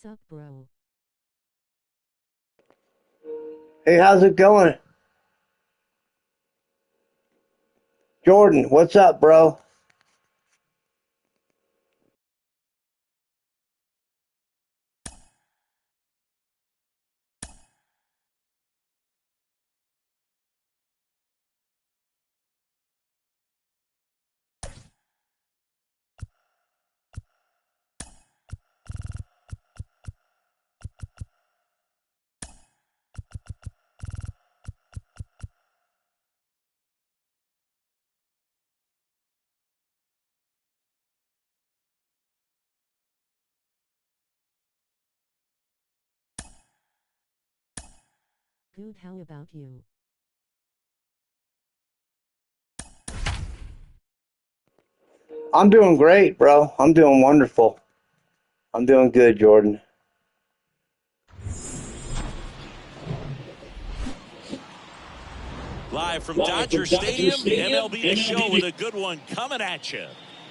Sup, bro? Hey, how's it going? Jordan, what's up, bro? Good, how about you? I'm doing great, bro. I'm doing wonderful. I'm doing good, Jordan. Live from Dodger Stadium, MLB The Show with a good one coming at you.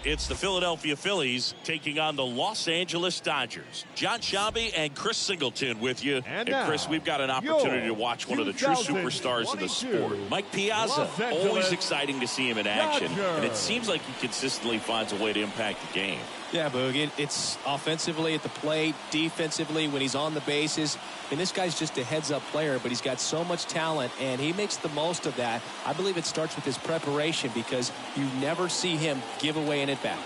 It's the Philadelphia Phillies taking on the Los Angeles Dodgers. John Shabby and Chris Singleton with you. And Chris, we've got an opportunity to watch one of the true superstars in the sport. Mike Piazza, always exciting to see him in action. And it seems like he consistently finds a way to impact the game. Yeah, Boog, it's offensively at the plate, defensively when he's on the bases. I mean, this guy's just a heads-up player, but he's got so much talent, and he makes the most of that. I believe it starts with his preparation because you never see him give away an at-bat.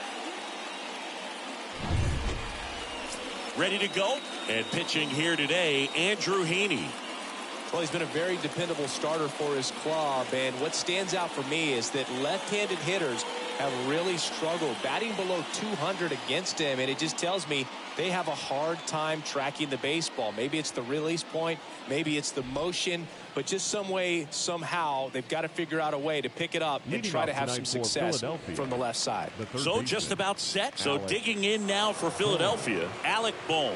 Ready to go? And pitching here today, Andrew Heaney. Well, he's been a very dependable starter for his club, and what stands out for me is that left-handed hitters have really struggled batting below 200 against him, and it just tells me they have a hard time tracking the baseball. Maybe it's the release point, maybe it's the motion, but just some way, somehow, they've got to figure out a way to pick it up and try to have some success from the left side. So just about set. So digging in now for Philadelphia, Alec Bohm.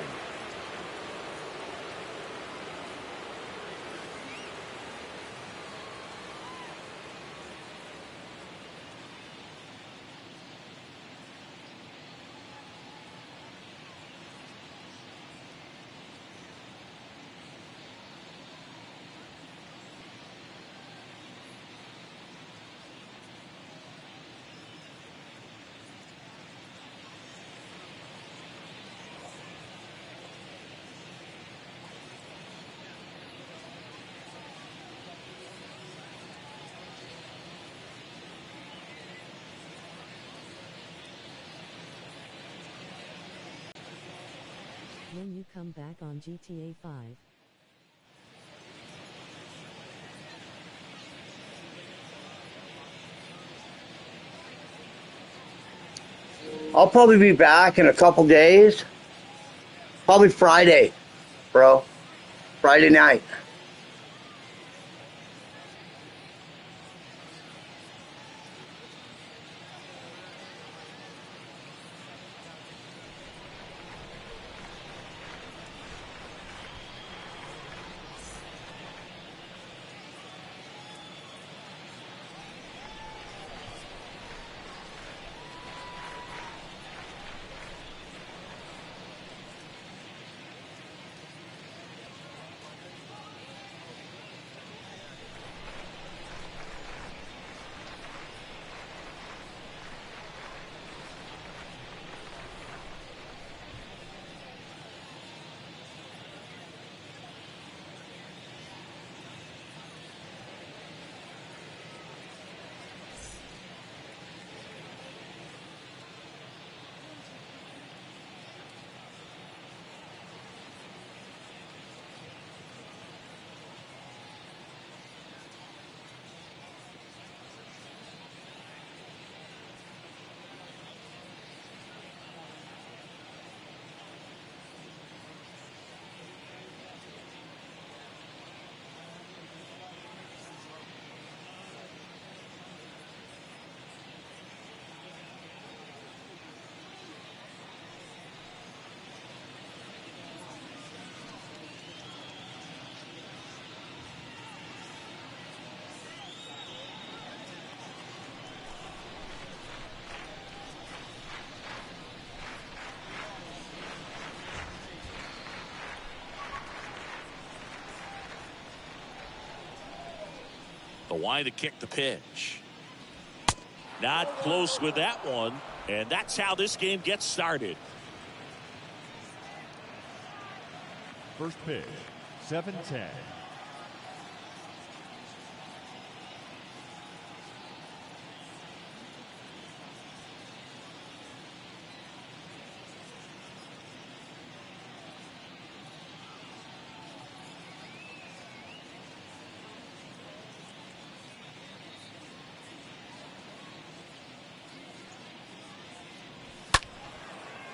When you come back on GTA5. I'll probably be back in a couple days. Probably Friday, bro. Friday night. why to kick the pitch. Not close with that one. And that's how this game gets started. First pitch, 7-10.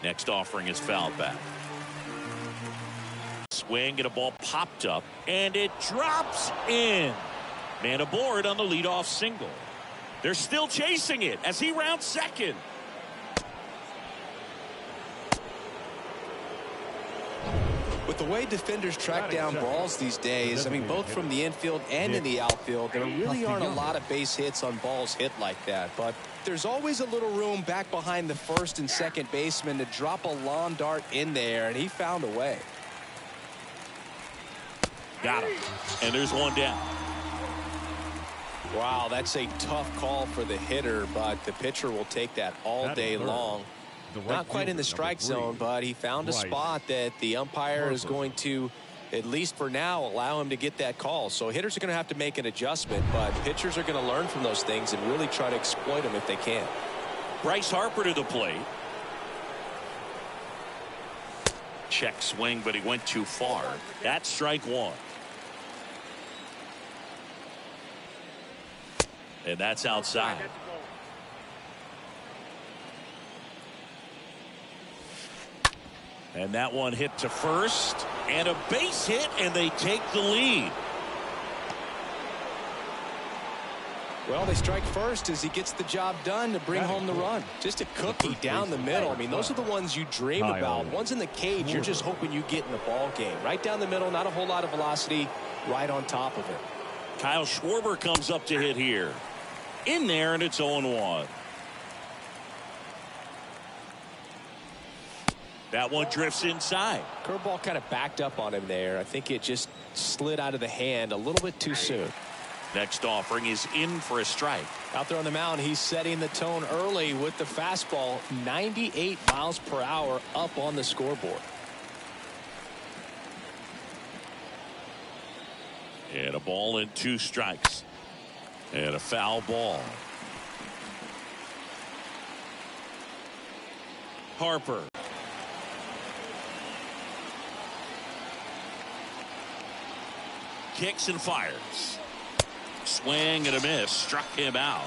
Next offering is fouled back. Swing and a ball popped up and it drops in. Man aboard on the leadoff single. They're still chasing it as he rounds second. With the way defenders track down balls these days, I mean, both from the infield and in the outfield, there really aren't a lot of base hits on balls hit like that. But there's always a little room back behind the first and second baseman to drop a lawn dart in there, and he found a way. Got him. And there's one down. Wow, that's a tough call for the hitter, but the pitcher will take that all day long. Not quite in the strike zone, but he found a spot that the umpire is going to, at least for now, allow him to get that call. So hitters are going to have to make an adjustment, but pitchers are going to learn from those things and really try to exploit them if they can. Bryce Harper to the plate. Check swing, but he went too far. That's strike one. And that's outside. And that one hit to first. And a base hit, and they take the lead. Well, they strike first as he gets the job done to bring home the run. Just a cookie down the middle. I mean, those are the ones you dream about. Ones in the cage, you're just hoping you get in the ball game. Right down the middle, not a whole lot of velocity, right on top of it. Kyle Schwarber comes up to hit here. In there, and it's 0-1. That one drifts inside. Curveball kind of backed up on him there. I think it just slid out of the hand a little bit too soon. Next offering is in for a strike. Out there on the mound, he's setting the tone early with the fastball. 98 miles per hour up on the scoreboard. And a ball and 2 strikes. And a foul ball. Harper. Kicks and fires. Swing and a miss. Struck him out.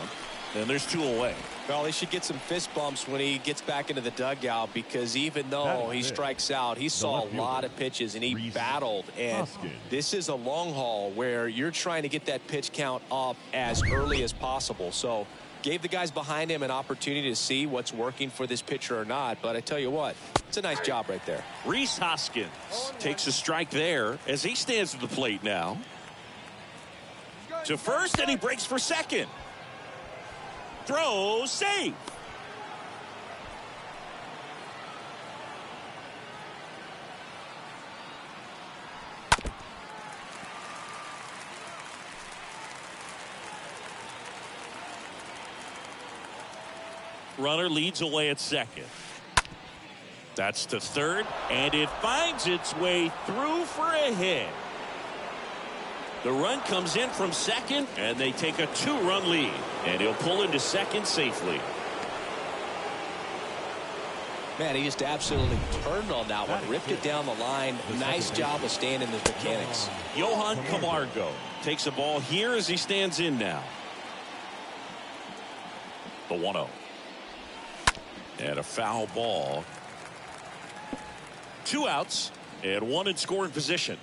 And there's 2 away. Well, he should get some fist bumps when he gets back into the dugout, because even though he strikes out, he saw a lot of pitches and he battled. And this is a long haul where you're trying to get that pitch count up as early as possible. So gave the guys behind him an opportunity to see what's working for this pitcher or not. But I tell you what, it's a nice job right there. Rhys Hoskins takes a strike there as he stands at the plate now. To first, and he breaks for second. Throw, save. Runner leads away at second. That's to third, and it finds its way through for a hit. The run comes in from second, and they take a 2-run lead. And he'll pull into second safely. Man, he just absolutely turned on that one. Ripped it down the line. Nice job of staying in his mechanics. Johan Camargo takes a ball here as he stands in now. The 1-0. And a foul ball. 2 outs and 1 in scoring position.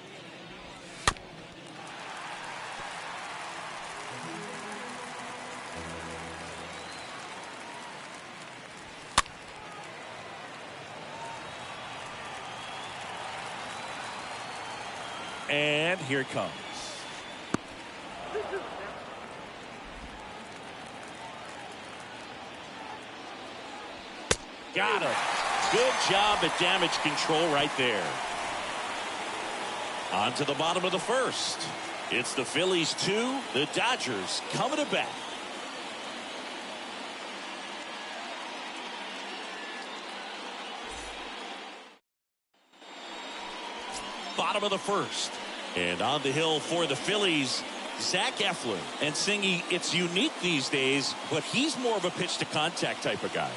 And here it comes. Got him. Good job at damage control right there. On to the bottom of the first. It's the Phillies 2, the Dodgers coming to bat. Bottom of the first. And on the hill for the Phillies, Zach Eflin. And Singy, it's unique these days, but he's more of a pitch-to-contact type of guy.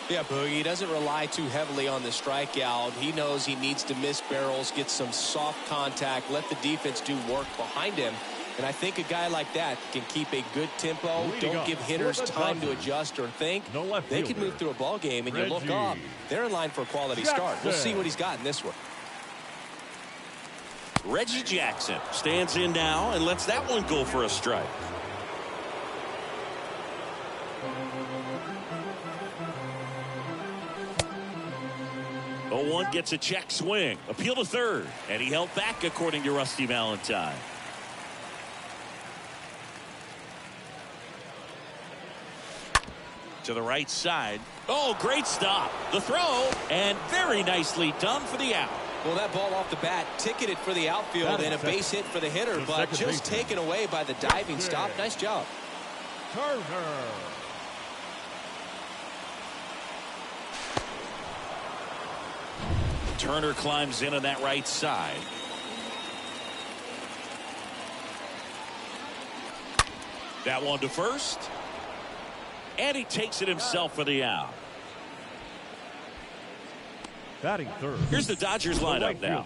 Yeah, Boogie, he doesn't rely too heavily on the strikeout. He knows he needs to miss barrels, get some soft contact, let the defense do work behind him. And I think a guy like that can keep a good tempo, don't give hitters time to adjust or think. They can move through a ball game, and you look up, they're in line for a quality start. We'll see what he's got in this one. Reggie Jackson stands in now and lets that one go for a strike. The 1 gets a check swing. Appeal to third. And he held back, according to Rusty Valentine. To the right side. Oh, great stop. The throw. And very nicely done for the out. Well, that ball off the bat ticketed for the outfield and a base hit for the hitter, but just taken away by the diving stop. Nice job. Turner climbs in on that right side. That one to first. And he takes it himself for the out. Batting third. Here's the Dodgers lineup now.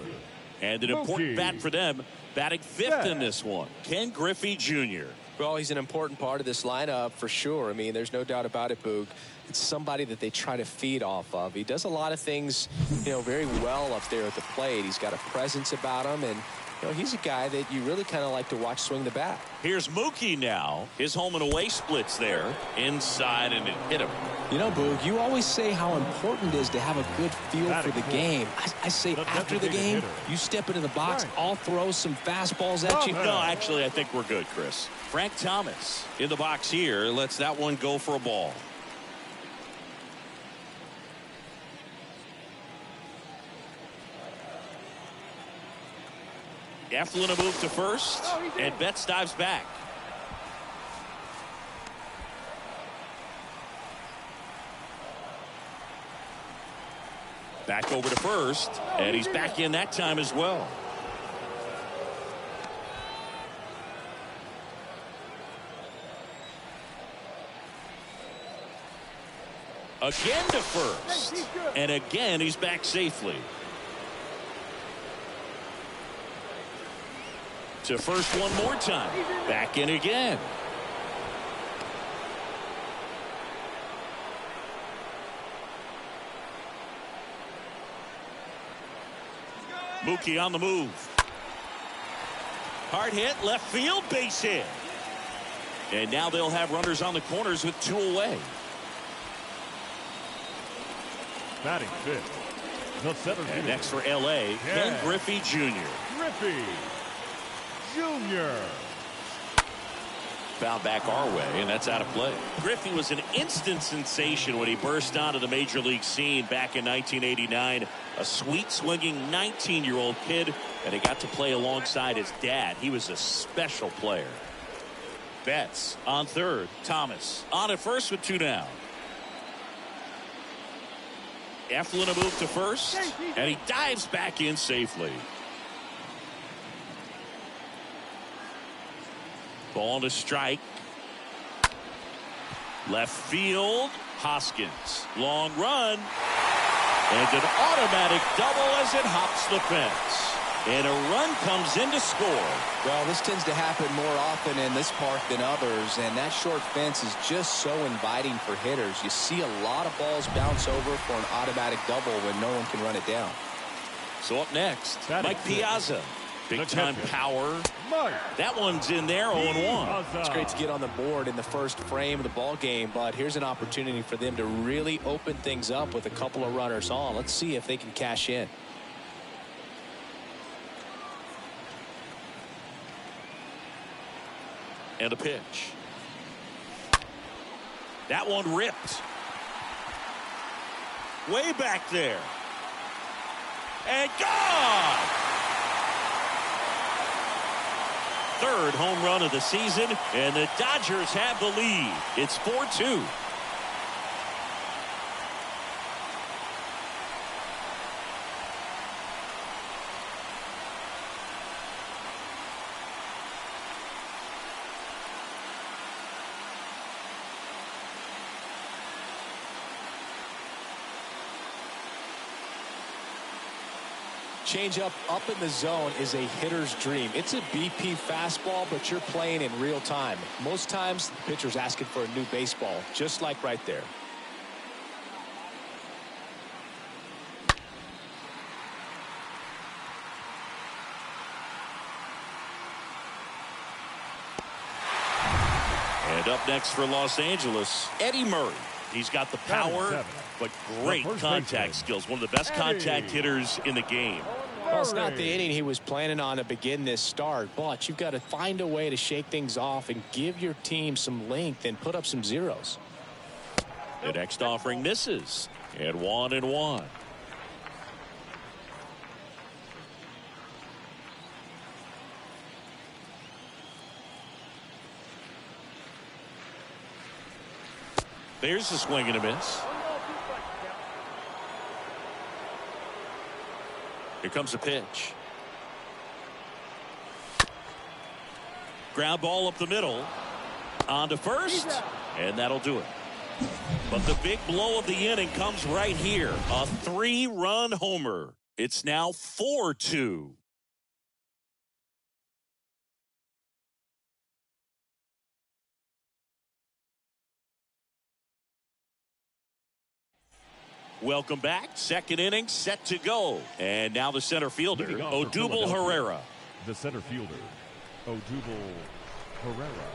And an important bat for them. Batting fifth in this one. Ken Griffey Jr. Well, he's an important part of this lineup for sure. I mean, there's no doubt about it, Boog. It's somebody that they try to feed off of. He does a lot of things, very well up there at the plate. He's got a presence about him, and he's a guy that you really kind of like to watch swing the bat. Here's Mookie now. His home and away splits there. Inside, and it hit him. Boog, you always say how important it is to have a good feel for the game. I say after the game, you step into the box, I'll throw some fastballs at you. No, actually, I think we're good, Chris. Frank Thomas in the box here lets that one go for a ball. Eflin a move to first, and Betts dives back. Back over to first, and he's back in that time as well. Again to first, and again he's back safely. To first one more time. Back in again. Mookie on the move. Hard hit, left field, base hit. And now they'll have runners on the corners with 2 away. Batting fifth. The center And next for L.A., Ken Griffey Jr. Griffey Jr. Found back our way, and that's out of play. Griffey was an instant sensation when he burst onto the major league scene back in 1989. A sweet swinging 19-year-old kid, and he got to play alongside his dad. He was a special player. Betts on third. Thomas on at first with 2 down. Eflin a move to first, and he dives back in safely. Ball to strike. Left field. Hoskins. Long run. And an automatic double as it hops the fence. And a run comes in to score. Well, this tends to happen more often in this park than others, and that short fence is just so inviting for hitters. You see a lot of balls bounce over for an automatic double when no one can run it down. So up next, Mike Piazza. Big time power. That one's in there, 0-1. It's great to get on the board in the first frame of the ball game, but here's an opportunity for them to really open things up with a couple of runners on. Let's see if they can cash in. And a pitch. That one ripped. Way back there. And gone! third home run of the season, and the Dodgers have the lead. It's 4-2. Changeup up in the zone is a hitter's dream. It's a BP fastball, but you're playing in real time. Most times, the pitcher's asking for a new baseball, just like right there. And up next for Los Angeles, Eddie Murray. He's got the power, but great contact skills. One of the best contact hitters in the game. Well, it's not the inning he was planning on to begin this start, but you've got to find a way to shake things off and give your team some length and put up some zeros. The next offering misses, and 1-1. There's a swing and a miss. Here comes a pitch. Ground ball up the middle. On to first. And that'll do it. But the big blow of the inning comes right here. A 3-run homer. It's now 4-2. Welcome back. Second inning set to go. And now the center fielder, Odubel Herrera. The center fielder, Odubel Herrera.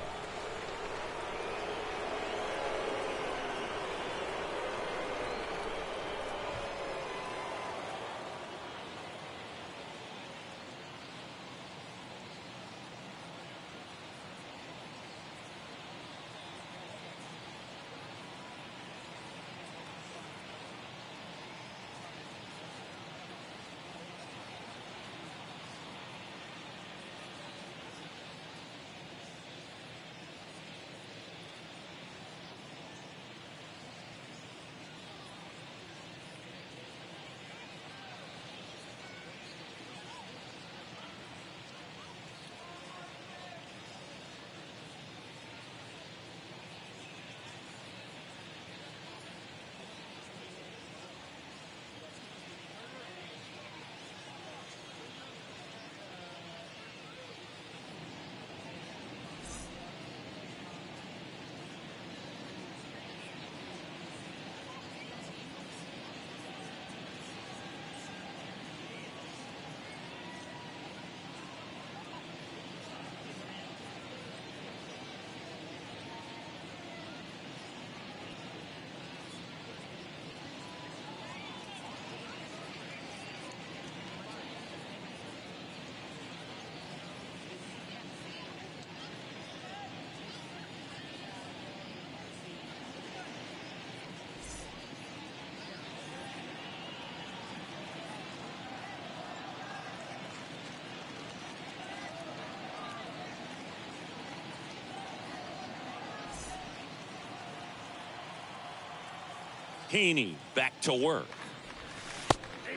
Heaney back to work.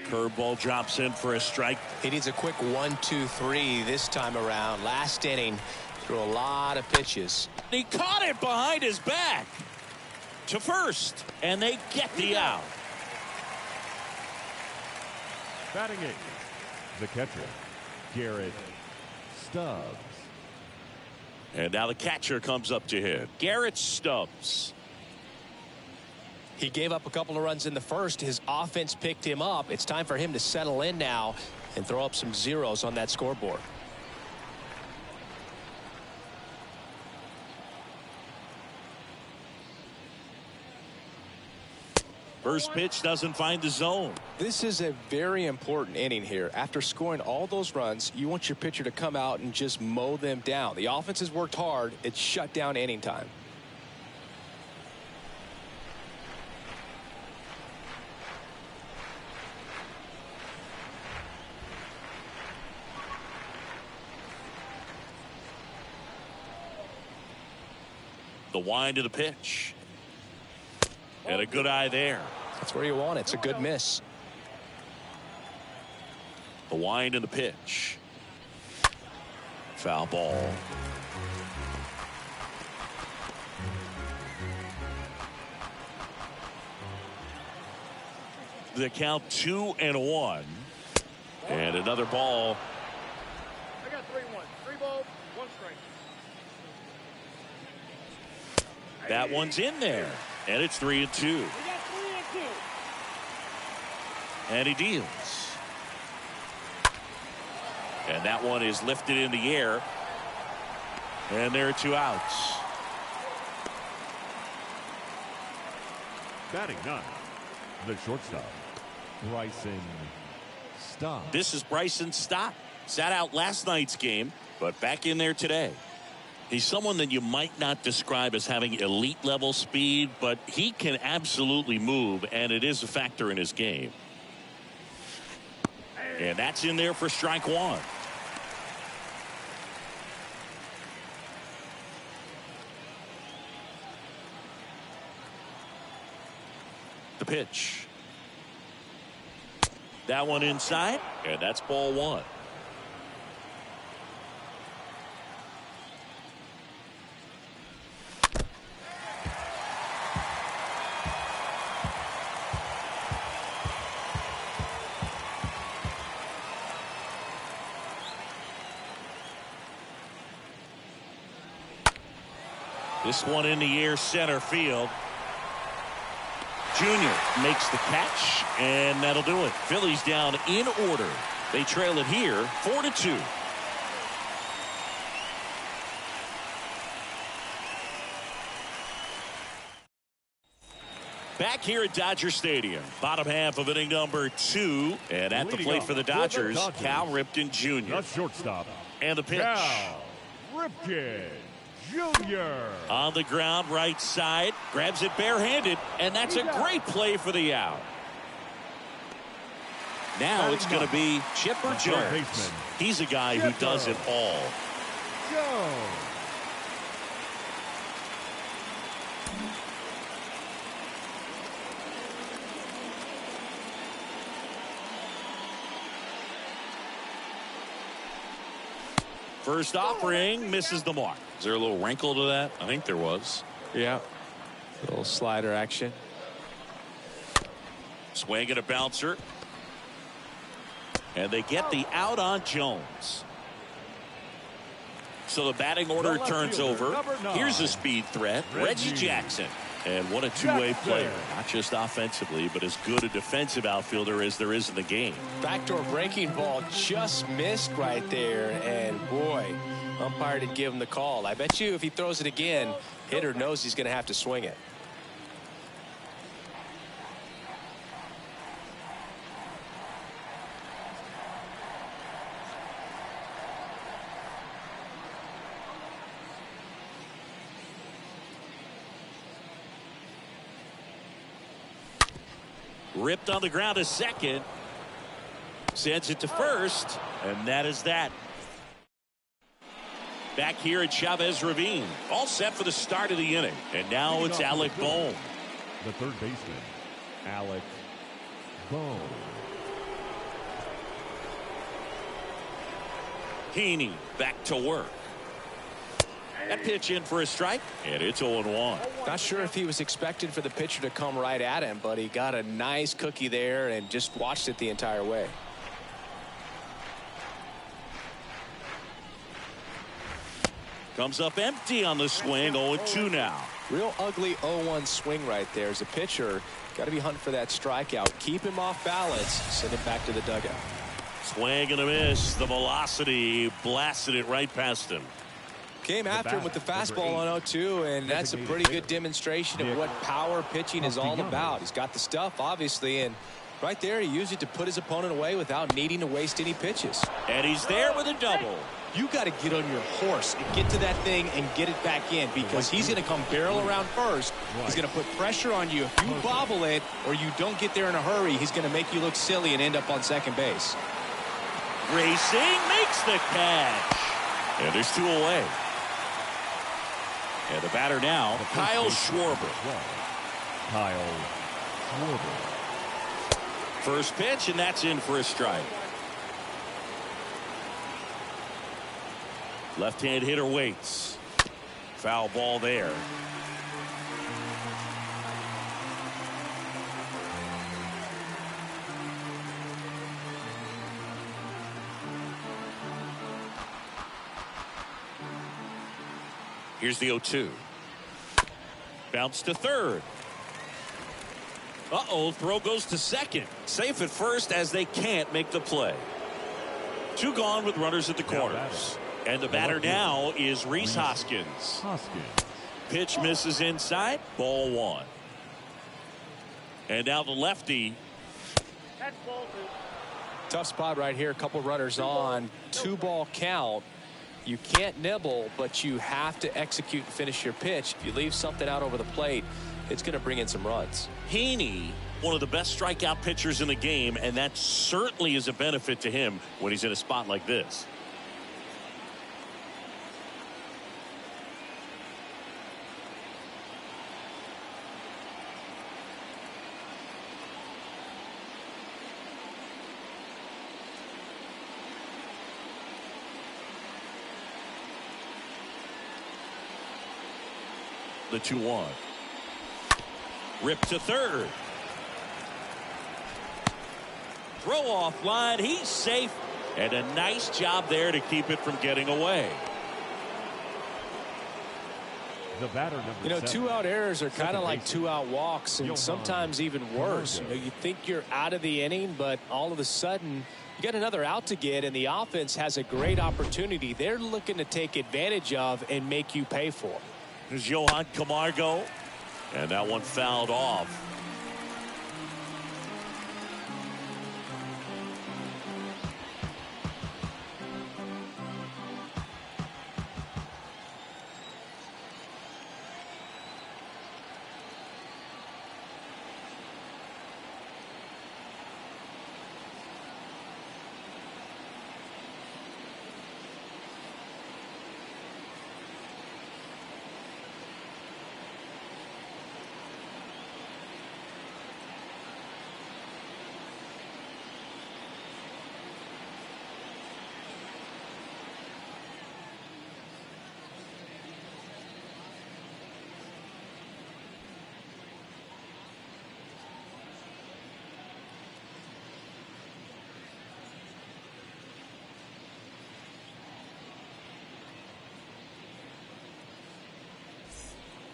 Curveball drops in for a strike. He needs a quick 1-2-3 this time around. Last inning, threw a lot of pitches. He caught it behind his back to first, and they get the out. Batting eighth, the catcher, Garrett Stubbs. And now the catcher comes up to hit. Garrett Stubbs. He gave up a couple of runs in the first. His offense picked him up. It's time for him to settle in now and throw up some zeros on that scoreboard. First pitch doesn't find the zone. This is a very important inning here. After scoring all those runs, you want your pitcher to come out and just mow them down. The offense has worked hard. It's shut down inning time. The wind to the pitch. And a good eye there. That's where you want it. It's a good miss. The wind and the pitch. Foul ball. The count 2-1. And another ball. I got 3-1. 3 balls, 1 strike. That one's in there. And it's 3-2. We got 3-2. And he deals. And that one is lifted in the air. And there are 2 outs. Batting 9, the shortstop, Bryson Stott. This is Bryson Stott. Sat out last night's game, but back in there today. He's someone that you might not describe as having elite level speed, but he can absolutely move, and it is a factor in his game. And that's in there for strike 1. The pitch. That one inside, and that's ball 1. This one in the air, center field. Junior makes the catch, and that'll do it. Phillies down in order. They trail it here 4-2. Back here at Dodger Stadium, bottom half of inning number 2, and at the plate for the Dodgers, Cal Ripken Jr. The shortstop, And the pitch. Cal Ripken Jr. On the ground, right side, grabs it barehanded, and that's a great play for the out. Now it's going to be Chipper Jones. He's a guy who does it all. Jones. First offering misses the mark. Is there a little wrinkle to that? I think there was. Yeah. A little slider action. Swing and a bouncer. And they get the out on Jones. So the batting order turns over. Here's a speed threat, Reggie Jackson. And what a two-way player. Not just offensively, but as good a defensive outfielder as there is in the game. Backdoor breaking ball just missed right there. And boy, umpire did give him the call. I bet you if he throws it again, hitter knows he's going to have to swing it. Ripped on the ground to second. Sends it to first. And that is that. Back here at Chavez Ravine. All set for the start of the inning. And now it's Alec Bohm. The third baseman, Alec Bohm. Heaney back to work. That pitch in for a strike, and it's 0-1. Not sure if he was expecting for the pitcher to come right at him, but he got a nice cookie there and just watched it the entire way. Comes up empty on the swing, 0-2 now. Real ugly 0-1 swing right there. As a pitcher, got to be hunting for that strikeout. Keep him off balance, send him back to the dugout. Swing and a miss. The velocity blasted it right past him. Came after him with the fastball on 0-2, and that's a pretty good demonstration of what power pitching is all about. He's got the stuff, obviously, and right there he used it to put his opponent away without needing to waste any pitches. And he's there with a double. You got to get on your horse and get to that thing and get it back in, because he's going to come barrel around first. He's going to put pressure on you. If you bobble it or you don't get there in a hurry, he's going to make you look silly and end up on second base. Racing makes the catch. And there's 2 away. And the batter now, Kyle Schwarber. Kyle Schwarber. First pitch, and that's in for a strike. Left-hand hitter waits. Foul ball there. Here's the 0-2. Bounce to third. Uh-oh, throw goes to second. Safe at first as they can't make the play. Two gone with runners at the corners. And the batter now is Rhys Hoskins. Pitch misses inside. Ball one. And now the lefty. That's ball two. Tough spot right here. A couple runners on. 2-ball count. You can't nibble, but you have to execute and finish your pitch. If you leave something out over the plate, it's going to bring in some runs. Heaney, one of the best strikeout pitchers in the game, and that certainly is a benefit to him when he's in a spot like this. The 2-1. Rip to third. Throw off line. He's safe. And a nice job there to keep it from getting away. The batter number You know, 7. 2-out errors are kind of Second like baseman. 2-out walks, and Johan sometimes even worse. You know, you think you're out of the inning, but all of a sudden you get another out to get, and the offense has a great opportunity they're looking to take advantage of and make you pay for. There's Johan Camargo. And that one fouled off.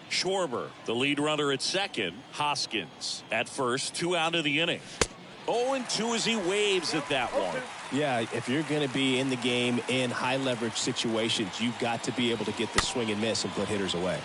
Schwarber, the lead runner at second. Hoskins at first. 2 out of the inning. 0-2 as he waves at that one. Yeah, if you're going to be in the game in high leverage situations, you've got to be able to get the swing and miss and put hitters away.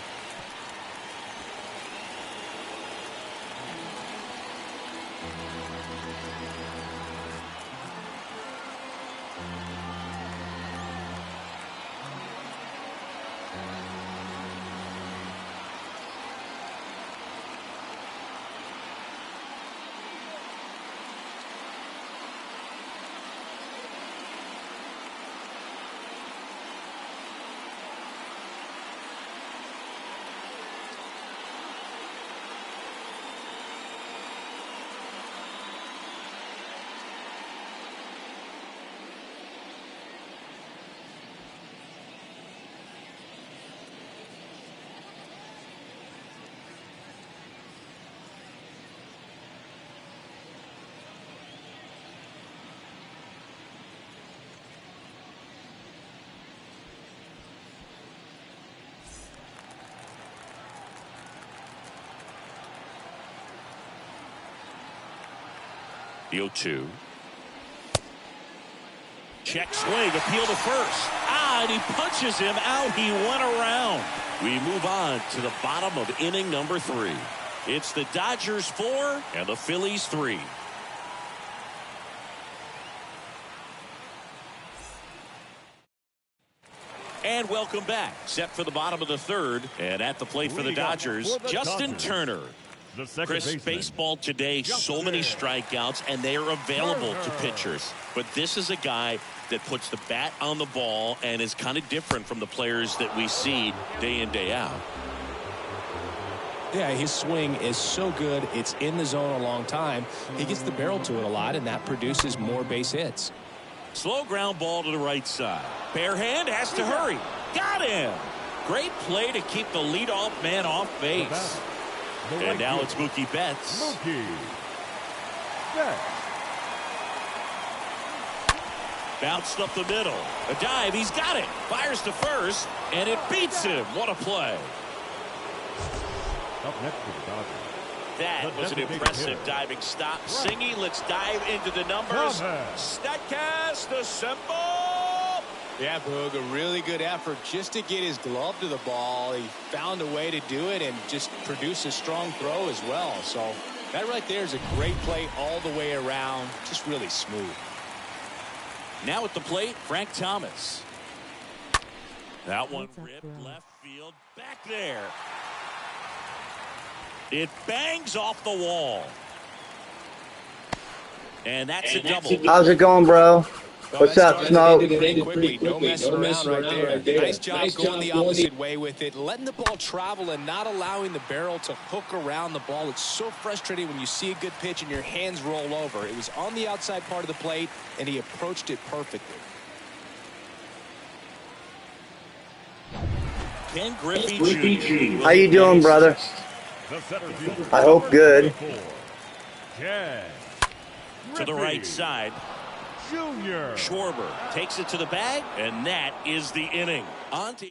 The 0-2. Check swing, appeal to first. And he punches him out. He went around. We move on to the bottom of inning number 3. It's the Dodgers 4 and the Phillies 3. And welcome back. Set for the bottom of the 3rd. And at the plate for the Dodgers, Justin Turner. The second Chris, baseman. baseball today, so many strikeouts, and they are available to pitchers. But this is a guy that puts the bat on the ball and is kind of different from the players that we see day in, day out. Yeah, his swing is so good. It's in the zone a long time. He gets the barrel to it a lot, and that produces more base hits. Slow ground ball to the right side. Bare hand has to hurry. Got him. Great play to keep the leadoff man off base. And now it's Mookie Betts. Mookie Betts. Bounced up the middle. A dive. He's got it. Fires to first. And it beats him. What a play. Up next to the Dodgers. That was an impressive diving stop. Singy, let's dive into the numbers. Statcast assemble. Yeah, Boog, a really good effort just to get his glove to the ball. He found a way to do it and just produce a strong throw as well. So that right there is a great play all the way around. Just really smooth. Now at the plate, Frank Thomas. That one What's up, ripped bro? left field. Back there. It bangs off the wall. And that's a double. How's it going, bro? What's up, Smoke? Pretty quickly. No messing around right there. Nice job going the opposite way with it, letting the ball travel and not allowing the barrel to hook around the ball. It's so frustrating when you see a good pitch and your hands roll over. It was on the outside part of the plate, and he approached it perfectly. Ken Griffey Jr. How you doing, brother? The center fielder. I hope good. Ken To the Griffey right side. Jr. Schwarber takes it to the bag, and that is the inning. On to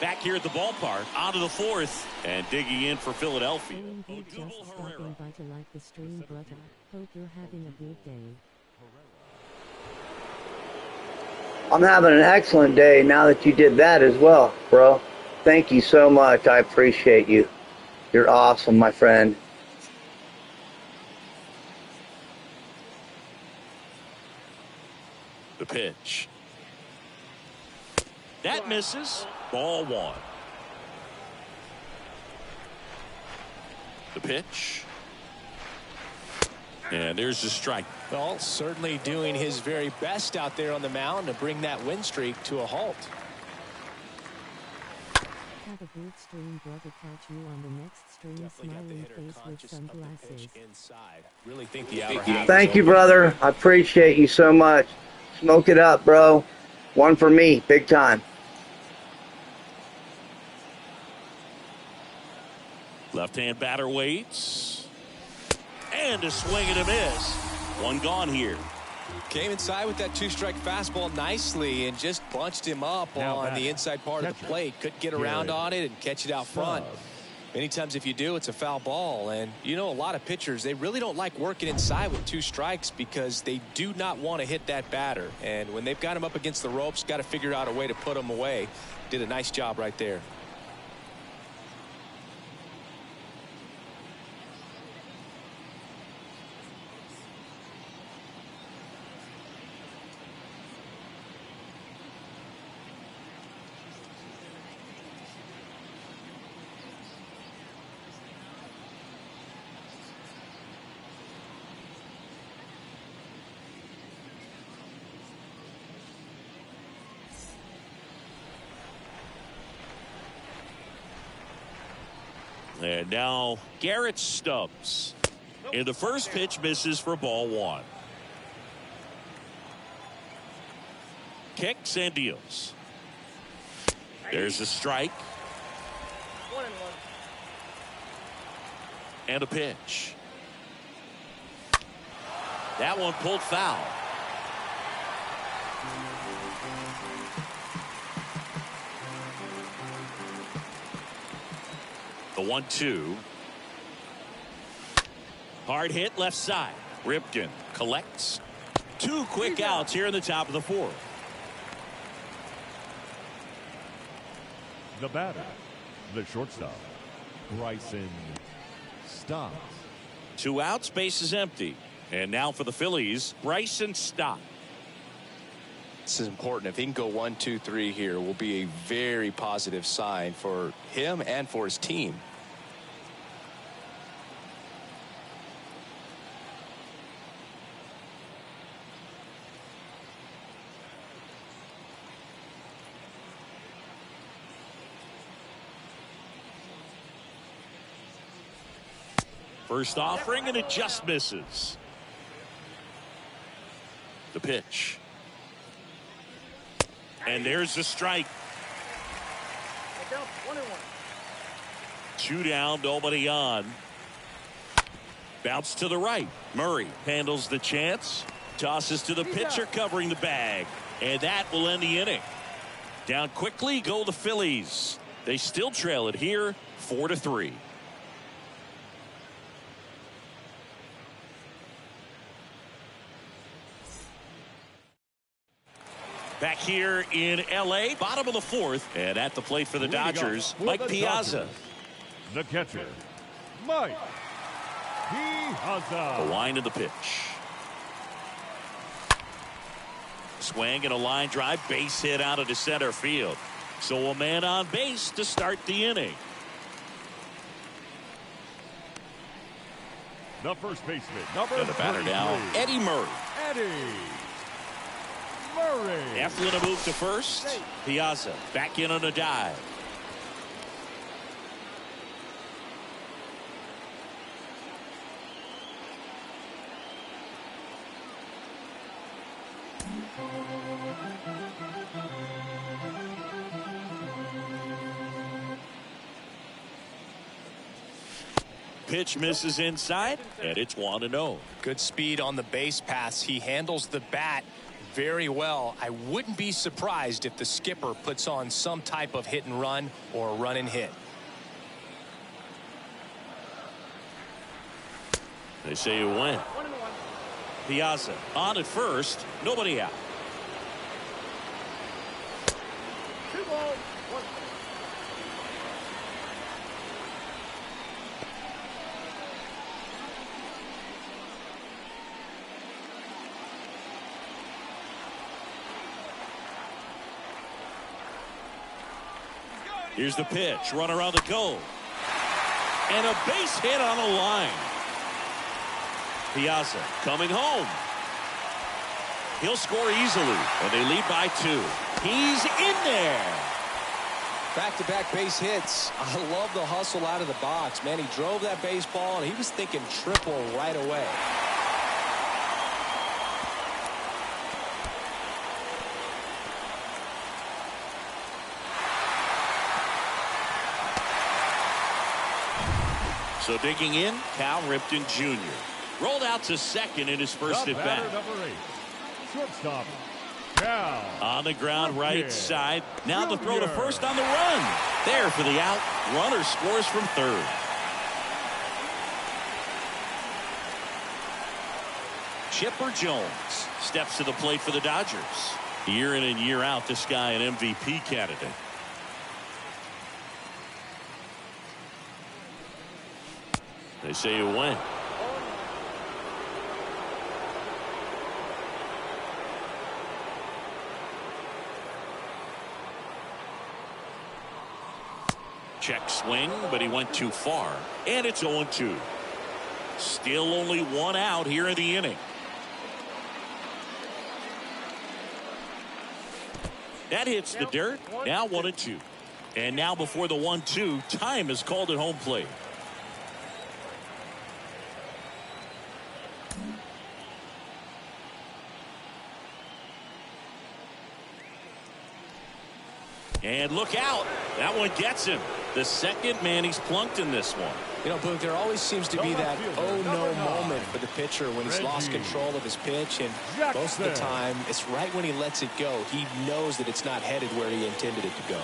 back here at the ballpark, onto the fourth, and digging in for Philadelphia. Feeling good just Odubel Herrera. stopping by to like the stream, brother. Hope you're having a good day. I'm having an excellent day now that you did that as well, bro. Thank you so much. I appreciate you. You're awesome, my friend. The pitch. That misses. Ball one. The pitch. And there's the strike. Well, certainly doing his very best out there on the mound to bring that win streak to a halt. Have a good stream, brother. Catch you on the next stream. Definitely got the Smiling hitter face with conscious of the sunglasses. pitch inside. Really think the outer half Thank is you, open. brother. I appreciate you so much. Smoke it up, bro. One for me, big time. Left-hand batter waits. And a swing and a miss. One gone here. Came inside with that two-strike fastball nicely and just bunched him up Now on back. the inside part of the Catcher. plate. Couldn't get around Garrett. on it and catch it out front. Sub. Many times if you do, it's a foul ball. And you know, a lot of pitchers, they really don't like working inside with two strikes because they do not want to hit that batter. And when they've got him up against the ropes, got to figure out a way to put him away. Did a nice job right there. And now Garrett Stubbs. And the first pitch misses for ball one. Kicks and deals. There's the strike. 1-1. And a pitch. That one pulled foul. The 1-2. Hard hit left side. Ripken collects. Two quick outs here in the top of the fourth. The batter. The shortstop. Bryson Stott. 2 outs, base is empty. And now for the Phillies, Bryson Stott. This is important. If he can go 1, 2, 3 here, will be a very positive sign for him and for his team. First offering, and it just misses. The pitch. And there's the strike. Down 21. 2 down, nobody on. Bounce to the right. Murray handles the chance. Tosses to the pitcher, covering the bag. And that will end the inning. Down quickly go the Phillies. They still trail it here, 4-3. Back here in L.A., bottom of the 4th, and at the plate for the Dodgers, Mike Piazza. The catcher, Mike Piazza. The line of the pitch. Swing and a line drive, base hit out into center field. So a man on base to start the inning. The first baseman, number And the batter 33, now, Eddie Murray. Eddie Murray. Eflin a move to first. Piazza back in on a dive. Pitch misses inside, and it's 1-0. Good speed on the base pass. He handles the bat very well. I wouldn't be surprised if the skipper puts on some type of hit and run or run and hit. They say you win. 1-1. Piazza on at first, nobody out. 2 balls, 1 strike. Here's the pitch. Runner on the go. And a base hit on the line. Piazza coming home. He'll score easily, and they lead by 2. He's in there. Back-to-back base hits. I love the hustle out of the box. Man, he drove that baseball, and he was thinking triple right away. So digging in, Cal Ripken Jr. Rolled out to second in his first The at batter, bat. number 8, shortstop, Cal. On the ground right Ripken side. Now the throw to Jr. first on the run. There for the out. Runner scores from third. Chipper Jones steps to the plate for the Dodgers. Year in and year out, this guy an MVP candidate. They say you win. Check swing, but he went too far. And it's 0-2. Still only 1 out here in the inning. That hits the dirt. Now 1-2. And now before the 1-2, time is called at home plate. And look out. That one gets him. The second man he's plunked in this one. You know, Boog, there always seems to be that oh no moment for the pitcher when he's lost Reggie control of his pitch, and most of the time it's right when he lets it go. He knows that it's not headed where he intended it to go.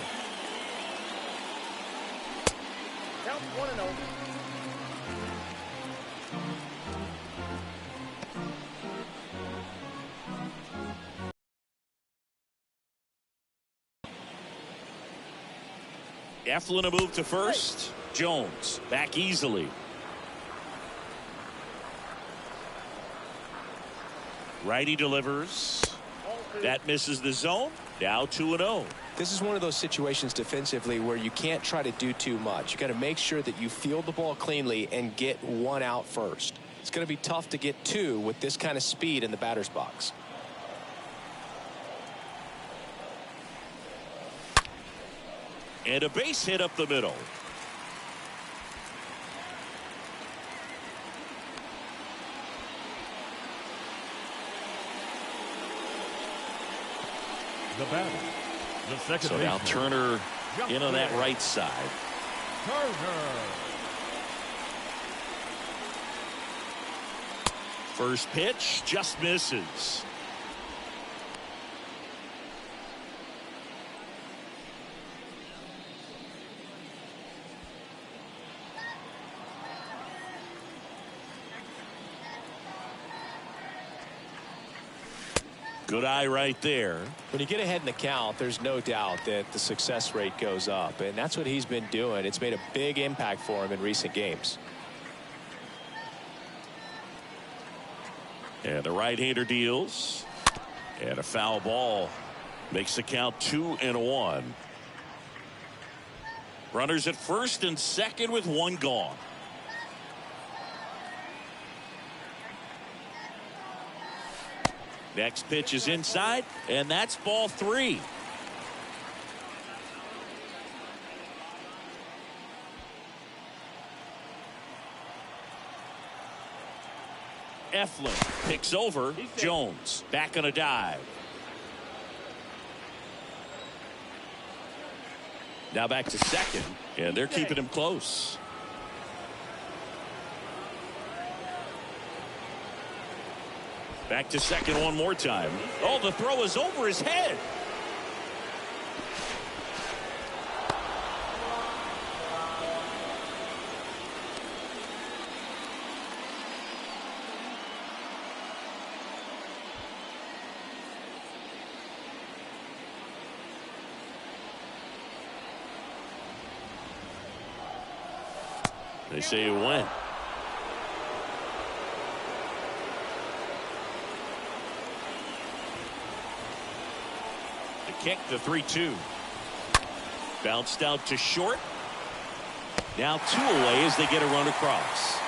Count 1-0. Eflin a move to first. Jones back easily. Righty delivers. That misses the zone. Now 2-0. This is one of those situations defensively where you can't try to do too much. You got to make sure that you field the ball cleanly and get 1 out first. It's going to be tough to get 2 with this kind of speed in the batter's box. And a base hit up the middle. The batter, the second So now baseman, Turner Jump in on that there. right side. Turner. First pitch just misses. Good eye right there. When you get ahead in the count, there's no doubt that the success rate goes up, and that's what he's been doing. It's made a big impact for him in recent games. And the right-hander deals. And a foul ball makes the count 2-1. Runners at first and second with one gone. Next pitch is inside, and that's ball 3. Eflin picks over Jones. Back on a dive. Now back to second, and they're keeping him close. Back to second one more time. Oh, the throw is over his head. They say it went. The kick, the 3-2. Bounced out to short. Now 2 away as they get a run across.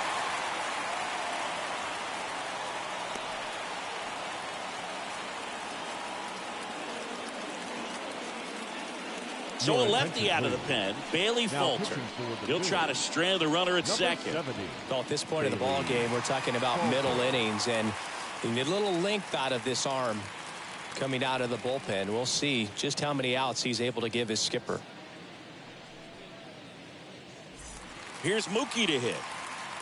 So a lefty out of the pen, Bailey Falter. He'll try to strand the runner at second. Well, at this point in the ball game, we're talking about middle innings, and you need a little length out of this arm coming out of the bullpen. We'll see just how many outs he's able to give his skipper. Here's Mookie to hit.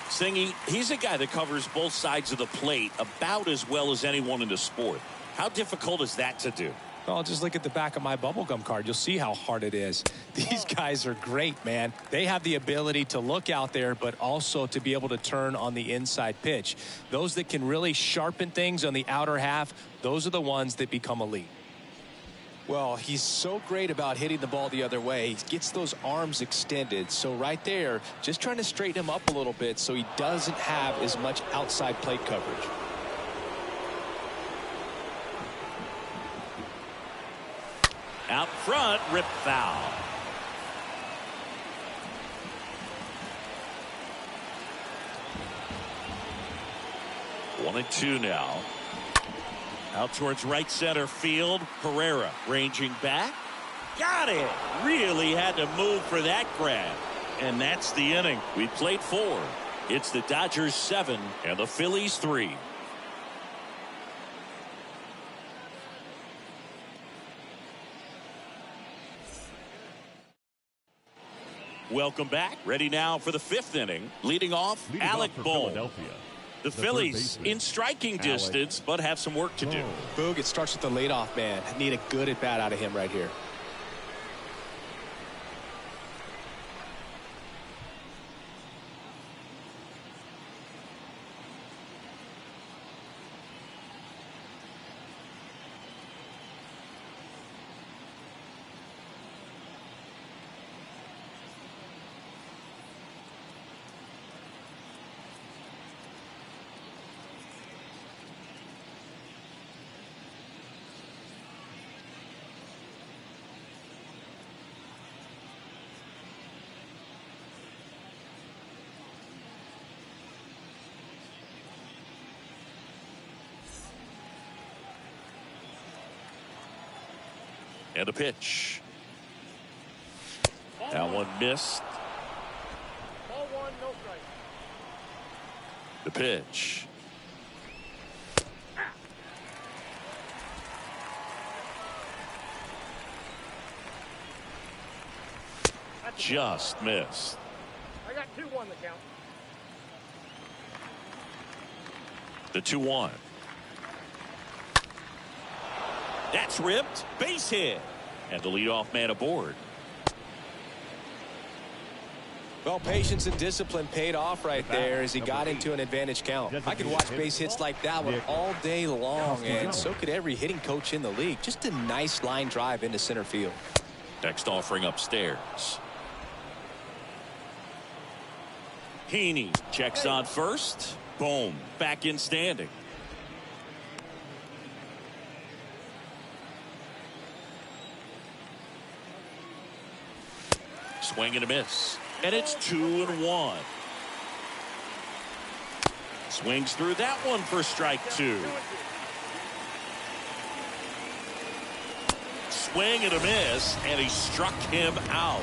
Singy, he's a guy that covers both sides of the plate about as well as anyone in the sport. How difficult is that to do? Well, just look at the back of my bubblegum card. You'll see how hard it is. These guys are great, man. They have the ability to look out there, but also to be able to turn on the inside pitch. Those that can really sharpen things on the outer half, those are the ones that become elite. Well, he's so great about hitting the ball the other way. He gets those arms extended. So right there, just trying to straighten him up a little bit so he doesn't have as much outside plate coverage. Out front, rip foul. One and two now. Out towards right center field. Pereira ranging back. Got it. Really had to move for that grab. And that's the inning. We played 4. It's the Dodgers 7 and the Phillies 3. Welcome back. Ready now for the 5th inning. Leading off, Alec Bohm. The Phillies in striking distance, but have some work to do. Boog, it starts with the leadoff man. Need a good at bat out of him right here. And a pitch. That one missed. Ball 1, no strike. The pitch. just missed. I got 2-1 the count. The 2-1. That's ripped. Base hit. And the leadoff man aboard. Well, patience and discipline paid off right there as he got into an advantage count. I could watch base hits like that one all day long, and so could every hitting coach in the league. Just a nice line drive into center field. Next offering upstairs. Heaney checks on first. Boom. Back in standing. Swing and a miss. And it's 2-1. Swings through that one for strike 2. Swing and a miss, and he struck him out.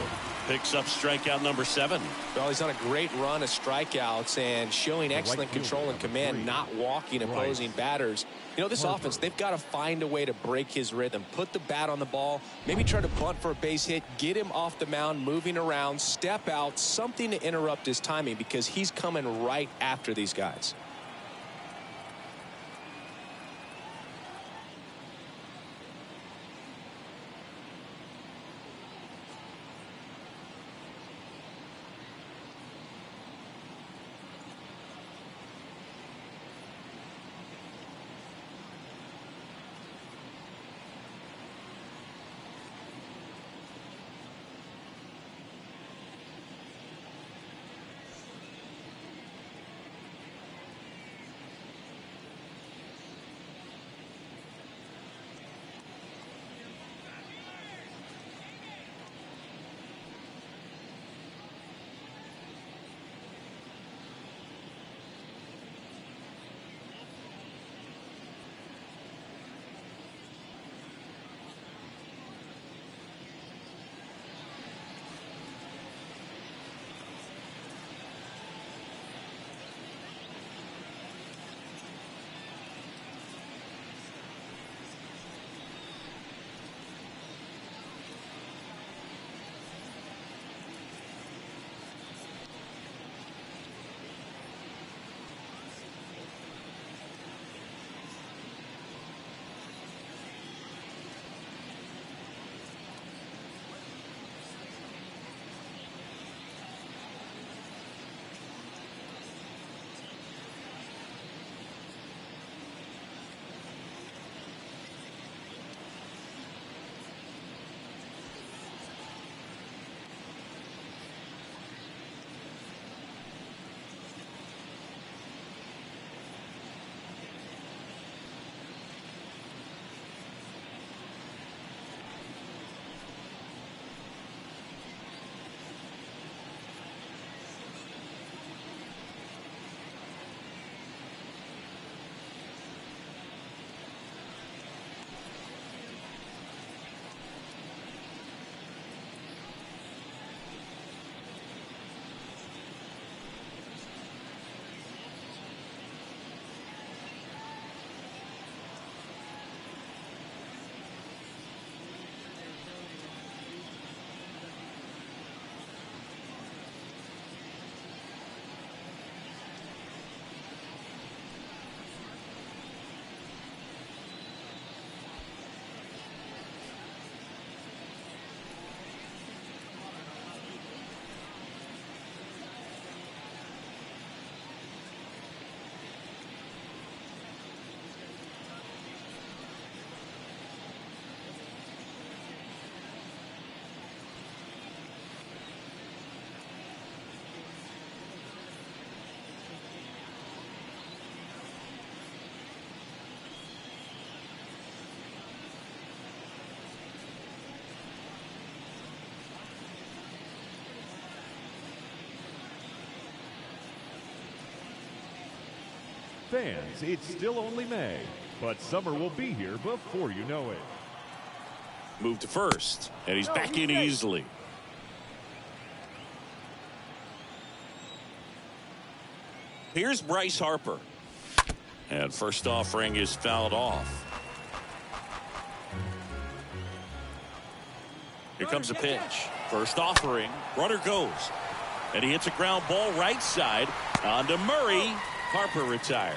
Picks up strikeout number 7. Well, he's on a great run of strikeouts and showing excellent control and command, not walking opposing batters. You know, this offense, they've got to find a way to break his rhythm, put the bat on the ball, maybe try to bunt for a base hit, get him off the mound, moving around, step out, something to interrupt his timing because he's coming right after these guys. Fans, it's still only May, but summer will be here before you know it. Move to first, and he's back in easily. Here's Bryce Harper. And first offering is fouled off. Here comes a pitch First offering. Runner goes. And he hits a ground ball right side. On to Murray. Harper retired.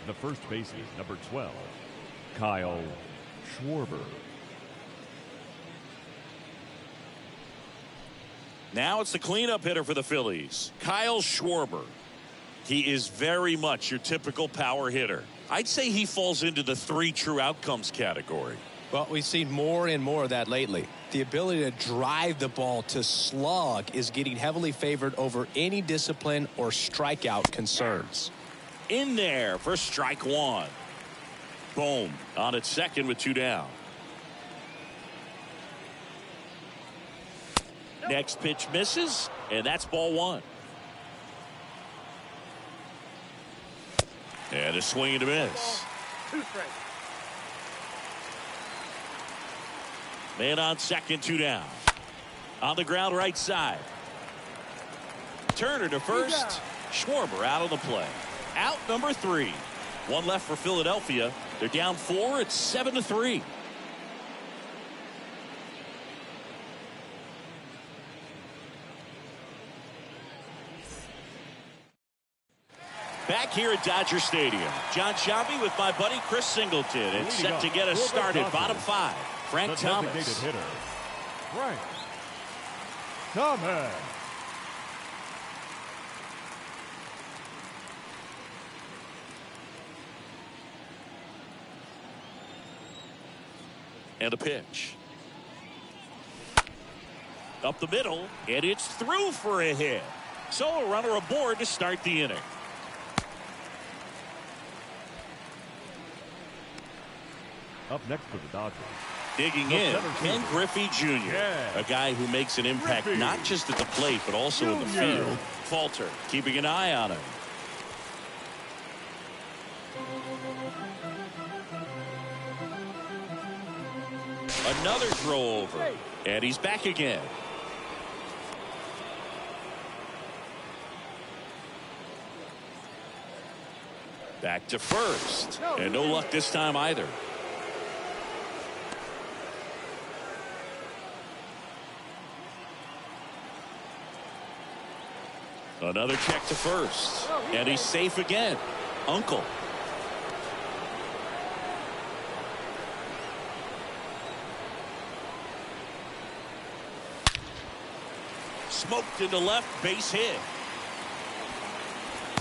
The first baseman, number 12, Kyle Schwarber. Now it's the cleanup hitter for the Phillies, Kyle Schwarber. He is very much your typical power hitter. I'd say he falls into the 3 true outcomes category. Well, we've seen more and more of that lately. The ability to drive the ball to slug is getting heavily favored over any discipline or strikeout concerns. In there for strike 1. Boom. On at second with 2 down. Next pitch misses, and that's ball 1. And a swing and a miss. 2 strikes. Man on second, 2 down. On the ground right side. Turner to first. Schwarber out on the play. Out number 3. 1 left for Philadelphia. They're down 4. It's 7-3. Back here at Dodger Stadium, John Sciambi with my buddy Chris Singleton. It's set to get us started. Bottom 5. Frank Thomas. Hitter, Frank Thomas. And a pitch. Up the middle, and it's through for a hit. So a runner aboard to start the inning. Up next for the Dodgers. Digging in, Ken Griffey Jr., a guy who makes an impact not just at the plate, but also in the field. Falter, keeping an eye on him. Another throw over, and he's back again. Back to first, and no luck this time either. Another check to first, and he's safe again. Uncle. Smoked into left, base hit.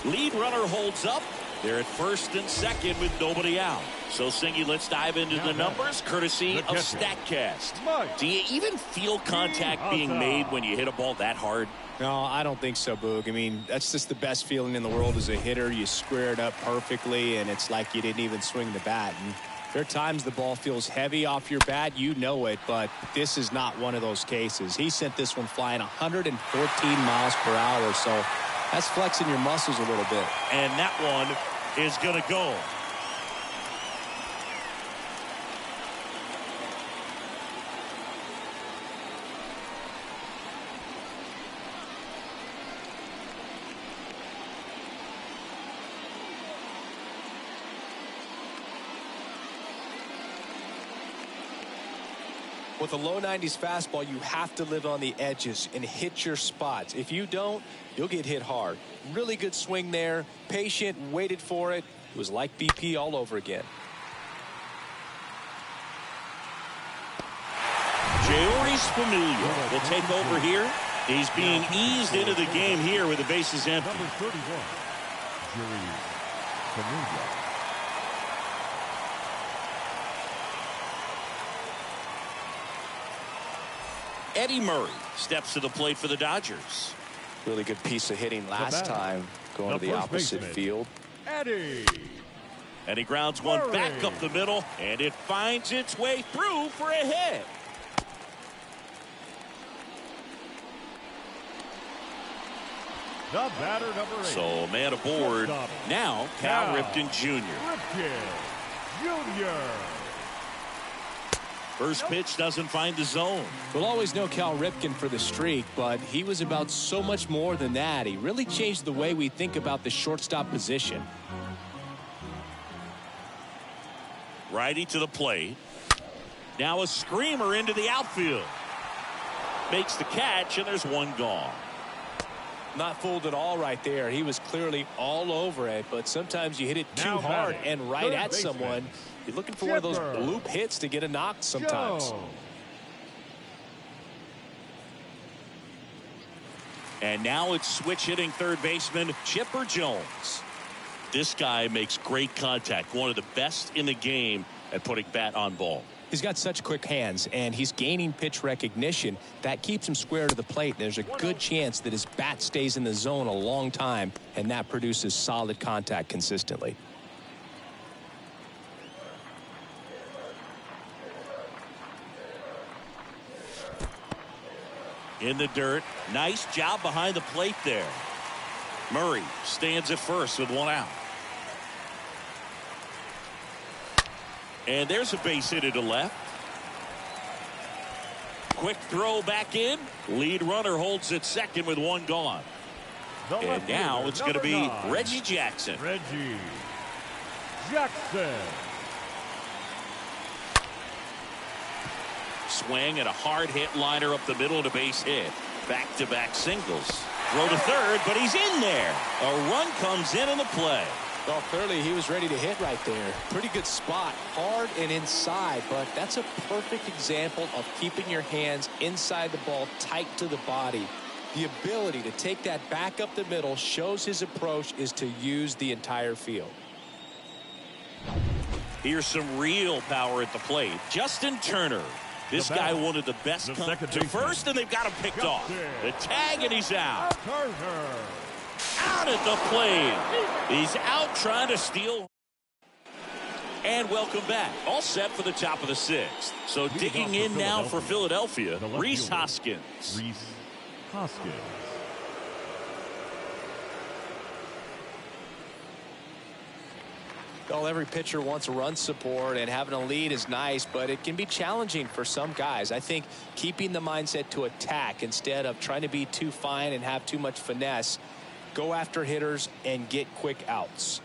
Lead runner holds up. They're at first and second with nobody out. So, Singy, let's dive into the numbers, courtesy of StatCast. Do you even feel contact being made when you hit a ball that hard? No, I don't think so, Boog. I mean, that's just the best feeling in the world as a hitter. You square it up perfectly, and it's like you didn't even swing the bat. And there are times the ball feels heavy off your bat. You know it, but this is not one of those cases. He sent this one flying 114 miles per hour, so that's flexing your muscles a little bit. And that one is going to go. With a low 90s fastball, you have to live on the edges and hit your spots. If you don't, you'll get hit hard. Really good swing there. Patient, waited for it. It was like BP all over again. Jeurys Familia will take over here. He's being eased into the game here with the bases empty. Number 31, Jeurys Familia. Eddie Murray steps to the plate for the Dodgers. Really good piece of hitting last time, going to the opposite field. Eddie. And he grounds one back up the middle, and it finds its way through for a hit. The batter, number 8. So man aboard. Now Cal Ripken Jr. Jr. First pitch doesn't find the zone. We'll always know Cal Ripken for the streak, but he was about so much more than that. He really changed the way we think about the shortstop position. Righty to the plate. Now a screamer into the outfield. Makes the catch, and there's one gone. Not fooled at all right there. He was clearly all over it, but sometimes you hit it too Now hard batting, and right third at baseman, someone. You're looking for one of those Chipper bloop hits to get a knock sometimes. Jones. And now it's switch hitting third baseman Chipper Jones. This guy makes great contact. One of the best in the game at putting bat on ball. He's got such quick hands, and he's gaining pitch recognition. That keeps him square to the plate. There's a good chance that his bat stays in the zone a long time, and that produces solid contact consistently. In the dirt. Nice job behind the plate there. Murray stands at first with one out. And there's a base hit to left. Quick throw back in. Lead runner holds at second with one gone. And now it's going to be 9, Reggie Jackson. Reggie Jackson. Swing and a hard hit liner up the middle and a base hit. Back-to-back singles. Throw to third, but he's in there. A run comes in the play. Well, clearly he was ready to hit right there. Pretty good spot, hard and inside, but that's a perfect example of keeping your hands inside the ball tight to the body. The ability to take that back up the middle shows his approach is to use the entire field. Here's some real power at the plate. Justin Turner. This guy wanted the best come to first, and they've got him picked off. The tag, and he's out. Turner. Out at the plate. He's out trying to steal. And welcome back. All set for the top of the sixth. So digging in now for Philadelphia, Rhys Hoskins. Rhys Hoskins. Well, every pitcher wants a run support, and having a lead is nice, but it can be challenging for some guys. I think keeping the mindset to attack instead of trying to be too fine and have too much finesse, go after hitters and get quick outs.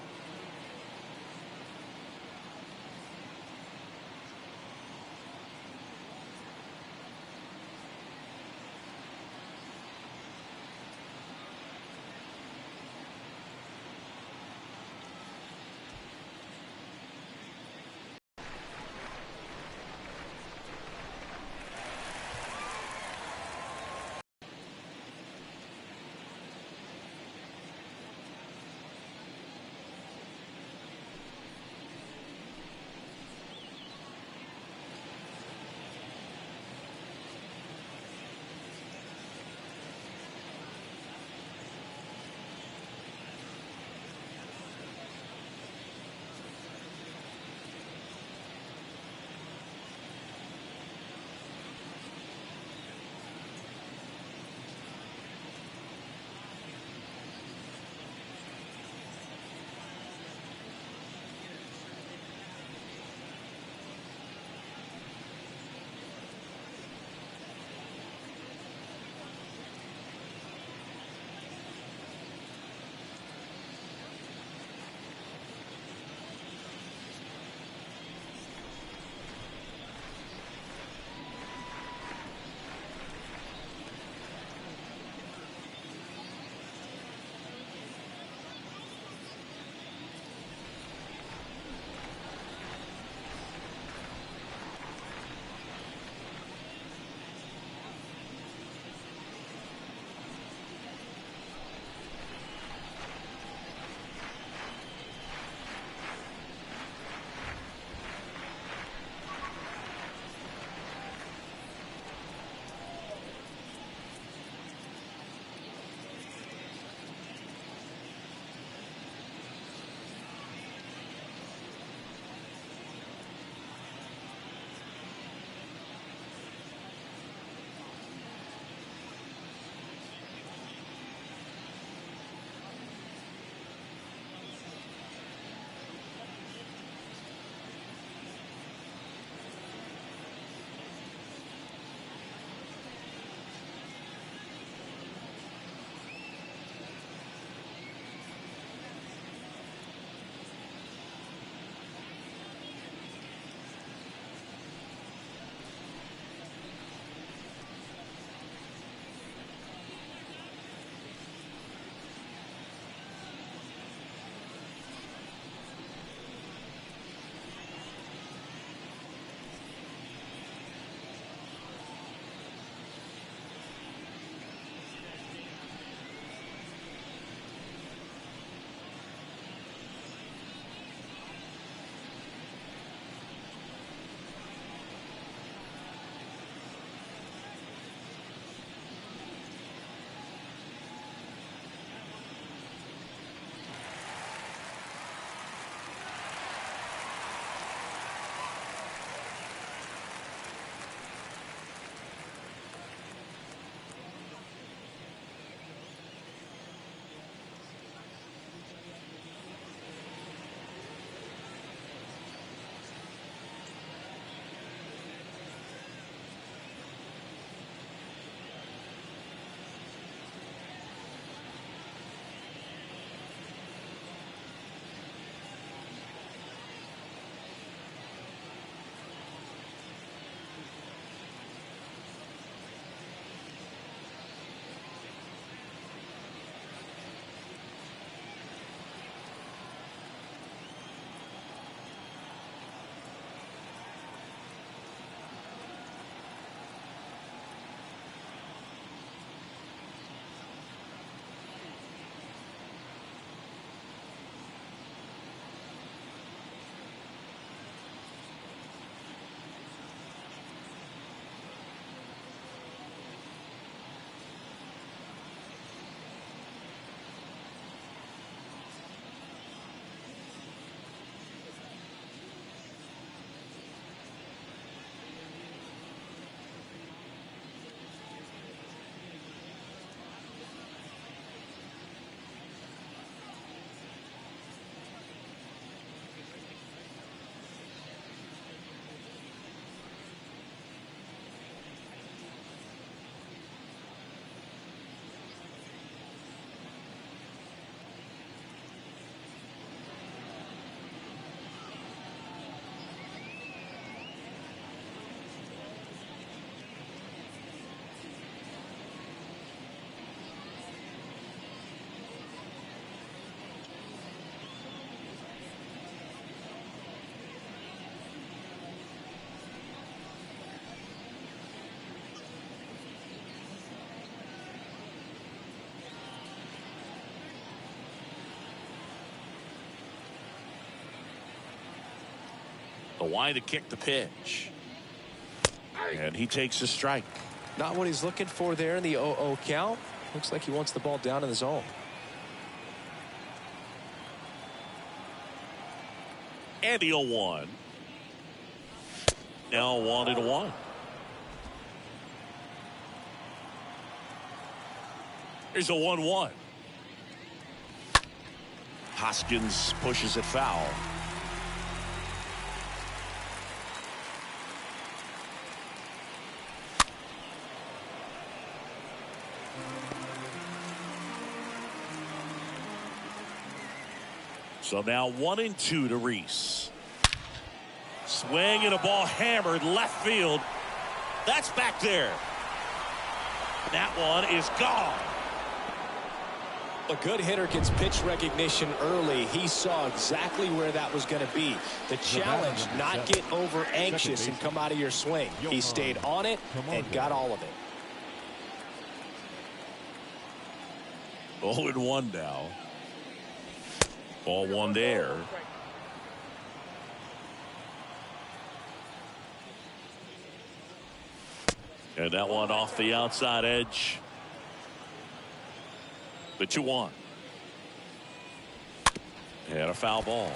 The wind to kick the pitch. And he takes a strike. Not what he's looking for there in the 0-0 count. Looks like he wants the ball down in the zone. And the 0-1. Now 1-1. Here's a 1-1. Hoskins pushes it foul. So now 1-2 to Reese. Swing and a ball hammered left field. That's back there. That one is gone. A good hitter gets pitch recognition early. He saw exactly where that was going to be. The challenge, not get over anxious and come out of your swing. He stayed on it and got all of it. 0-1 now. Ball one there. And that one off the outside edge. The 2-1. And a foul ball.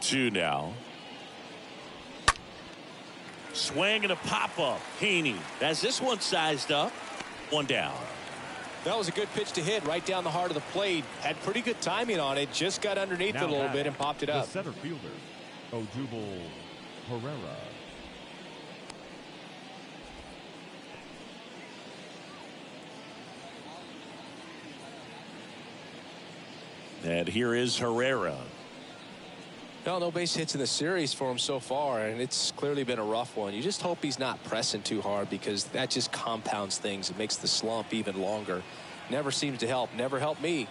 Two now. Swing and a pop-up. Heaney has this one sized up. One down. That was a good pitch to hit right down the heart of the plate. Had pretty good timing on it. Just got underneath it a little bit and popped it up. The center fielder, Odubel Herrera. And here is Herrera. No base hits in the series for him so far, and it's clearly been a rough one. You just hope he's not pressing too hard, because that just compounds things. It makes the slump even longer. Never seems to help. Never helped me.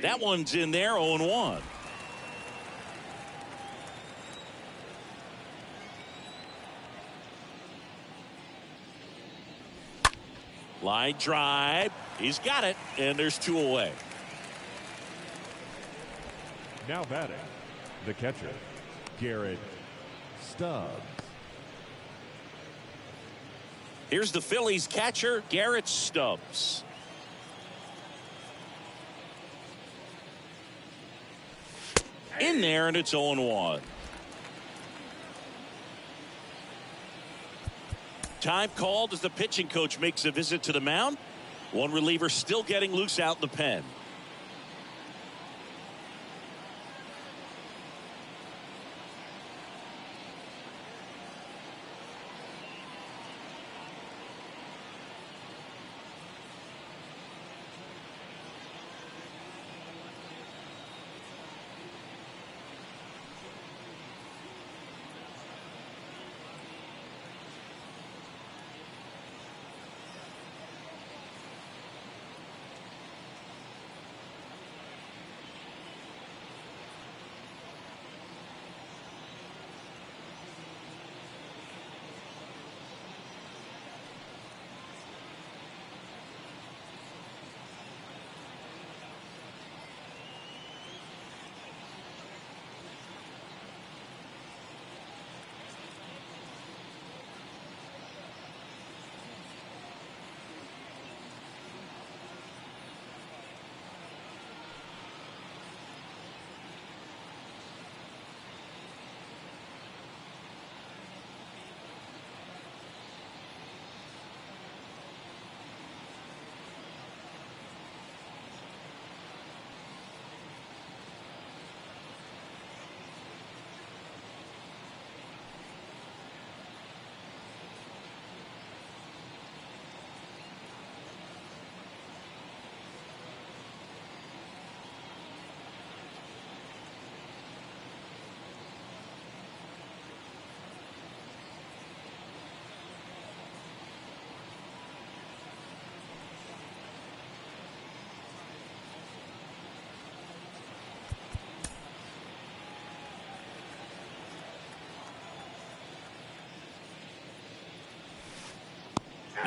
That one's in there. 0-1. Line drive. He's got it. And there's two away. Now batting, the catcher, Garrett Stubbs. Here's the Phillies catcher, Garrett Stubbs. In there, and it's 0-1. Time called as the pitching coach makes a visit to the mound. One reliever still getting loose out in the pen.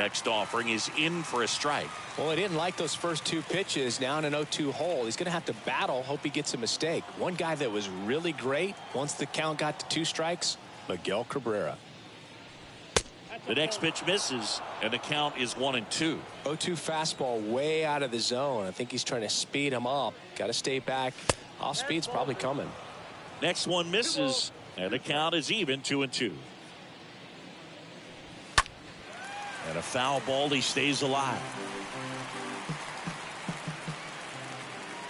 next offering is in for a strike. Well, he didn't like those first two pitches. Now in an 0-2 hole, he's going to have to battle. Hope he gets a mistake. One guy that was really great once the count got to 2 strikes, Miguel Cabrera. The next pitch misses, and the count is 1-2. 0-2 fastball way out of the zone. I think he's trying to speed him up. Got to stay back. Off speed's probably coming. Next one misses, and the count is even 2-2. And a foul ball, he stays alive.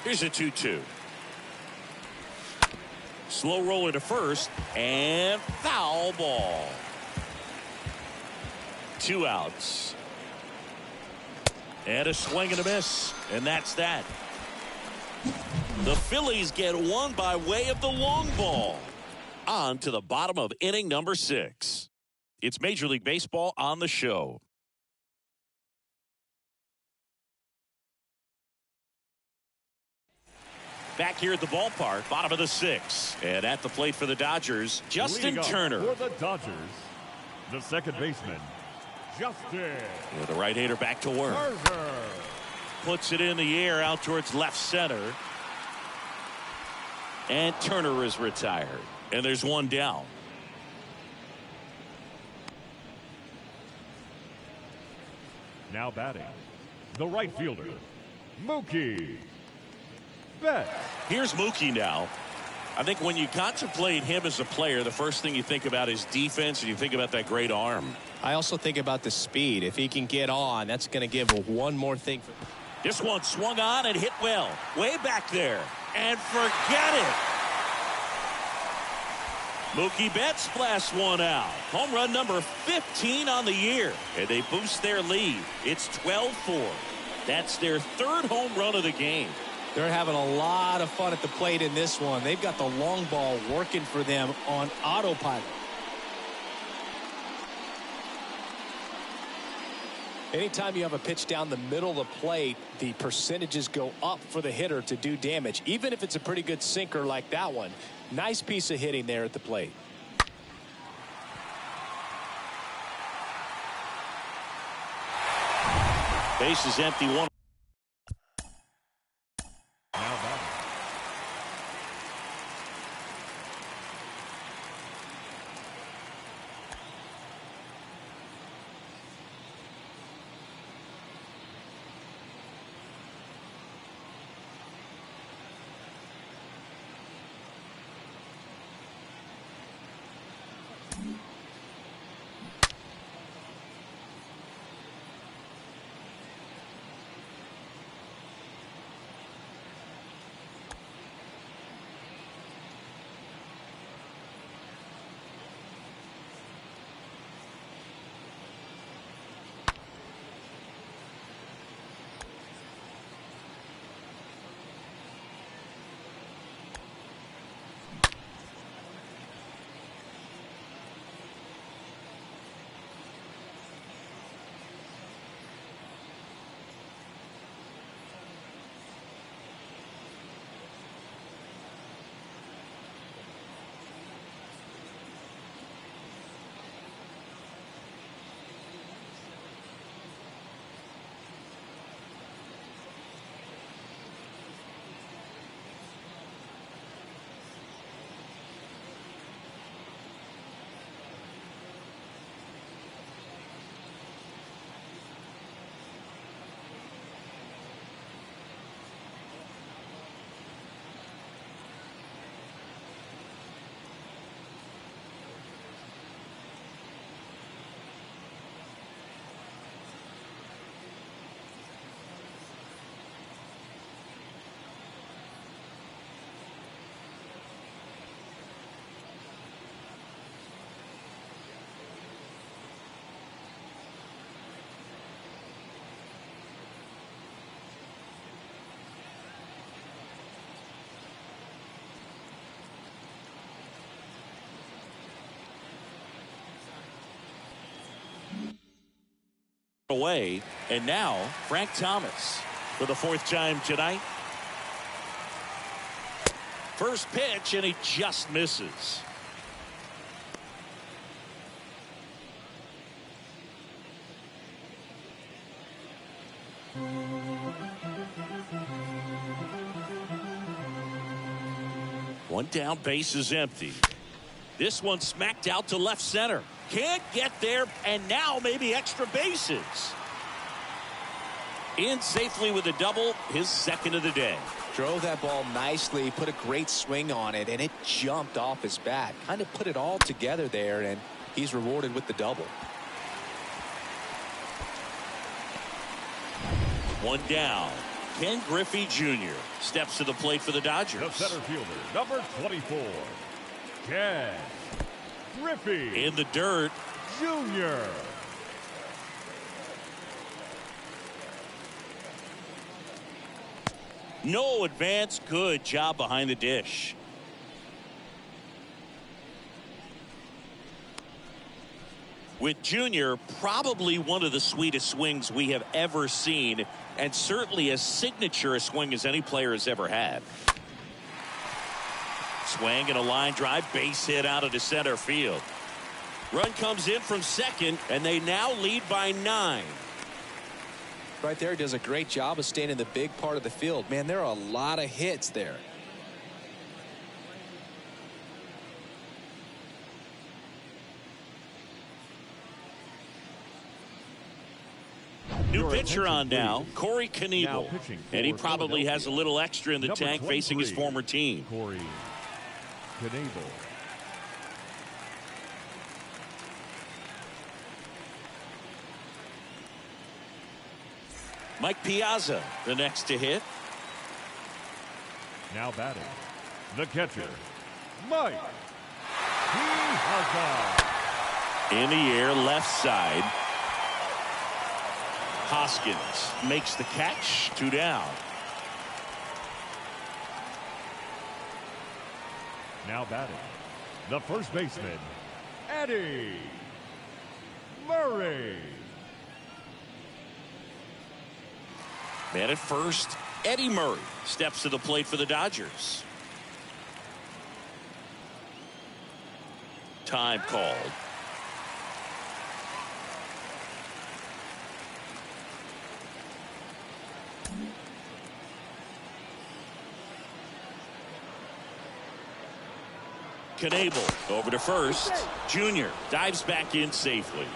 Here's a 2-2. Slow roller to first, and foul ball. 2 outs. And a swing and a miss, and that's that. The Phillies get one by way of the long ball. On to the bottom of inning number 6. It's Major League Baseball on the show. Back here at the ballpark, bottom of the 6th. And at the plate for the Dodgers, Justin Turner. For the Dodgers, the second baseman, Justin. With the right-hander back to work. Turner. Puts it in the air out towards left center. And Turner is retired. And there's one down. Now batting, the right fielder, Mookie Betts. Here's Mookie now. I think when you contemplate him as a player, the first thing you think about is defense, and you think about that great arm. I also think about the speed. If he can get on, that's going to give one more thing. This one swung on and hit well. Way back there. And forget it. Mookie Betts blasts one out. Home run number 15 on the year. And they boost their lead. It's 12-4. That's their 3rd home run of the game. They're having a lot of fun at the plate in this one. They've got the long ball working for them on autopilot. Anytime you have a pitch down the middle of the plate, the percentages go up for the hitter to do damage, even if it's a pretty good sinker like that one. Nice piece of hitting there at the plate. Base is empty. One. Now batting, away, and now Frank Thomas for the 4th time tonight. First pitch, and he just misses. One down, base is empty. This one smacked out to left center. Can't get there, and now maybe extra bases. In safely with a double, his second of the day. Drove that ball nicely, put a great swing on it, and it jumped off his bat. Kind of put it all together there, and he's rewarded with the double. One down. Ken Griffey Jr. steps to the plate for the Dodgers. The center fielder, number 24, Ken Griffey In the dirt. Jr. No advance. Good job behind the dish. With Junior, probably one of the sweetest swings we have ever seen, and certainly as signature a swing as any player has ever had. Swing and a line drive, base hit out of the center field. Run comes in from second, and they now lead by 9. Right there, does a great job of staying in the big part of the field. Man, there are a lot of hits there. New pitcher on now, Corey Now Knebel. pitching And he for probably has a little extra in the Number tank facing his 23, former team. Corey Knebel. Mike Piazza, the next to hit. Now batting, the catcher, Mike Piazza. In the air, left side. Hoskins makes the catch. 2 down. Now batting, the first baseman, Eddie Murray. Man at first, Eddie Murray steps to the plate for the Dodgers. Time called. Knebel over to first. Junior dives back in safely.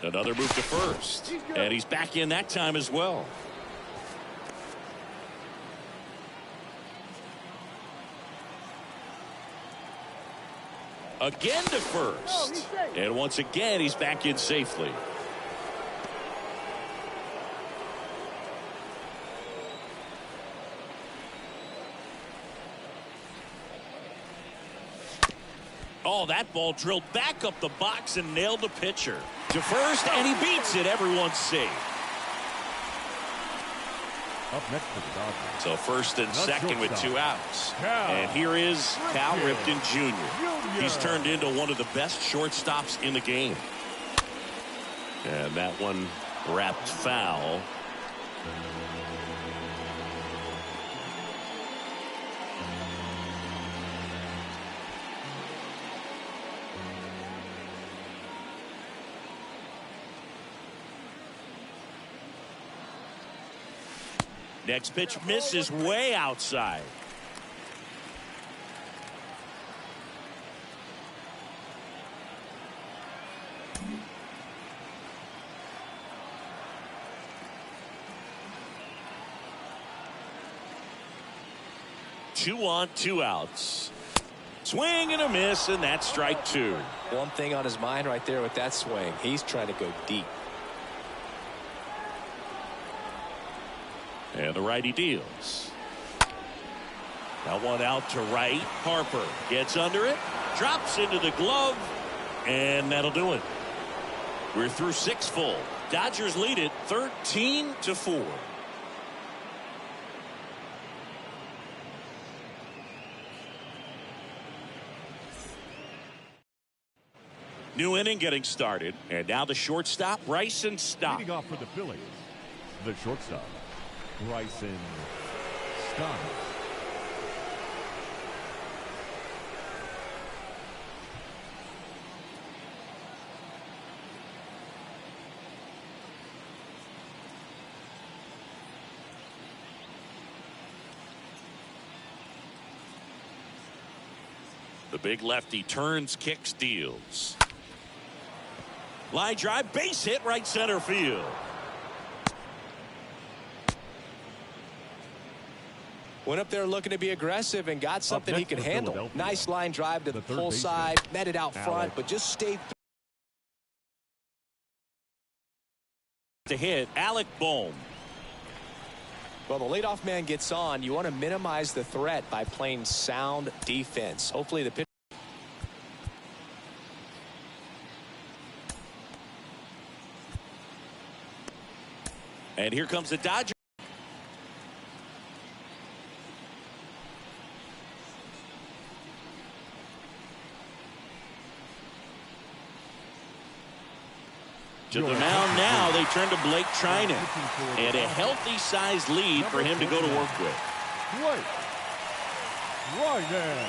Another move to first. And he's back in that time as well. Again to first. And once again, he's back in safely. Oh, that ball drilled back up the box and nailed the pitcher. To first, and he beats it. Everyone's safe. Up next for the Dodgers. So first and second with 2 outs. Cal And here is Cal Ripken Jr. Jr. He's turned into one of the best shortstops in the game. And that one wrapped foul. Next pitch misses way outside. Two on, 2 outs. Swing and a miss, and that's strike 2. One thing on his mind right there with that swing. He's trying to go deep. And the righty deals. Now one out to right. Harper gets under it, drops into the glove, and that'll do it. We're through 6 full. Dodgers lead it 13-4. New inning getting started, and now the shortstop, Bryson Stott. Leading off for the Phillies, the shortstop, Bryson Stott. The big lefty turns, kicks, deals. Line drive, base hit, right center field. Went up there looking to be aggressive and got something he could handle. Nice line drive to the pull side, met it out front, but just stayed to hit Alec Bohm. Well, the leadoff man gets on. You want to minimize the threat by playing sound defense. Hopefully the pitch. And here comes the Dodgers. To the mound now, they turn to Blake Trinan. And a healthy-sized lead for him to go to work with. Right there.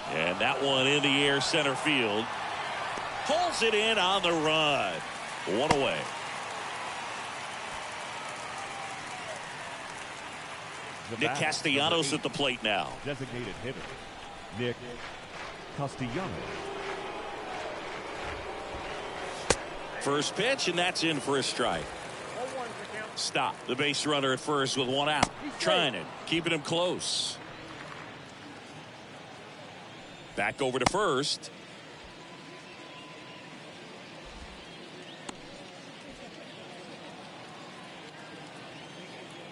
And that one in the air center field. Pulls it in on the run. One away. Nick Castellanos at the plate now. Designated hitter, Nick Castellanos. First pitch, and that's in for a strike. Stop. The base runner at first with one out. Trinan keeping him close. Back over to first.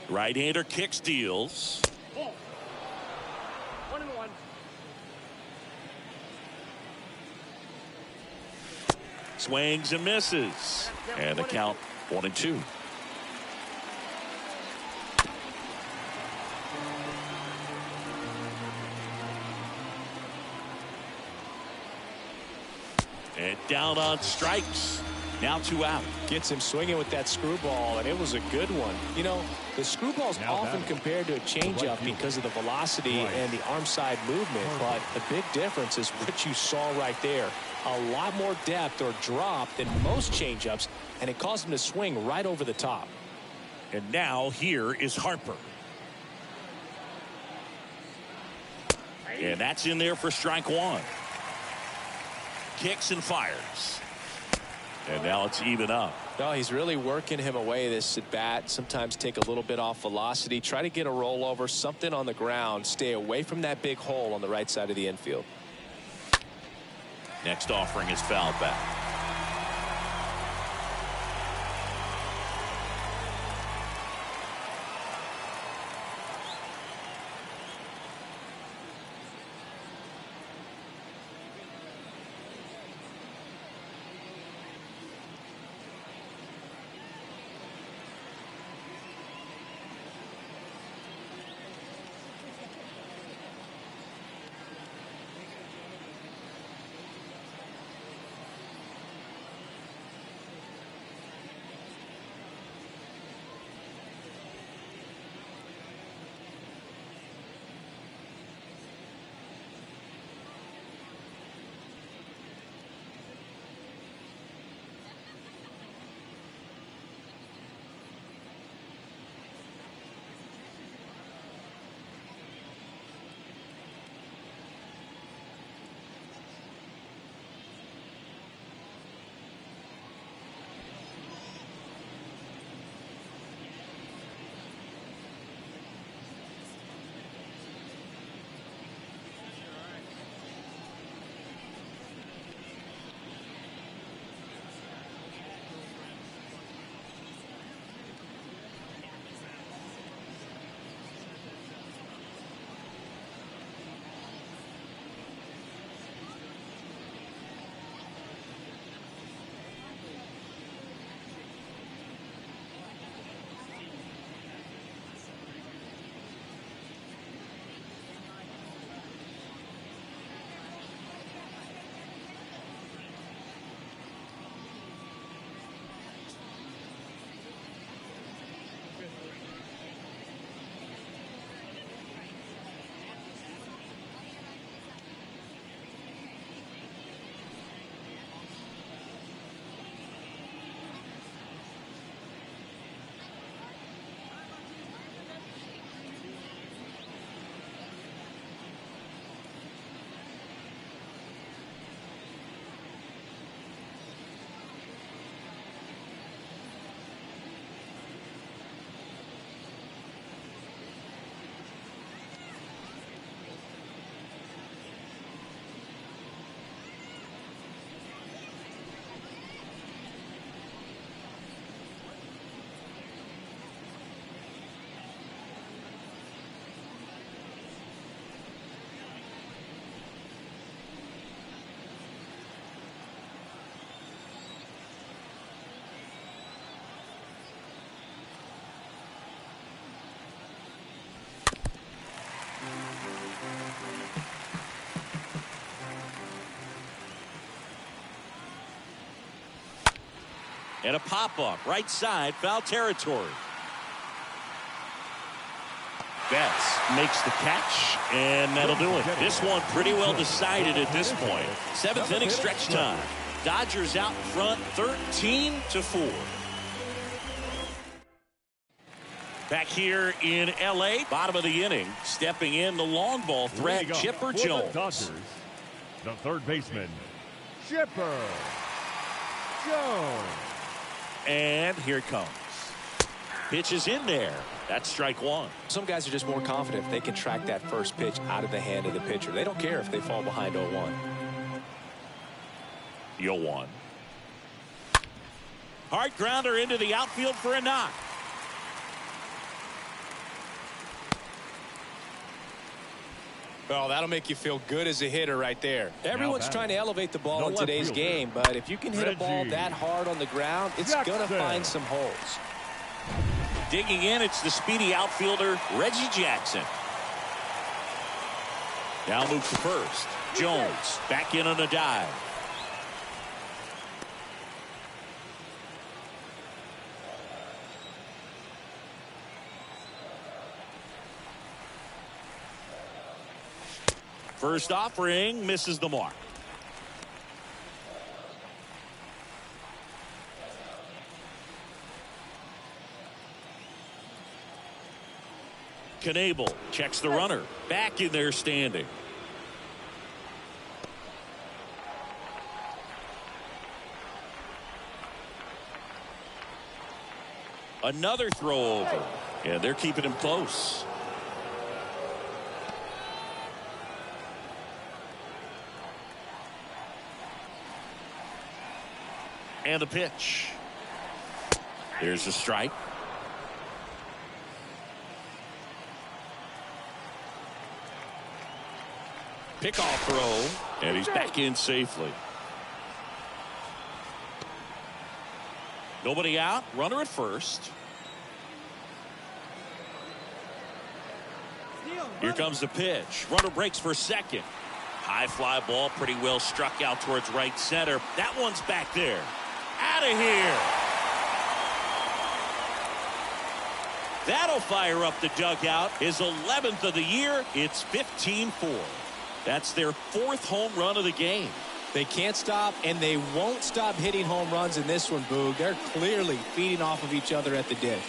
Right-hander kicks, deals. 1-1. Swings and misses. And the count 1-2. And down on strikes. Now 2 out. Gets him swinging with that screwball, and it was a good one. You know, the screwball's often compared to a changeup because of the velocity and the arm side movement, but the big difference is what you saw right there. A lot more depth or drop than most changeups, and it caused him to swing right over the top. And now here is Harper. And that's in there for strike one. Kicks and fires. And now it's even up. No, he's really working him away this at bat. Sometimes take a little bit off velocity. Try to get a rollover, something on the ground. Stay away from that big hole on the right side of the infield. Next offering is fouled back. And a pop-up right side, foul territory. Betts makes the catch, and that'll do it. This one pretty well decided at this point. 7th inning stretch time. Dodgers out in front, 13-4. Back here in L.A., bottom of the inning, stepping in the long ball threat, Chipper Jones. The Dodgers, the third baseman, Chipper Jones. And here it comes. Pitch is in there. That's strike one. Some guys are just more confident if they can track that first pitch out of the hand of the pitcher. They don't care if they fall behind 0-1. 0-1. Hard grounder into the outfield for a knock. Well, that'll make you feel good as a hitter right there. Everyone's trying to elevate the ball in today's game, but if you can hit a ball that hard on the ground, it's going to find some holes. Digging in, it's the speedy outfielder, Reggie Jackson. Now moves to first. Jones back in on a dive. First offering misses the mark. Knable checks the runner. Back in there standing. Another throw over. And they're keeping him close. And the pitch. There's a strike. Pickoff throw, and he's back in safely. Nobody out, runner at first. Here comes the pitch. Runner breaks for second. High fly ball, pretty well struck out towards right center. That one's back there. Out of here. That'll fire up the dugout. His 11th of the year. It's 15-4. That's their 4th home run of the game. They can't stop, and they won't stop hitting home runs in this one, Boog. They're clearly feeding off of each other at the dish.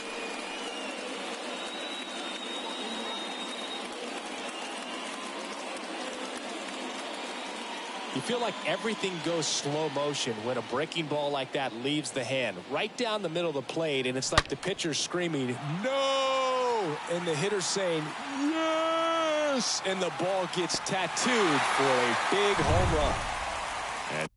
You feel like everything goes slow motion when a breaking ball like that leaves the hand right down the middle of the plate, and it's like the pitcher's screaming, "No!" and the hitter's saying, "Yes!" and the ball gets tattooed for a big home run. And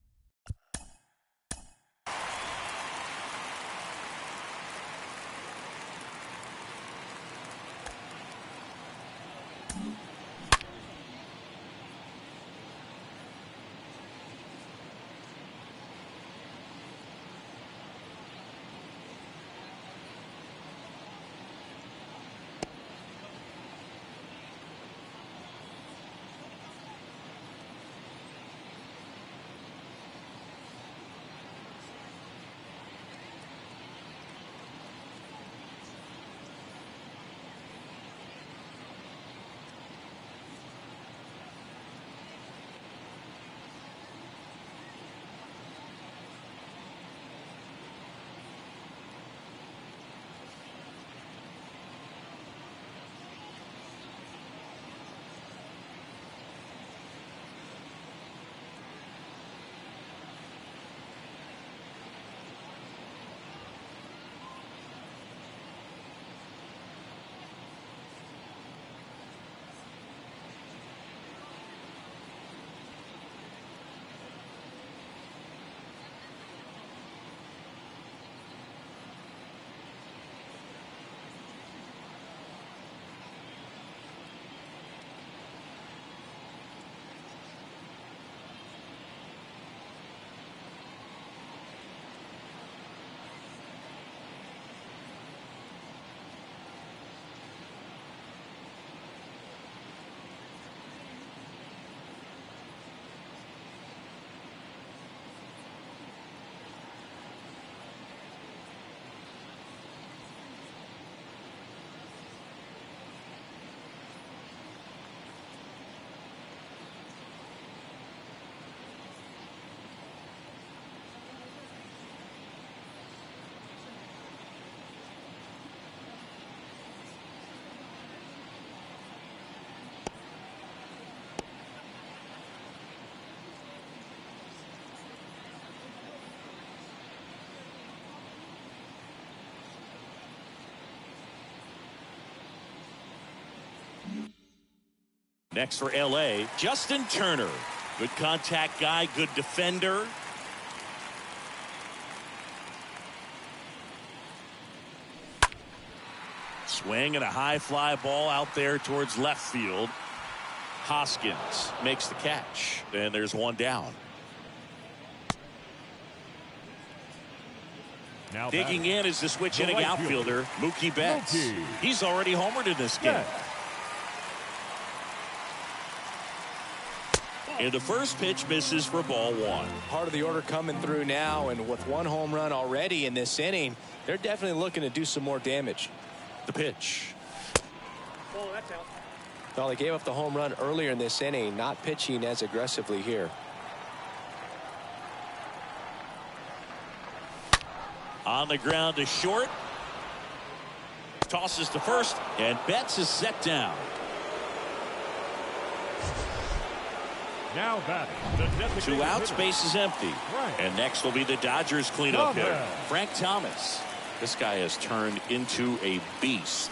Next for L.A., Justin Turner. Good contact guy, good defender. Swing and a high fly ball out there towards left field. Hoskins makes the catch, and there's one down. Now digging in is the switch hitting right outfielder, Mookie Betts. He's already homered in this game. And the first pitch misses for ball one. Part of the order coming through now, and with one home run already in this inning, they're definitely looking to do some more damage. The pitch. Oh, that's out. Well, they gave up the home run earlier in this inning, not pitching as aggressively here. On the ground to short. Tosses to first, and Betts is set down. Now batting, the designated 2 outs, hitter. base is empty. Right. And next will be the Dodgers cleanup Thomas. hitter, Frank Thomas. This guy has turned into a beast.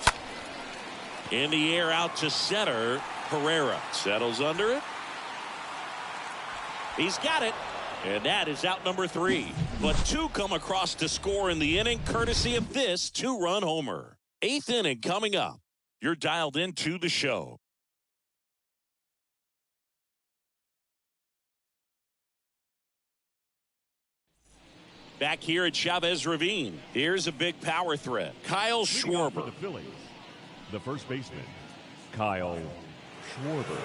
In the air out to center. Herrera settles under it. He's got it. And that is out number 3. But 2 come across to score in the inning, courtesy of this 2-run homer. 8th inning coming up. You're dialed into the show. Back here at Chavez Ravine, here's a big power threat. Kyle Leading off for Schwarber. the Phillies, the first baseman, Kyle Schwarber.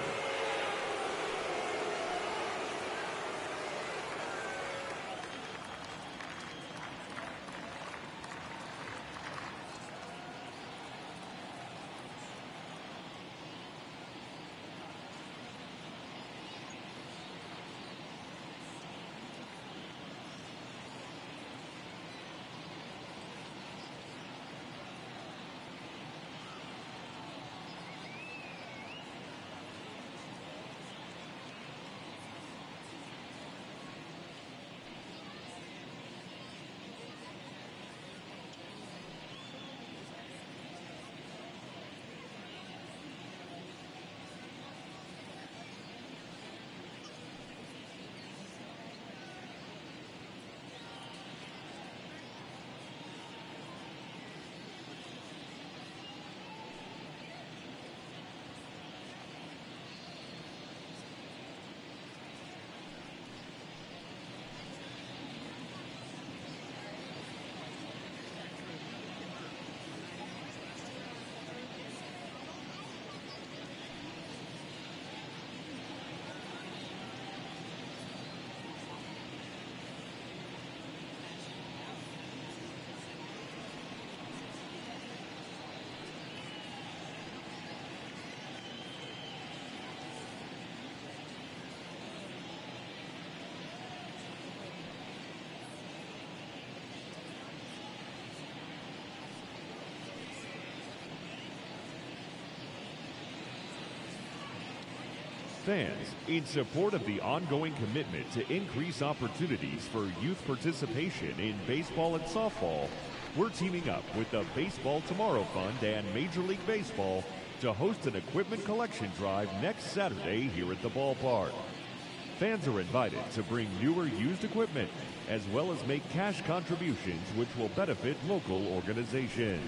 Fans, in support of the ongoing commitment to increase opportunities for youth participation in baseball and softball, we're teaming up with the Baseball Tomorrow Fund and Major League Baseball to host an equipment collection drive next Saturday here at the ballpark. Fans are invited to bring newer used equipment, as well as make cash contributions which will benefit local organizations.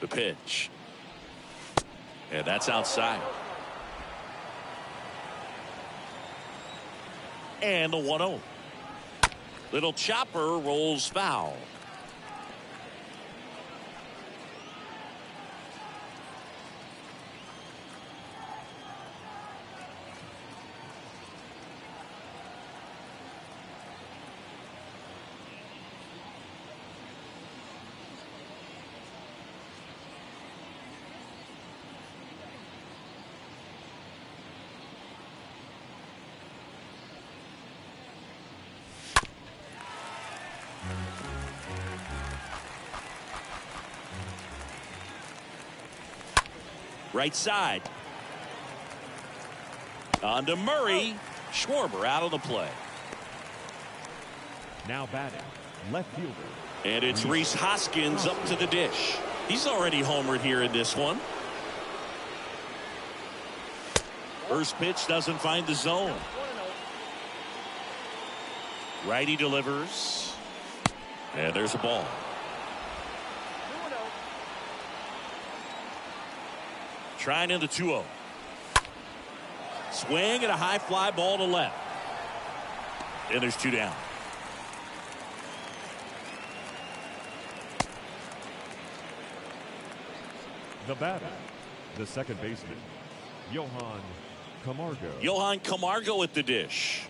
The pitch. And that's outside. And the 1-0. Little chopper rolls foul. Right side. On to Murray. Schwarber out of the play. Now batting, left fielder. And it's Rhys Hoskins up to the dish. He's already homered here in this one. First pitch doesn't find the zone. Righty delivers. And there's a ball. Trying in the 2-0. Swing and a high fly ball to left. And there's 2 down. The batter, the second baseman, Johan Camargo. Johan Camargo at the dish.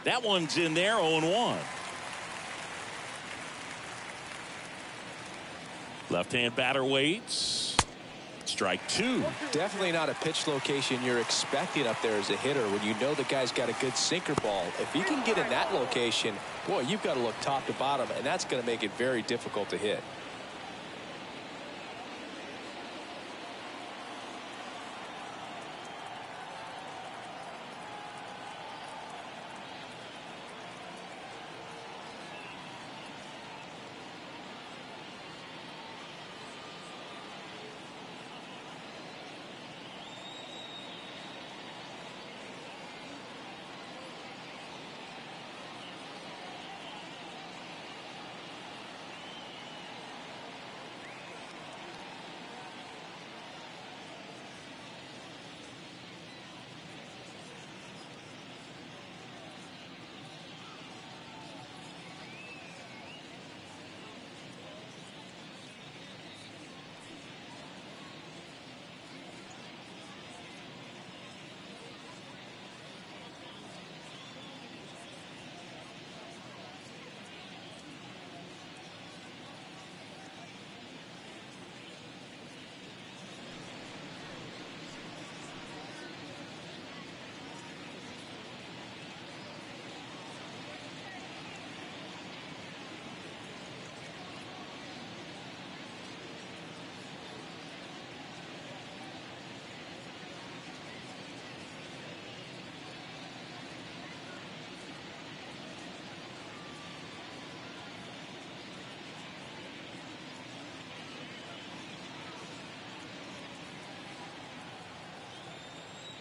That one's in there, 0-1. Left-hand batter waits. Strike 2. Definitely not a pitch location you're expecting up there as a hitter when you know the guy's got a good sinker ball. If he can get in that location, boy, you've got to look top to bottom, and that's going to make it very difficult to hit.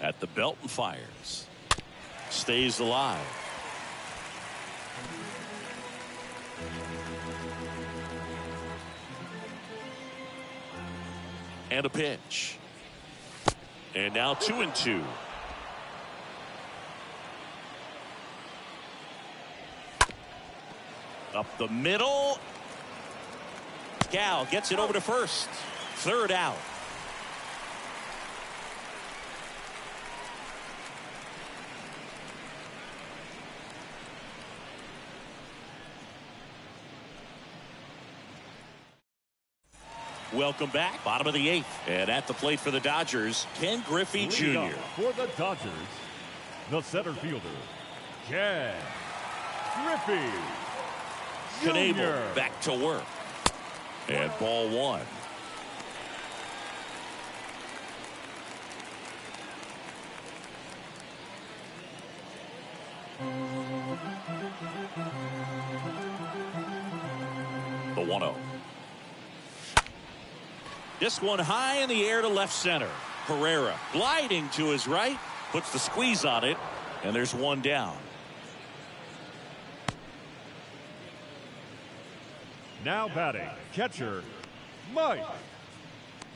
At the belt and fires. Stays alive. And a pitch. And now 2-2. Up the middle. Cal gets it over to first. Third out. Welcome back. Bottom of the 8th. And at the plate for the Dodgers, Ken Griffey Jr. For the Dodgers, the center fielder, Ken Griffey Knable back to work. And ball 1. The 1-0. This one high in the air to left center. Herrera gliding to his right, puts the squeeze on it, and there's 1 down. Now batting, catcher, Mike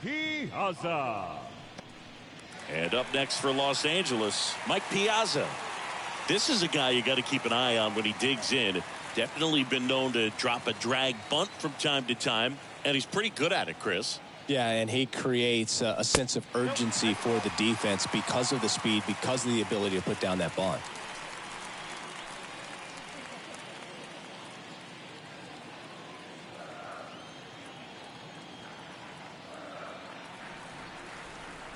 Piazza. And up next for Los Angeles, Mike Piazza. This is a guy you got to keep an eye on when he digs in. Definitely been known to drop a drag bunt from time to time, and he's pretty good at it, Chris. Yeah, and he creates a sense of urgency for the defense because of the speed, because of the ability to put down that bunt.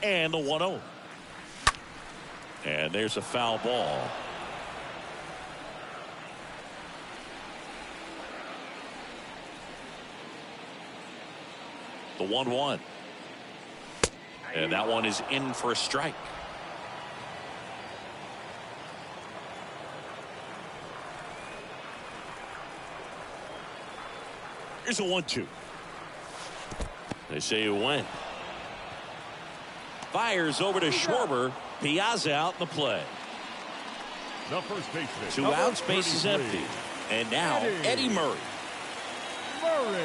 And the 1-0. And there's a foul ball. The 1-1. And that one is in for a strike. Here's a 1-2. They say it went. Fires over to Schwarber. Piazza out in the play. The first baseman. 2 outs, base is empty. And now Eddie Murray. Murray.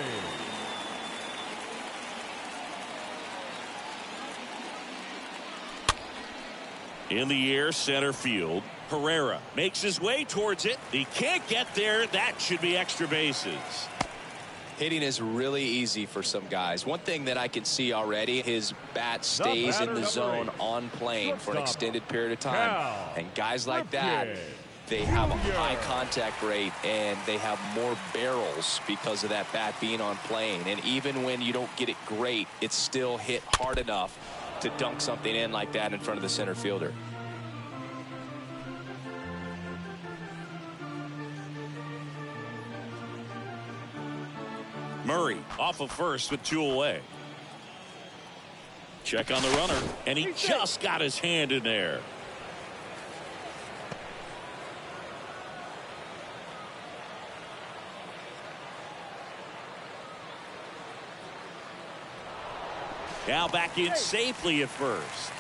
In the air, center field. Herrera makes his way towards it. He can't get there. That should be extra bases. Hitting is really easy for some guys. One thing that I can see already, his bat stays in the zone on plane for an extended period of time. And guys like that, they have a high contact rate and they have more barrels because of that bat being on plane. And even when you don't get it great, it's still hit hard enough to dunk something in like that in front of the center fielder. Murray off of first with 2 away. Check on the runner, and he just got his hand in there. Now back in safely at first.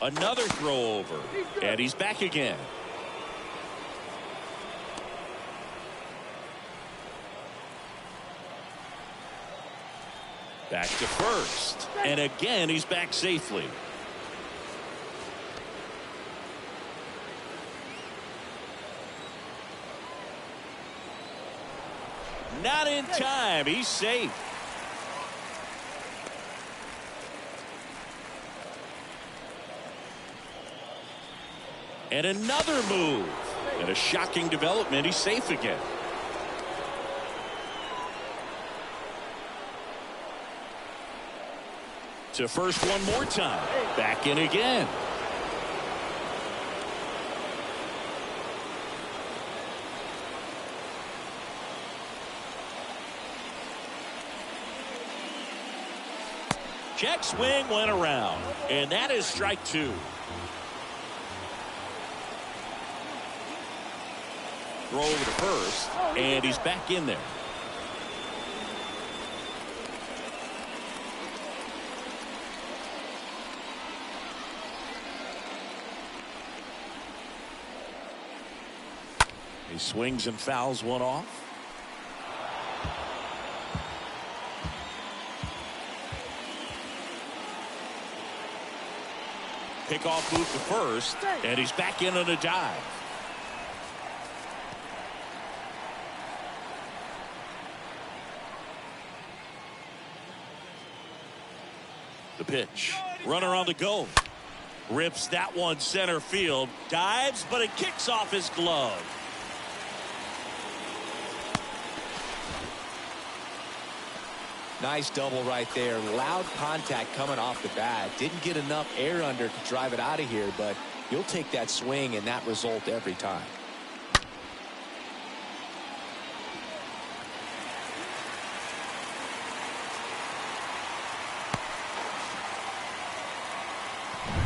Another throw over, and he's back again. Back to first, and again he's back safely. Not in time. He's safe. And another move. And a shocking development. He's safe again. To first one more time. Back in again. Check swing went around. And that is strike 2. Throw over to first, and he's back in there. He swings and fouls one off. Pickoff move to first, and he's back in on a dive. The pitch. Runner on the go. Rips that one center field. Dives, but it kicks off his glove. Nice double right there. Loud contact coming off the bat. Didn't get enough air under to drive it out of here, but you'll take that swing and that result every time.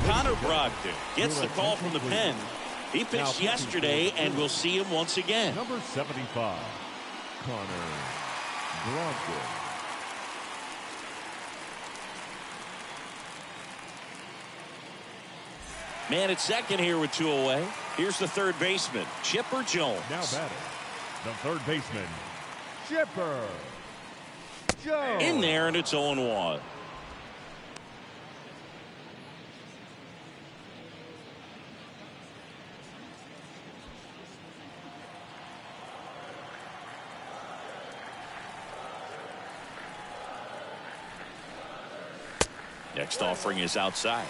Connor Brogdon gets the call from the pen. He pitched yesterday, and we'll see him once again. Number 75, Connor Brogdon. Man at second here with 2 away. Here's the third baseman, Chipper Jones. Now batting, the third baseman, Chipper Jones. In there, and it's 0-1. Next offering is outside.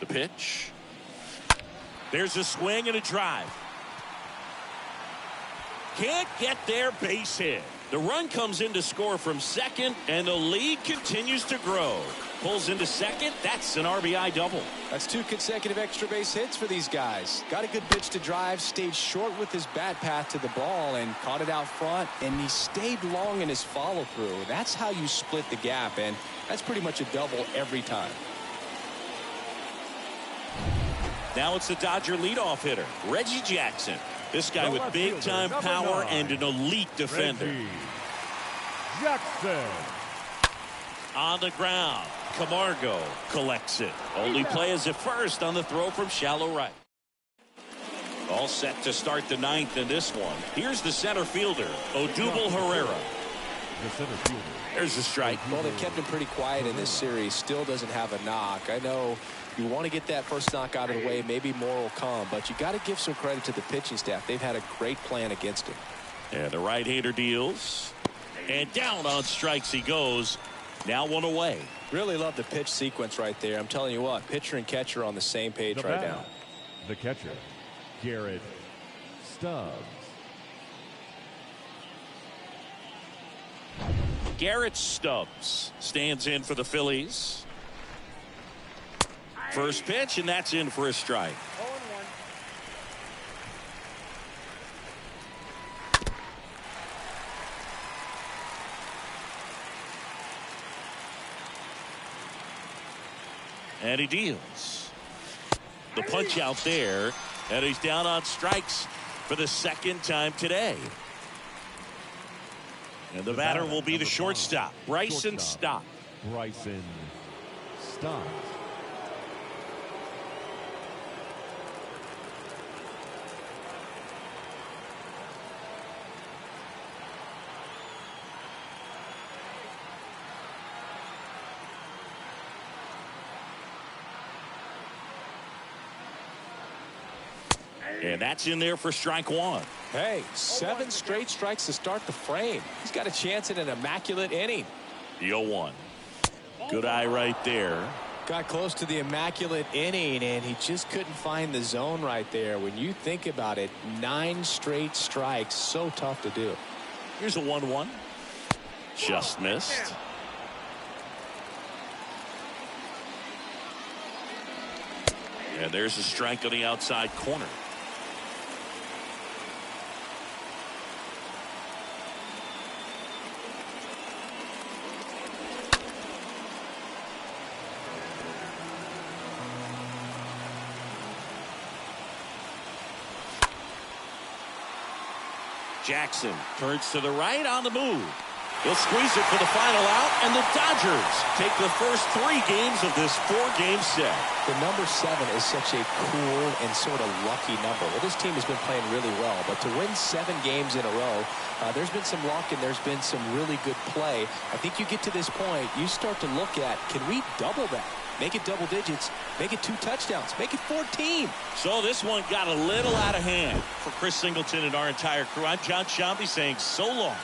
The pitch. There's a swing and a drive. Can't get their base hit. The run comes in to score from second, and the lead continues to grow. Pulls into second. That's an RBI double. That's 2 consecutive extra base hits for these guys. Got a good pitch to drive, stayed short with his bat path to the ball, and caught it out front, and he stayed long in his follow-through. That's how you split the gap, and that's pretty much a double every time. Now it's the Dodger leadoff hitter, Reggie Jackson. This guy with big-time power and an elite defender. Reggie Jackson. On the ground, Camargo collects it. Only play is at first on the throw from shallow right. All set to start the 9th in this one. Here's the center fielder, Odubel Herrera. The center fielder. There's the strike. Well, they kept him pretty quiet in this series. Still doesn't have a knock. I know you want to get that first knock out of the way. Maybe more will come, but you got to give some credit to the pitching staff. They've had a great plan against him. And the right-hander deals. And down on strikes he goes. Now 1 away. Really love the pitch sequence right there. I'm telling you what, pitcher and catcher on the same page right now. The catcher, Garrett Stubbs. Garrett Stubbs stands in for the Phillies. First pitch, and that's in for a strike. 0-1. And he deals. The punch out there, and he's down on strikes for the second time today. And the batter will be the shortstop, Bryson Stott. Bryson Stott. And that's in there for strike 1. Hey, 7 straight strikes to start the frame. He's got a chance at an immaculate inning. The 0-1. Good eye right there. Got close to the immaculate inning, and he just couldn't find the zone right there. When you think about it, 9 straight strikes, so tough to do. Here's a 1-1. Just missed. And there's a strike on the outside corner. Jackson turns to the right on the move. He'll squeeze it for the final out, and the Dodgers take the first 3 games of this 4-game set. The number 7 is such a cool and sort of lucky number. Well, this team has been playing really well, but to win 7 games in a row, there's been some luck and there's been some really good play. I think you get to this point, you start to look at, can we double that? Make it double digits, make it 2 touchdowns, make it 14. So this one got a little out of hand for Chris Singleton and our entire crew. I'm John Shambi saying so long.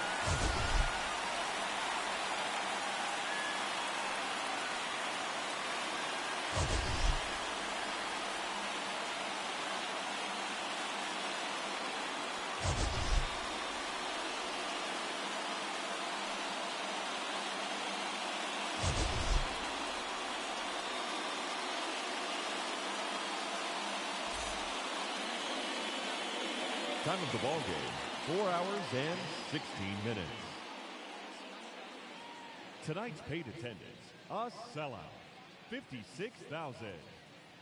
Time of the ball game, 4 hours and 16 minutes. Tonight's paid attendance, a sellout, 56,000.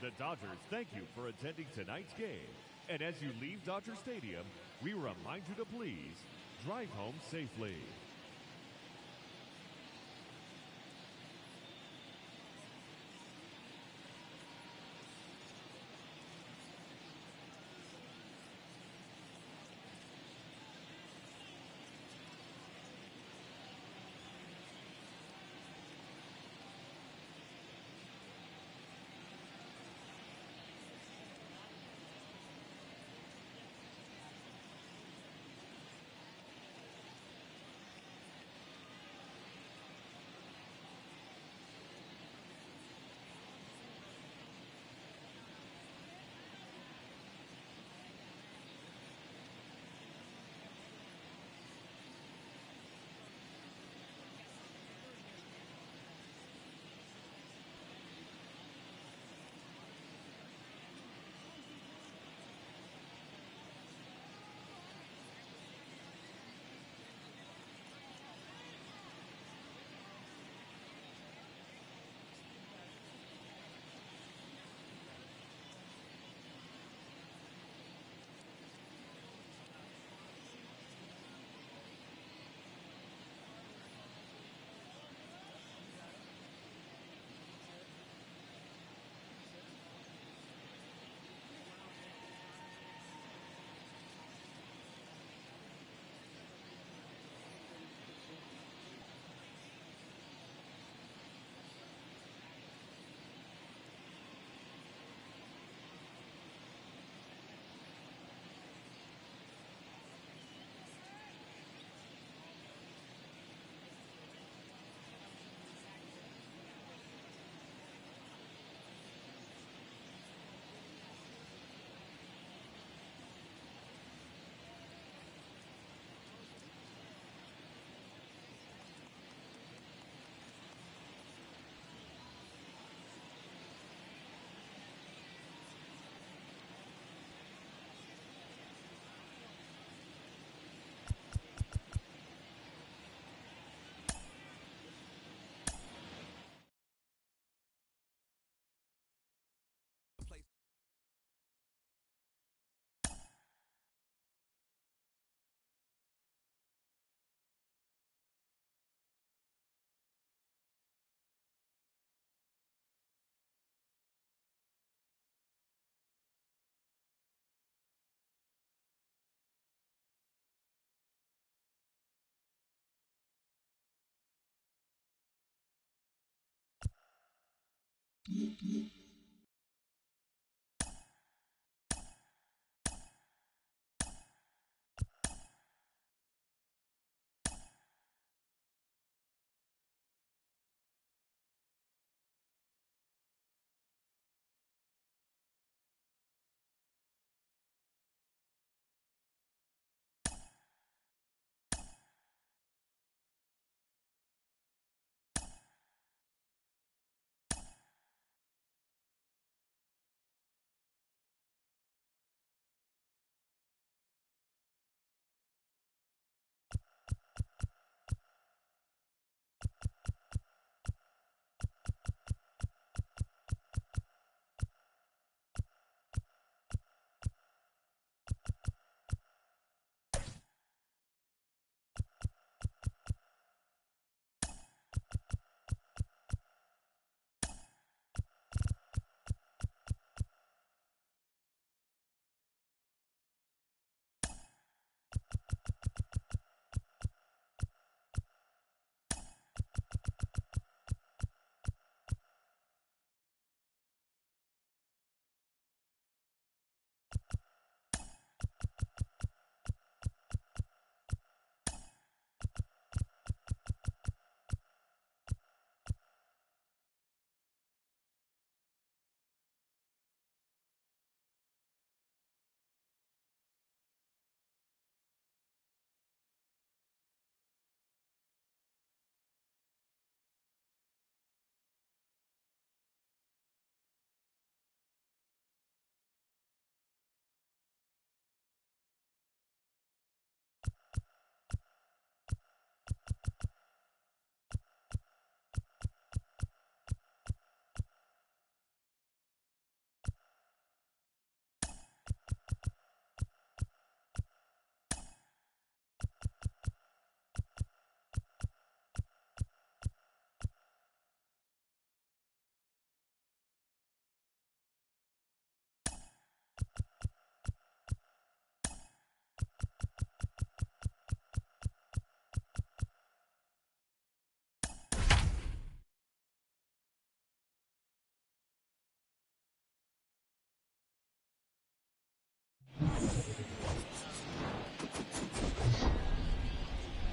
The Dodgers thank you for attending tonight's game. And as you leave Dodger Stadium, we remind you to please drive home safely.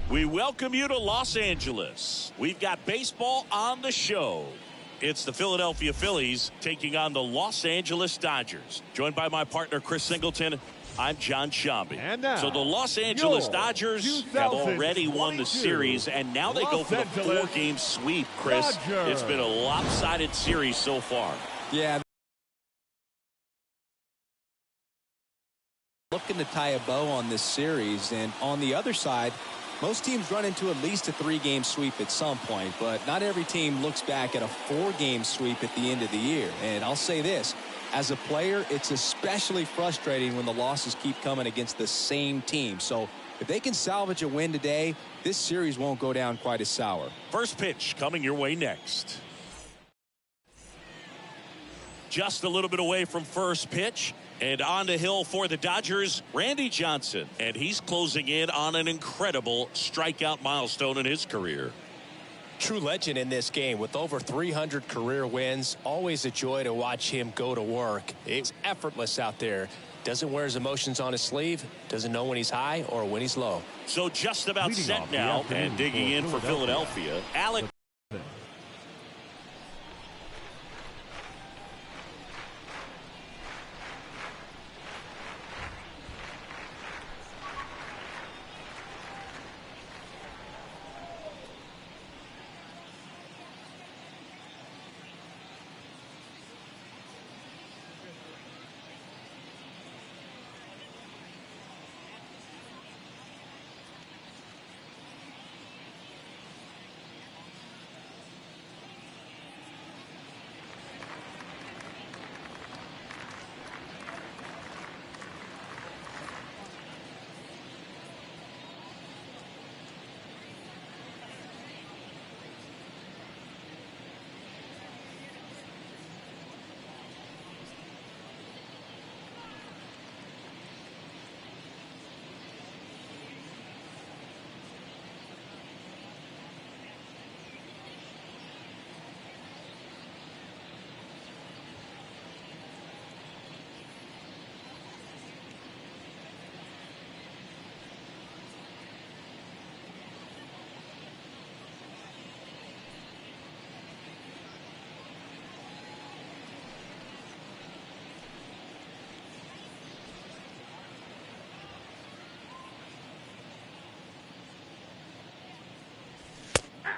We welcome you to Los Angeles. We've got baseball on the show. It's the Philadelphia Phillies taking on the Los Angeles Dodgers. Joined by my partner, Chris Singleton. I'm John Shambi. And now, so the Los Angeles Dodgers have already won the 2022 series, and now they go for the Los Angeles 4-game sweep, Chris. Dodgers. It's been a lopsided series so far. Yeah. Looking to tie a bow on this series, and on the other side, most teams run into at least a 3-game sweep at some point, but not every team looks back at a 4-game sweep at the end of the year. And I'll say this, as a player, it's especially frustrating when the losses keep coming against the same team. So if they can salvage a win today, this series won't go down quite as sour. First pitch coming your way next. Just a little bit away from first pitch. And on the hill for the Dodgers, Randy Johnson. And he's closing in on an incredible strikeout milestone in his career. True legend in this game with over 300 career wins. Always a joy to watch him go to work. It's effortless out there. Doesn't wear his emotions on his sleeve. Doesn't know when he's high or when he's low. So just about Leading set off the now afternoon and digging in for Philadelphia. Alex.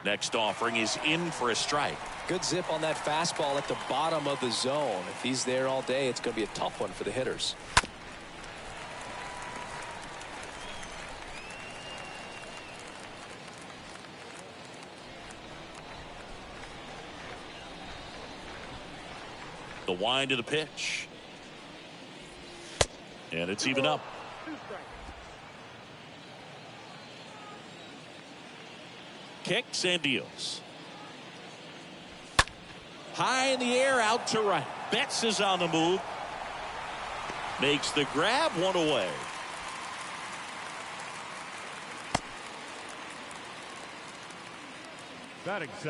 Next offering is in for a strike. Good zip on that fastball at the bottom of the zone. If he's there all day, it's going to be a tough one for the hitters. The wind of the pitch. And it's even up. Kicks and deals. High in the air, out to right. Betts is on the move. Makes the grab, one away.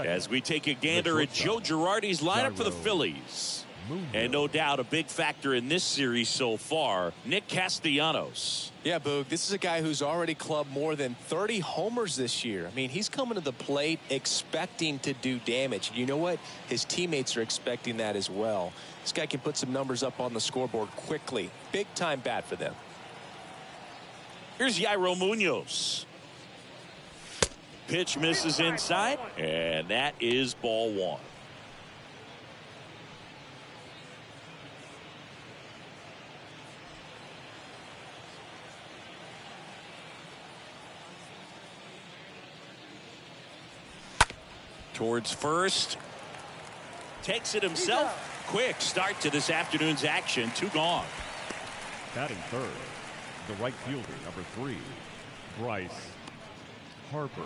As we take a gander at Joe Girardi's lineup for the Phillies. And no doubt a big factor in this series so far, Nick Castellanos. Yeah, Boog, this is a guy who's already clubbed more than 30 homers this year. I mean, he's coming to the plate expecting to do damage. You know what? His teammates are expecting that as well. This guy can put some numbers up on the scoreboard quickly. Big time bat for them. Here's Yairo Munoz. Pitch misses inside, and that is ball one. Towards first. Takes it himself. Quick start to this afternoon's action. 2 gone. Batting third, the right fielder, number 3, Bryce Harper.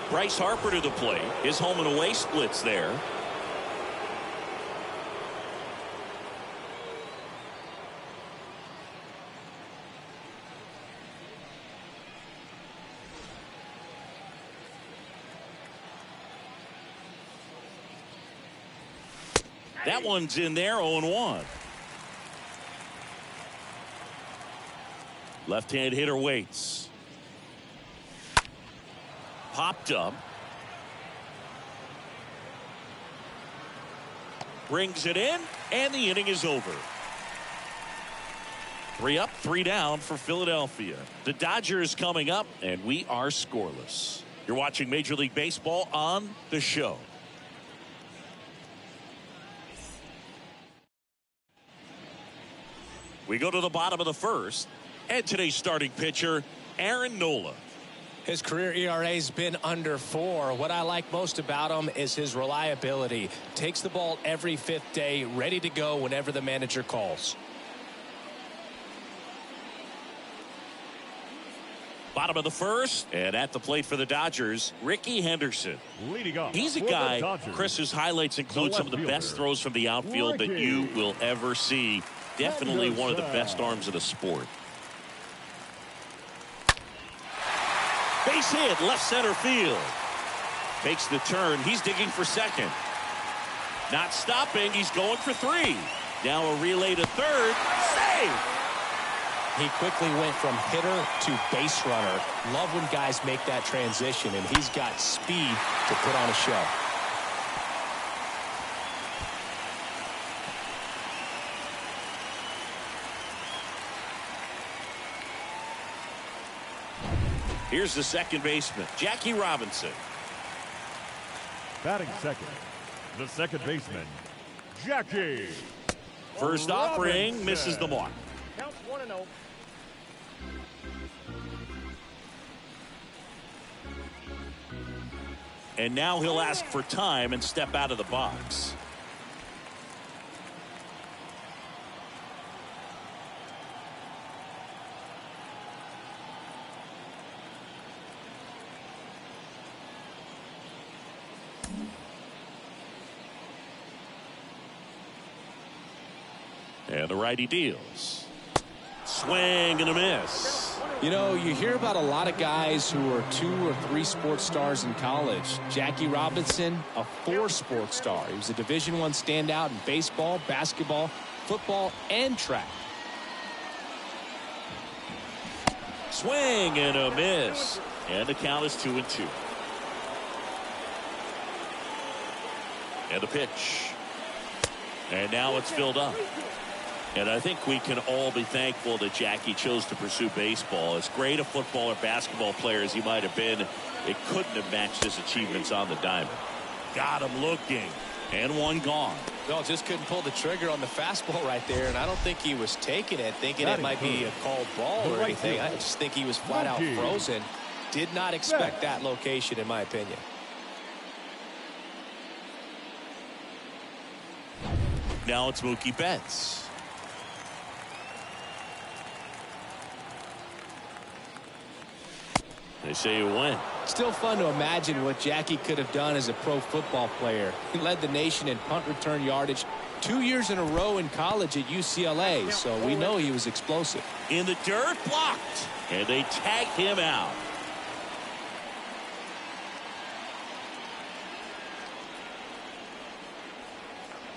Bryce Harper to the plate. His home and away splits there. That one's in there, 0-1. Left-hand hitter waits. Popped up. Brings it in, and the inning is over. 3 up, 3 down for Philadelphia. The Dodgers coming up, and we are scoreless. You're watching Major League Baseball on the show. We go to the bottom of the first, and today's starting pitcher, Aaron Nola. His career ERA has been under 4. What I like most about him is his reliability. Takes the ball every 5th day, ready to go whenever the manager calls. Bottom of the first, and at the plate for the Dodgers, Ricky Henderson. Leading off. He's a guy, Chris, whose highlights include some of the best throws from the outfield that you will ever see. Definitely one of the best arms of the sport. Base hit, left center field. Takes the turn. He's digging for second. Not stopping. He's going for 3. Now a relay to third. Save! He quickly went from hitter to base runner. Love when guys make that transition, and he's got speed to put on a show. Here's the second baseman, Jackie Robinson. Batting second, the second baseman, Jackie. First offering misses the mark. Counts 1-0. And now he'll ask for time and step out of the box. And the righty deals. Swing and a miss. You know, you hear about a lot of guys who are 2 or 3 sports stars in college. Jackie Robinson, a 4 sports star. He was a Division I standout in baseball, basketball, football, and track. Swing and a miss. And the count is 2-2. And a pitch. And now it's filled up. And I think we can all be thankful that Jackie chose to pursue baseball. As great a football or basketball player as he might have been, it couldn't have matched his achievements on the diamond. Got him looking. And one gone. Well, just couldn't pull the trigger on the fastball right there, and I don't think he was taking it, thinking it might be a called ball or anything. I just think he was flat out frozen. Did not expect that location, in my opinion. Now it's Mookie Betts. They say you win. Still fun to imagine what Jackie could have done as a pro football player. He led the nation in punt return yardage 2 years in a row in college at UCLA, so we know he was explosive. In the dirt, blocked. And they tag him out.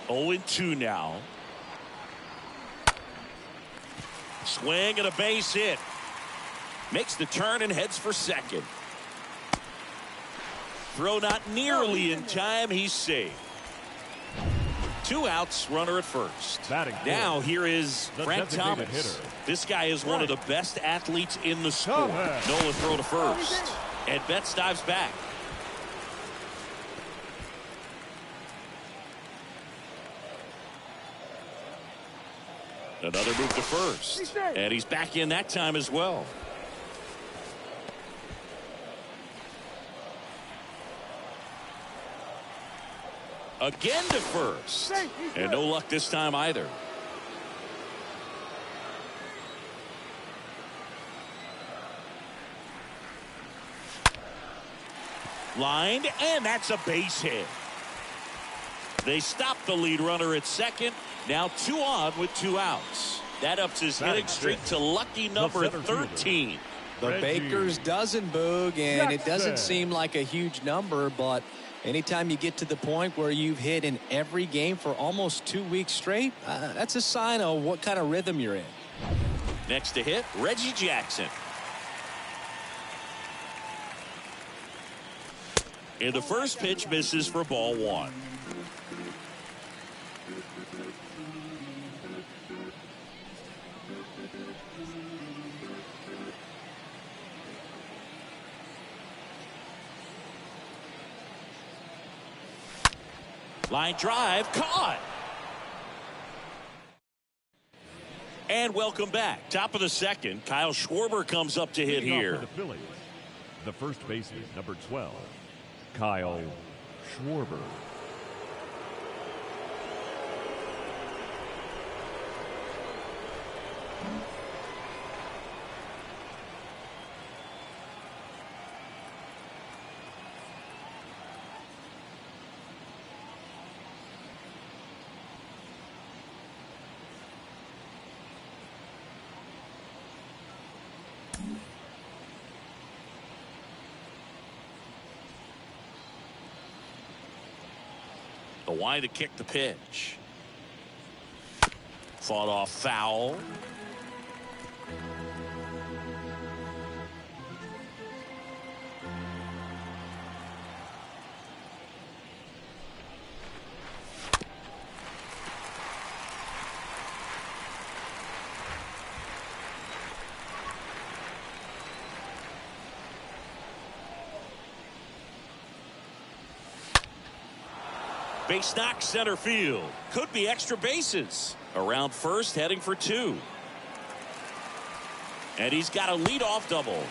Oh, 2 now. Swing and a base hit. Makes the turn and heads for second. Throw not nearly in time. He's safe. 2 outs, runner at first. Now here is Frank Thomas. This guy is one of the best athletes in the sport. Nola throw to first. And Betts dives back. Another move to first. And he's back in that time as well. Again to first. And no luck this time either. Lined, and that's a base hit. They stop the lead runner at second. Now 2 on with 2 outs. That ups his hitting streak to lucky number 13. The Baker's dozen, Boog, and it doesn't seem like a huge number, but anytime you get to the point where you've hit in every game for almost 2 weeks straight, that's a sign of what kind of rhythm you're in. Next to hit, Reggie Jackson. And the first pitch misses for ball one. Line drive, caught. And welcome back. Top of the second, Kyle Schwarber comes up to hit here. For the Phillies, the first baseman, number 12, Kyle Schwarber. The wide to kick the pitch. Fought off foul. Base knock center field. Could be extra bases. Around first, heading for two. And he's got a leadoff double.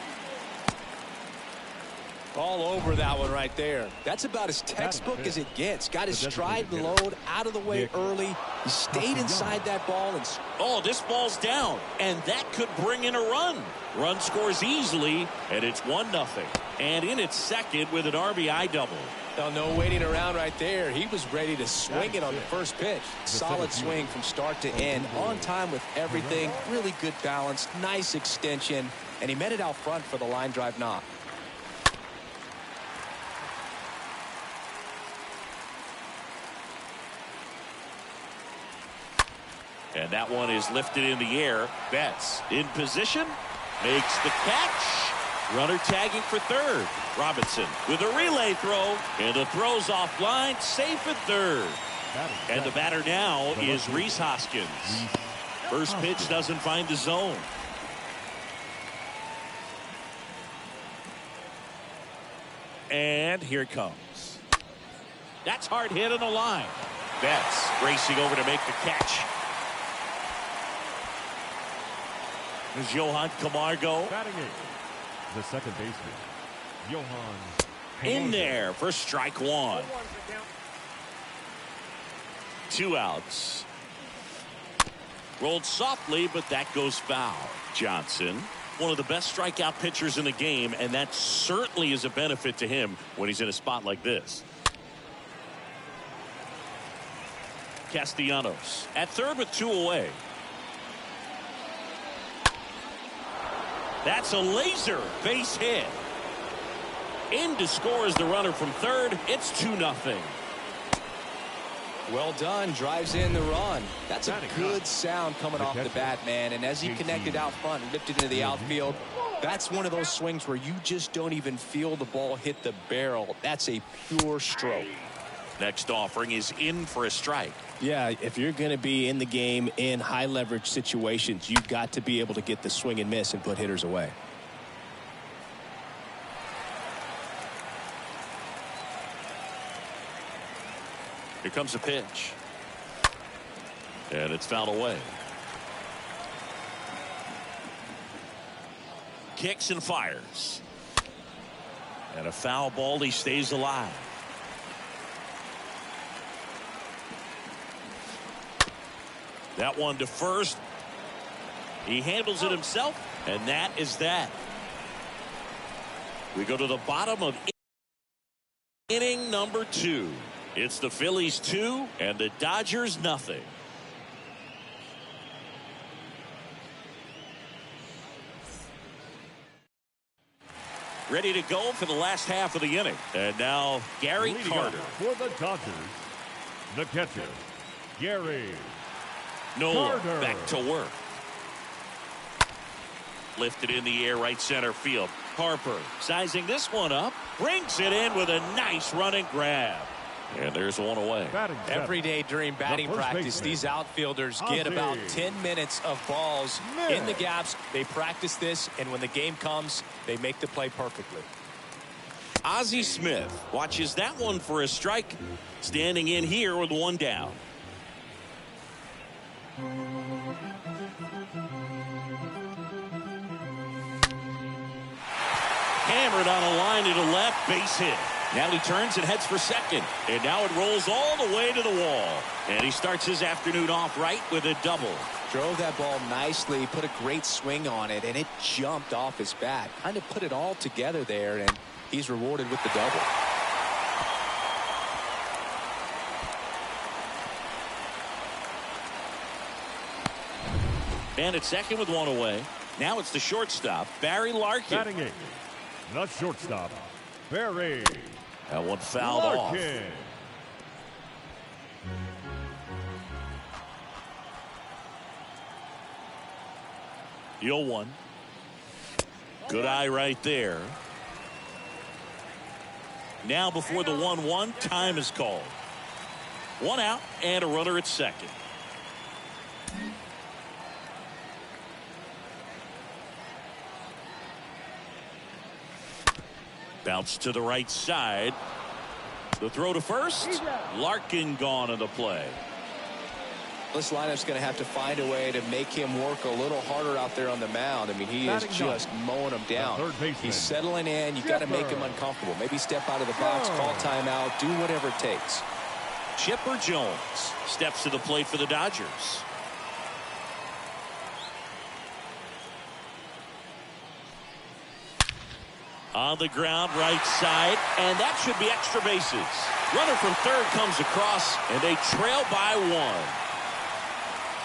All over that one right there. That's about as textbook as it gets. Got his stride and load out of the way early. He stayed inside that ball. And oh, this ball's down. And that could bring in a run. Run scores easily, and it's 1-0. And in its second with an RBI double. No waiting around right there. He was ready to swing it on the first pitch. Solid swing from start to end. On time with everything. Really good balance. Nice extension. And he met it out front for the line drive knock. And that one is lifted in the air. Betts in position. Makes the catch. Runner tagging for third. Robinson with a relay throw. And the throw's offline. Safe at third. And the batter now is Rhys Hoskins. First pitch doesn't find the zone. And here it comes. That's hard hit on the line. Betts racing over to make the catch. There's Johan Camargo. Batting eighth, the second baseman, Johan In Camargo. there for strike one. 2 outs. Rolled softly, but that goes foul. Johnson, one of the best strikeout pitchers in the game, and that certainly is a benefit to him when he's in a spot like this. Castellanos at third with 2 away. That's a laser base hit. In to score is the runner from third. It's 2-0. Well done. Drives in the run. That's a good sound coming off the bat, man. And as he connected out front, ripped it into the outfield, that's one of those swings where you just don't even feel the ball hit the barrel. That's a pure stroke. Next offering is in for a strike. Yeah, if you're going to be in the game in high leverage situations, you've got to be able to get the swing and miss and put hitters away. Here comes a pitch. And it's fouled away. Kicks and fires. And a foul ball. He stays alive. That one to first. He handles it himself, and that is that. We go to the bottom of inning number 2. It's the Phillies 2 and the Dodgers nothing. Ready to go for the last half of the inning. And now Gary Leading Carter. for the Dodgers, the catcher, Gary Nola Carter. back to work. Lifted in the air, right center field. Harper sizing this one up. Brings it in with a nice running grab. And there's one away. Every day during batting practice, these outfielders get about 10 minutes of balls in the gaps. They practice this, and when the game comes, they make the play perfectly. Ozzie Smith watches that one for a strike. Standing in here with one down. Hammered on a line to the left, base hit. Now he turns and heads for second. And now it rolls all the way to the wall. And he starts his afternoon off right with a double. Drove that ball nicely, put a great swing on it, and it jumped off his bat. Kind of put it all together there, and he's rewarded with the double. And at second with one away. Now it's the shortstop, Barry Larkin. Batting eighth, the shortstop, Barry. That one fouled off. The 0-1. Good eye right there. Now before the 1-1, time is called. One out and a runner at second. Bounce to the right side. The throw to first. Larkin gone on the play. This lineup's going to have to find a way to make him work a little harder out there on the mound. I mean, he is just mowing them down. He's settling in. You got to make him uncomfortable. Maybe step out of the box, call timeout, do whatever it takes. Chipper Jones steps to the plate for the Dodgers. On the ground, right side, and that should be extra bases. Runner from third comes across, and they trail by one.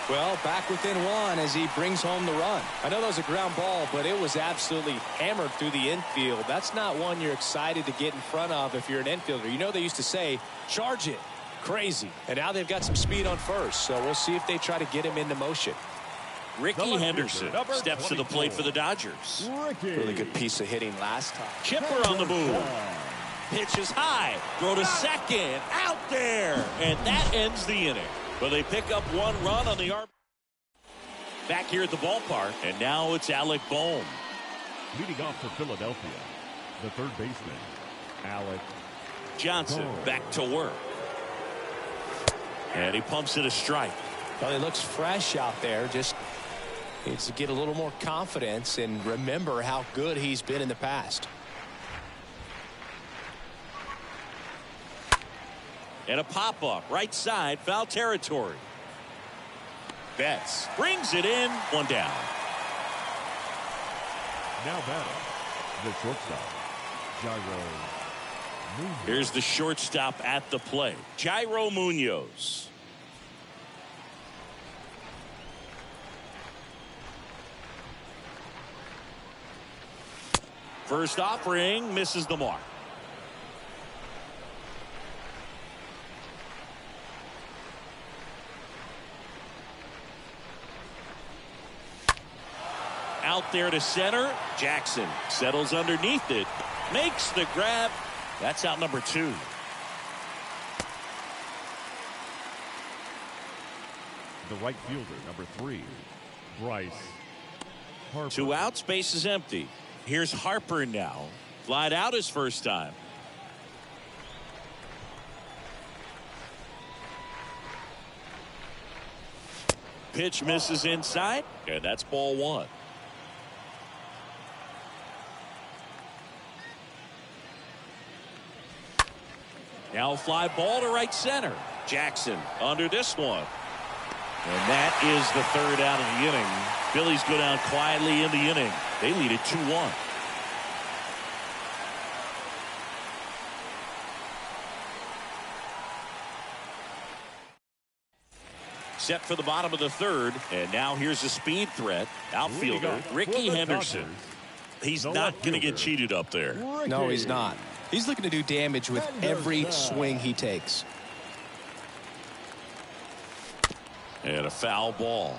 Well, back within one as he brings home the run. I know that was a ground ball, but it was absolutely hammered through the infield. That's not one you're excited to get in front of if you're an infielder. You know they used to say, charge it. Crazy. And now they've got some speed on first, so we'll see if they try to get him into motion. Ricky Henderson steps to the plate for the Dodgers. Really good piece of hitting last time. Chipper on the move. Pitch is high. Throw to second. Out there. And that ends the inning. But they pick up one run on the arm. Back here at the ballpark. And now it's Alec Bohm. Leading off for Philadelphia, the third baseman, Alec Johnson back to work. And he pumps it a strike. Well, he looks fresh out there. Just needs to get a little more confidence and remember how good he's been in the past. And a pop-up right side, foul territory. Betts brings it in, one down. Now batting, the shortstop, Jairo Munoz. Here's the shortstop at the plate, Jairo Munoz. First offering misses the mark. Out there to center. Jackson settles underneath it. Makes the grab. That's out number 2. The right fielder, number 3, Bryce Harper. 2 outs, base is empty. Here's Harper now. Flied out his first time. Pitch misses inside, and that's ball 1. Now a fly ball to right center. Jackson under this one. And that is the third out of the inning. Phillies go down quietly in the inning. They lead it 2-1. Set for the bottom of the third. And now here's a speed threat. Outfielder Ricky Henderson. He's not going to get cheated up there. No, he's not. He's looking to do damage with every swing he takes. And a foul ball.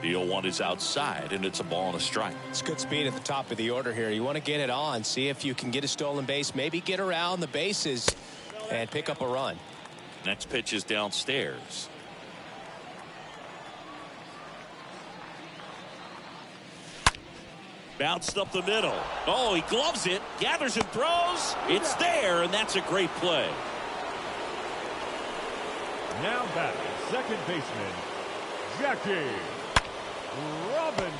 The 0-1 is outside, and it's a ball and a strike. It's good speed at the top of the order here. You want to get it on, see if you can get a stolen base, maybe get around the bases and pick up a run. Next pitch is downstairs. Bounced up the middle. Oh, he gloves it, gathers and throws. It's there, and that's a great play. Now batting, second baseman, Jackie Robinson.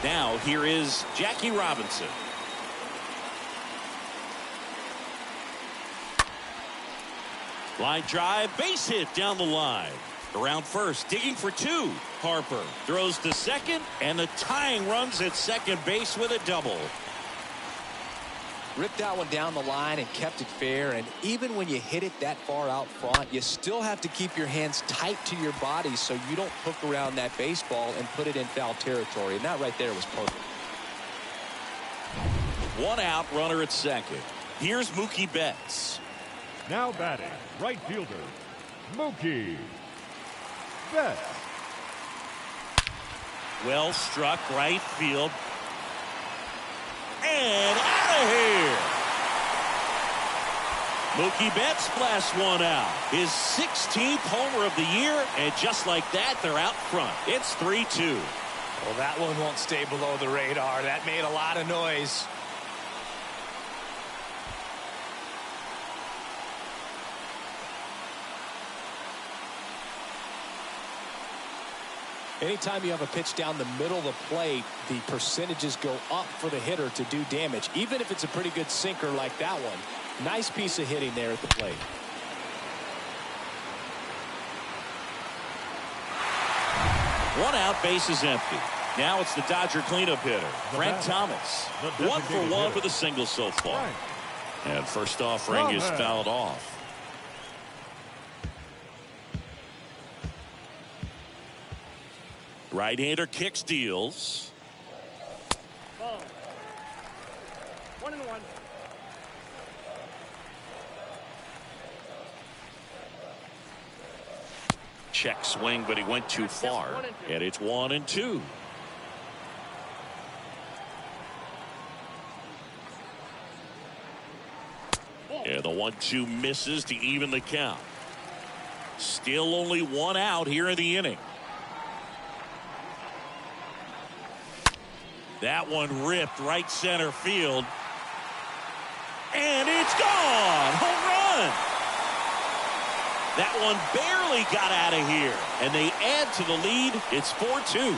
Now here is Jackie Robinson. Line drive, base hit down the line. Around first, digging for two. Harper throws to second, and the tying runs at second base with a double. Ripped that one down the line and kept it fair. And even when you hit it that far out front, you still have to keep your hands tight to your body so you don't hook around that baseball and put it in foul territory. And that right there was perfect. 1 out, runner at second. Here's Mookie Betts. Now batting, right fielder, Mookie Betts. Well struck right field. And out of here. Mookie Betts blasts one out. His 16th homer of the year, and just like that, they're out front. It's 3-2. Well, that one won't stay below the radar. That made a lot of noise. Anytime you have a pitch down the middle of the plate, the percentages go up for the hitter to do damage, even if it's a pretty good sinker like that one. Nice piece of hitting there at the plate. One out, base is empty. Now it's the Dodger cleanup hitter, Frank Thomas. 1 for 1 with a single so far. And first offering is fouled off. Right-hander kick steals. Ball. 1-1. Check swing, but he went too far. And it's 1-2. And the 1-2 misses to even the count. Still only 1 out here in the inning. That one ripped right center field. And it's gone. Home run. That one barely got out of here. And they add to the lead. It's 4-2.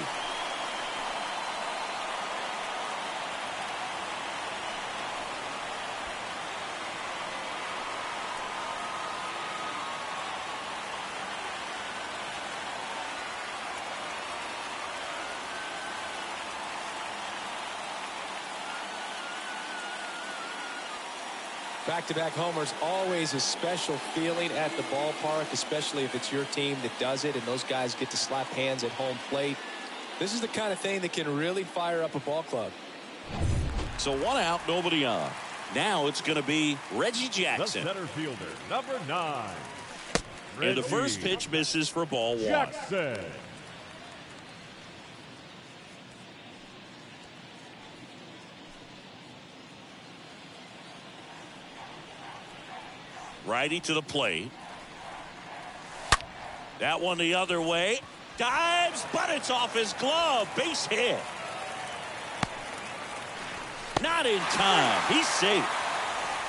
Back-to-back homers, always a special feeling at the ballpark, especially if it's your team that does it and those guys get to slap hands at home plate. This is the kind of thing that can really fire up a ball club. So 1 out, nobody on. Now it's going to be Reggie Jackson. The center fielder, number 9. And the first pitch misses for ball 1. Jackson. Righty to the plate. That one the other way. Dives, but it's off his glove. Base hit. Not in time. He's safe.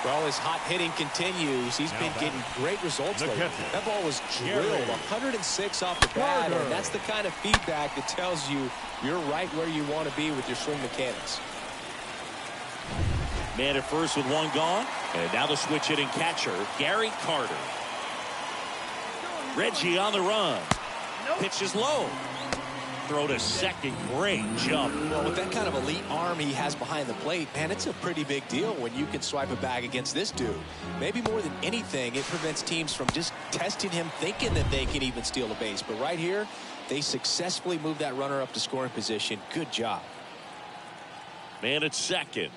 Well, his hot hitting continues. He's been getting great results lately. That ball was drilled 106 off the bat, and that's the kind of feedback that tells you you're right where you want to be with your swing mechanics. Man at first with 1 gone. And now the switch hitting catcher, Gary Carter. Reggie on the run. Pitch is low. Throw to second. Great jump. Well, with that kind of elite arm he has behind the plate, man, it's a pretty big deal when you can swipe a bag against this dude. Maybe more than anything, it prevents teams from just testing him thinking that they can even steal a base. But right here, they successfully moved that runner up to scoring position. Good job. Man at second.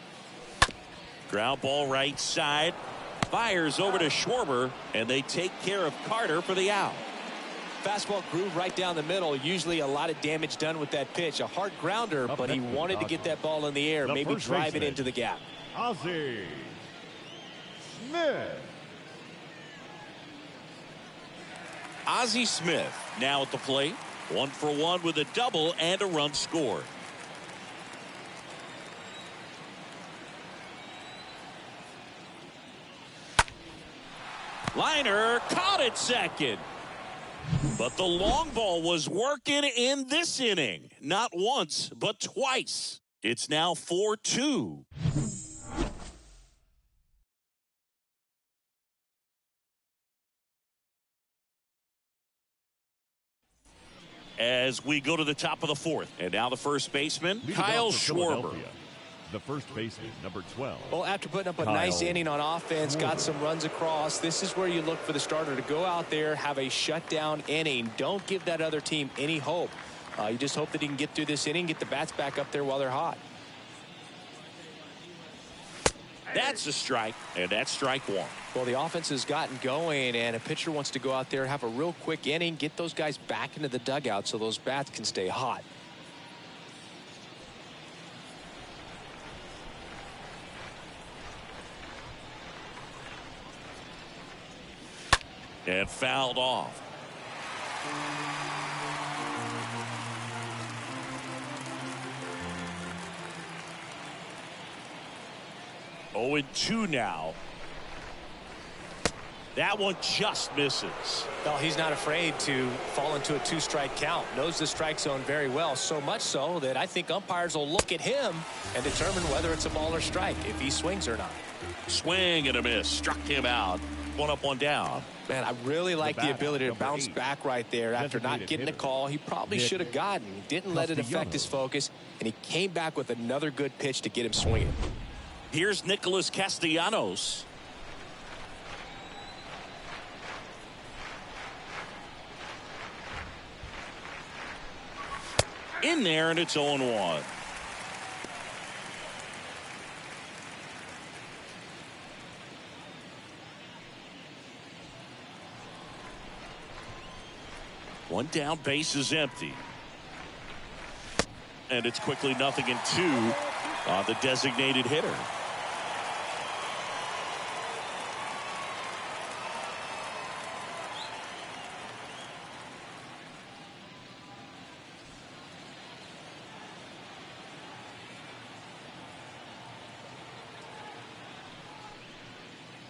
Ground ball right side. Fires over to Schwarber, and they take care of Carter for the out. Fastball groove right down the middle. Usually a lot of damage done with that pitch. A hard grounder, but he wanted to get that ball in the air, maybe drive it into the gap. Ozzie Smith. Ozzie Smith now at the plate. 1 for 1 with a double and a run scored. Liner caught at second. But the long ball was working in this inning. Not once, but twice. It's now 4-2. As we go to the top of the fourth. And now the first baseman, Kyle Schwarber. The first baseman, number 12. Well, after putting up a nice inning on offense, got some runs across, this is where you look for the starter to go out there, have a shutdown inning. Don't give that other team any hope. You just hope that he can get through this inning, get the bats back up there while they're hot. That's a strike, and that's strike one. Well, the offense has gotten going, and a pitcher wants to go out there, have a real quick inning, get those guys back into the dugout so those bats can stay hot. And fouled off. Oh, and 2 now. That one just misses. Well, he's not afraid to fall into a 2-strike count. Knows the strike zone very well, so much so that I think umpires will look at him and determine whether it's a ball or strike, if he swings or not. Swing and a miss. Struck him out. 1 up, 1 down. Man, I really like the ability to bounce back right there after not getting a call he probably should have gotten. He didn't let it affect his focus, and he came back with another good pitch to get him swinging. Here's Nicholas Castellanos. In there, and it's 0-1. One down, base is empty. And it's quickly 0-2 on the designated hitter.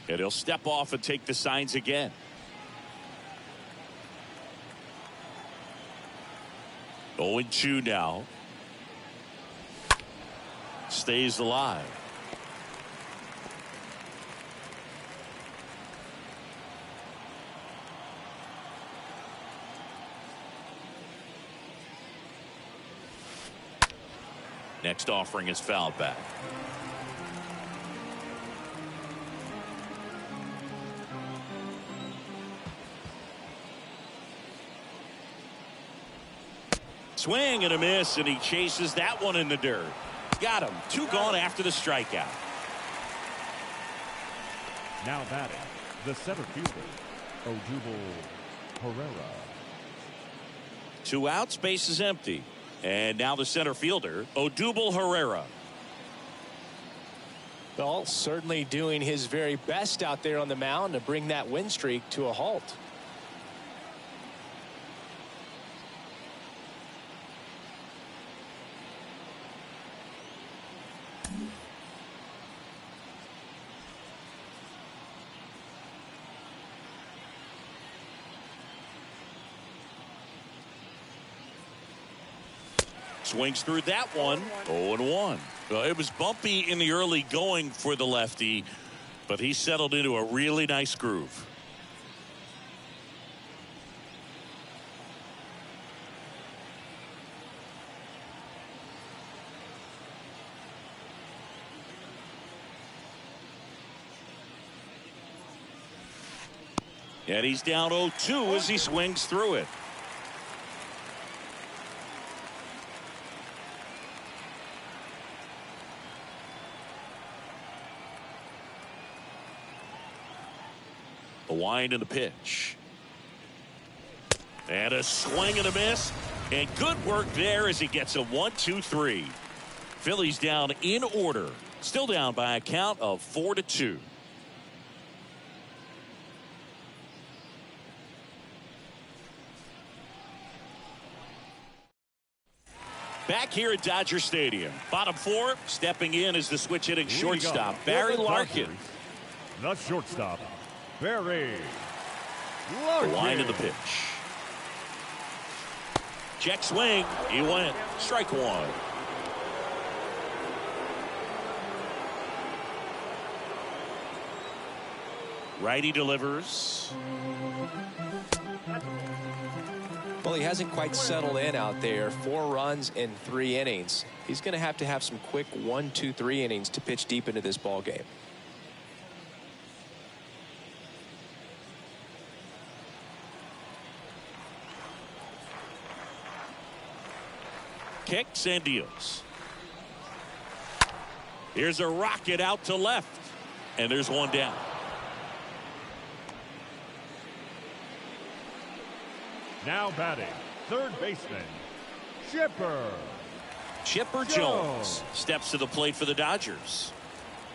And he'll step off and take the signs again. Oh, and 2 now. Stays alive. Next offering is fouled back. Swing and a miss, and he chases that one in the dirt. Got him. 2 gone after the strikeout. Now batting, the center fielder, Odubel Herrera. 2 outs, base is empty. And now the center fielder, Odubel Herrera. Well, certainly doing his very best out there on the mound to bring that win streak to a halt. Swings through that one. 0-1. It was bumpy in the early going for the lefty, but he settled into a really nice groove. And he's down 0-2 as he swings through it. A wind and the pitch. And a swing and a miss. And good work there as he gets a 1-2-3. Phillies down in order. Still down by a count of 4-2. Back here at Dodger Stadium. Bottom four, stepping in as the switch hitting shortstop, Barry Larkin. The shortstop, Barry Larkin. The line of the pitch. Check swing. He went. Strike one. Righty delivers. Well, he hasn't quite settled in out there. 4 runs in 3 innings. He's going to have some quick 1, 2, 3 innings to pitch deep into this ball game. Kicks and deals. Here's a rocket out to left. And there's one down. Now batting, third baseman, Chipper Jones steps to the plate for the Dodgers.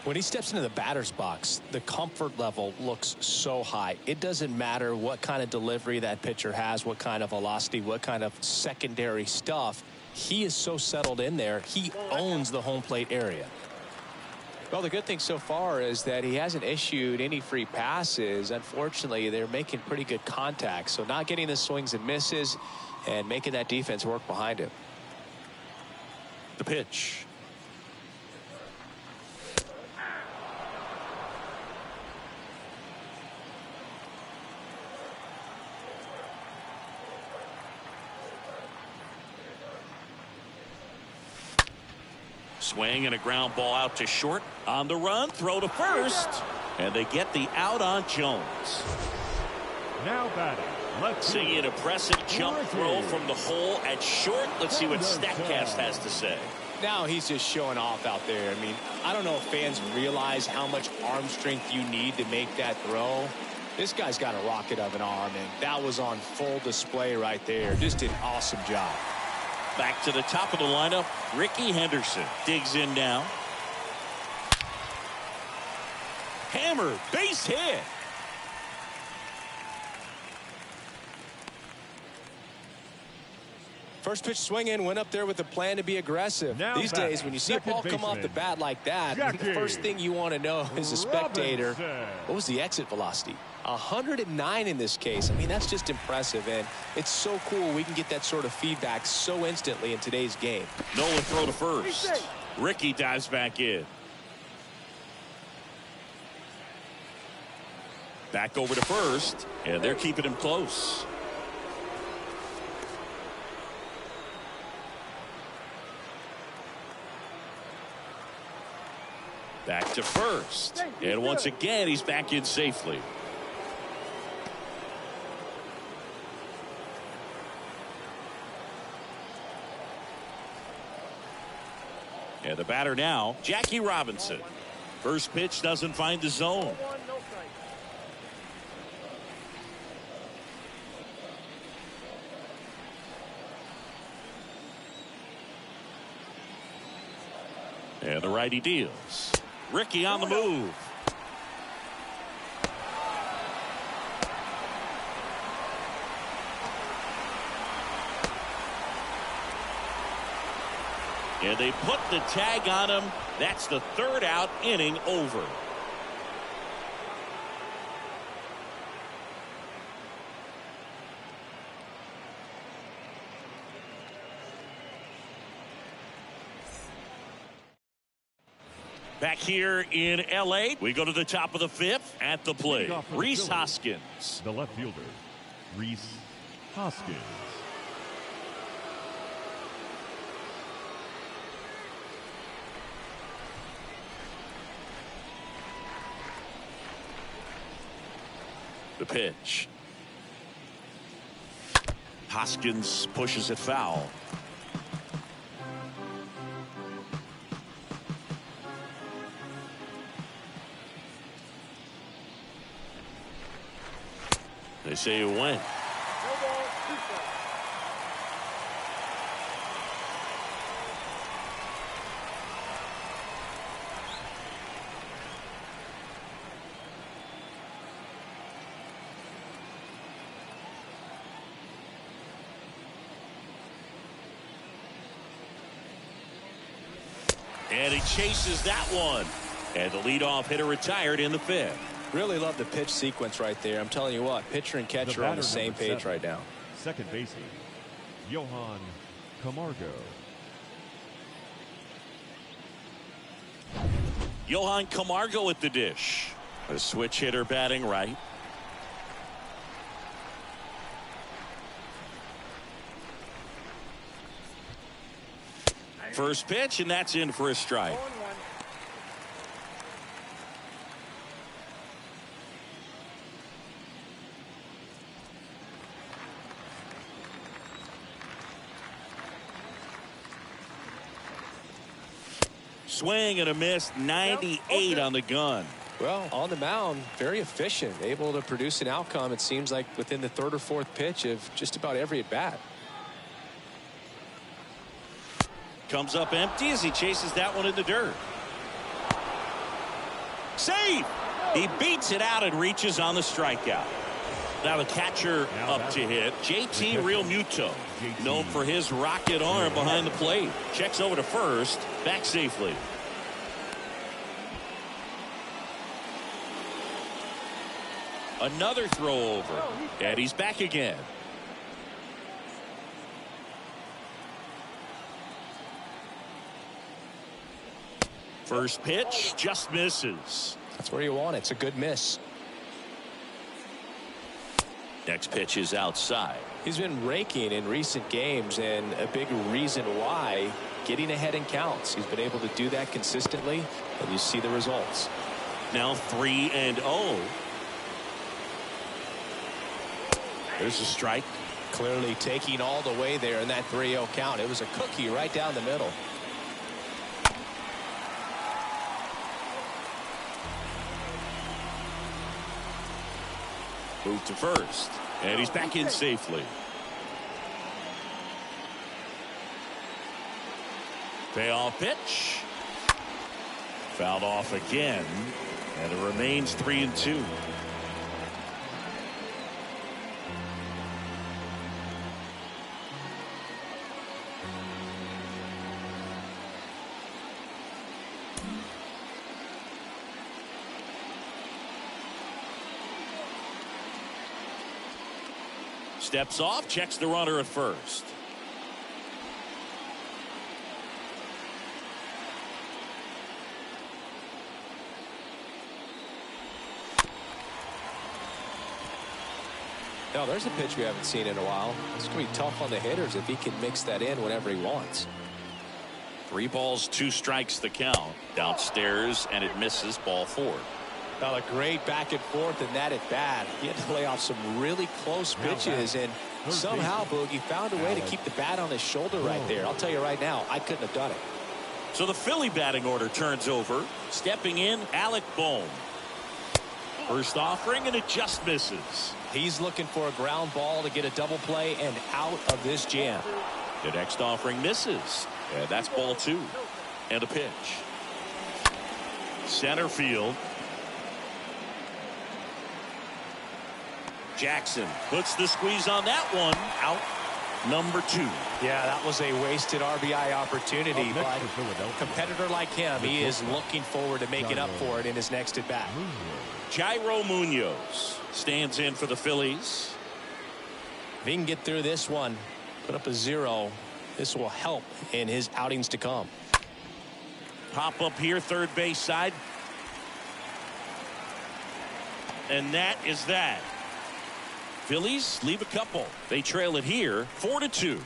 When he steps into the batter's box, the comfort level looks so high. It doesn't matter what kind of delivery that pitcher has, what kind of velocity, what kind of secondary stuff. He is so settled in there. He owns the home plate area. Well, the good thing so far is that he hasn't issued any free passes. Unfortunately, they're making pretty good contact. So not getting the swings and misses and making that defense work behind him. The pitch. Swing and a ground ball out to short. On the run, throw to first. And they get the out on Jones. Now batting, let's see an impressive jump throw from the hole at short. Let's see what StatCast has to say. Now he's just showing off out there. I mean, I don't know if fans realize how much arm strength you need to make that throw. This guy's got a rocket of an arm, and that was on full display right there. Just an awesome job. Back to the top of the lineup, Ricky Henderson digs in now. Hammer, base hit. First pitch swinging, went up there with a plan to be aggressive. Now these days, when you see a ball come off the bat like that, the first thing you want to know as a spectator, what was the exit velocity? 109 in this case. I mean, that's just impressive, and it's so cool we can get that sort of feedback so instantly in today's game. Nolan throw to first. Ricky dives back in. Back over to first, and they're keeping him close. Back to first. And once again, he's back in safely. And the batter now, Jackie Robinson. First pitch doesn't find the zone. And the righty deals. Ricky on the move. And they put the tag on him. That's the third out, inning over. Back here in L.A., we go to the top of the fifth. At the plate, Rhys Hoskins. The left fielder, Rhys Hoskins. The pitch. Hoskins pushes it foul. They say you win. No ball, 2 strikes. And he chases that one. And the leadoff hitter retired in the 5th. Really love the pitch sequence right there. I'm telling you what, pitcher and catcher are on the same page right now. Second baseman, Johan Camargo. Johan Camargo at the dish. A switch hitter batting right. First pitch, and that's in for a strike. 0-1. Swing and a miss, 98 on the gun. Well, on the mound, very efficient, able to produce an outcome, it seems like, within the 3rd or 4th pitch of just about every at-bat. Comes up empty as he chases that one in the dirt. Save! He beats it out and reaches on the strikeout. Now the catcher up to hit, JT Realmuto, known for his rocket arm behind the plate. Checks over to first, back safely. Another throw over, and he's back again. First pitch just misses. That's where you want it. It's a good miss. Next pitch is outside. He's been raking in recent games, and a big reason why, getting ahead in counts. He's been able to do that consistently, and you see the results. Now 3-0. There's a strike. Clearly taking all the way there in that 3-0 count. It was a cookie right down the middle. Move to first, and he's back in safely. Payoff pitch. Fouled off again, and it remains 3-2. Steps off, checks the runner at first. Now there's a pitch we haven't seen in a while. It's going to be tough on the hitters if he can mix that in whenever he wants. 3 balls, 2 strikes the count. Downstairs, and it misses, ball 4. Now a great back and forth in that at bat. He had to lay off some really close pitches, and somehow Boogie found a way to keep the bat on his shoulder right there. I'll tell you right now, I couldn't have done it. So the Philly batting order turns over. Stepping in, Alec Bohm. First offering, and it just misses. He's looking for a ground ball to get a double play and out of this jam. The next offering misses, and that's ball 2. And a pitch. Center field. Jackson puts the squeeze on that one. Out number 2. Yeah, that was a wasted RBI opportunity, but a competitor like him, he is looking forward to making up for it in his next at bat. Jairo Munoz stands in for the Phillies. If he can get through this one, put up a 0, this will help in his outings to come. Pop up here, third base side. And that is that. Phillies leave a couple. They trail it here 4-2.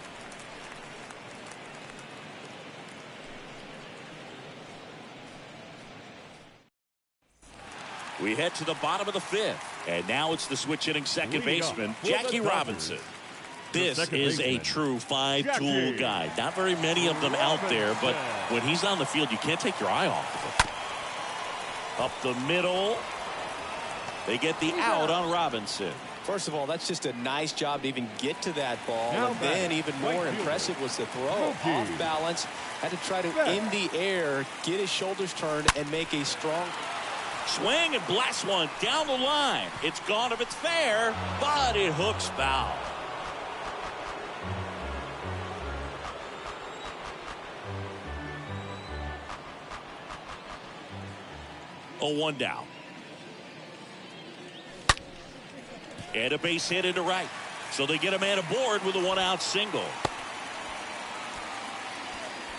We head to the bottom of the 5th, and now it's the switch hitting second baseman, Jackie Robinson. This is a true 5-tool guy. Not very many of them out there, but when he's on the field, you can't take your eye off of him. Up the middle. They get the out on Robinson. First of all, that's just a nice job to even get to that ball. Now And then even more impressive was the throw. Off balance. Had to try to, in the air, get his shoulders turned and make a strong swing and blast one down the line. It's gone if it's fair, but it hooks foul. Oh, 1 down. And a base hit into right. So they get a man aboard with a 1-out single.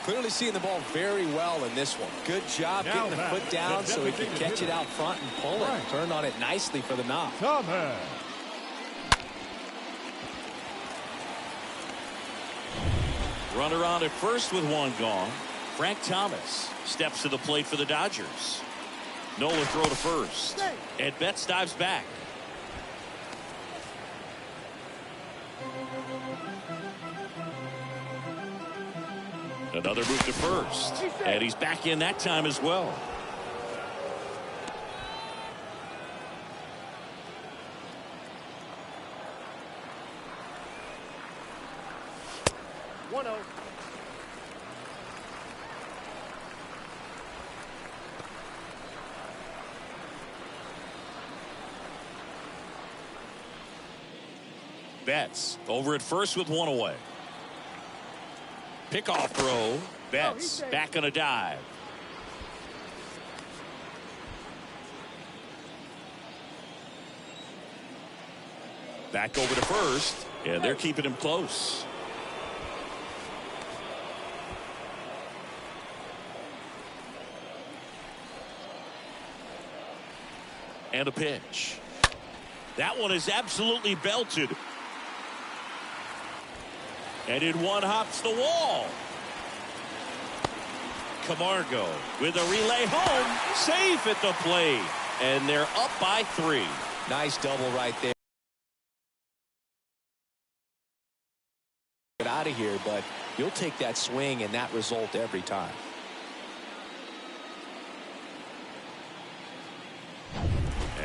Clearly seeing the ball very well in this one. Good job getting the foot down so he can catch it out front and pull it. Turned on it nicely for the knock. Runner on at first with 1 gone. Frank Thomas steps to the plate for the Dodgers. Nola throw to first. And Betts dives back. Another move to first. And he's back in that time as well. Betts over at first with 1 away. Pickoff throw. Betts back on a dive. Back over to first, and they're keeping him close. And a pitch. That one is absolutely belted. And in one hops the wall. Camargo with a relay home. Safe at the plate. And they're up by 3. Nice double right there. Get out of here, but you'll take that swing and that result every time.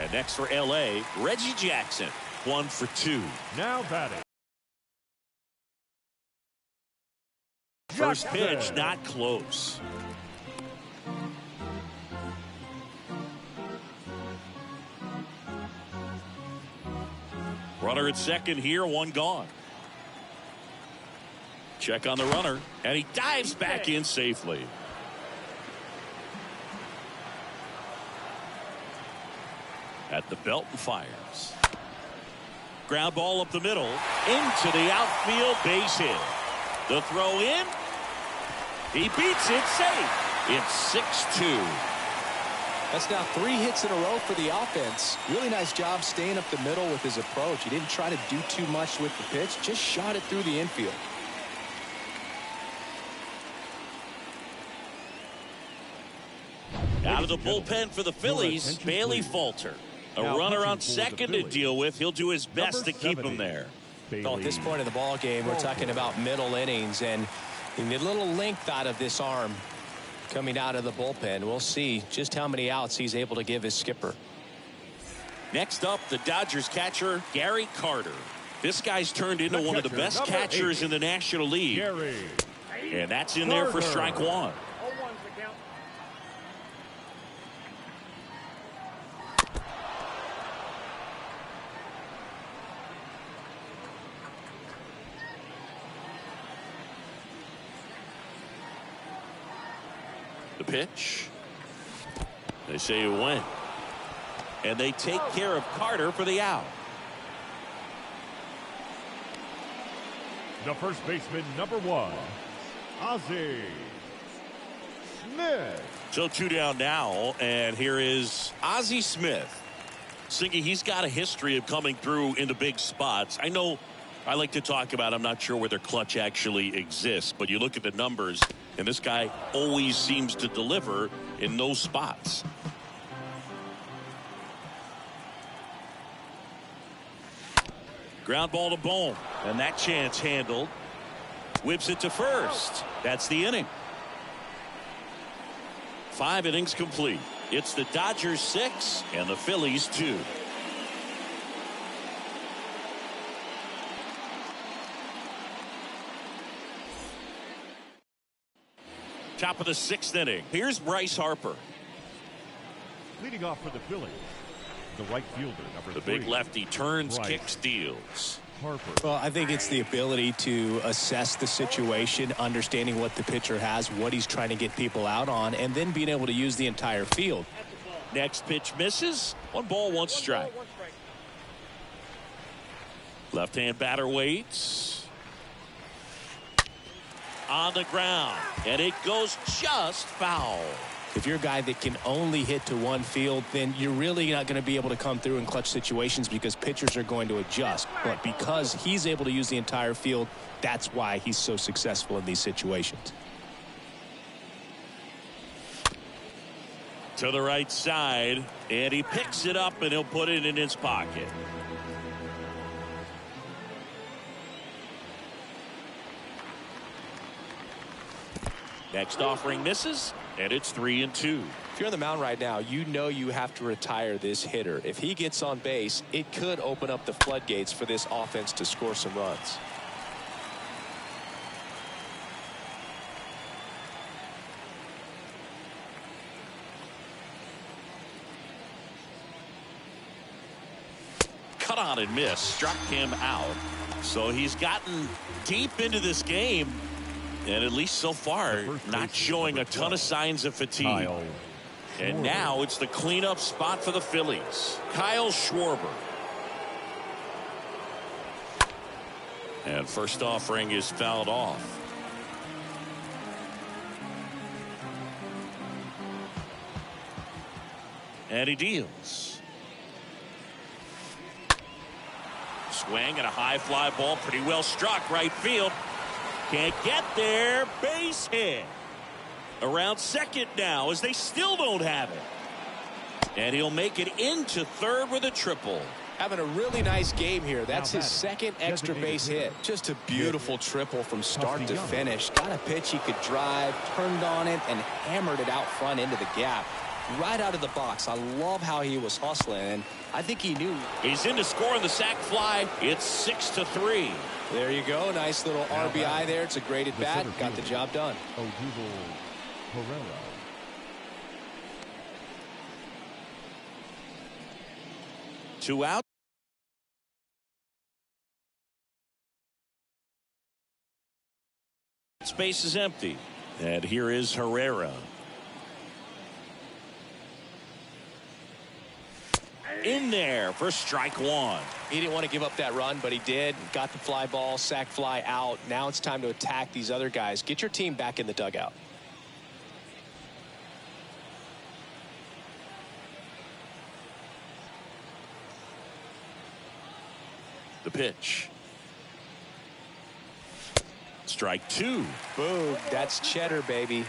And next for L.A., Reggie Jackson. 1 for 2. Now batting. First pitch, not close. Runner at second here, 1 gone. Check on the runner, and he dives back in safely. At the belt and fires. Ground ball up the middle, into the outfield, base hit. The throw in. He beats it safe. It's 6-2. That's now 3 hits in a row for the offense. Really nice job staying up the middle with his approach. He didn't try to do too much with the pitch, just shot it through the infield. Out of the bullpen for the Phillies, Bailey Falter. A runner on second to deal with. He'll do his best to keep him there. Well, at this point in the ball game, we're talking about middle innings, and you need a little length out of this arm coming out of the bullpen. We'll see just how many outs he's able to give his skipper. Next up, the Dodgers catcher, Gary Carter. This guy's turned into one of the best catchers in the National League. And that's in there for strike 1. The pitch. They say it went. And they take care of Carter for the out. The first baseman, number 1, Ozzie Smith. So 2 down now, and here is Ozzie Smith. Singy, he's got a history of coming through into big spots. I know I like to talk about, I'm not sure whether clutch actually exists, but you look at the numbers, and this guy always seems to deliver in those spots. Ground ball to Bohm, and that chance handled. Whips it to first. That's the inning. 5 innings complete. It's the Dodgers 6 and the Phillies 2. Top of the 6th inning. Here's Bryce Harper. Leading off for the Phillies, the right fielder, number The 3. big lefty turns, Bryce kicks, deals. Harper. Well, I think it's the ability to assess the situation, understanding what the pitcher has, what he's trying to get people out on, and then being able to use the entire field. Next pitch misses. 1 ball, 1 strike. Left-hand batter waits. On the ground, and it goes just foul. If you're a guy that can only hit to one field, then you're really not going to be able to come through in clutch situations because pitchers are going to adjust. But because he's able to use the entire field, that's why he's so successful in these situations. To the right side, and he picks it up, and he'll put it in his pocket. Next offering misses, and it's 3-2. If you're on the mound right now, you know you have to retire this hitter. If he gets on base, it could open up the floodgates for this offense to score some runs. Cut on and miss, struck him out. So he's gotten deep into this game, and at least so far, not showing a ton of signs of fatigue. And now it's the cleanup spot for the Phillies. Kyle Schwarber. And first offering is fouled off. And he deals. Swing and a high fly ball, pretty well struck, right field. Can't get there. Base hit. Around second now as they still don't have it. And he'll make it into third with a triple. Having a really nice game here. That's his second extra base hit. Just a beautiful triple from start to finish. Got a pitch he could drive, turned on it, and hammered it out front into the gap. Right out of the box. I love how he was hustling, and I think he knew. He's in to score on the sac fly. It's 6-3. There you go. Nice little RBI there. It's a great at bat. Got the job done. Herrera. Two out. Space is empty. And here is Herrera. In there for strike 1. He didn't want to give up that run, but he did. Got the fly ball, sac fly out. Now it's time to attack these other guys. Get your team back in the dugout. The pitch. Strike 2. Boom. That's cheddar, baby.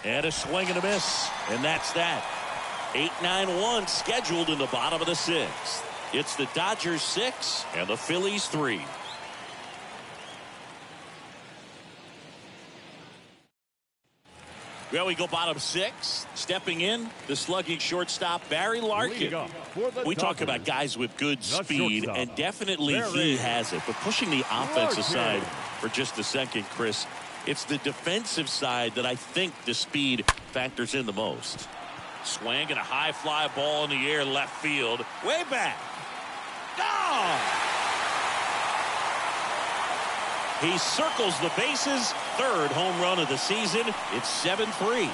And a swing and a miss. And that's that. 8-9-1 scheduled in the bottom of the 6th. It's the Dodgers 6 and the Phillies 3. Well, we go bottom 6. Stepping in, the slugging shortstop, Barry Larkin. We talk about guys with good speed, and definitely he has it. But pushing the offense aside for just a second, Chris, it's the defensive side that I think the speed factors in the most. Swing and a high fly ball in the air left field. Way back. Gone! He circles the bases. Third home run of the season. It's 7-3.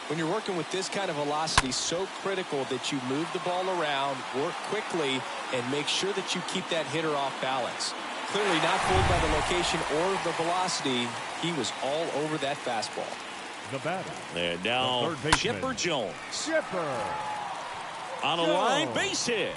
When you're working with this kind of velocity, so critical that you move the ball around, work quickly, and make sure that you keep that hitter off balance. Clearly not fooled by the location or the velocity. He was all over that fastball. The batter. And now Chipper Jones. Chipper. On a line, base hit.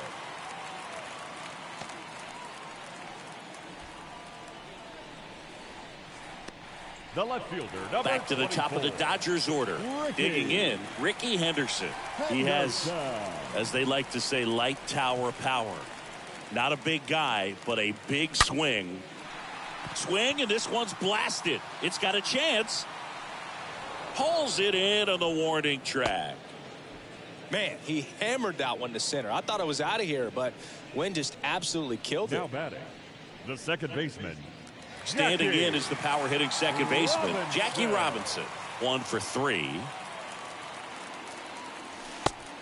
The left fielder, number Back to the top of the 24. Dodgers order. Digging in, Ricky Henderson. He has, as they like to say, light tower power. Not a big guy, but a big swing. Swing, and this one's blasted. It's got a chance. Pulls it in on the warning track. Man, he hammered that one to center. I thought it was out of here, but Wynn just absolutely killed it. Now batting, the second baseman. Standing in is the power hitting second baseman, Jackie Robinson. 1 for 3.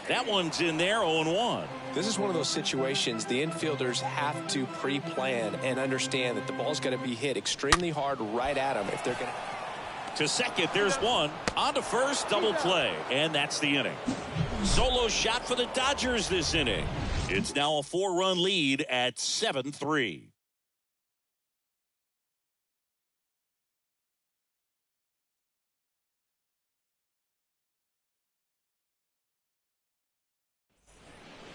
That one's in there, 0-1. This is one of those situations the infielders have to pre-plan and understand that the ball's got to be hit extremely hard right at them if they're going to second. There's one. On to first, double play, and that's the inning. Solo shot for the Dodgers this inning. It's now a 4-run lead at 7-3.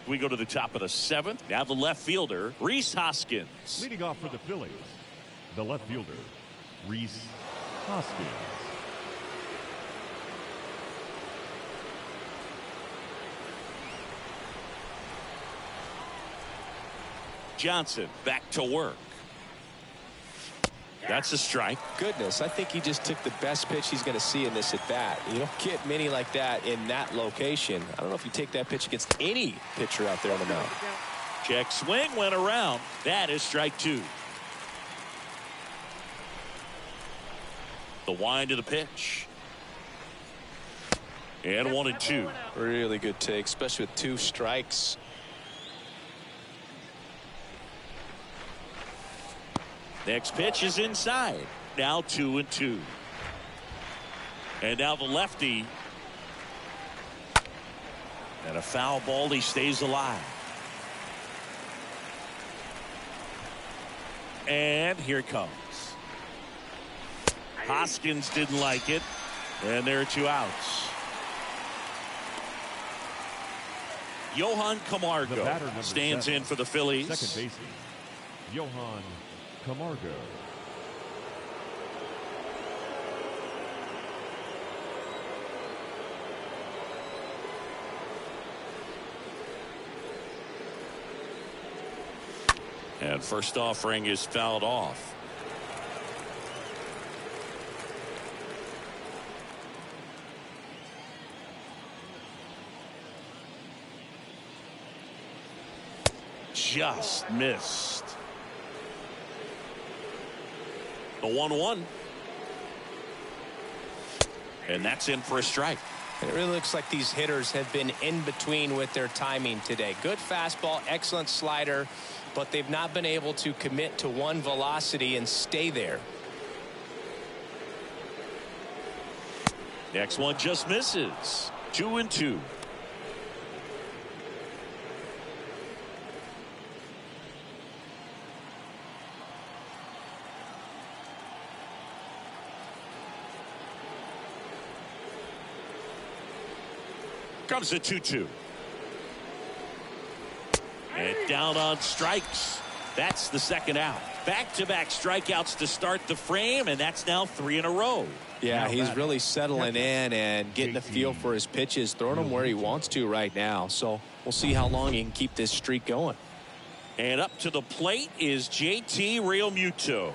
We go to the top of the 7th. Now the left fielder, Rhys Hoskins. Leading off for the Phillies, the left fielder, Rhys Hoskins. Johnson back to work. That's a strike. Goodness, I think he just took the best pitch he's going to see in this at bat. You don't get many like that in that location. I don't know if you take that pitch against any pitcher out there on the mound. Check swing, went around. That is strike 2. The wind of the pitch. And 1-2. Really good take, especially with 2 strikes. Next pitch is inside. Now 2-2. And now the lefty. And a foul ball. He stays alive. And here it comes. Hoskins didn't like it. And there are 2 outs. Johan Camargo stands 7, in for the Phillies. Second baseman, Johan Camargo. And first offering is fouled off. Just missed. The 1-1. And that's in for a strike. And it really looks like these hitters have been in between with their timing today. Good fastball, excellent slider, but they've not been able to commit to one velocity and stay there. Next one just misses. 2-2. Comes a 2-2. And down on strikes. That's the second out. Back-to-back strikeouts to start the frame, and that's now 3 in a row. Yeah, he's really settling in and getting a feel for his pitches, throwing them where he wants to right now. So we'll see how long he can keep this streak going. And up to the plate is JT Realmuto.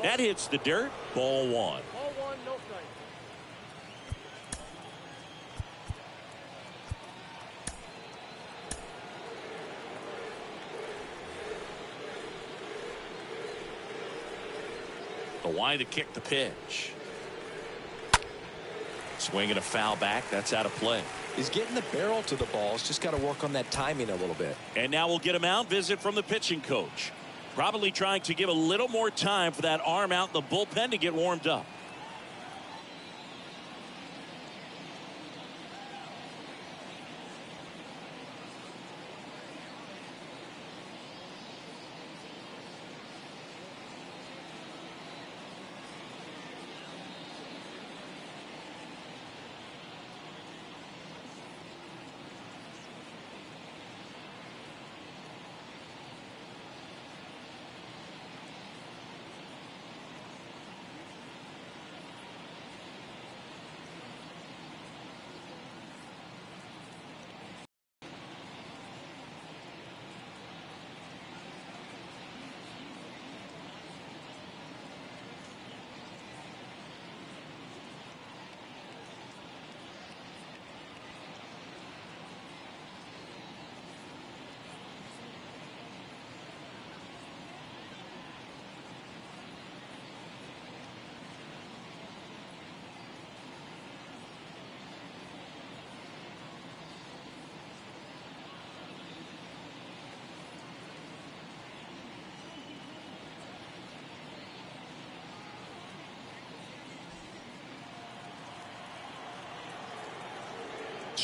That hits the dirt. Ball 1. Ball 1, no strike. The wind to kick the pitch. Swinging a foul back. That's out of play. He's getting the barrel to the balls. Just got to work on that timing a little bit. And now we'll get a mound visit from the pitching coach. Probably trying to give a little more time for that arm out in the bullpen to get warmed up.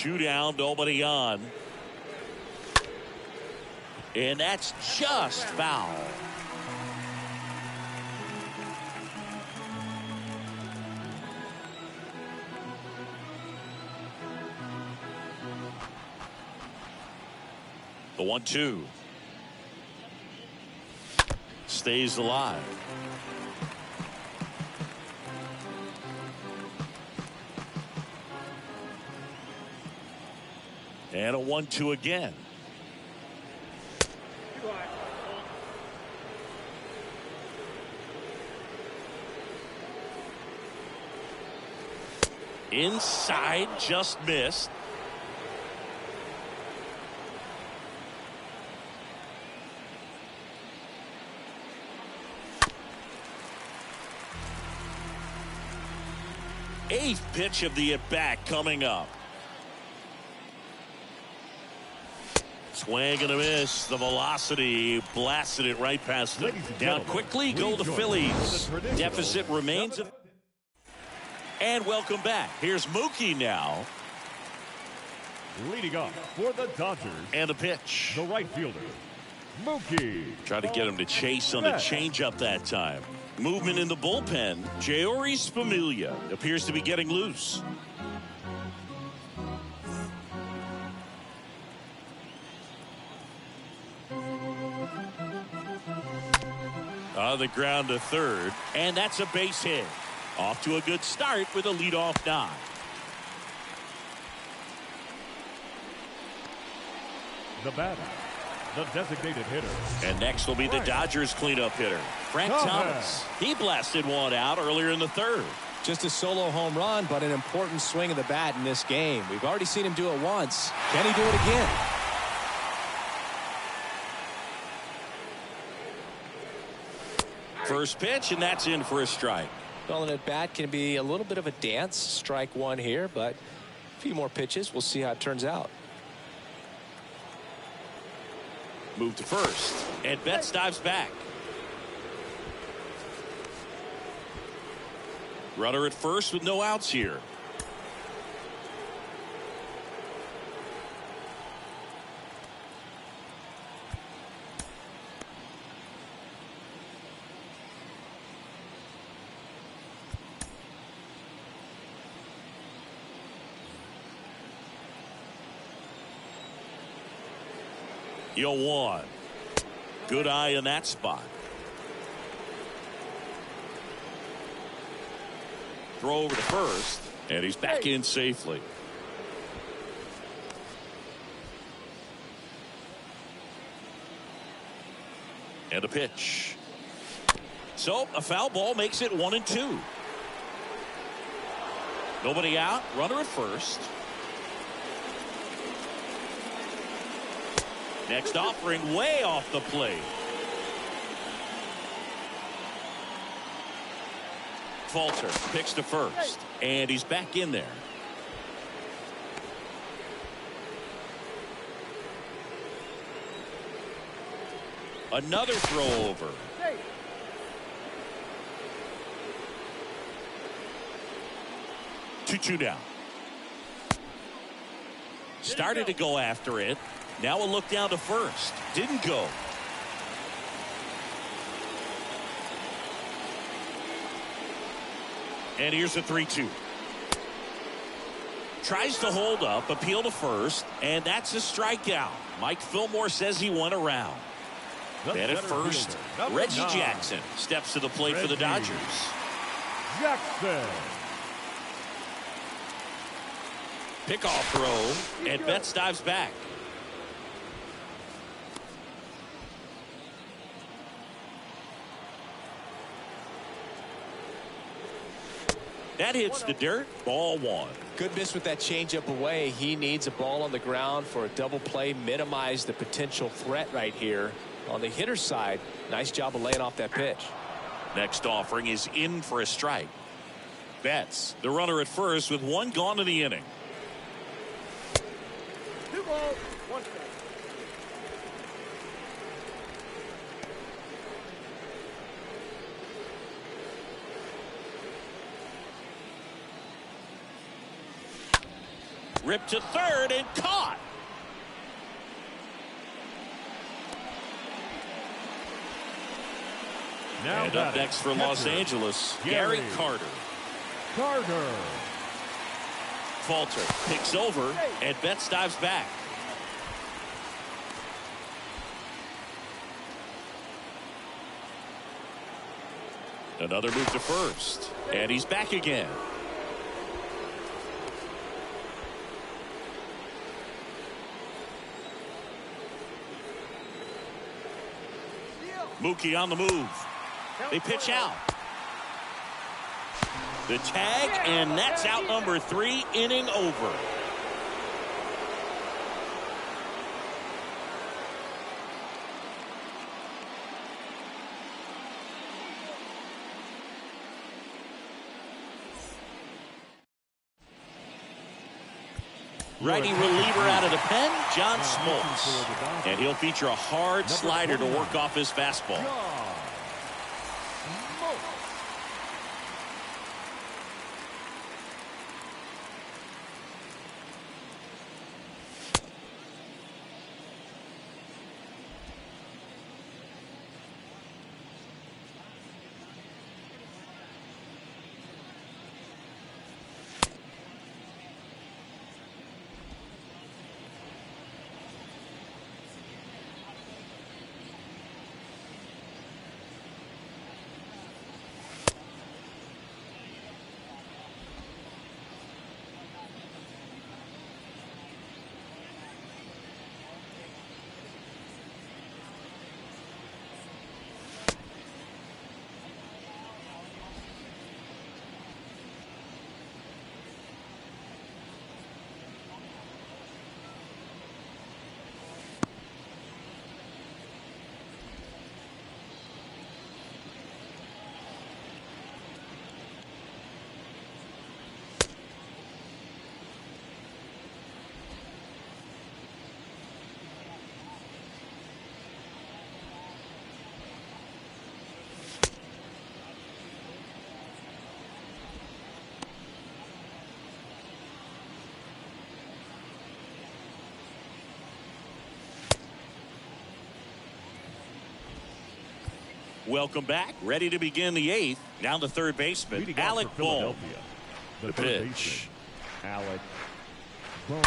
2 down, nobody on. And that's just foul. The 1-2. Stays alive. And a 1-2 again. Inside, just missed. Eighth pitch of the at-bat coming up. Swing and a miss. The velocity blasted it right past them. Down quickly go the Phillies. Deficit remains. And welcome back. Here's Mookie now. Leading off for the Dodgers. And a pitch. The right fielder, Mookie. Try to get him to chase on the changeup that time. Movement in the bullpen. Jeurys Familia appears to be getting loose. On the ground to third, and that's a base hit. Off to a good start with a leadoff knock. The batter, the designated hitter. And next will be the Dodgers cleanup hitter, Frank Thomas. He blasted one out earlier in the third. Just a solo home run, but an important swing of the bat in this game. We've already seen him do it once. Can he do it again? First pitch, and that's in for a strike. Well, an at-bat can be a little bit of a dance. Strike one here, but a few more pitches. We'll see how it turns out. Move to first, and Betts dives back. Runner at first with no outs here. You'll one. Good eye in that spot. Throw over to first, and he's back in safely. And a pitch. So a foul ball makes it 1-2. Nobody out. Runner at first. Next offering way off the plate. Falter picks to first, and he's back in there. Another throw over. 2-2 down. Started to go after it. Now a look down to first. Didn't go. And here's a 3-2. Tries to hold up, appeal to first, and that's a strikeout. Mike Fillmore says he went around. And at first, Reggie Jackson steps to the plate for the Dodgers. Jackson. Pickoff throw, and Betts dives back. That hits the dirt. Ball one. Good miss with that changeup away. He needs a ball on the ground for a double play. Minimize the potential threat right here. On the hitter's side, nice job of laying off that pitch. Next offering is in for a strike. Betts, the runner at first with one gone in the inning. 2 balls, 1 strike. Ripped to third and caught. Now and up next for Los Angeles, Gary Carter. Falter picks over, and Betts dives back. Another move to first, and he's back again. Mookie on the move. They pitch out. The tag, and that's out number 3, inning over. Righty reliever out of the pen, John Smoltz. And he'll feature a hard slider to work off his fastball. Welcome back. Ready to begin the 8th. Now the third baseman, Alec Bohm. The pitch. Alec Bohm.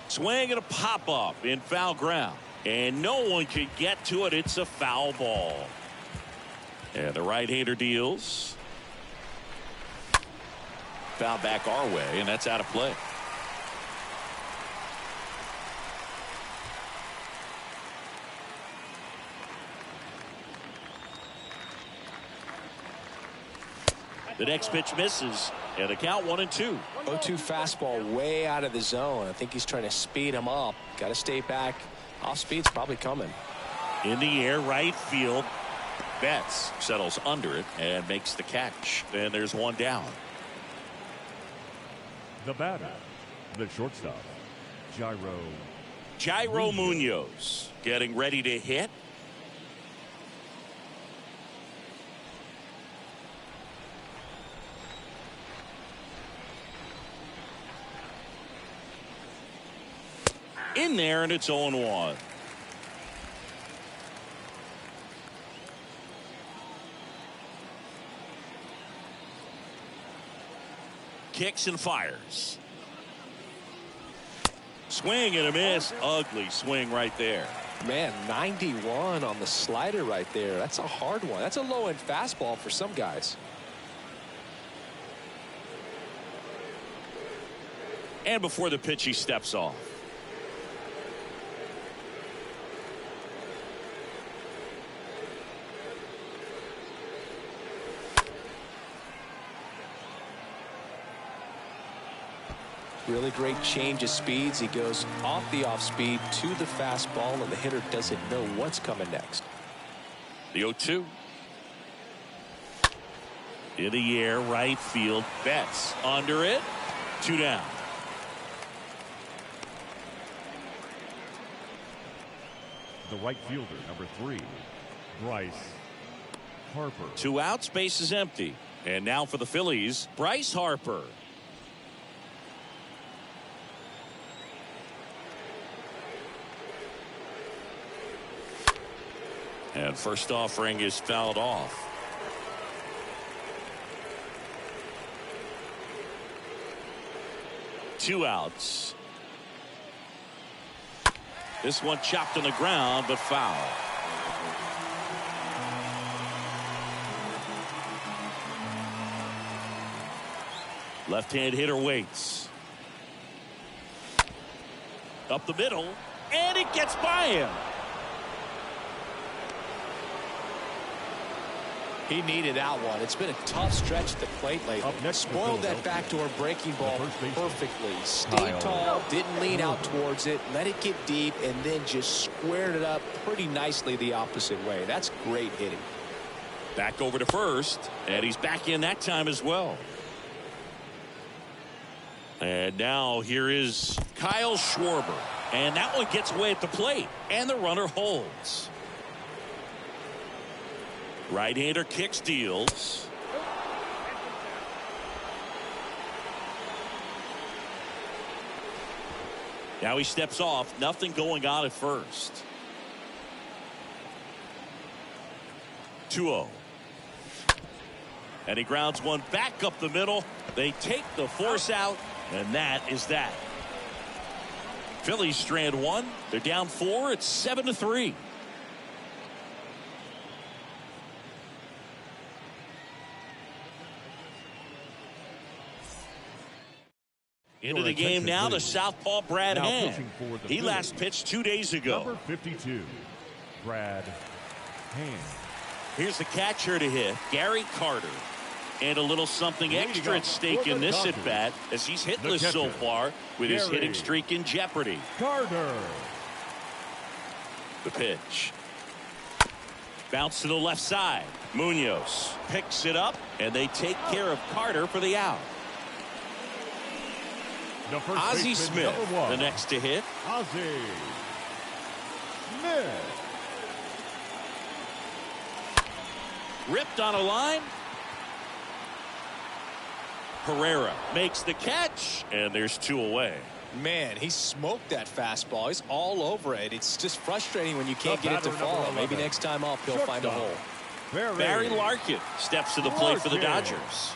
Swing and a pop-up in foul ground. And no one could get to it. It's a foul ball. And the right-hander deals. Foul back our way, and that's out of play. The next pitch misses, and the count 1-2. 0-2 fastball way out of the zone. I think he's trying to speed him up. Got to stay back. Off speed's probably coming. In the air, right field. Betts settles under it and makes the catch. And there's one down. The batter, the shortstop, Jairo Munoz getting ready to hit. In there, and it's 0-1. Kicks and fires. Swing and a miss. Ugly swing right there. Man, 91 on the slider right there. That's a hard one. That's a low-end fastball for some guys. And before the pitch, he steps off. Really great change of speeds. He goes off the off speed to the fastball, and the hitter doesn't know what's coming next. The 0-2. In the air, right field. Betts under it. 2 down. The right fielder, number 3, Bryce Harper. 2 outs, base is empty. And now for the Phillies, Bryce Harper. And first offering is fouled off. Two outs. This one chopped on the ground, but foul. Left-hand hitter waits. Up the middle, and it gets by him. He needed that one. It's been a tough stretch at the plate lately. Up next, spoiled that backdoor breaking ball perfectly. Stayed tall, didn't lean out towards it, let it get deep, and then just squared it up pretty nicely the opposite way. That's great hitting. Back over to first, and he's back in that time as well. And now here is Kyle Schwarber, and that one gets away at the plate, and the runner holds. Right-hander kicks, deals. Now he steps off. Nothing going on at first. 2-0. And he grounds one back up the middle. They take the force out, and that is that. Phillies strand one. They're down 4. It's 7-3. Into the game now, the southpaw Brad Hand. He last pitched 2 days ago. Number 52, Brad Hand. Here's the catcher to hit, Gary Carter. And a little something extra at stake in this at bat as he's hitless so far with his hitting streak in jeopardy. Carter. The pitch. Bounce to the left side. Munoz picks it up, and they take care of Carter for the out. Ozzie Smith, the next to hit. Ozzie Smith. Ripped on a line. Herrera makes the catch, and there's 2 away. Man, he smoked that fastball. He's all over it. It's just frustrating when you can't get it to fall. Maybe next time up he'll find a hole. Barry Larkin steps to the plate for the Dodgers.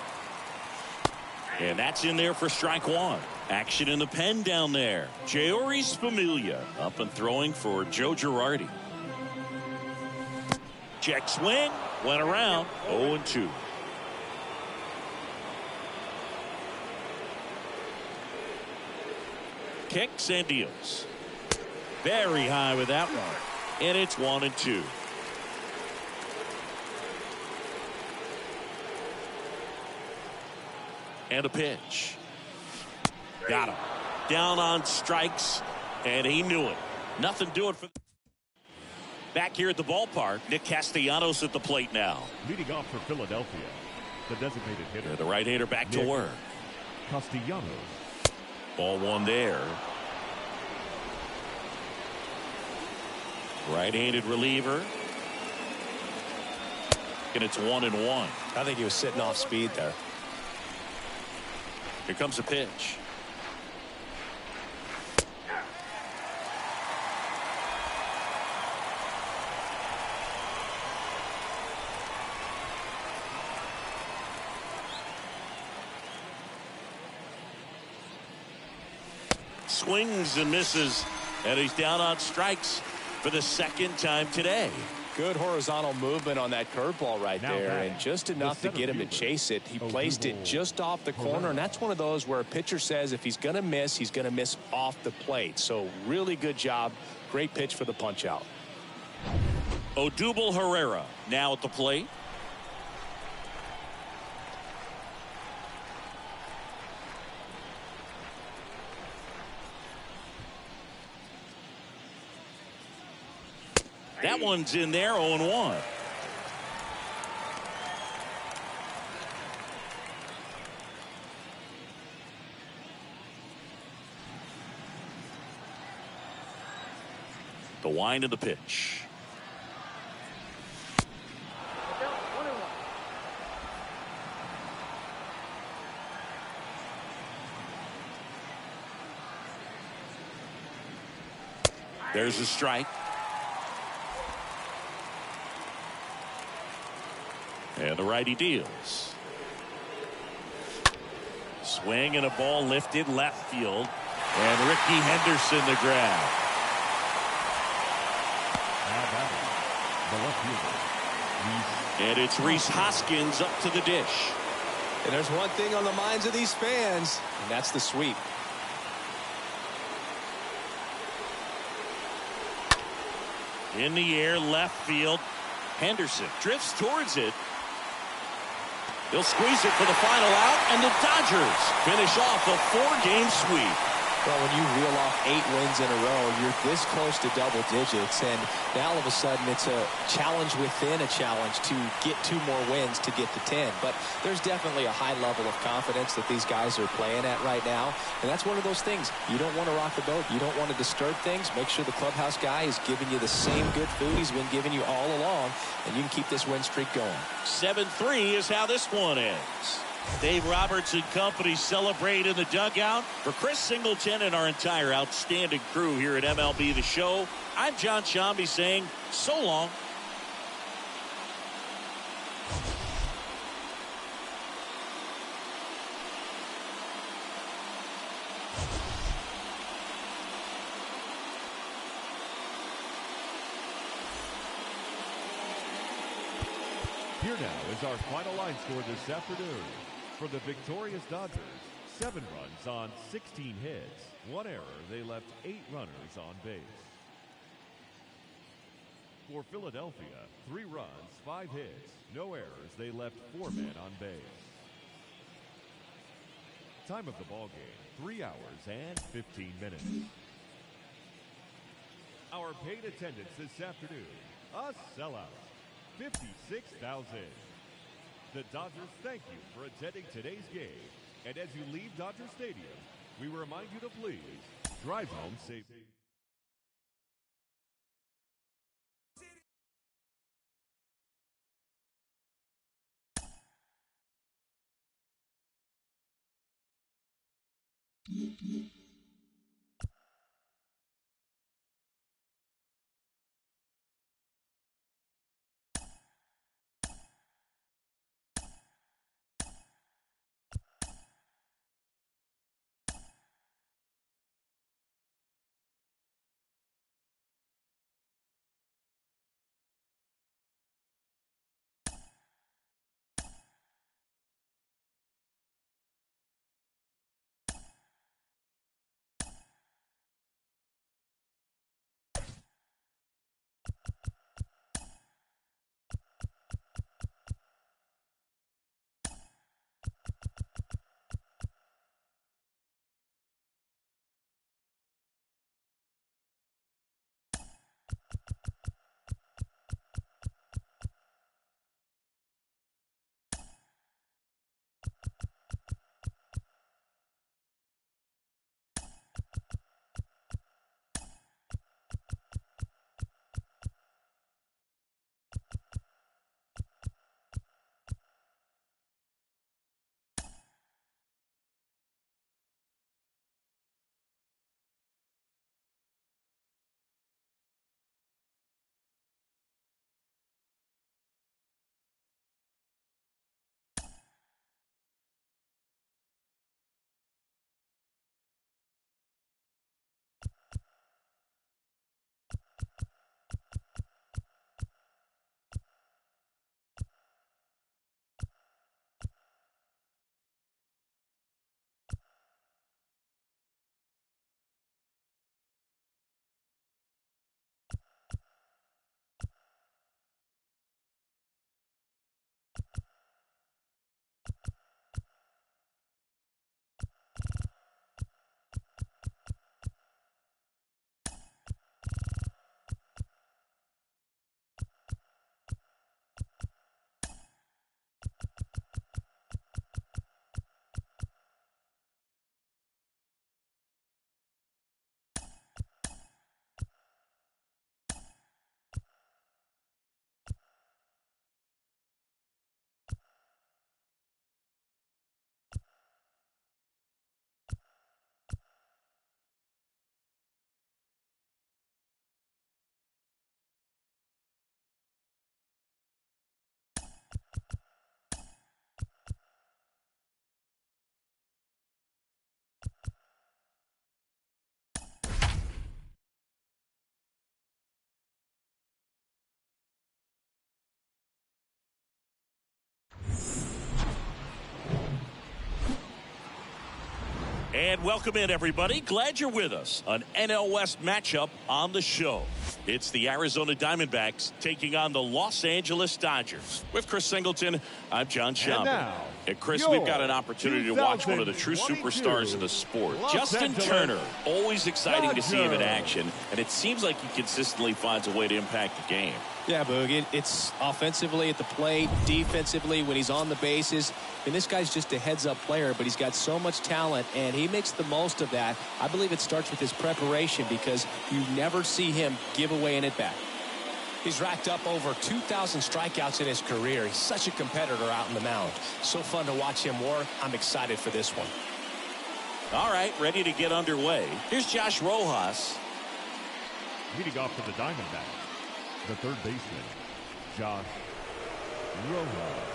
And that's in there for strike one. Action in the pen down there. Jeurys Familia up and throwing for Joe Girardi. Check swing. Went around. 0-2. Kicks and deals. Very high with that one. And it's 1-2. And a pitch. Got him. Down on strikes, and he knew it. Nothing doing for. Back here at the ballpark, Nick Castellanos at the plate now. Leading off for Philadelphia, the designated hitter. The right-hander back to work. Castellanos. Ball one there. Right-handed reliever. And it's 1-1. I think he was sitting off speed there. Here comes a pitch. Swings and misses, and he's down on strikes for the second time today. Good horizontal movement on that curveball right there, and just enough to get him to chase it. He placed it just off the corner, and that's one of those where a pitcher says if he's going to miss, he's going to miss off the plate. So really good job. Great pitch for the punch out. Odubel Herrera now at the plate. That one's in there, 0-1. The wind of the pitch. There's a strike. And the righty deals. Swing and a ball lifted left field. And Ricky Henderson the grab. The left fielder, And it's Rhys Hoskins up to the dish. And there's one thing on the minds of these fans, and that's the sweep. In the air, left field. Henderson drifts towards it. He'll squeeze it for the final out, and the Dodgers finish off a 4-game sweep. Well, when you reel off 8 wins in a row, you're this close to double digits, and now all of a sudden it's a challenge within a challenge to get 2 more wins to get to 10. But there's definitely a high level of confidence that these guys are playing at right now, and that's one of those things. You don't want to rock the boat. You don't want to disturb things. Make sure the clubhouse guy is giving you the same good food he's been giving you all along, and you can keep this win streak going. 7-3 is how this one ends. Dave Roberts and company celebrate in the dugout. For Chris Singleton and our entire outstanding crew here at MLB The Show, I'm John Shambi saying so long. Here now is our final line score this afternoon. For the victorious Dodgers, 7 runs on 16 hits. 1 error, they left 8 runners on base. For Philadelphia, 3 runs, 5 hits. No errors, they left 4 men on base. Time of the ball game, 3 hours and 15 minutes. Our paid attendance this afternoon, a sellout. 56,000. The Dodgers thank you for attending today's game. And as you leave Dodger Stadium, we remind you to please drive home safely. And welcome in, everybody. Glad you're with us. An NL West matchup on the show. It's the Arizona Diamondbacks taking on the Los Angeles Dodgers. With Chris Singleton, I'm John Schaub. And Chris, we've got an opportunity to watch one of the true superstars of the sport. Justin Turner, always exciting to see him in action, and it seems like he consistently finds a way to impact the game. Yeah, Boog, it's offensively at the plate, defensively when he's on the bases. And this guy's just a heads-up player, but he's got so much talent, and he makes the most of that. I believe it starts with his preparation because you never see him give away an at-bat. He's racked up over 2,000 strikeouts in his career. He's such a competitor out in the mound. So fun to watch him work. I'm excited for this one. All right, ready to get underway. Here's Josh Rojas. Leading off for the Diamondbacks, the third baseman, Josh Rojas.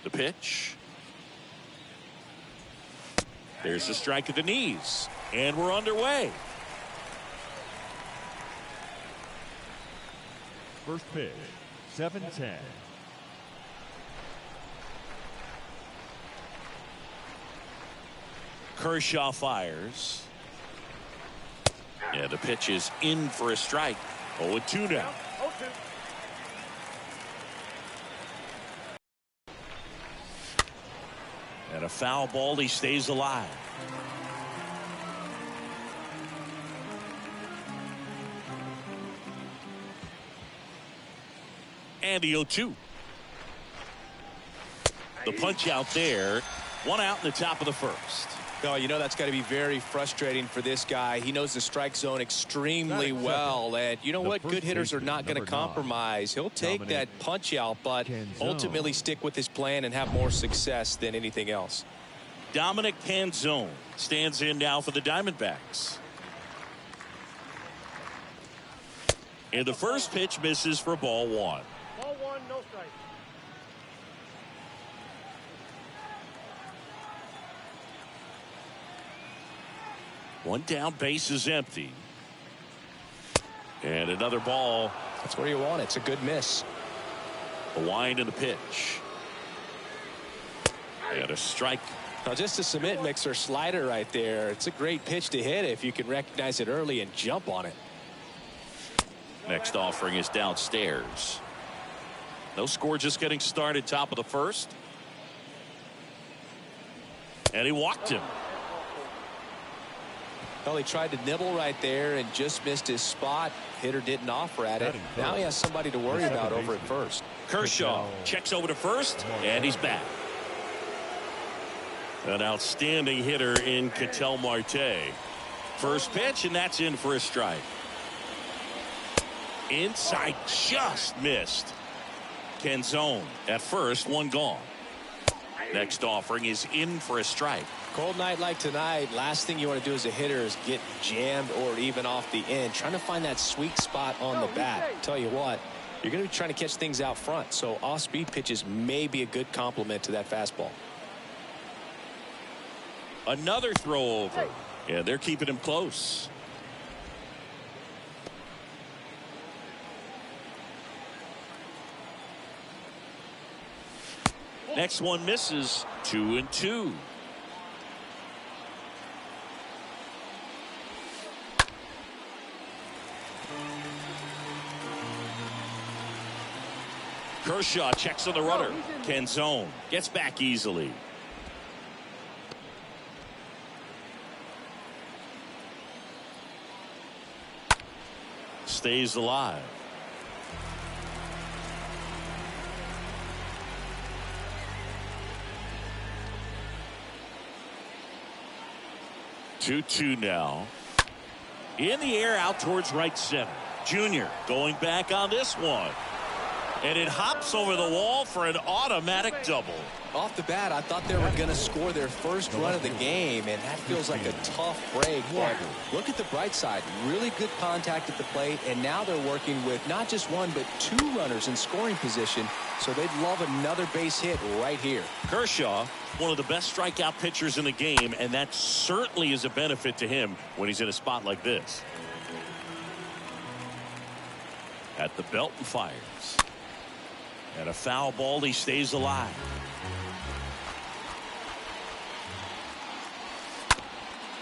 The pitch. There's the strike at the knees. And we're underway. First pitch, 7-10. Kershaw fires. Yeah, the pitch is in for a strike. 0-2 now. And a foul ball, he stays alive. And the 0-2. The punch out there. One out in the top of the first. Oh, you know that's got to be very frustrating for this guy. He knows the strike zone extremely well. And you know what? Good hitters are not going to compromise. He'll take that punch out, but ultimately stick with his plan and have more success than anything else. Dominic Canzone stands in now for the Diamondbacks. And the first pitch misses for ball one. Ball one, no strike. One down, base is empty. And another ball. That's where you want it. It's a good miss. A wind in the pitch. And a strike. Now just a cement mixer slider right there. It's a great pitch to hit if you can recognize it early and jump on it. Next offering is downstairs. No score, just getting started, top of the first. And he walked him. Well, he tried to nibble right there and just missed his spot. Hitter didn't offer at it. Now he has somebody to worry about over at first. Kershaw checks over to first, and he's back. An outstanding hitter in Ketel Marte. First pitch, and that's in for a strike. Inside, just missed. Canzone at first, one gone. Next offering is in for a strike. Cold night like tonight, last thing you want to do as a hitter is get jammed or even off the end. Trying to find that sweet spot on the bat. Tell you what, you're going to be trying to catch things out front, so off-speed pitches may be a good complement to that fastball. Another throw over. Yeah, they're keeping him close. Next one misses. 2-2. Kershaw checks on the runner. Canzone gets back easily. Stays alive. Two now. In the air out towards right center. Junior going back on this one. And it hops over the wall for an automatic double. Off the bat, I thought they were going to score their first run of the game, and that feels like a tough break. But look at the bright side. Really good contact at the plate, and now they're working with not just one, but two runners in scoring position, so they'd love another base hit right here. Kershaw, one of the best strikeout pitchers in the game, and that certainly is a benefit to him when he's in a spot like this. At the belt and fires. And a foul ball, he stays alive.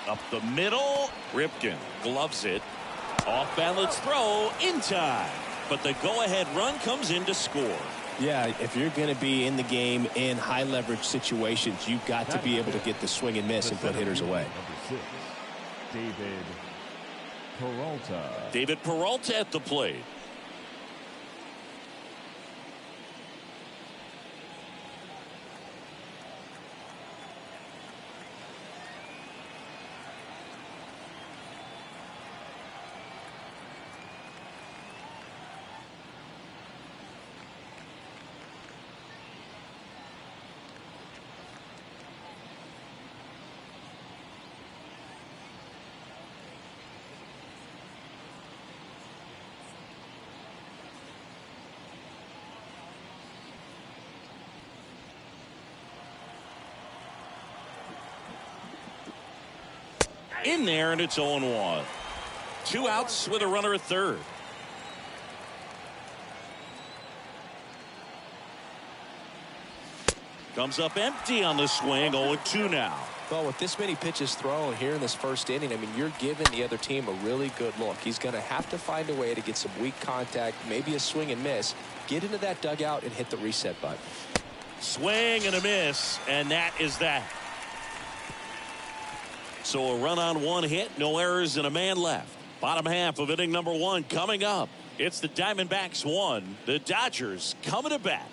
Up the middle, Ripken gloves it. Off balance throw in time. But the go-ahead run comes in to score. Yeah, if you're going to be in the game in high leverage situations, you've got to be able to get the swing and miss and put hitters away. Number 6, David Peralta. David Peralta at the plate. In there, and it's 0-1. 2 outs with a runner at third. Comes up empty on the swing. 0-2 now. Well, with this many pitches thrown here in this first inning, I mean, you're giving the other team a really good look. He's going to have to find a way to get some weak contact, maybe a swing and miss, get into that dugout and hit the reset button. Swing and a miss, and that is that. So a run on 1 hit, no errors, and a man left. Bottom half of inning number 1 coming up. It's the Diamondbacks 1, the Dodgers coming to bat.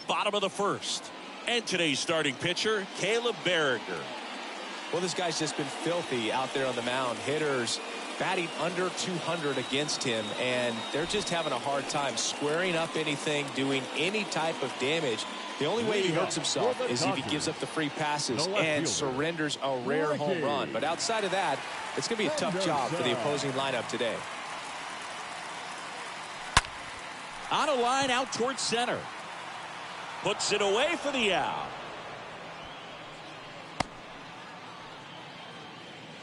Bottom of the first. And today's starting pitcher, Caleb Berriger. Well, this guy's just been filthy out there on the mound. Hitters batting under 200 against him, and they're just having a hard time squaring up anything, doing any type of damage. The only way he hurts himself is if he gives up the free passes and surrenders a rare home run. But outside of that, it's going to be a tough job for the opposing lineup today. On a line out towards center. Puts it away for the out.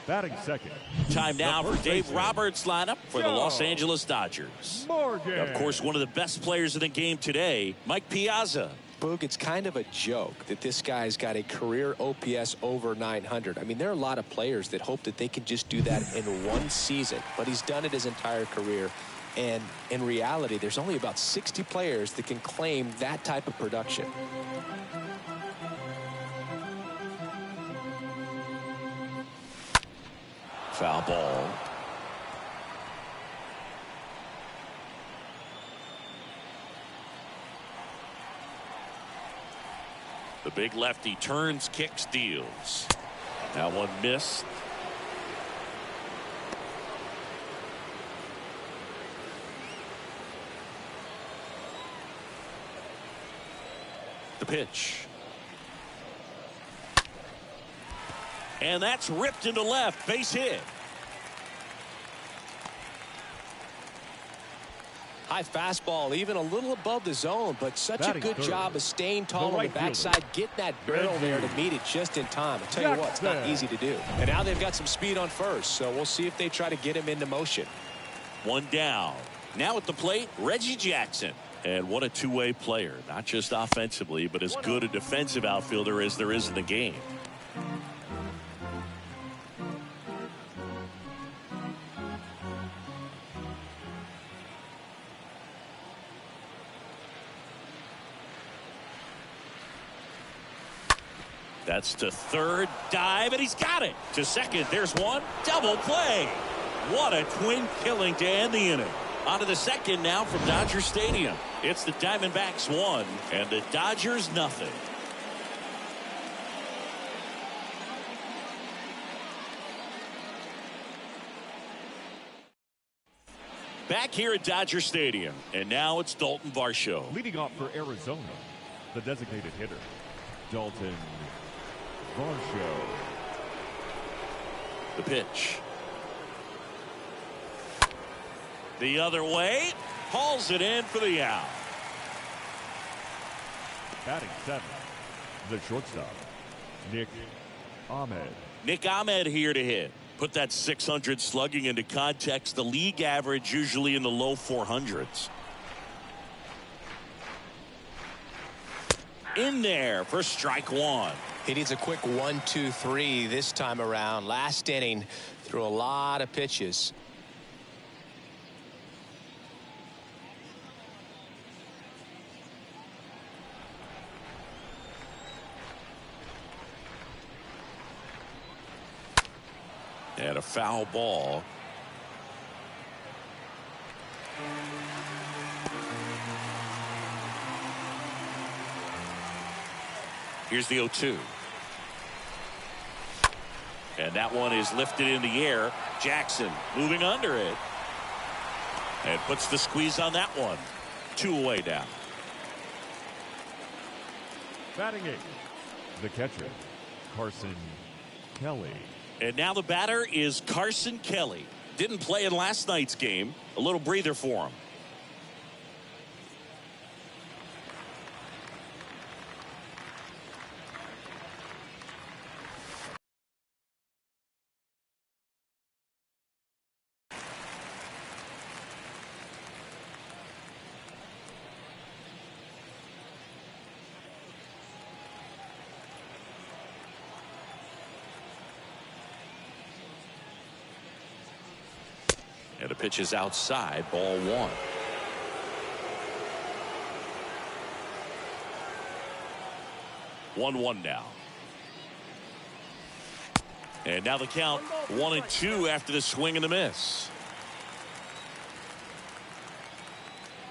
Batting second. Time now for Dave Roberts' lineup for the Los Angeles Dodgers. Morgan. Of course, one of the best players in the game today, Mike Piazza. Boog, it's kind of a joke that this guy's got a career OPS over 900. I mean, there are a lot of players that hope that they can just do that in one season, but he's done it his entire career. And in reality, there's only about 60 players that can claim that type of production. Foul ball. The big lefty turns, kicks, deals. Now one missed. The pitch. And that's ripped into left. Base hit. High fastball, even a little above the zone, but such a good job of staying tall on the backside, getting that barrel there to meet it just in time. I tell you what, it's not easy to do. And now they've got some speed on first, so we'll see if they try to get him into motion. One down. Now at the plate, Reggie Jackson. And what a two-way player, not just offensively, but as good a defensive outfielder as there is in the game. That's to third, dive, and he's got it. To second, there's one, double play. What a twin killing to end the inning. On to the second now from Dodger Stadium. It's the Diamondbacks 1 and the Dodgers nothing. Back here at Dodger Stadium, and now it's Dalton Varsho. Leading off for Arizona, the designated hitter, Dalton Varsho. The pitch. The other way. Hauls it in for the out. Batting 7, the shortstop, Nick Ahmed. Nick Ahmed here to hit. Put that 600 slugging into context. The league average usually in the low 400s. In there for strike one. He needs a quick 1-2-3 this time around. Last inning, threw a lot of pitches. And a foul ball. Here's the 0-2. And that one is lifted in the air. Jackson moving under it. And puts the squeeze on that one. 2 away now. Batting 8, the catcher, Carson Kelly. And now the batter is Carson Kelly. Didn't play in last night's game. A little breather for him. And the pitch is outside, ball 1. One now. And now the count 1-2 after the swing and the miss.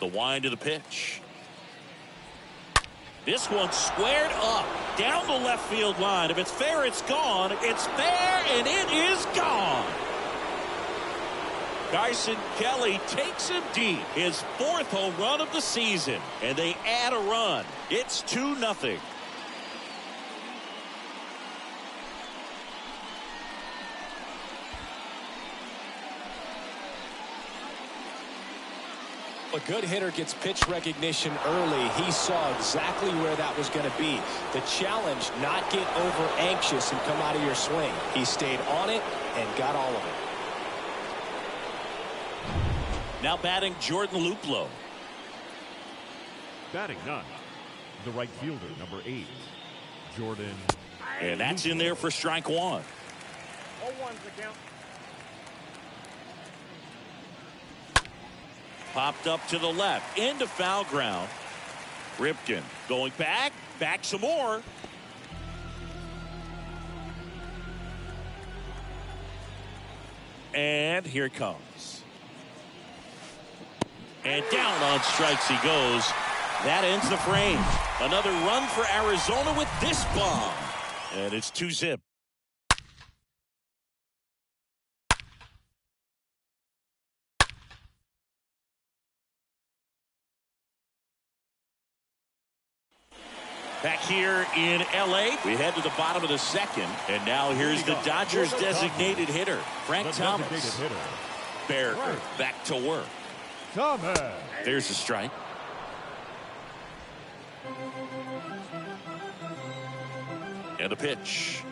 The wind of the pitch. This one squared up down the left field line. If it's fair, it's gone. It's fair, and it is gone. Carson Kelly takes him deep. His 4th home run of the season. And they add a run. It's 2-0. A good hitter gets pitch recognition early. He saw exactly where that was going to be. The challenge, not get over anxious and come out of your swing. He stayed on it and got all of it. Now batting Jordan Luplow. Batting 9, the right fielder, number 8, Jordan. And that's in there for strike 1. 0-1's the count. Popped up to the left, into foul ground. Ripken going back some more. And here it comes. And down on strikes he goes. That ends the frame. Another run for Arizona with this bomb. And it's 2-0. Back here in L.A., we head to the bottom of the 2nd. And now here's the Dodgers designated hitter, Frank Thomas. Bear back to work. Thomas. There's a strike. And the pitch.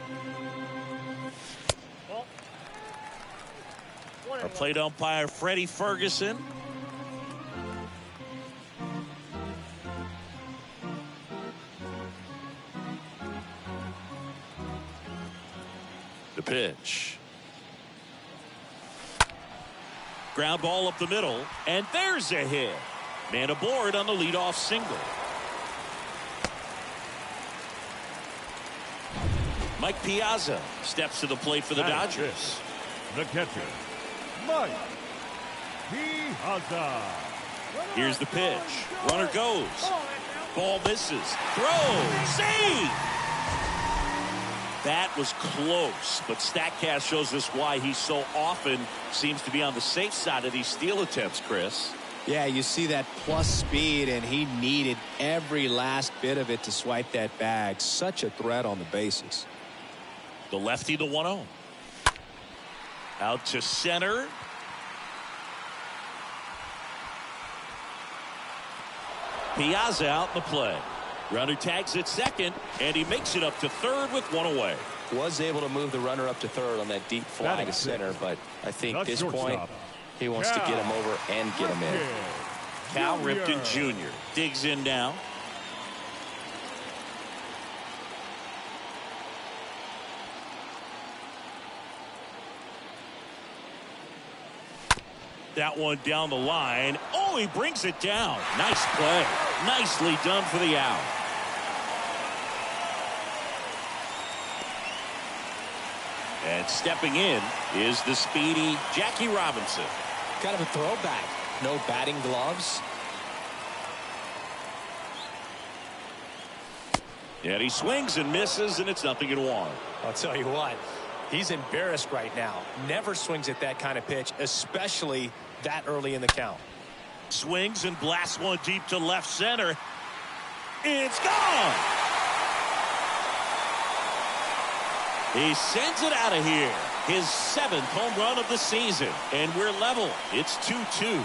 Our plate umpire, Freddie Ferguson. The pitch. Ground ball up the middle, and there's a hit. Man aboard on the leadoff single. Mike Piazza steps to the plate for the Dodgers. The catcher, Mike Piazza. Here's the pitch. Runner goes. Ball misses. Throw. Save. That was close, but StatCast shows us why he so often seems to be on the safe side of these steal attempts, Chris. Yeah, you see that plus speed, and he needed every last bit of it to swipe that bag. Such a threat on the bases. The lefty, the 1-0. Out to center. Piazza out in the play. Runner tags at second, and he makes it up to third with one away. Was able to move the runner up to third on that deep fly to center, but I think at this point he wants to get him over and get him in. Cal Ripken Jr. digs in now. That one down the line. Oh, he brings it down. Nice play. Nicely done for the out. And stepping in is the speedy Jackie Robinson. Kind of a throwback. No batting gloves. And he swings and misses, and it's 0-1. I'll tell you what, he's embarrassed right now. Never swings at that kind of pitch, especially that early in the count. Swings and blasts one deep to left center. It's gone. He sends it out of here. His 7th home run of the season. And we're level. It's 2-2.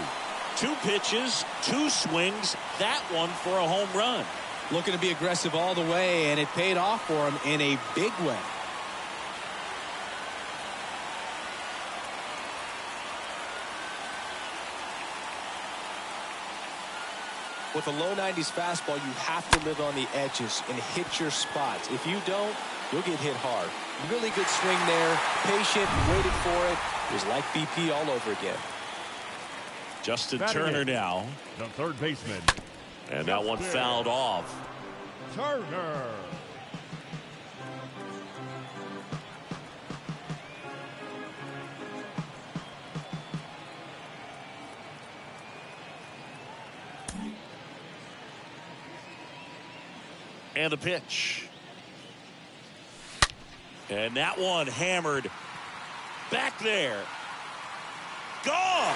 2 pitches, 2 swings. That one for a home run. Looking to be aggressive all the way, and it paid off for him in a big way. With a low 90s fastball, you have to live on the edges and hit your spots. If you don't, you'll get hit hard. Really good swing there. Patient, waited for it. It was like BP all over again. Justin Turner now. The third baseman. And that one fouled off. Turner. And the pitch. And that one hammered back there. Gone.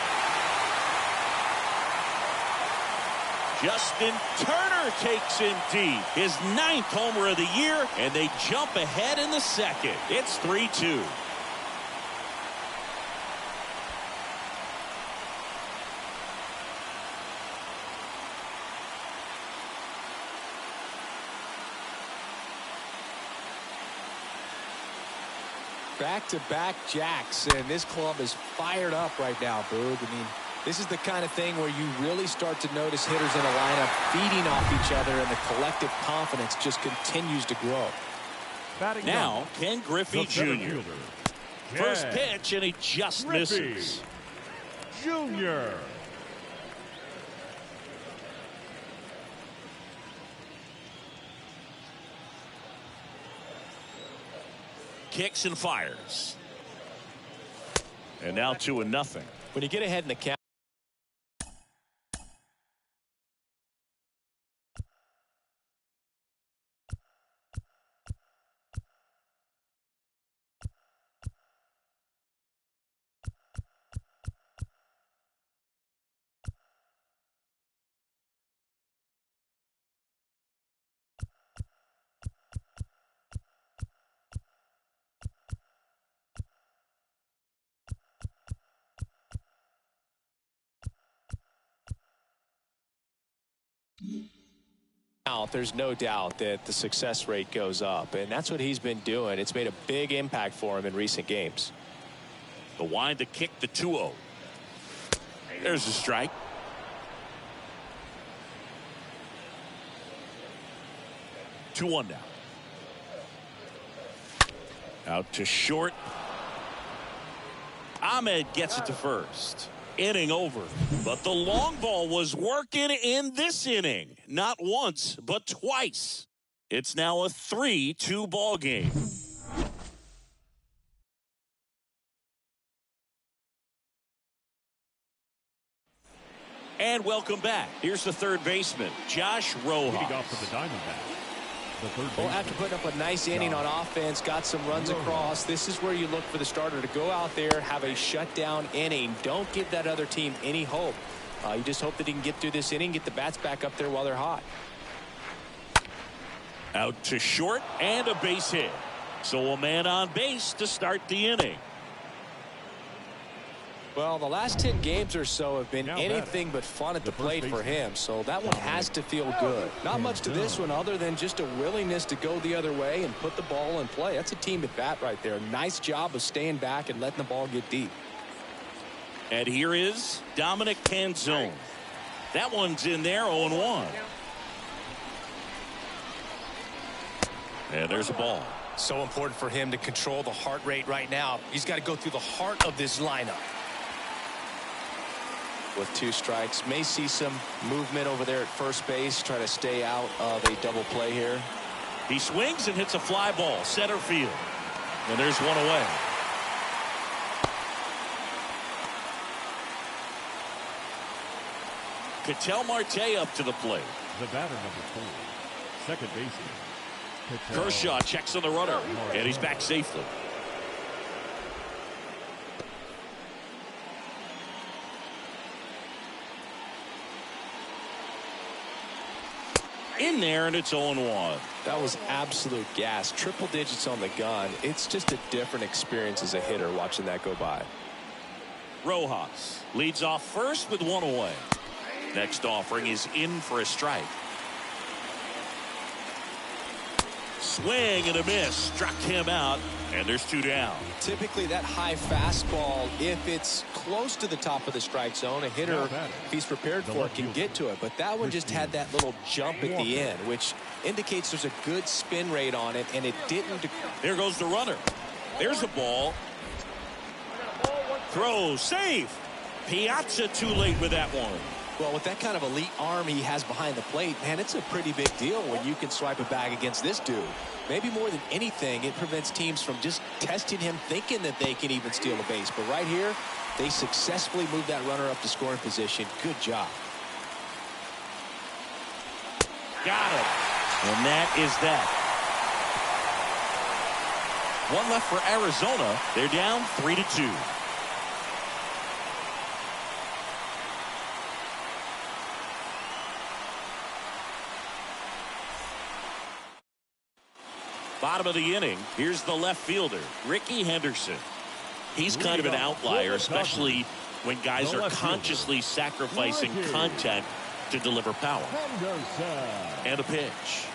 Justin Turner takes him deep. His 9th homer of the year, and they jump ahead in the second. It's 3-2. Back-to-back jacks, and this club is fired up right now, Boog. I mean, this is the kind of thing where you really start to notice hitters in a lineup feeding off each other, and the collective confidence just continues to grow. Now, Ken Griffey Jr. First pitch, and he just misses. Jr. Kicks and fires. And now 2-0. When you get ahead in the count, there's no doubt that the success rate goes up, and that's what he's been doing. It's made a big impact for him in recent games. The wind to kick the 2-0. There's a strike. Two 2-1 now. Out to short. Ahmed gets it to first. Inning over. But the long ball was working in this inning. Not once, but twice. It's now a 3-2 ball game. And welcome back. Here's the third baseman, Josh Rojas. Leading off for the Diamondbacks, Well, after putting up a nice inning on offense, got some runs across, this is where you look for the starter to go out there, have a shutdown inning. Don't give that other team any hope. You just hope that he can get through this inning, get the bats back up there while they're hot. Out to short and a base hit. So a man on base to start the inning. Well, the last 10 games or so have been anything but fun at the plate for him, so that one has to feel good. Not much to this one other than just a willingness to go the other way and put the ball in play. That's a team at bat right there. Nice job of staying back and letting the ball get deep. And here is Dominic Canzone. That one's in there, 0-1. And there's a ball. So important for him to control the heart rate right now. He's got to go through the heart of this lineup. With 2 strikes, may see some movement over there at first base, try to stay out of a double play here. He swings and hits a fly ball, center field. And there's one away. Ketel Marte up to the plate. The batter, number 4, second baseman. Kershaw checks on the runner, and he's back safely. In there, and it's 0-1. That was absolute gas. Triple digits on the gun. It's just a different experience as a hitter watching that go by. Rojas leads off first with 1 away. Next offering is in for a strike. Swing and a miss. Struck him out, and there's 2 down. Typically, that high fastball, if it's close to the top of the strike zone, a hitter, if he's prepared for it, can get to it. But that one just had that little jump at the end, which indicates there's a good spin rate on it, and it didn't. There goes the runner. There's the ball. Throw, safe. Piazza too late with that one. Well, with that kind of elite arm he has behind the plate, man, it's a pretty big deal when you can swipe a bag against this dude. Maybe more than anything, it prevents teams from just testing him, thinking that they can even steal a base. But right here, they successfully moved that runner up to scoring position. Good job. Got him. And that is that. One left for Arizona. They're down 3-2. Bottom of the inning, here's the left fielder, Ricky Henderson. He's kind of an outlier, especially when guys are consciously sacrificing contact to deliver power. And a pitch.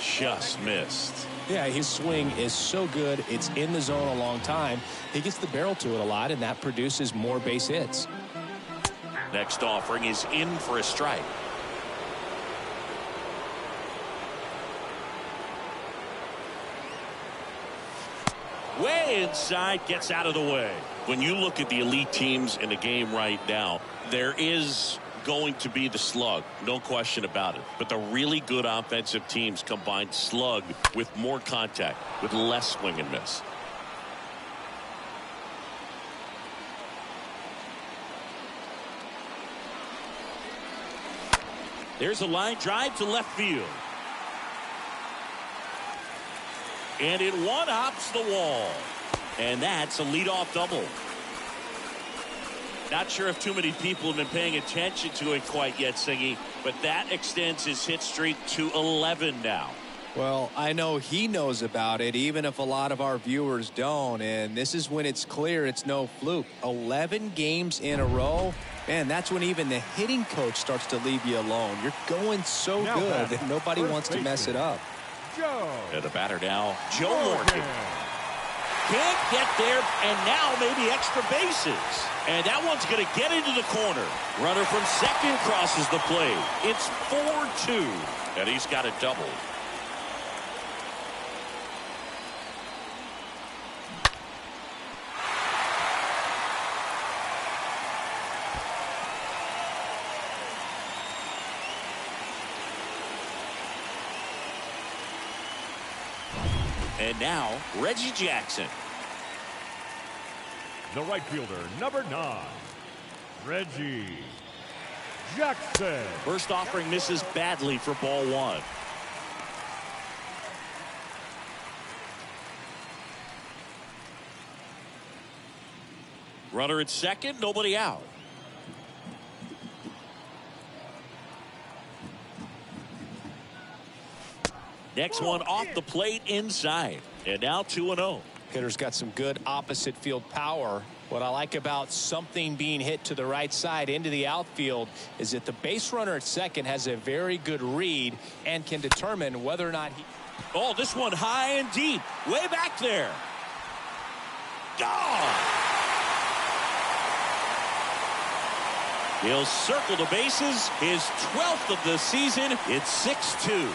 Just missed. Yeah, his swing is so good. It's in the zone a long time. He gets the barrel to it a lot, and that produces more base hits. Next offering is in for a strike. Way inside, gets out of the way. When you look at the elite teams in the game right now, there is going to be the slug, no question about it. But the really good offensive teams combine slug with more contact, with less swing and miss. There's a line drive to left field. And it one-hops the wall. And that's a leadoff double. Not sure if too many people have been paying attention to it quite yet, Singy, but that extends his hit streak to 11 now. Well, I know he knows about it, even if a lot of our viewers don't. And this is when it's clear it's no fluke. 11 games in a row. Man, that's when even the hitting coach starts to leave you alone. You're going so good that nobody wants to mess it up. And the batter now, Joe Morgan. Can't get there, and now maybe extra bases. And that one's going to get into the corner. Runner from second crosses the plate. It's 4-2, and he's got a double. And now, Reggie Jackson. The right fielder, number 9, Reggie Jackson. First offering misses badly for ball 1. Runner at second, nobody out. Next one off the plate inside. And now 2-0. Hitter's got some good opposite field power. What I like about something being hit to the right side into the outfield is that the base runner at second has a very good read and can determine whether or not he... Oh, this one high and deep. Way back there. Gone. He'll circle the bases. His 12th of the season. It's 6-2.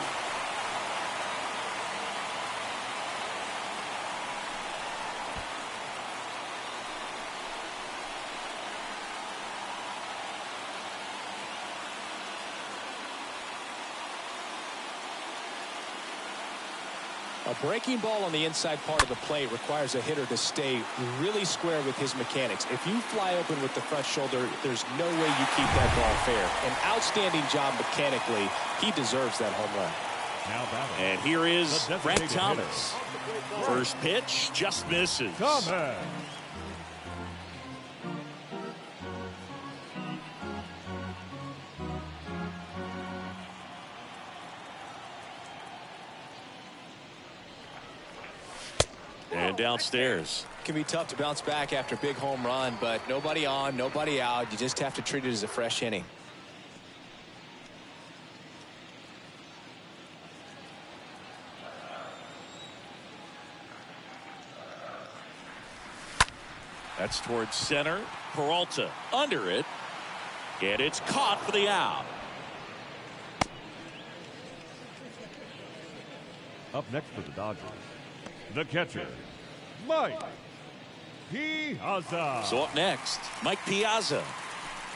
A breaking ball on the inside part of the plate requires a hitter to stay really square with his mechanics. If you fly open with the front shoulder, there's no way you keep that ball fair. An outstanding job mechanically. He deserves that home run. And here is Frank Thomas. First pitch just misses. And downstairs. It can be tough to bounce back after a big home run, but nobody on, nobody out. You just have to treat it as a fresh inning. That's towards center. Peralta under it. And it's caught for the out. Up next for the Dodgers, the catcher, Mike Piazza. So up next, Mike Piazza.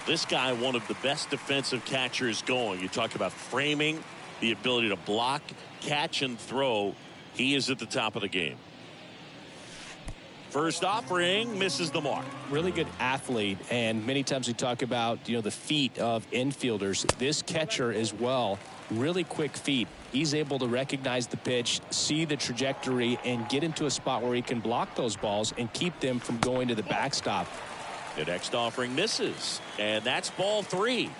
This guy, one of the best defensive catchers going. You talk about framing, the ability to block, catch, and throw. He is at the top of the game. First offering misses the mark. Really good athlete, and many times we talk about the feet of infielders. This catcher as well, really quick feet. He's able to recognize the pitch, see the trajectory, and get into a spot where he can block those balls and keep them from going to the backstop. The next offering misses, and that's ball 3.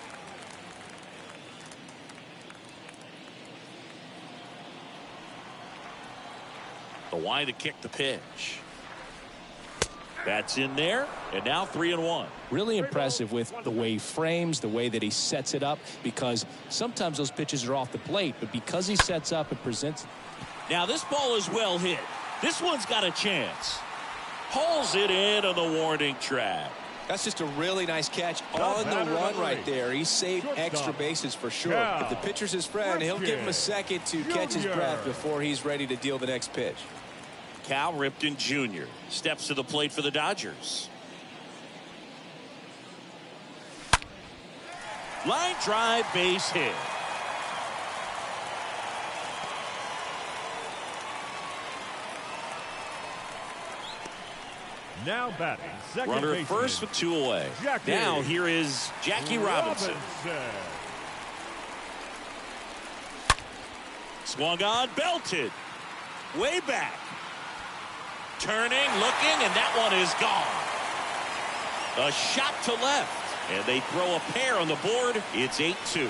The wide to kick the pitch. That's in there, and now 3-1. Really impressive with the way he frames, the way that he sets it up, because sometimes those pitches are off the plate, but because he sets up and presents. Now this ball is well hit. This one's got a chance. Pulls it in on the warning track. That's just a really nice catch on the run right there. He saved extra bases for sure. If the pitcher's his friend, he'll give him a second to catch his breath before he's ready to deal the next pitch. Cal Ripken Jr. steps to the plate for the Dodgers. Line drive, base hit. Now batting, second Runner at baseman, first with 2 away. Now here is Jackie Robinson. Swung on, belted. Way back. Turning, looking, and that one is gone. A shot to left. And they throw a pair on the board. It's 8-2.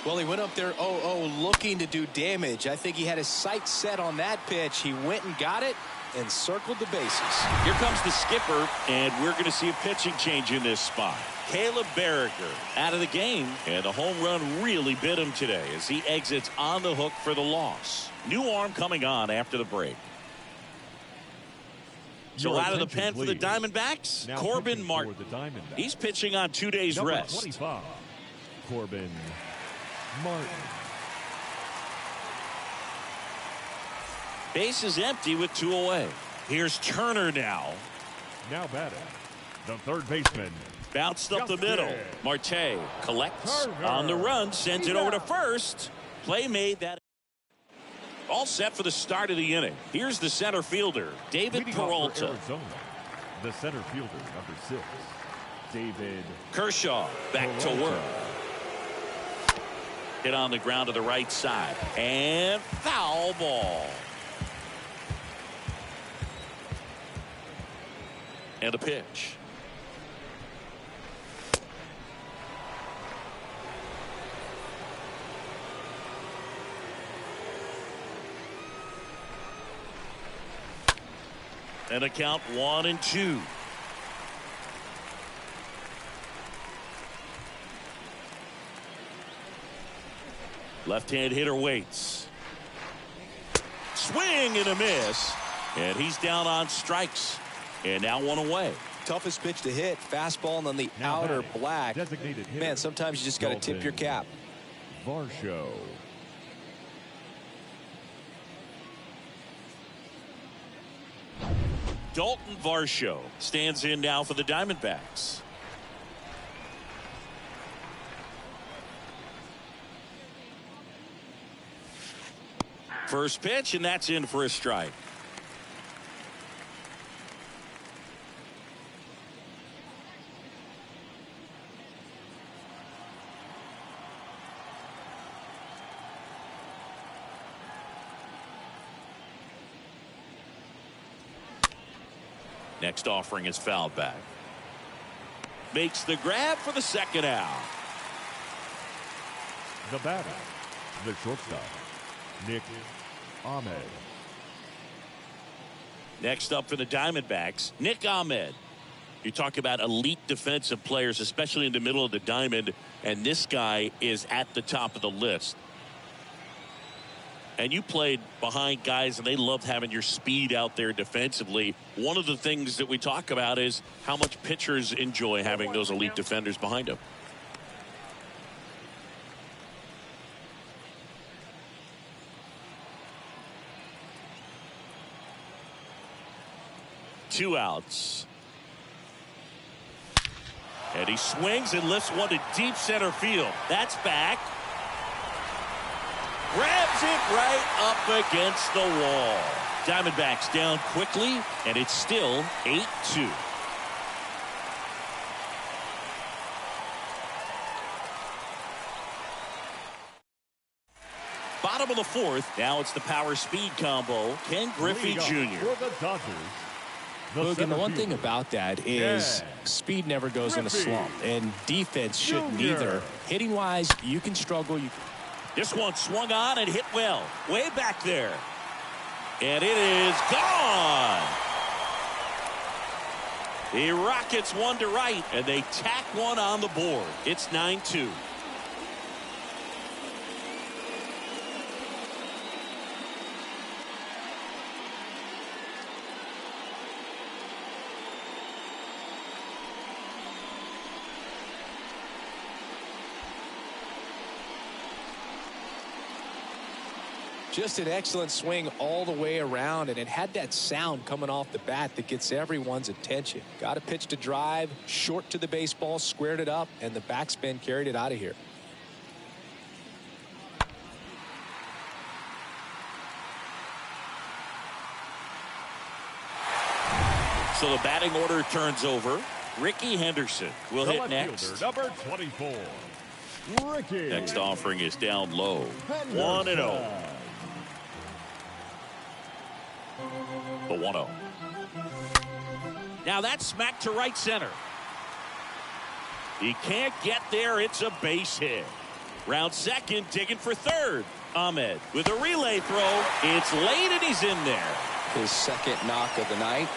Well, he went up there 0-0 looking to do damage. I think he had his sights set on that pitch. He went and got it and circled the bases. Here comes the skipper, and we're going to see a pitching change in this spot. Caleb Berriger out of the game, and the home run really bit him today as he exits on the hook for the loss. New arm coming on after the break. So Your out of the attention, pen for the please. Diamondbacks, Now Corbin pitching for Martin. the Diamondbacks. He's pitching on 2 days Number rest. 25, Corbin Martin. Base is empty with 2 away. Here's Turner now. Now batting, the third baseman. Bounced up the middle. Marte collects Turner. on the run, sends it over to first. Play made that. All set for the start of the inning. Here's the center fielder, David Leading off for Peralta. Arizona, the center fielder, number 6, David Kershaw back to work. Hit on the ground to the right side. And foul ball. And a pitch. And a count 1-2. Left-hand hitter waits. Swing and a miss. And he's down on strikes. And now one away. Toughest pitch to hit. Fastball and on the outer black. designated hitter. Man, sometimes you just got to tip your cap. Varsho. Dalton Varsho stands in now for the Diamondbacks. First pitch, and that's in for a strike. Next offering is fouled back. Makes the grab for the second out. The batter, the shortstop, Nick Ahmed. Next up for the Diamondbacks, Nick Ahmed. You talk about elite defensive players, especially in the middle of the diamond, and this guy is at the top of the list. And you played behind guys, and they loved having your speed out there defensively. One of the things that we talk about is how much pitchers enjoy having those elite defenders behind them. Two outs. And he swings and lifts one to deep center field. That's back. Grabs it right up against the wall. Diamondbacks down quickly, and it's still 8-2. Bottom of the fourth. Now it's the power speed combo. Ken Griffey Jr. For the Dodgers. Look, and the one thing about that is speed never goes in a slump, and defense shouldn't either. Hitting wise, you can struggle. This one swung on and hit well. Way back there. And it is gone. The Rockets one to right, and they tack one on the board. It's 9-2. Just an excellent swing all the way around, and it had that sound coming off the bat that gets everyone's attention. Got a pitch to drive, short to the baseball, squared it up, and the backspin carried it out of here. So the batting order turns over. Ricky Henderson will The hit left next. fielder, number 24, Ricky. Next offering is down low. 1-0. The 1-0. Now that's smacked to right center. He can't get there. It's a base hit. Round second, digging for third. Ahmed with a relay throw. It's late and he's in there. His second knock of the night.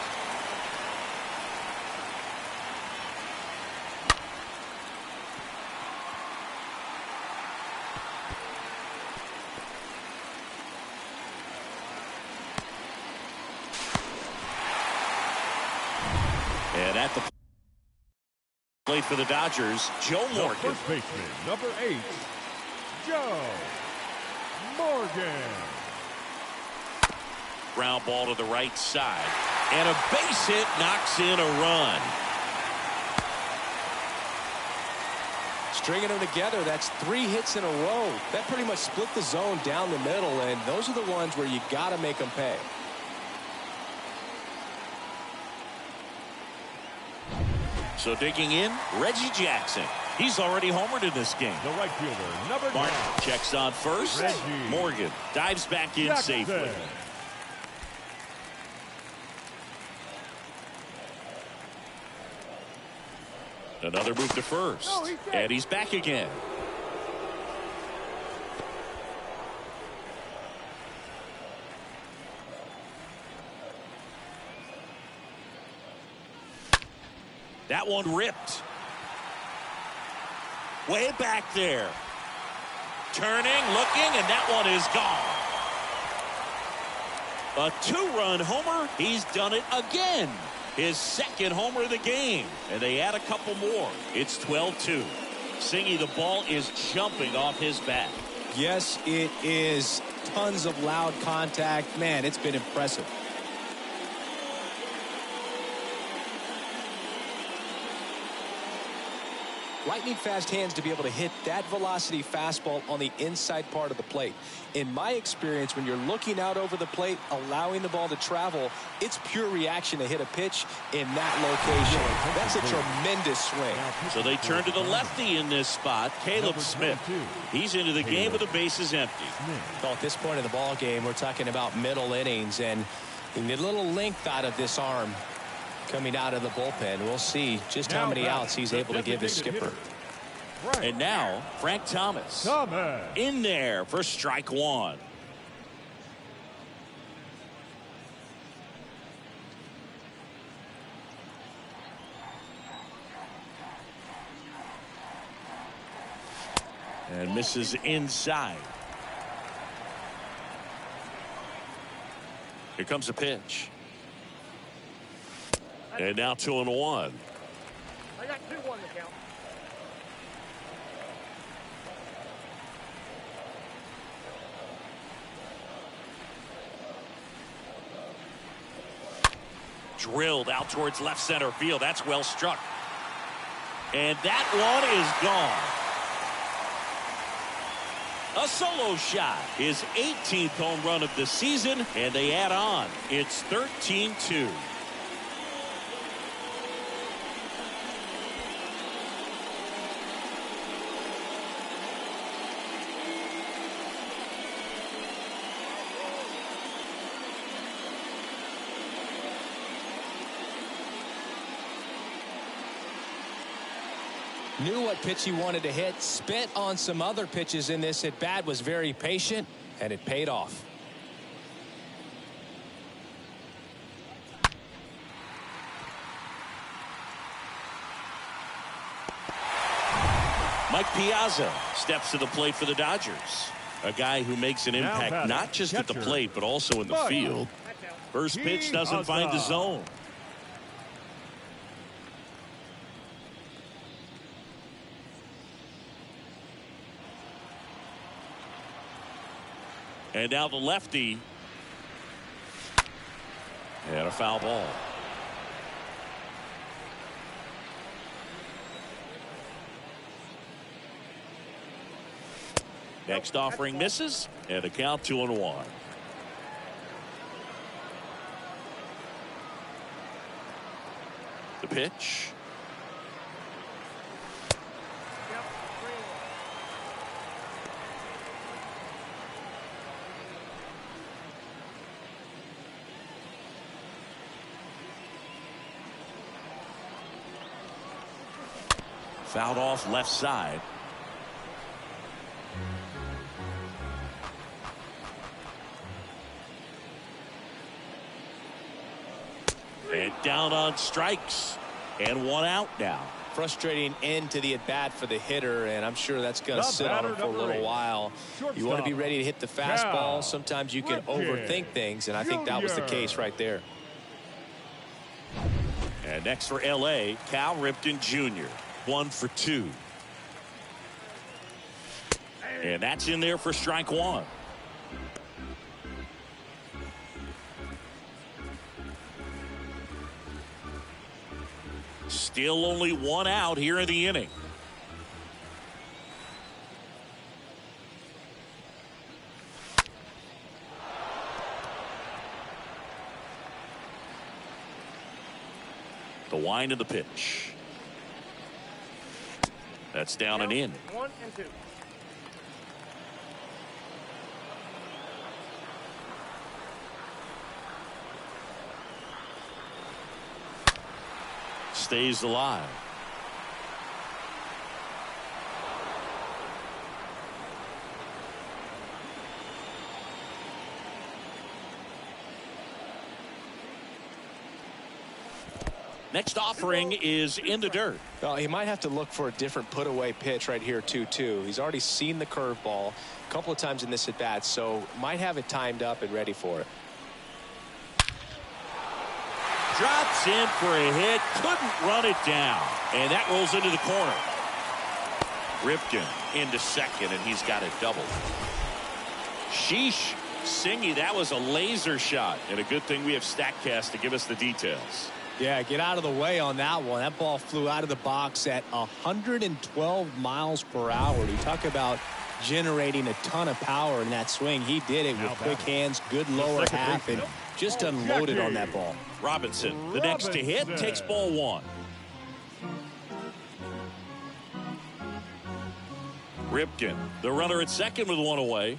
And at the plate for the Dodgers, Joe The Morgan. first baseman, number 8, Joe Morgan. Ground ball to the right side. And a base hit knocks in a run. Stringing them together, that's 3 hits in a row. That pretty much split the zone down the middle, and those are the ones where you got to make them pay. So digging in, Reggie Jackson. He's already homered in this game. The right fielder, number 9. Checks on first. Reggie Morgan dives back in Jackson. safely. Another move to first. And he's back again. That one ripped. Way back there. Turning, looking, and that one is gone. A 2-run homer. He's done it again. His second homer of the game. And they add a couple more. It's 12-2. Singy, the ball is jumping off his bat. Yes, it is. Tons of loud contact. Man, it's been impressive. Lightning fast hands to be able to hit that velocity fastball on the inside part of the plate. In my experience, when you're looking out over the plate, allowing the ball to travel, it's pure reaction to hit a pitch in that location. That's a tremendous swing. So they turn to the lefty in this spot, Caleb Smith. He's into the game with the bases empty. Well, at this point in the ball game, we're talking about middle innings, and you need a little length out of this arm. Coming out of the bullpen, we'll see just how many outs he's able to give his skipper. And now Frank Thomas in there for strike one. And misses inside. Here comes a pitch. And now 2-1. I got 2-1 to count. Drilled out towards left center field. That's well struck. And that one is gone. A solo shot. His 18th home run of the season. And they add on. It's 13-2. Knew what pitch he wanted to hit, spit on some other pitches in this at bat, was very patient, and it paid off. Mike Piazza steps to the plate for the Dodgers. A guy who makes an impact not just at the plate, but also in the field. First pitch doesn't find the zone. And now the lefty. And a foul ball. Next offering misses. And a count 2-1. The pitch. Fouled off left side. And down on strikes. And one out now. Frustrating end to the at-bat for the hitter, and I'm sure that's going to sit on him for a little while. You want to be ready to hit the fastball. Sometimes you can overthink things, and I think that was the case right there. And next for L.A., Cal Ripken Jr. 1 for 2. And that's in there for strike one. Still only one out here in the inning. The wind of the pitch. That's down and in. 1 and 2. Stays alive. Next offering is in the dirt. Well, he might have to look for a different put-away pitch right here, 2-2. He's already seen the curveball a couple of times in this at-bat, so might have it timed up and ready for it. Drops in for a hit. Couldn't run it down. And that rolls into the corner. Ripken into second, and he's got it doubled. Sheesh. Singy, that was a laser shot. And a good thing we have StatCast to give us the details. Yeah, get out of the way on that one. That ball flew out of the box at 112 miles per hour. You talk about generating a ton of power in that swing. He did it with quick hands, good lower half, and just unloaded on that ball. Robinson, the next to hit, takes ball one. Ripken, the runner at second with one away.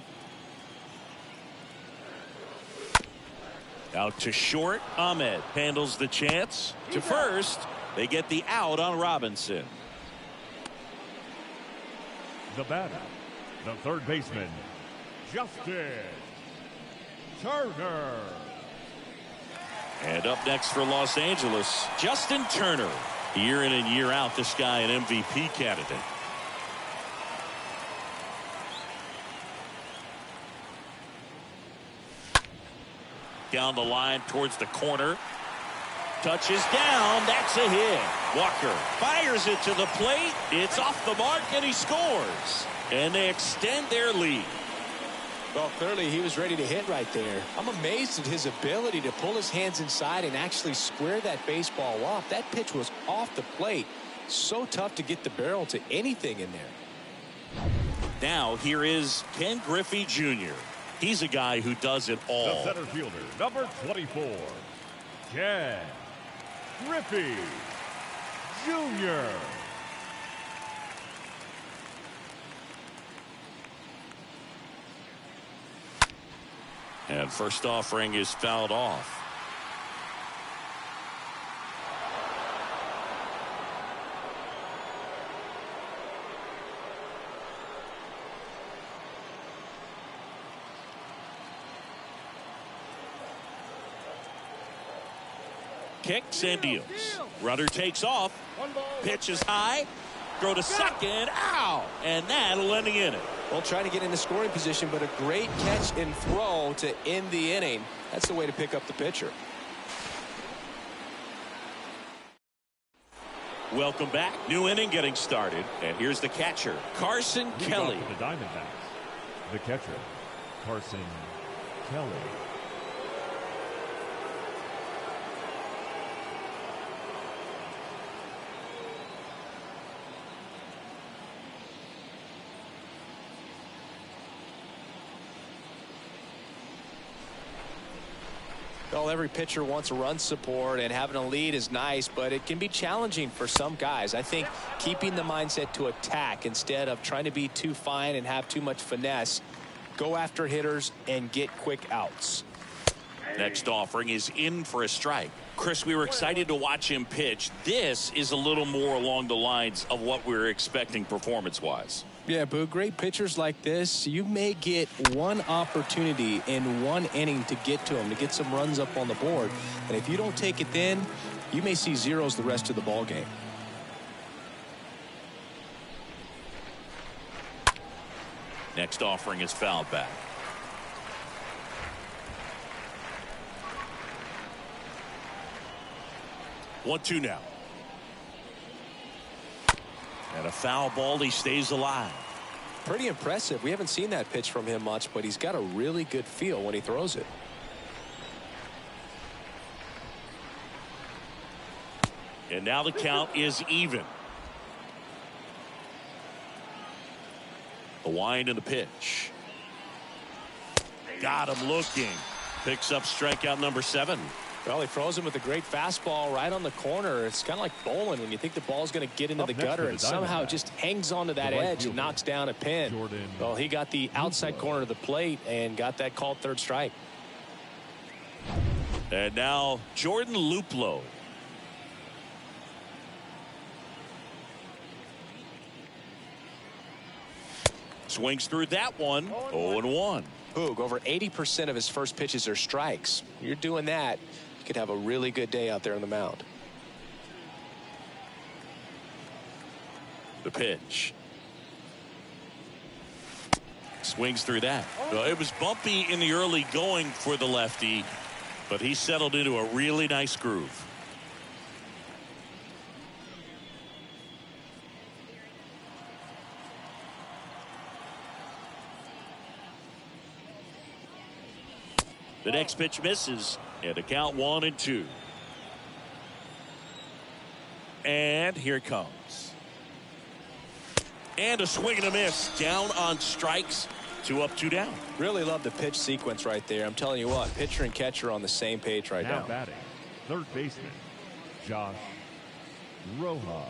Out to short. Ahmed handles the chance. To first, they get the out on Robinson. The batter, the third baseman, Justin Turner. And up next for Los Angeles, Justin Turner. Year in and year out, this guy an MVP candidate. Down the line towards the corner. Touches down. That's a hit. Walker fires it to the plate. It's off the mark, and he scores. And they extend their lead. Well, clearly he was ready to hit right there. I'm amazed at his ability to pull his hands inside and actually square that baseball off. That pitch was off the plate. So tough to get the barrel to anything in there. Now here is Ken Griffey Jr. He's a guy who does it all. The center fielder, number 24, Ken Griffey Jr. And first offering is fouled off. Kicks and deals. Runner takes off. Pitch is high. Throw to second. Ow! And that'll end the inning. Well, trying to get into scoring position, but a great catch and throw to end the inning. That's the way to pick up the pitcher. Welcome back. New inning getting started. And here's the catcher, Carson Kelly. The Diamondbacks. The catcher, Carson Kelly. Well, every pitcher wants a run support, and having a lead is nice, but it can be challenging for some guys. I think keeping the mindset to attack instead of trying to be too fine and have too much finesse, go after hitters and get quick outs. Next offering is in for a strike. Chris, we were excited to watch him pitch. This is a little more along the lines of what we were expecting performance-wise. Yeah, Boo, great pitchers like this, you may get one opportunity in one inning to get to them, to get some runs up on the board. And if you don't take it then, you may see zeros the rest of the ball game. Next offering is fouled back. One-two now. And a foul ball. He stays alive. Pretty impressive. We haven't seen that pitch from him much, but he's got a really good feel when he throws it. And now the count is even. The wind and the pitch. Got him looking. Picks up strikeout number 7. Well, he throws him with a great fastball right on the corner. It's kind of like bowling when you think the ball's going to get into the gutter and somehow just hangs onto that edge and knocks down a pin. Well, he got the outside corner of the plate and got that called third strike. And now Jordan Luplow. Swings through that one. 0-1. Boog, over 80% of his first pitches are strikes. You're doing that, you could have a really good day out there on the mound. The pitch. Swings through that. Well, it was bumpy in the early going for the lefty, but he settled into a really nice groove. The next pitch misses, and a count 1-2. And here it comes. And a swing and a miss. Down on strikes. 2 up, 2 down. Really love the pitch sequence right there. I'm telling you what, pitcher and catcher on the same page right now. Batting, third baseman, Josh Rojas.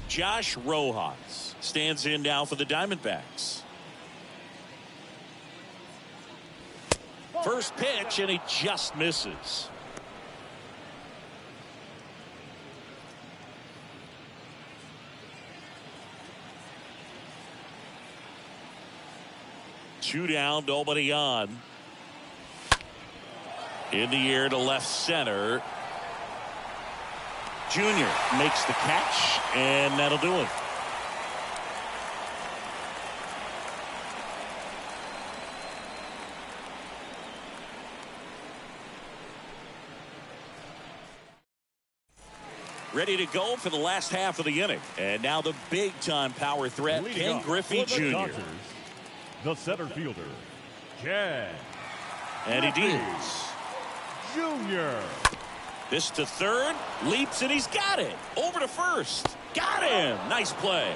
Josh Rojas stands in now for the Diamondbacks. First pitch, and he just misses. Two down, nobody on. In the air to left center. Junior makes the catch, and that'll do it. Ready to go for the last half of the inning. And now the big-time power threat, Ken Griffey Jr. Dodgers, the center fielder, Ken. And he deals. Junior. This to third, leaps, and he's got it. Over to first. Got him. Nice play.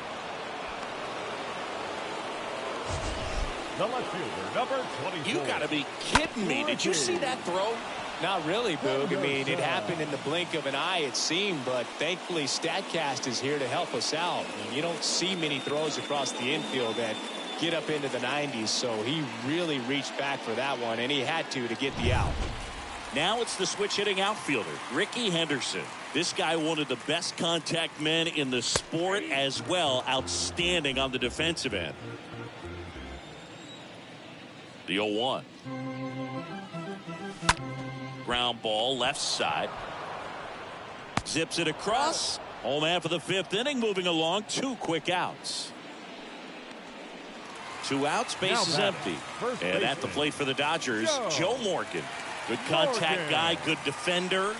The left fielder, number 24. You got to be kidding me. Did you see that throw? Not really, Boog. I mean, it happened in the blink of an eye, it seemed, but thankfully StatCast is here to help us out. I mean, you don't see many throws across the infield that get up into the 90s, so he really reached back for that one, and he had to get the out. Now it's the switch-hitting outfielder, Ricky Henderson. This guy, one of the best contact men in the sport as well. Outstanding on the defensive end. The 0-1. Ground ball, left side. Zips it across. Home half of the fifth inning, moving along. 2 quick outs. 2 outs, base is empty. And at the plate for the Dodgers, Joe Morgan. Good contact guy, good defender.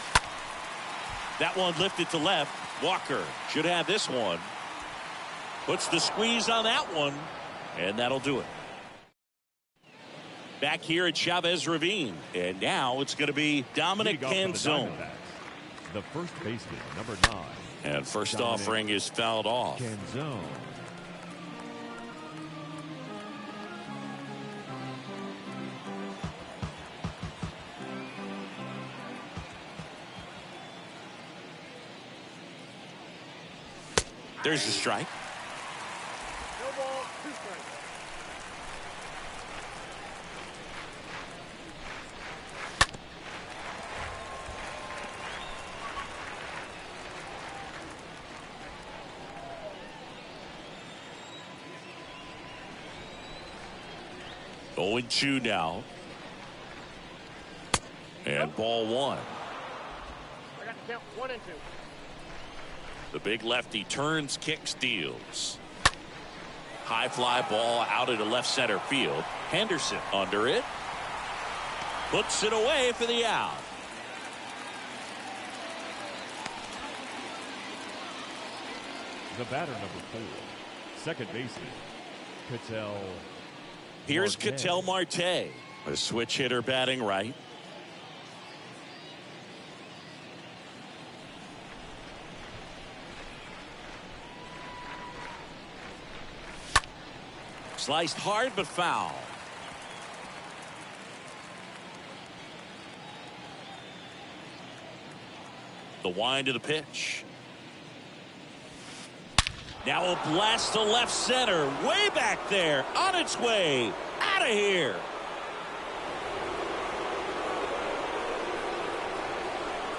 That one lifted to left. Walker should have this one. Puts the squeeze on that one, and that'll do it. Back here at Chavez Ravine, and now it's going to be Dominic Canzone. The first baseman, number 9. And first offering is fouled off. Canzone. There's the strike. No ball, 2 strikes. Going 2 now. And ball 1. I got the count 1 and 2. The big lefty turns, kicks, deals. High fly ball out into left center field. Henderson under it. Puts it away for the out. The batter, number 4. Second baseman, Ketel. Here's Ketel Marte, a switch hitter batting right. Sliced hard, but foul. The wind of the pitch. Now a blast to left center. Way back there. On its way. Out of here.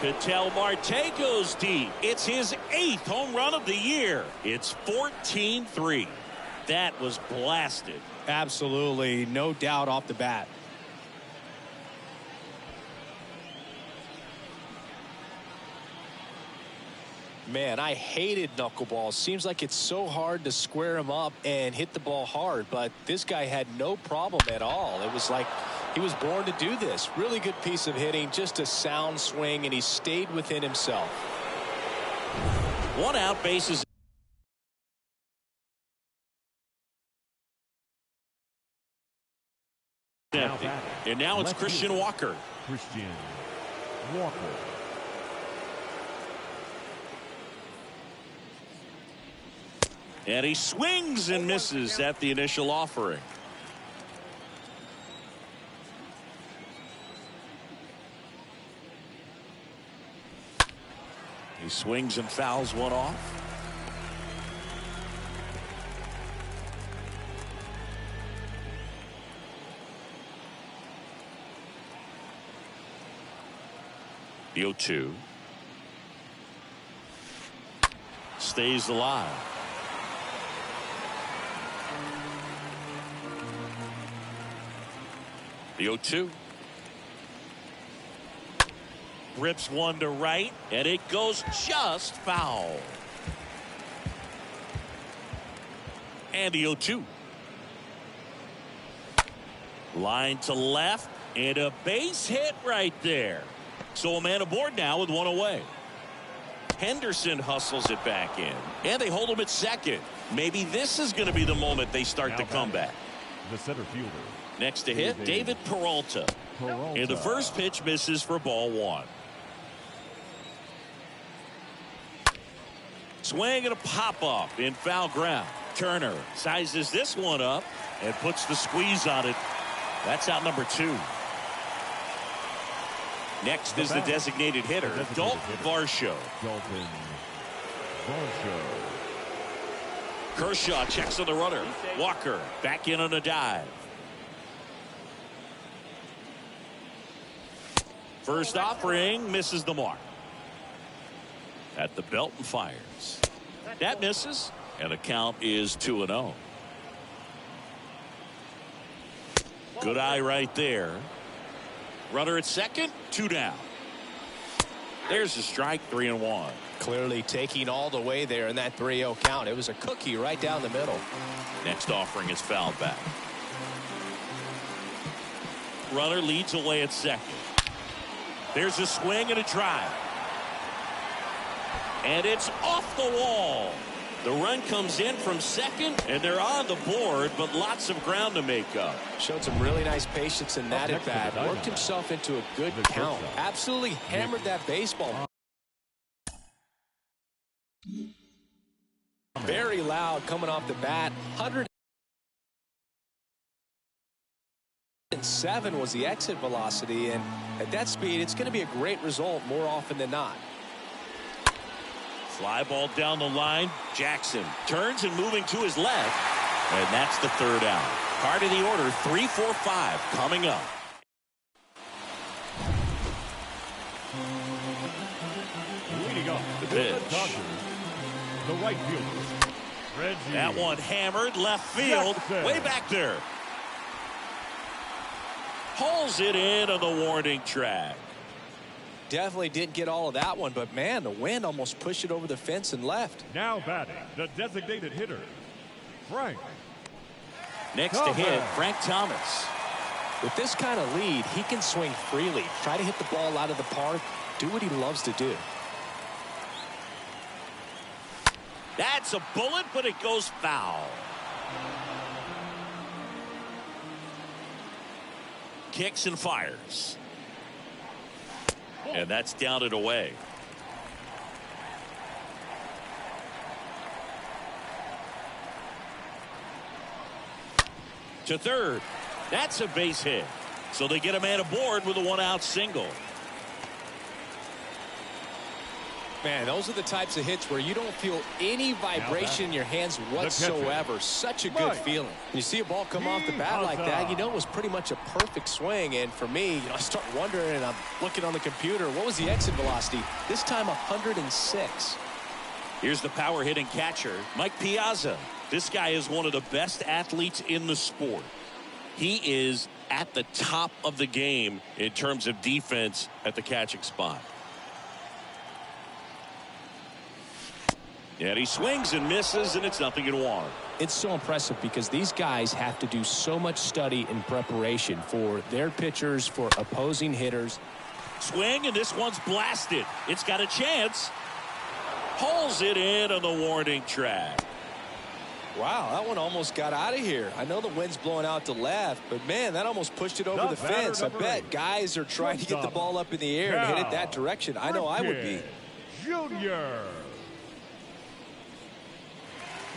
Ketel Marte goes deep. It's his 8th home run of the year. It's 14-3. That was blasted. Absolutely. No doubt off the bat. Man, I hated knuckleballs. Seems like it's so hard to square him up and hit the ball hard, but this guy had no problem at all. It was like he was born to do this. Really good piece of hitting, just a sound swing, and he stayed within himself. 1 out, bases. Empty. And now it's Christian Walker. Christian Walker. And he swings and misses at the initial offering. He swings and fouls one off. The 0-2. Stays alive. The 0-2. Rips one to right, and it goes just foul. And the 0-2. Line to left, and a base hit right there. So a man aboard now with 1 away. Henderson hustles it back in, and they hold him at second. Maybe this is going to be the moment they start the comeback. The center fielder. Next to hit, David Peralta. And the first pitch misses for ball 1. Swing and a pop-up in foul ground. Turner sizes this one up and puts the squeeze on it. That's out number 2. Next is the designated hitter, Dalton Varsho. Dalton Varsho. Kershaw checks on the runner. Walker back in on a dive. First offering misses the mark. At the belt and fires. That misses, and the count is 2-0. Good eye right there. Runner at second, 2 down. There's a strike, 3-1. Clearly taking all the way there in that 3-0 count. It was a cookie right down the middle. Next offering is fouled back. Runner leads away at second. There's a swing and a drive. And it's off the wall. The run comes in from second, and they're on the board, but lots of ground to make up. Showed some really nice patience in that at bat. Worked himself into a good count. Absolutely hammered that baseball. Very loud coming off the bat. 107 was the exit velocity, and at that speed, it's going to be a great result more often than not. Fly ball down the line. Jackson turns and moving to his left. And that's the 3rd out. Part of the order, 3-4-5 coming up. Leading up The the pitch. Dodgers, the right fielder, Reggie. That one hammered left field. Jackson. Way back there. Pulls it in on the warning track. Definitely didn't get all of that one, but man, the wind almost pushed it over the fence and left. Now batting, the designated hitter, Frank. Next to hit, Frank Thomas. With this kind of lead, he can swing freely, try to hit the ball out of the park, do what he loves to do. That's a bullet, but it goes foul. Kicks and fires. And that's down and away. to third. That's a base hit. So they get a man aboard with a one-out single. Man, those are the types of hits where you don't feel any vibration in your hands whatsoever. Such a good feeling. You see a ball come off the bat like that, you know it was pretty much a perfect swing. And for me, I start wondering, and I'm looking on the computer, what was the exit velocity? This time 106. Here's the power hitting catcher, Mike Piazza. This guy is one of the best athletes in the sport. He is at the top of the game in terms of defense at the catching spot. And he swings and misses, and it's 0-1. It's so impressive because these guys have to do so much study and preparation for their pitchers, for opposing hitters. Swing, and this one's blasted. It's got a chance. Pulls it in on the warning track. Wow, that one almost got out of here. I know the wind's blowing out to left, but man, that almost pushed it over the fence. I bet guys are trying to get the ball up in the air and hit it that direction. I know I would be. Junior.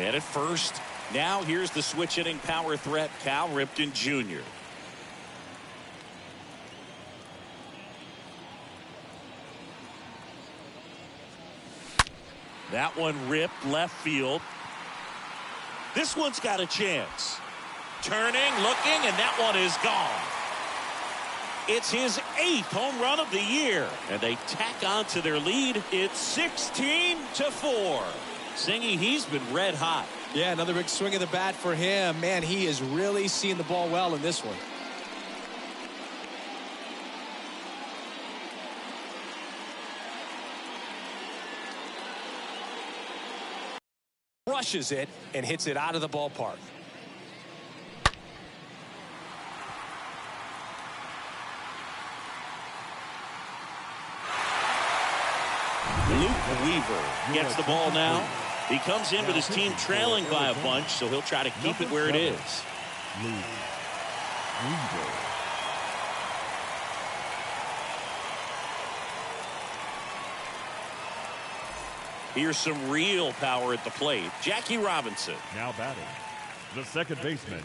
Man at first. Now here's the switch hitting power threat, Cal Ripken Jr. That one ripped left field. This one's got a chance. Turning, looking, and that one is gone. It's his 8th home run of the year, and they tack on to their lead. It's 16-4. Singy, he's been red hot. Yeah, another big swing of the bat for him. Man, he is really seeing the ball well in this one. Rushes it and hits it out of the ballpark. Luke Weaver gets the ball now. He comes in with his team trailing by a bunch, so he'll try to keep it where it is. Luke Weaver. Here's some real power at the plate. Jackie Robinson. Now batting, the second baseman,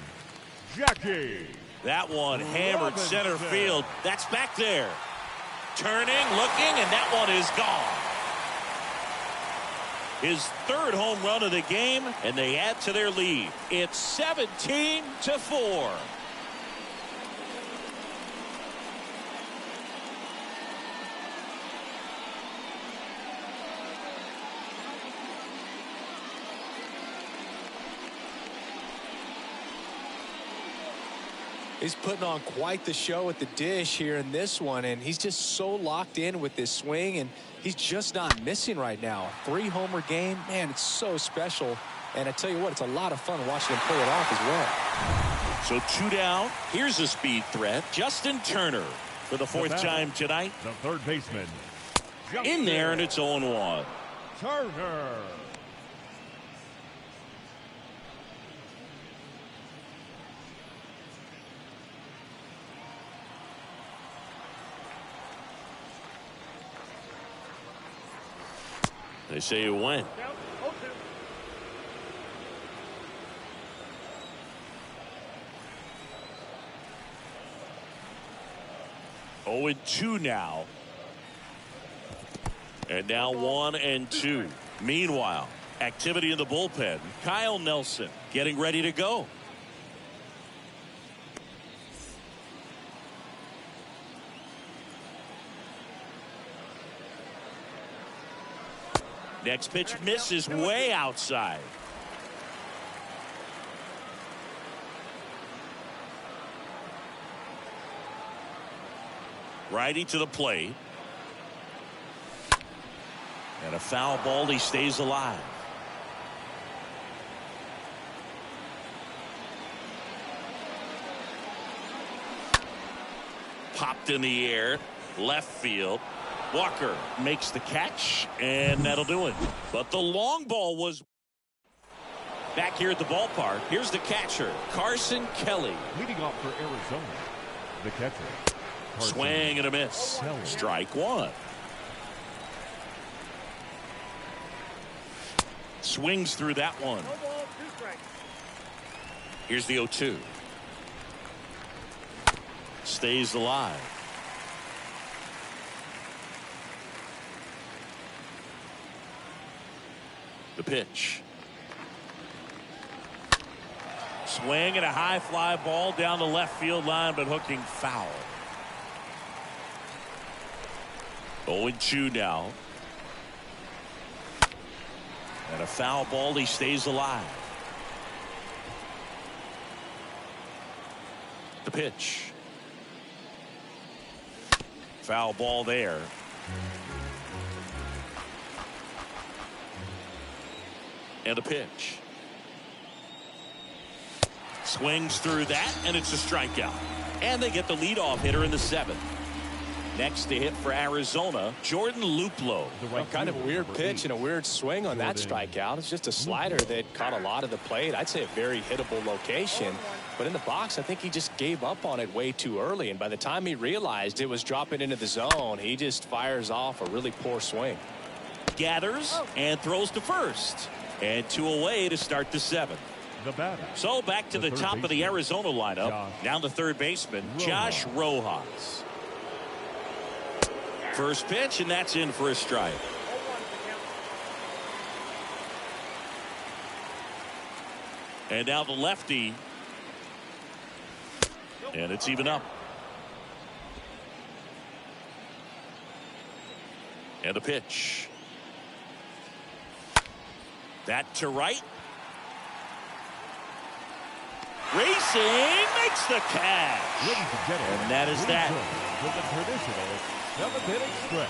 Jackie. That one hammered center field. That's back there. Turning, looking, and that one is gone. His 3rd home run of the game, and they add to their lead. It's 17-4. He's putting on quite the show at the dish here in this one, and he's just so locked in with this swing, and he's just not missing right now. 3-homer game, man, it's so special. And I tell you what, it's a lot of fun watching him pull it off as well. So 2 down. Here's a speed threat. Justin Turner for the 4th time tonight. The third baseman, In there, and it's 0-1. Turner. They say it went. 0-2 now. And now 1-2. Meanwhile, activity in the bullpen. Kyle Nelson getting ready to go. Next pitch misses way outside. Righty to the plate. And a foul ball. He stays alive. Popped in the air. Left field. Walker makes the catch, and that'll do it. But the long ball was back here at the ballpark. Here's the catcher, Carson Kelly. Leading off for Arizona, the catcher. Carson Swing and a miss. Kelly. Strike one. Swings through that one. Here's the 0-2. stays alive. The pitch. Swing and a high fly ball down the left field line, but hooking foul. 0-2 now. And a foul ball. He stays alive. The pitch. Foul ball there. And a pitch. Swings through that, and it's a strikeout. And they get the leadoff hitter in the 7th. Next to hit for Arizona, Jordan Luplow. Kind of weird pitch and a weird swing on that strikeout. It's just a slider that caught a lot of the plate. I'd say a very hittable location. But in the box, I think he just gave up on it way too early. And by the time he realized it was dropping into the zone, he just fires off a really poor swing. Gathers and throws to first. And 2 away to start the 7th. So back to the top of the Arizona lineup. Down the third baseman, Josh Rojas. First pitch, and that's in for a strike. And now the lefty. And it's even up. And a pitch. That to right. Racing makes the catch. And that is that. With the traditional 7th-inning stretch.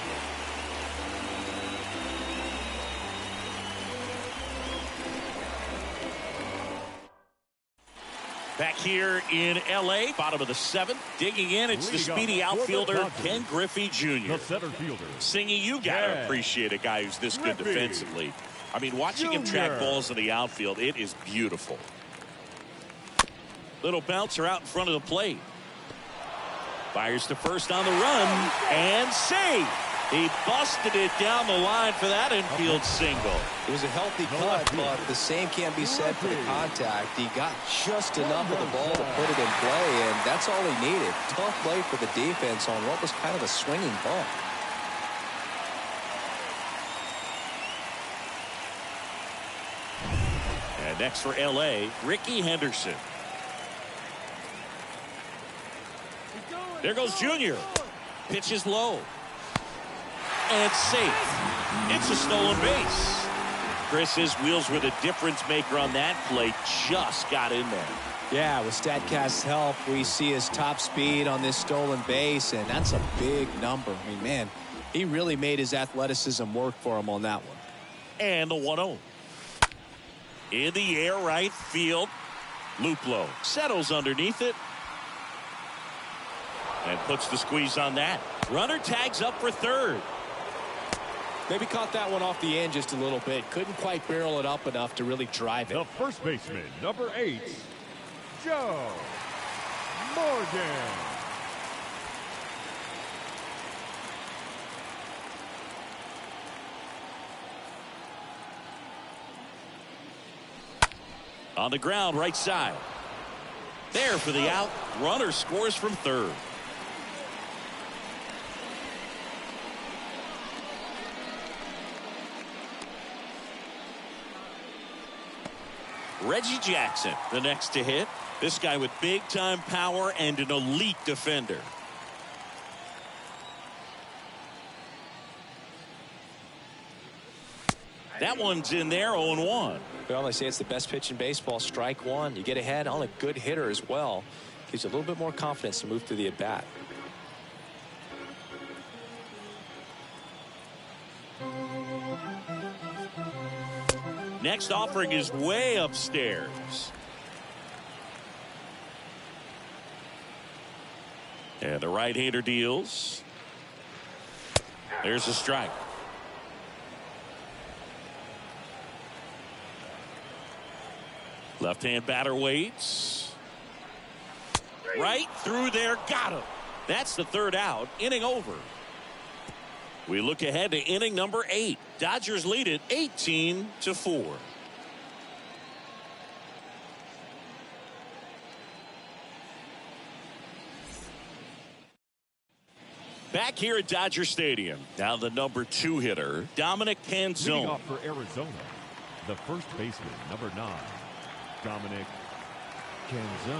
Back here in L.A., bottom of the 7th. Digging in, it's the speedy outfielder, Ken Griffey Jr. The center fielder. Singy, you got to appreciate a guy who's this good defensively. I mean, watching him track balls in the outfield, it is beautiful. Little bouncer out in front of the plate. Fires to first on the run, and safe. He busted it down the line for that infield single. It was a healthy cut, but the same can't be said for the contact. He got just enough of the ball to put it in play, and that's all he needed. Tough play for the defense on what was kind of a swinging ball. And next for L.A., Ricky Henderson. There goes Junior. Pitch is low. And safe. It's a stolen base. Chris, his wheels were the difference maker on that play. Just got in there. Yeah, with StatCast's help, we see his top speed on this stolen base, and that's a big number. I mean, man, he really made his athleticism work for him on that one. And the 1-0. In the air right field. Luplow settles underneath it. And puts the squeeze on that. Runner tags up for third. Maybe caught that one off the end just a little bit. Couldn't quite barrel it up enough to really drive it. The first baseman, number 8, Joe Morgan. On the ground, right side. There for the out. Runner scores from third. Reggie Jackson, the next to hit. This guy with big-time power and an elite defender. That one's in there, 0-1. Well, they say it's the best pitch in baseball, strike one. You get ahead on a good hitter as well. Gives you a little bit more confidence to move through the at-bat. Next offering is way upstairs. And the right-hander deals. There's a strike. Left-hand batter waits. Right through there, got him. That's the third out, inning over. We look ahead to inning number 8. Dodgers lead it 18-4. Back here at Dodger Stadium. Now the number 2 hitter, Dominic Leading Canzone. off for Arizona, the first baseman, number 9, Dominic Canzone.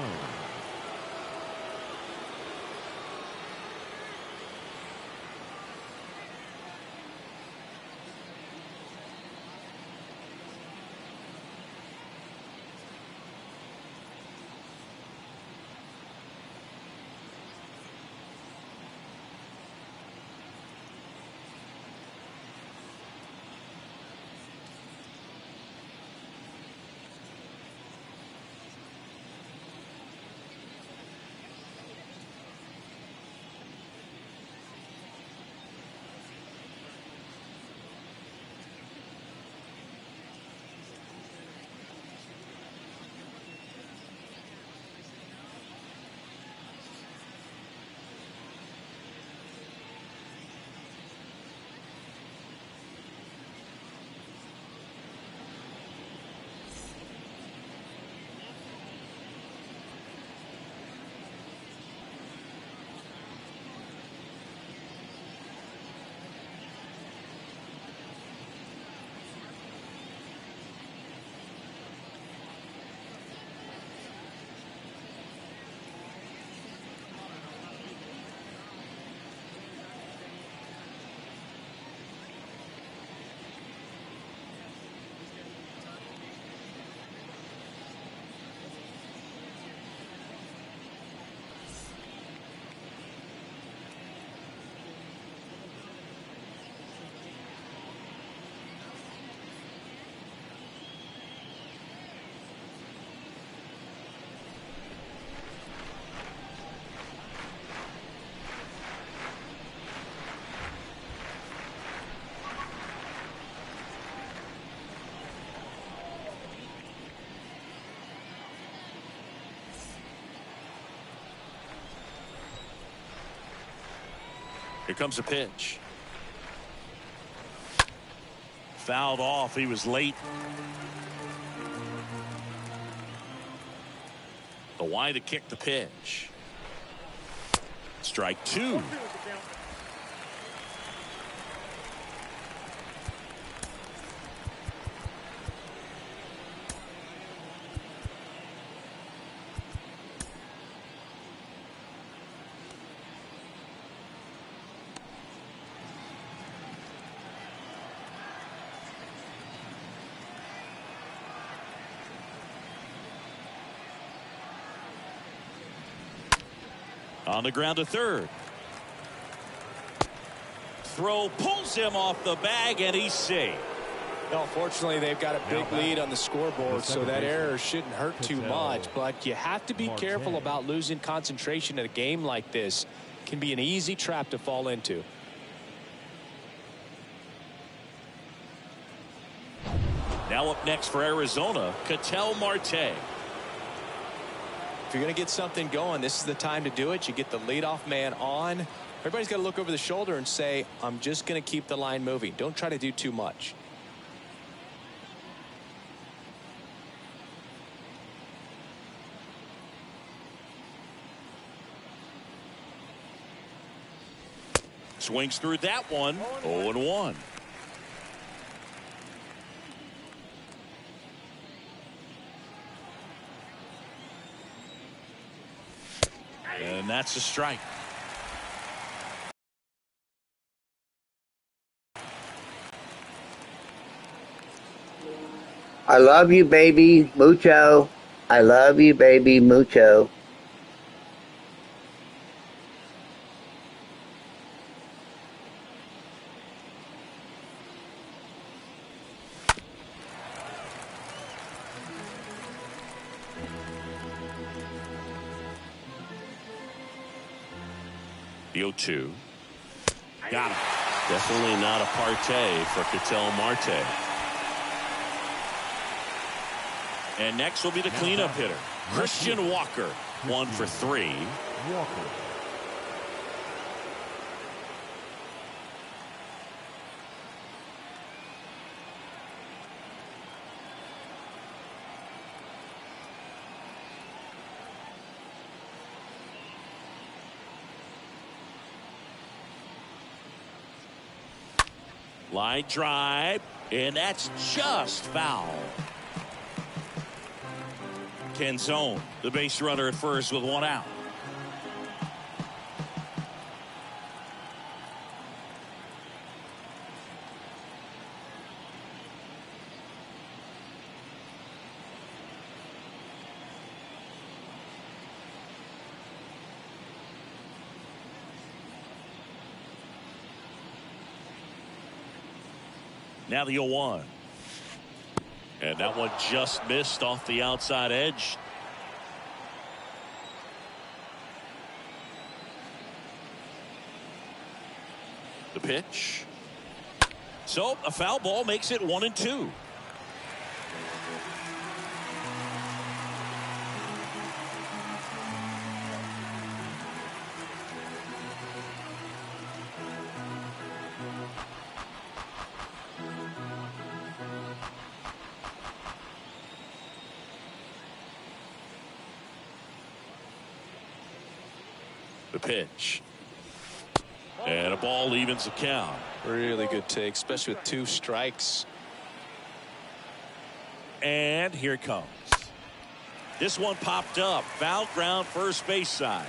Here comes a pitch. Fouled off. He was late. The Y to kick the pitch. Strike 2. On the ground to third. Throw pulls him off the bag, and he's safe. No, fortunately, they've got a big lead on the scoreboard, so that error shouldn't hurt too much. But you have to be careful about losing concentration in a game like this. It can be an easy trap to fall into. Now up next for Arizona, Ketel Marte. If you're going to get something going, this is the time to do it. You get the leadoff man on. Everybody's got to look over the shoulder and say, I'm just going to keep the line moving. Don't try to do too much. Swings through that one. 0-1. And that's a strike. I love you, baby, mucho. I love you, baby, mucho. The 0-2. Got him. Definitely not a partay for Ketel Marte. And next will be the cleanup hitter, Christian Walker. 1 for 3. Walker. Line drive, and that's just foul. Canzone, the base runner at first with one out. Now the 0-1. And that one just missed off the outside edge. The pitch. So a foul ball makes it 1-2. The pitch. And a ball evens the count. Really good take, especially with 2 strikes. And here it comes. This one popped up. Foul ground, first base side.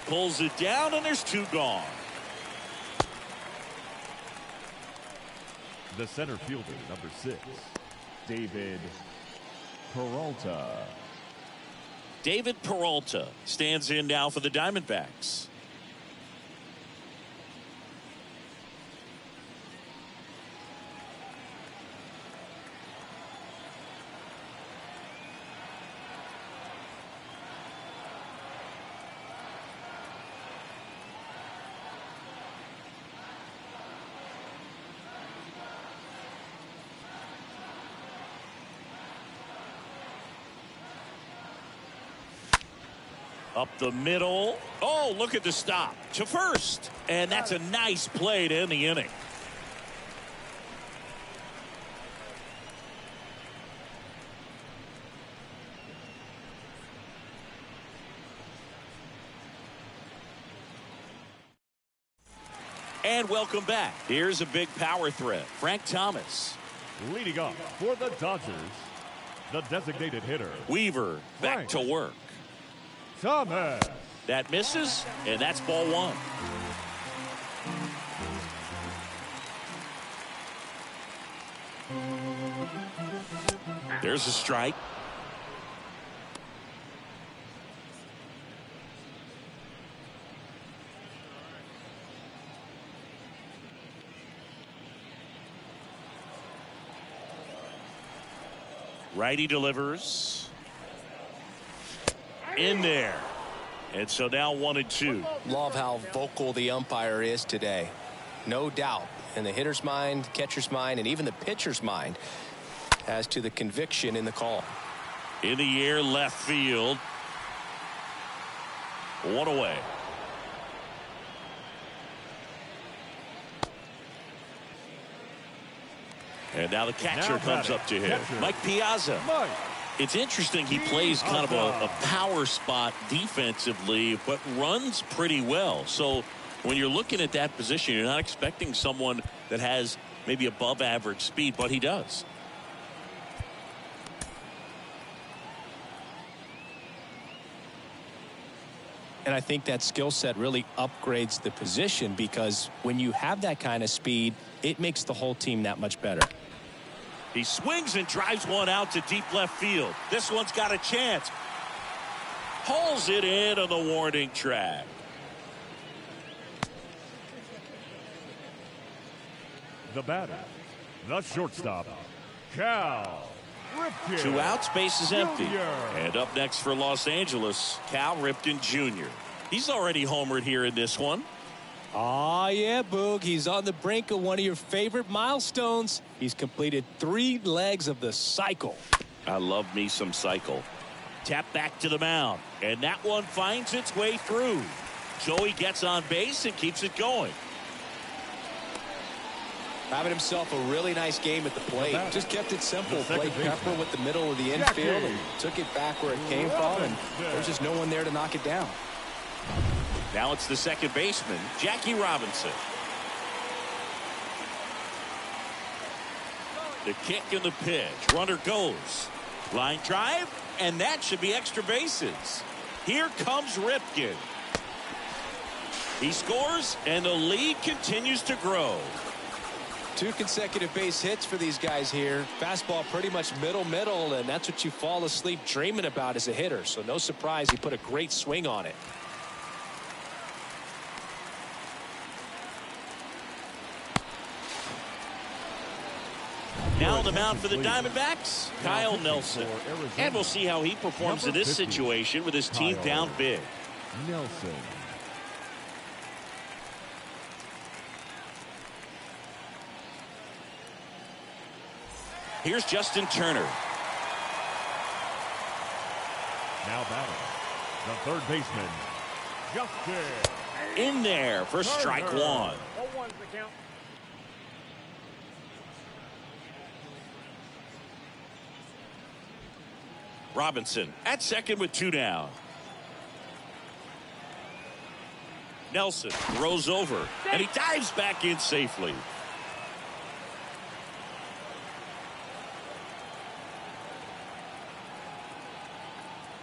Pulls it down, and there's 2 gone. The center fielder, number 6, David Peralta. David Peralta stands in now for the Diamondbacks. Up the middle. Oh, look at the stop to first. And that's a nice play to end the inning. And welcome back. Here's a big power threat. Frank Thomas. Leading up for the Dodgers, the designated hitter, Weaver back to work. Thomas. That misses, and that's ball 1. There's a strike. Righty delivers. In there. And so now 1-2. Love how vocal the umpire is today. No doubt in the hitter's mind, catcher's mind, and even the pitcher's mind as to the conviction in the call. In the air, left field. 1 away. And now the catcher comes up to him. Mike Piazza. It's interesting, he plays kind of a power spot defensively, but runs pretty well. So when you're looking at that position, you're not expecting someone that has maybe above average speed, but he does. And I think that skill set really upgrades the position, because when you have that kind of speed, it makes the whole team that much better. He swings and drives one out to deep left field. This one's got a chance. Hauls it in on the warning track. The batter, the shortstop, Cal Ripken. 2 outs, base is empty. Jr. And up next for Los Angeles, Cal Ripken Jr. He's already homered here in this one. Oh, yeah, Boog. He's on the brink of one of your favorite milestones. He's completed 3 legs of the cycle. I love me some cycle. Tap back to the mound. And that one finds its way through. Joey gets on base and keeps it going. Having himself a really nice game at the plate. Just kept it simple. Played pepper with the middle of the infield and took it back where it came from. And there's just no one there to knock it down. Now it's the second baseman, Jackie Robinson. The kick and the pitch. Runner goes. Line drive, and that should be extra bases. Here comes Ripken. He scores, and the lead continues to grow. 2 consecutive base hits for these guys here. Fastball pretty much middle, and that's what you fall asleep dreaming about as a hitter. So no surprise he put a great swing on it. Now on the mound for the Diamondbacks, Kyle Nelson. And we'll see how he performs in this situation with his team down big. Nelson. Here's Justin Turner. Now batting, the third baseman, Justin. In there for strike one. 0-1's the count. Robinson at second with 2 down. Nelson throws over, and he dives back in safely.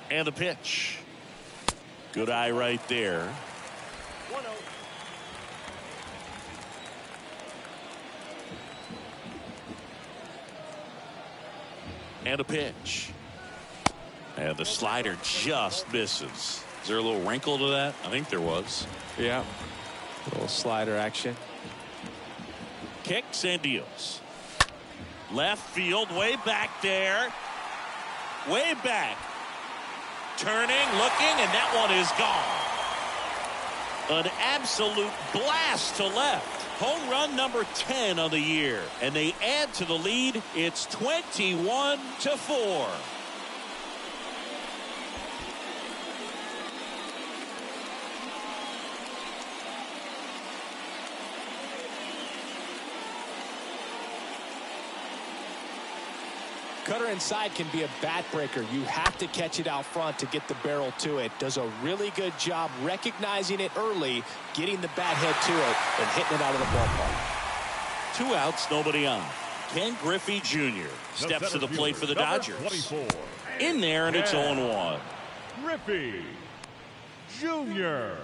And the pitch. Good eye right there. 1-0. And a pitch. And the slider just misses. Is there a little wrinkle to that? I think there was. Yeah. A little slider action. Kicks and deals. Left field, way back there. Way back. Turning, looking, and that one is gone. An absolute blast to left. Home run number 10 on the year. And they add to the lead. It's 21-4. Cutter inside can be a bat breaker. You have to catch it out front to get the barrel to it. Does a really good job recognizing it early, getting the bat head to it, and hitting it out of the ballpark. 2 outs, nobody on. Ken Griffey Jr. steps to the plate for the Dodgers. 24. In there, and it's 0-1. Griffey Jr.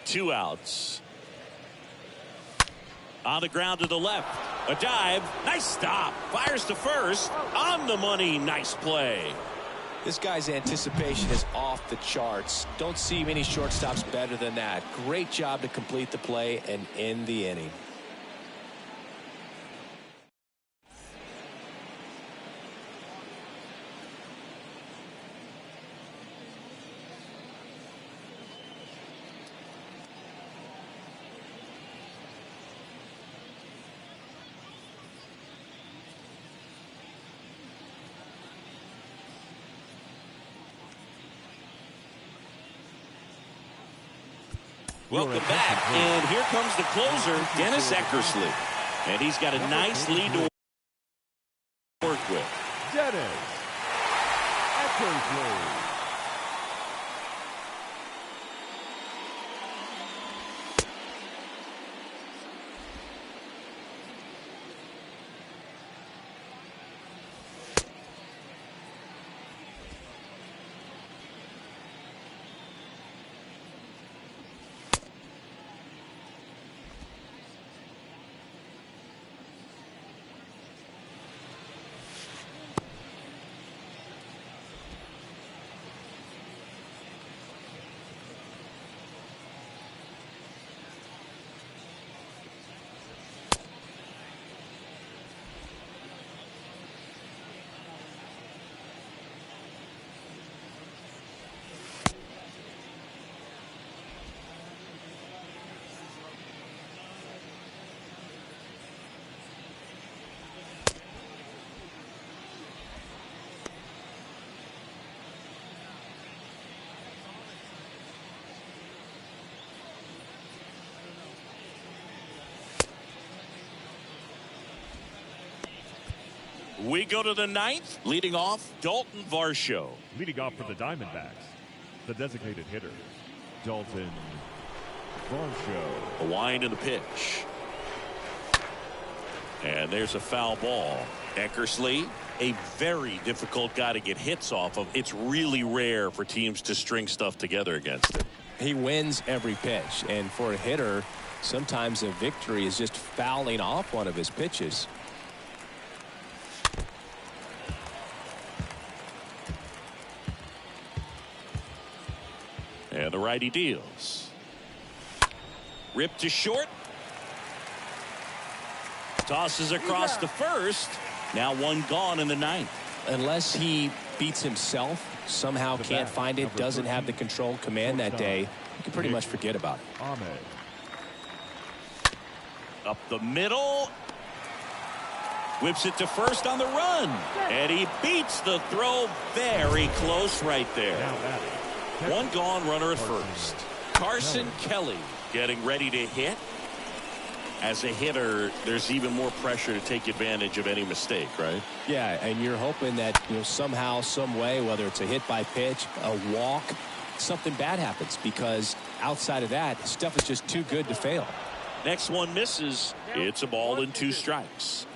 2 outs. On the ground to the left. A dive. Nice stop. Fires to first. On the money. Nice play. This guy's anticipation is off the charts. Don't see many shortstops better than that. Great job to complete the play and end the inning. Welcome back, and here comes the closer, Dennis Eckersley. And he's got a nice lead to work with. Dennis Eckersley. We go to the 9th, leading off Dalton Varsho. Leading off for the Diamondbacks, The designated hitter, Dalton Varsho. A wind in the pitch. And there's a foul ball. Eckersley, a very difficult guy to get hits off of. It's really rare for teams to string stuff together against him. He wins every pitch, and for a hitter, sometimes a victory is just fouling off one of his pitches. And the righty deals. Ripped to short. Tosses across to first. Now one gone in the ninth. Unless he beats himself, somehow can't find it, doesn't have the control command that day, you can pretty much forget about it. Ahmed. Up the middle. Whips it to first on the run. And he beats the throw very close right there. Now batting. One gone, runner at first. Carson Kelly getting ready to hit. As a hitter, there's even more pressure to take advantage of any mistake, right? Yeah, and you're hoping that, somehow, some way, whether it's a hit by pitch, a walk, something bad happens, because outside of that, stuff is just too good to fail. Next one misses. It's a ball and 2 strikes.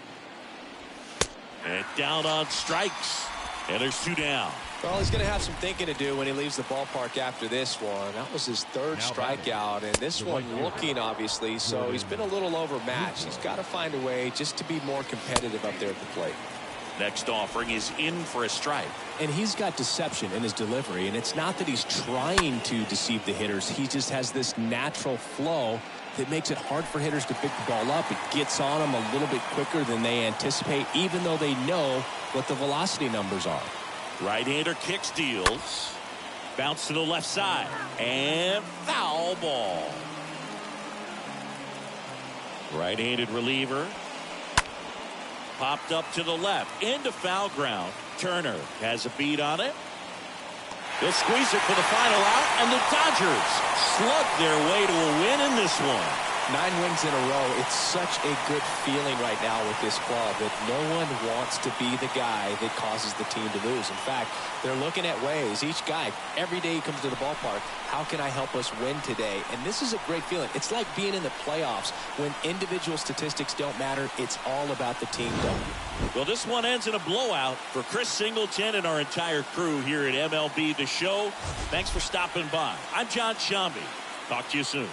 And down on strikes. And there's 2 down. Well, he's going to have some thinking to do when he leaves the ballpark after this one. That was his 3rd strikeout, and this one looking, obviously, so he's been a little overmatched. He's got to find a way just to be more competitive up there at the plate. Next offering is in for a strike. And he's got deception in his delivery, and it's not that he's trying to deceive the hitters. He just has this natural flow that makes it hard for hitters to pick the ball up. It gets on them a little bit quicker than they anticipate, even though they know what the velocity numbers are. Right-hander kicks, deals. Bounce to the left side. And foul ball. Right-handed reliever. Popped up to the left. Into foul ground. Turner has a beat on it. They'll squeeze it for the final out. And the Dodgers slug their way to a win in this one. 9 wins in a row. It's such a good feeling right now with this club that no one wants to be the guy that causes the team to lose. In fact, they're looking at ways. Each guy, every day he comes to the ballpark, how can I help us win today? And this is a great feeling. It's like being in the playoffs. When individual statistics don't matter, it's all about the team W. Well, this one ends in a blowout for Chris Singleton and our entire crew here at MLB The Show. Thanks for stopping by. I'm John Shambi. Talk to you soon.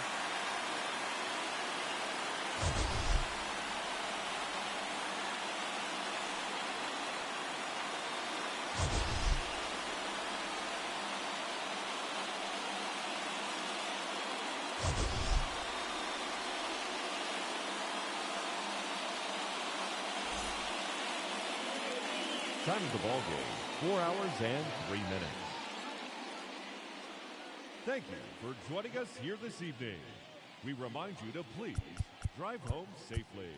Time of the ball game, 4 hours and 3 minutes. Thank you for joining us here this evening. We remind you to please drive home safely.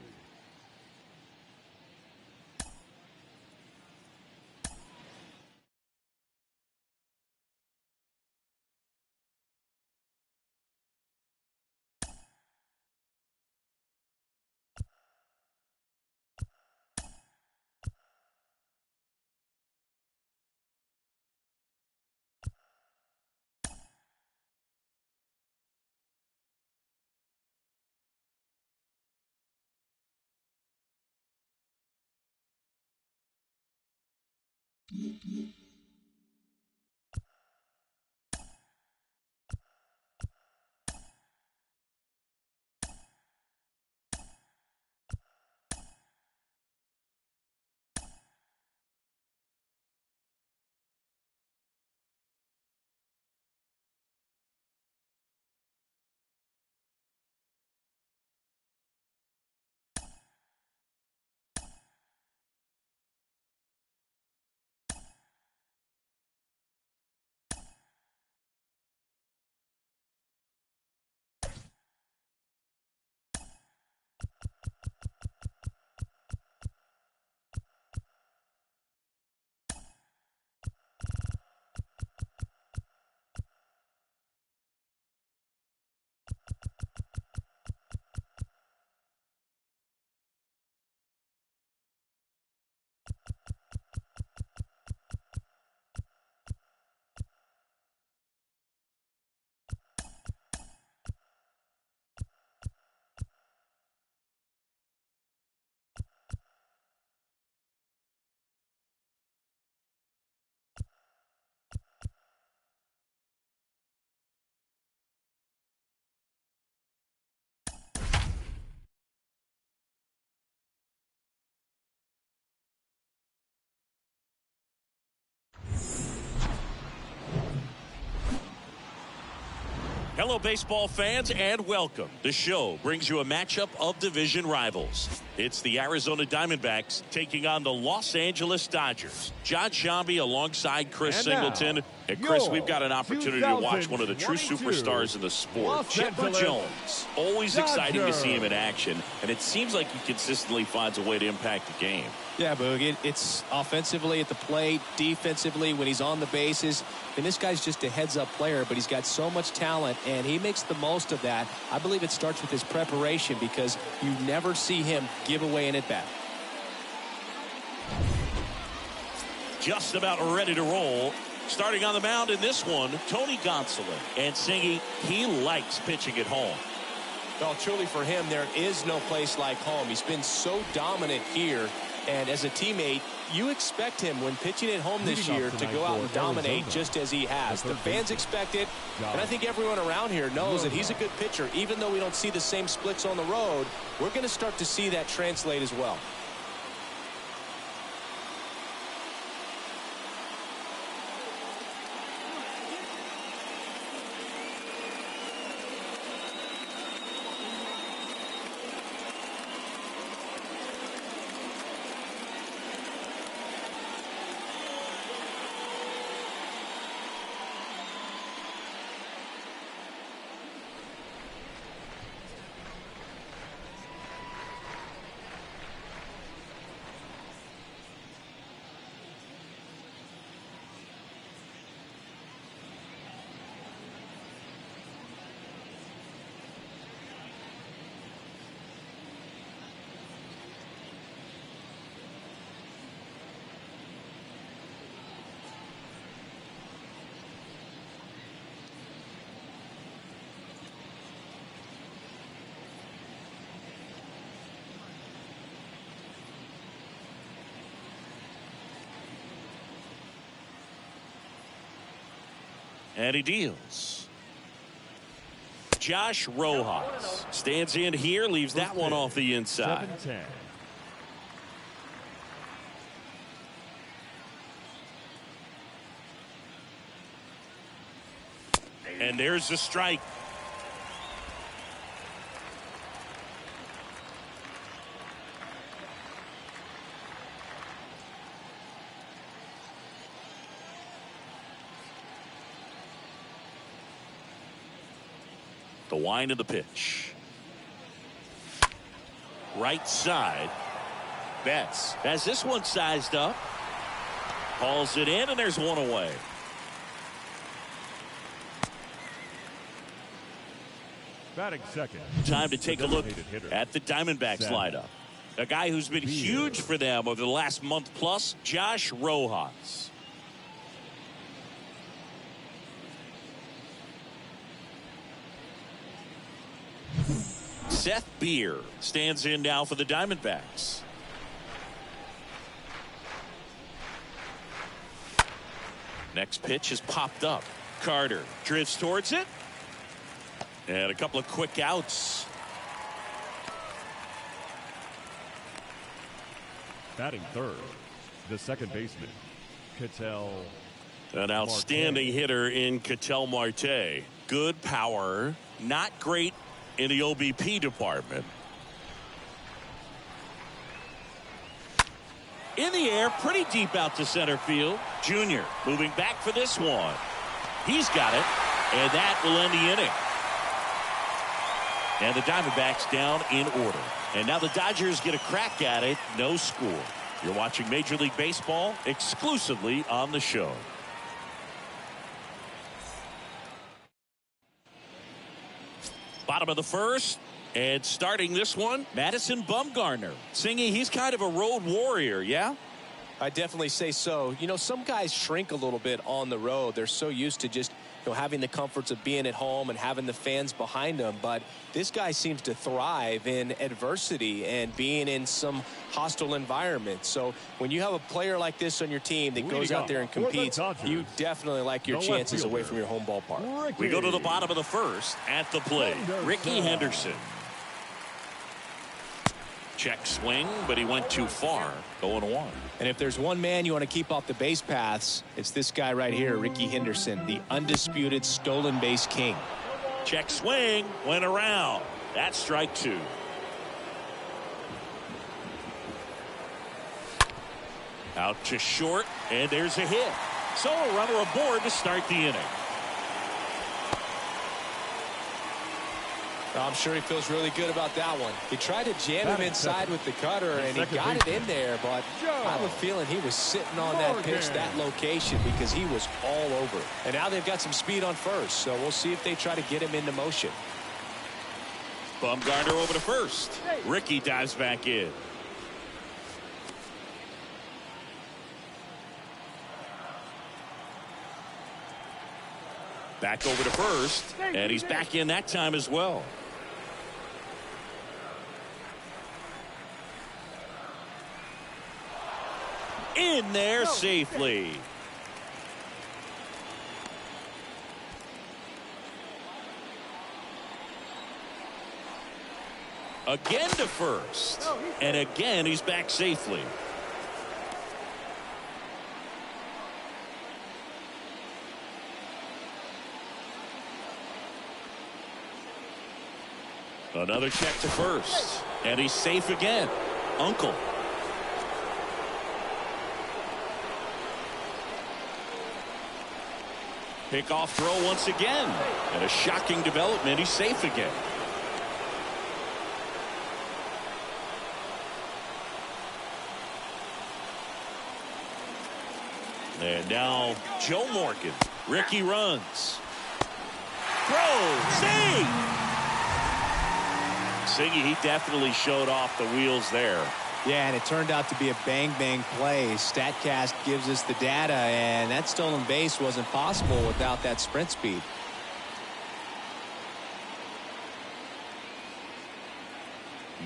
Hello, baseball fans, and welcome. The show brings you a matchup of division rivals. It's the Arizona Diamondbacks taking on the Los Angeles Dodgers. John Shambi alongside Chris Singleton. And Chris, we've got an opportunity to watch one of the true superstars in the sport, Chipper Jones. Always exciting to see him in action, and it seems like he consistently finds a way to impact the game. Yeah, Boog, it's offensively at the plate, defensively when he's on the bases. And this guy's just a heads-up player, but he's got so much talent, and he makes the most of that. I believe it starts with his preparation because you never see him give away an at-bat. Just about ready to roll. Starting on the mound in this one, Tony Gonsolin. And Singy, he likes pitching at home. Well, truly for him, there is no place like home. He's been so dominant here. And as a teammate, you expect him when pitching at home this year to go out and dominate just as he has. The fans expect it, and I think everyone around here knows that he's a good pitcher. Even though we don't see the same splits on the road, we're going to start to see that translate as well. And he deals. Josh Rojas stands in here, leaves that one off the inside. 7-10. And there's the strike. The wind of the pitch. Right side. Betts has this one sized up. Calls it in, and there's one away. Batting second. Time to take a look at the Diamondbacks lineup. A guy who's been huge for them over the last month plus, Josh Rojas. Seth Beer stands in now for the Diamondbacks. Next pitch is popped up. Carter drifts towards it. And a couple of quick outs. Batting third, the second baseman, Ketel. An outstanding hitter in Ketel Marte. Good power, not great in the OBP department. In the air, pretty deep out to center field. Junior moving back for this one. He's got it, and that will end the inning. And the Diamondbacks down in order. And now the Dodgers get a crack at it. No score. You're watching Major League Baseball exclusively on the show. Bottom of the first. And starting this one, Madison Bumgarner. Singy, he's kind of a road warrior, yeah? I definitely say so. You know, some guys shrink a little bit on the road. They're so used to just, you know, having the comforts of being at home and having the fans behind them. But this guy seems to thrive in adversity and being in some hostile environment. So when you have a player like this on your team that goes out there and competes, you definitely like your chances away from your home ballpark. We go to the bottom of the first. At the plate, Ricky Henderson. Check swing, but he went too far. 0-1. And if there's one man you want to keep off the base paths, it's this guy right here, Ricky Henderson, the undisputed stolen base king. Check swing, went around. That's strike 2. Out to short, and there's a hit. So a runner aboard to start the inning. I'm sure he feels really good about that one. He tried to jam him inside with the cutter, and he got it in there, but I have a feeling he was sitting on that pitch, that location, because he was all over it. And now they've got some speed on first, so we'll see if they try to get him into motion. Bumgarner over to first. Ricky dives back in. Back over to first, and he's back in that time as well. In there safely. Again to first, and again he's back safely. Another check to first, and he's safe again. Uncle. Pickoff throw once again, and a shocking development. He's safe again. And now Joe Morgan. Ricky runs. Throw. Sing. Siggy, he definitely showed off the wheels there. Yeah, and it turned out to be a bang-bang play. StatCast gives us the data, and that stolen base wasn't possible without that sprint speed.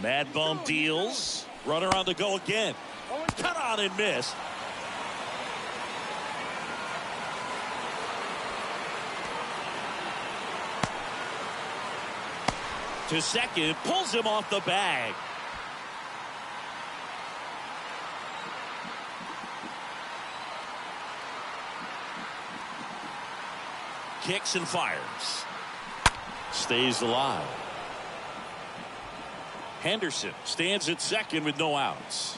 Mad Bum deals. Runner on the go again. Cut on and miss. To second, pulls him off the bag. Kicks and fires. Stays alive. Henderson stands at second with no outs.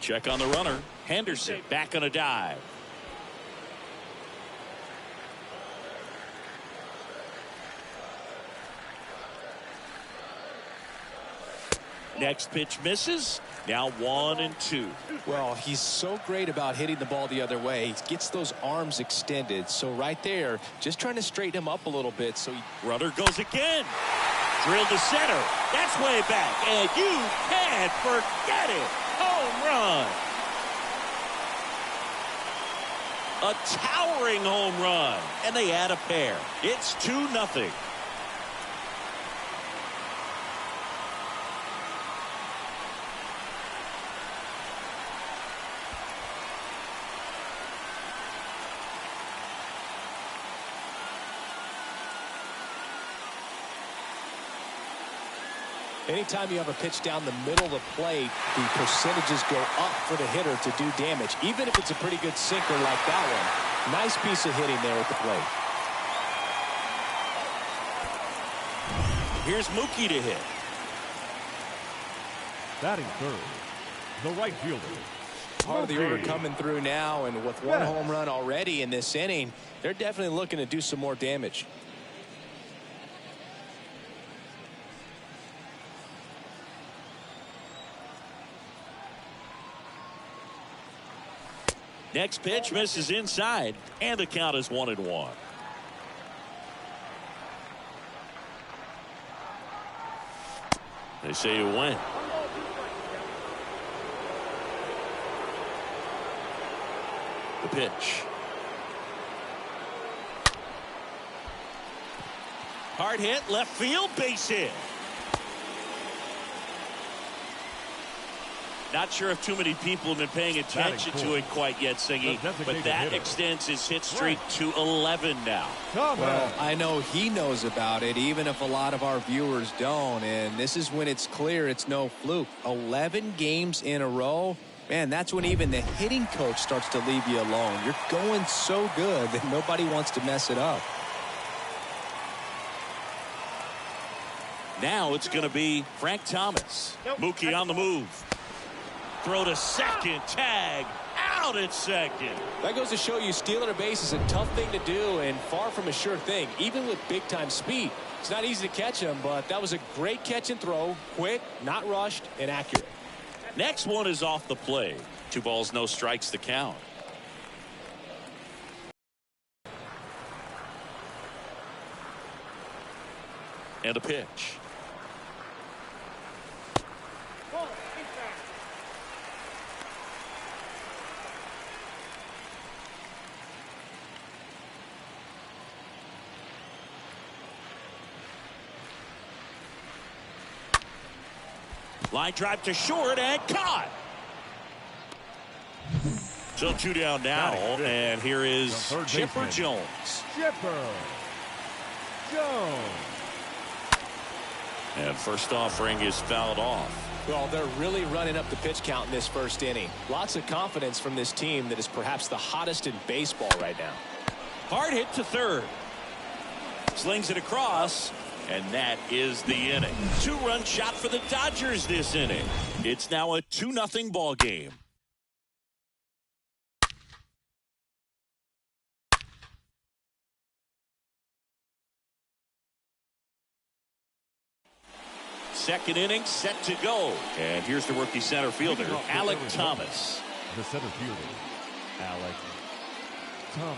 Check on the runner. Henderson back on a dive. Next pitch misses. Now 1-2. Well, he's so great about hitting the ball the other way. He gets those arms extended. So right there, just trying to straighten him up a little bit. So runner goes again. Drilled to center. That's way back. And you can't forget it. Home run. A towering home run. And they add a pair. It's 2-0. anytime you have a pitch down the middle of the plate, the percentages go up for the hitter to do damage, even if it's a pretty good sinker like that one. Nice piece of hitting there at the plate. Here's Mookie to hit. Batting third, the right fielder. Part of the order coming through now, and with one home run already in this inning, they're definitely looking to do some more damage. Next pitch misses inside, and the count is 1-1. They say you win. The pitch. Hard hit, left field, base hit. Not sure if too many people have been paying attention to it quite yet, Singy, but that extends his hit streak to 11 now. Well, I know he knows about it, even if a lot of our viewers don't, and this is when it's clear it's no fluke. 11 games in a row. Man, that's when even the hitting coach starts to leave you alone. You're going so good that nobody wants to mess it up. Now it's going to be Frank Thomas. Mookie on the move. Throw to second. Tag. Out at second. That goes to show you stealing a base is a tough thing to do and far from a sure thing, even with big-time speed. It's not easy to catch him, but that was a great catch and throw. Quick, not rushed, and accurate. Next one is off the play. 2 balls, no strikes to count. And a pitch. Line drive to short and caught. So 2 down now, and here is Chipper Jones. Chipper Jones. And first offering is fouled off. Well, they're really running up the pitch count in this first inning. Lots of confidence from this team that is perhaps the hottest in baseball right now. Hard hit to third. Slings it across, and that is the inning. 2-run shot for the Dodgers this inning. It's now a 2-0 ball game. Second inning set to go. And here's the rookie center fielder, Alek Thomas. The center fielder, Alek Thomas.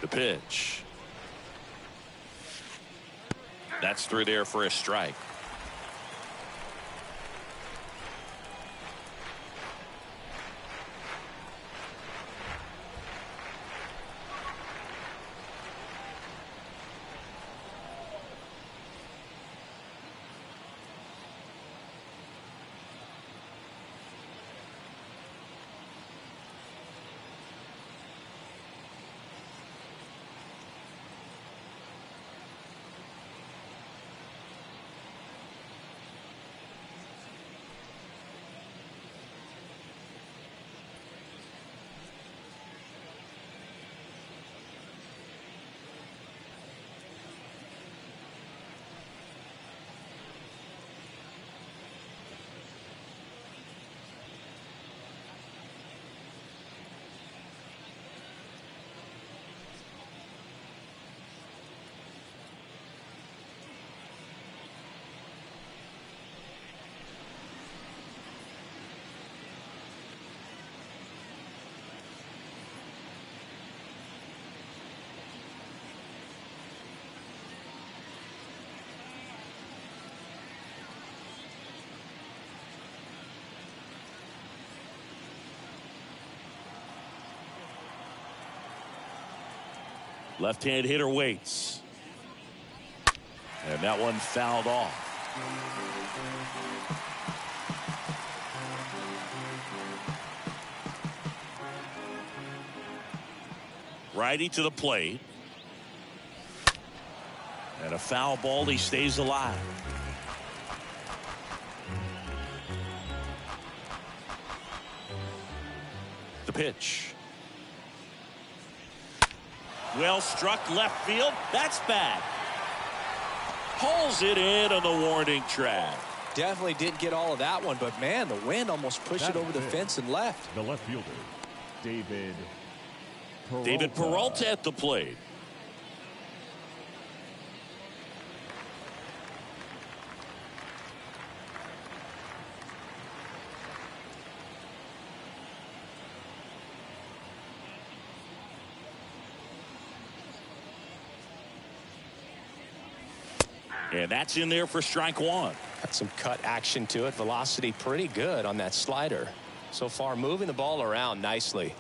The pitch. That's through there for a strike. Left-hand hitter waits. And that one fouled off. Righty to the plate. And a foul ball. He stays alive. The pitch. Well struck left field. That's bad. Pulls it in on the warning track. Definitely didn't get all of that one, but man, the wind almost pushed it over the fence and left. The left fielder, David Peralta. David Peralta at the plate. And that's in there for strike one. Got some cut action to it. Velocity pretty good on that slider. So far, moving the ball around nicely.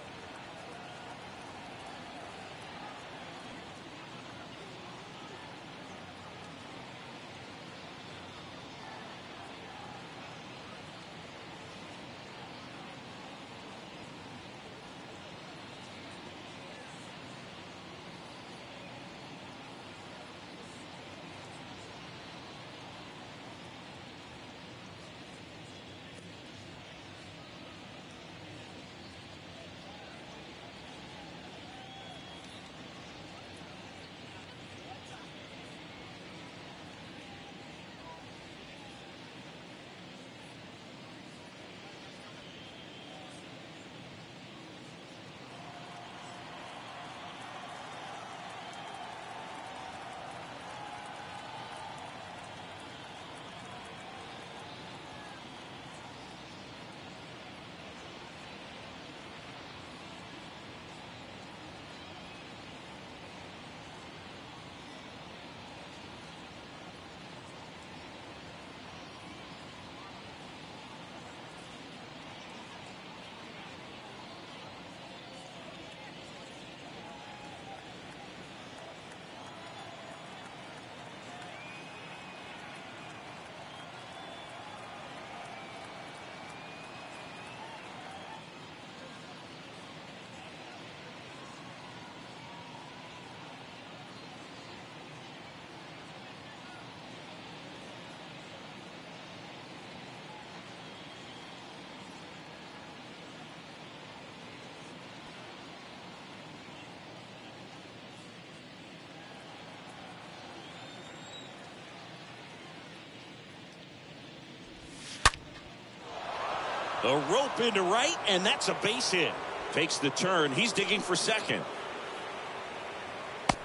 The rope into right, and that's a base hit. Takes the turn. He's digging for second.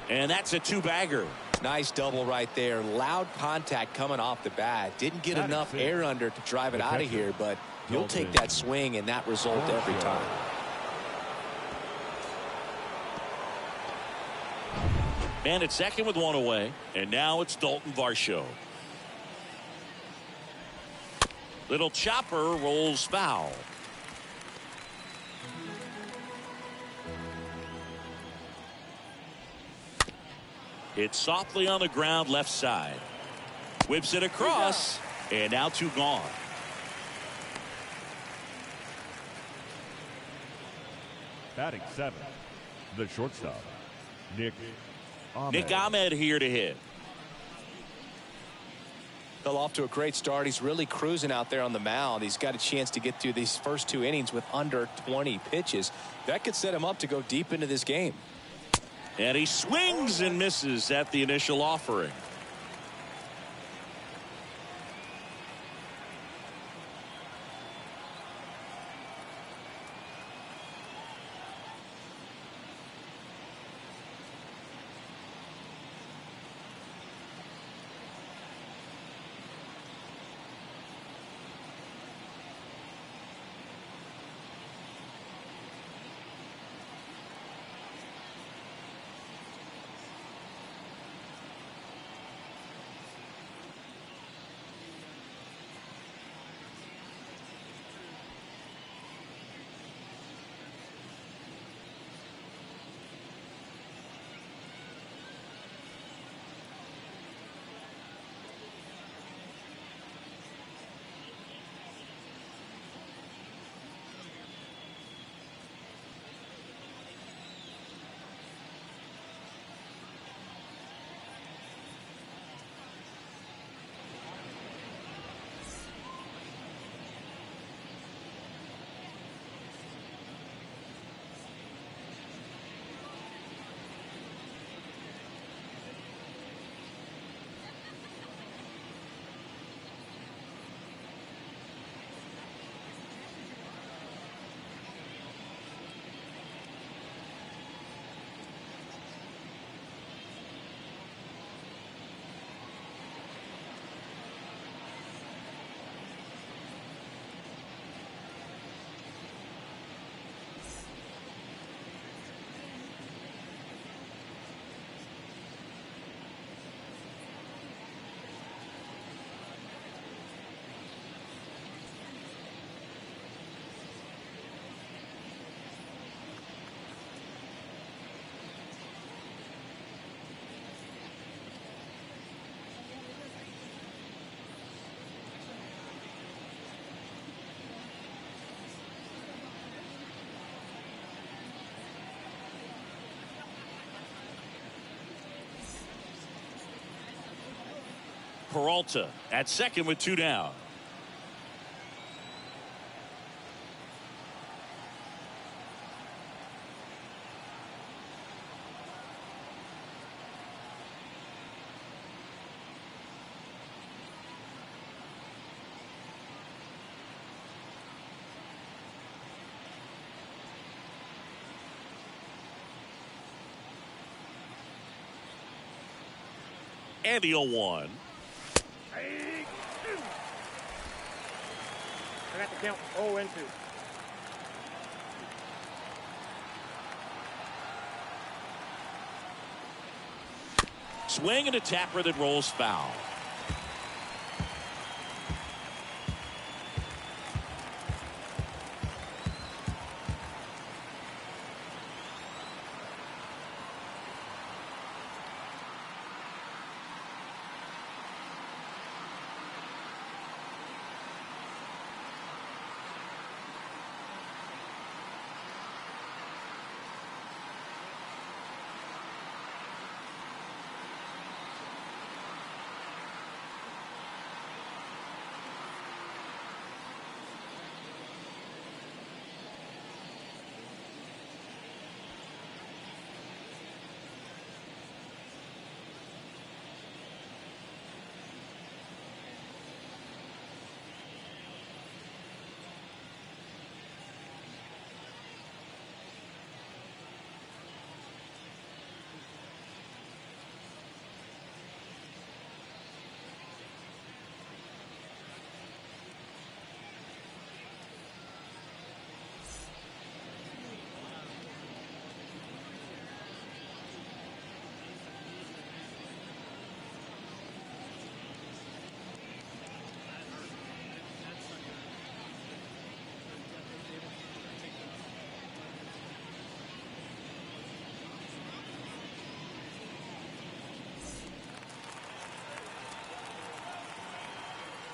And that's a two-bagger. Nice double right there. Loud contact coming off the bat. Didn't get enough air under to drive it out of here, but you'll take that swing and that result every time. Man at second with one away. And now it's Dalton Varsho. Little chopper rolls foul. It's softly on the ground left side. Whips it across. And now two gone. Batting seventh, the shortstop, Nick Ahmed. Nick Ahmed here to hit. Fell off to a great start. He's really cruising out there on the mound. He's got a chance to get through these first two innings with under 20 pitches. That could set him up to go deep into this game. And he swings and misses at the initial offering. Peralta at second with 2 down. And the 0-1. I got the count 0 and 2. Swing and a tapper that rolls foul.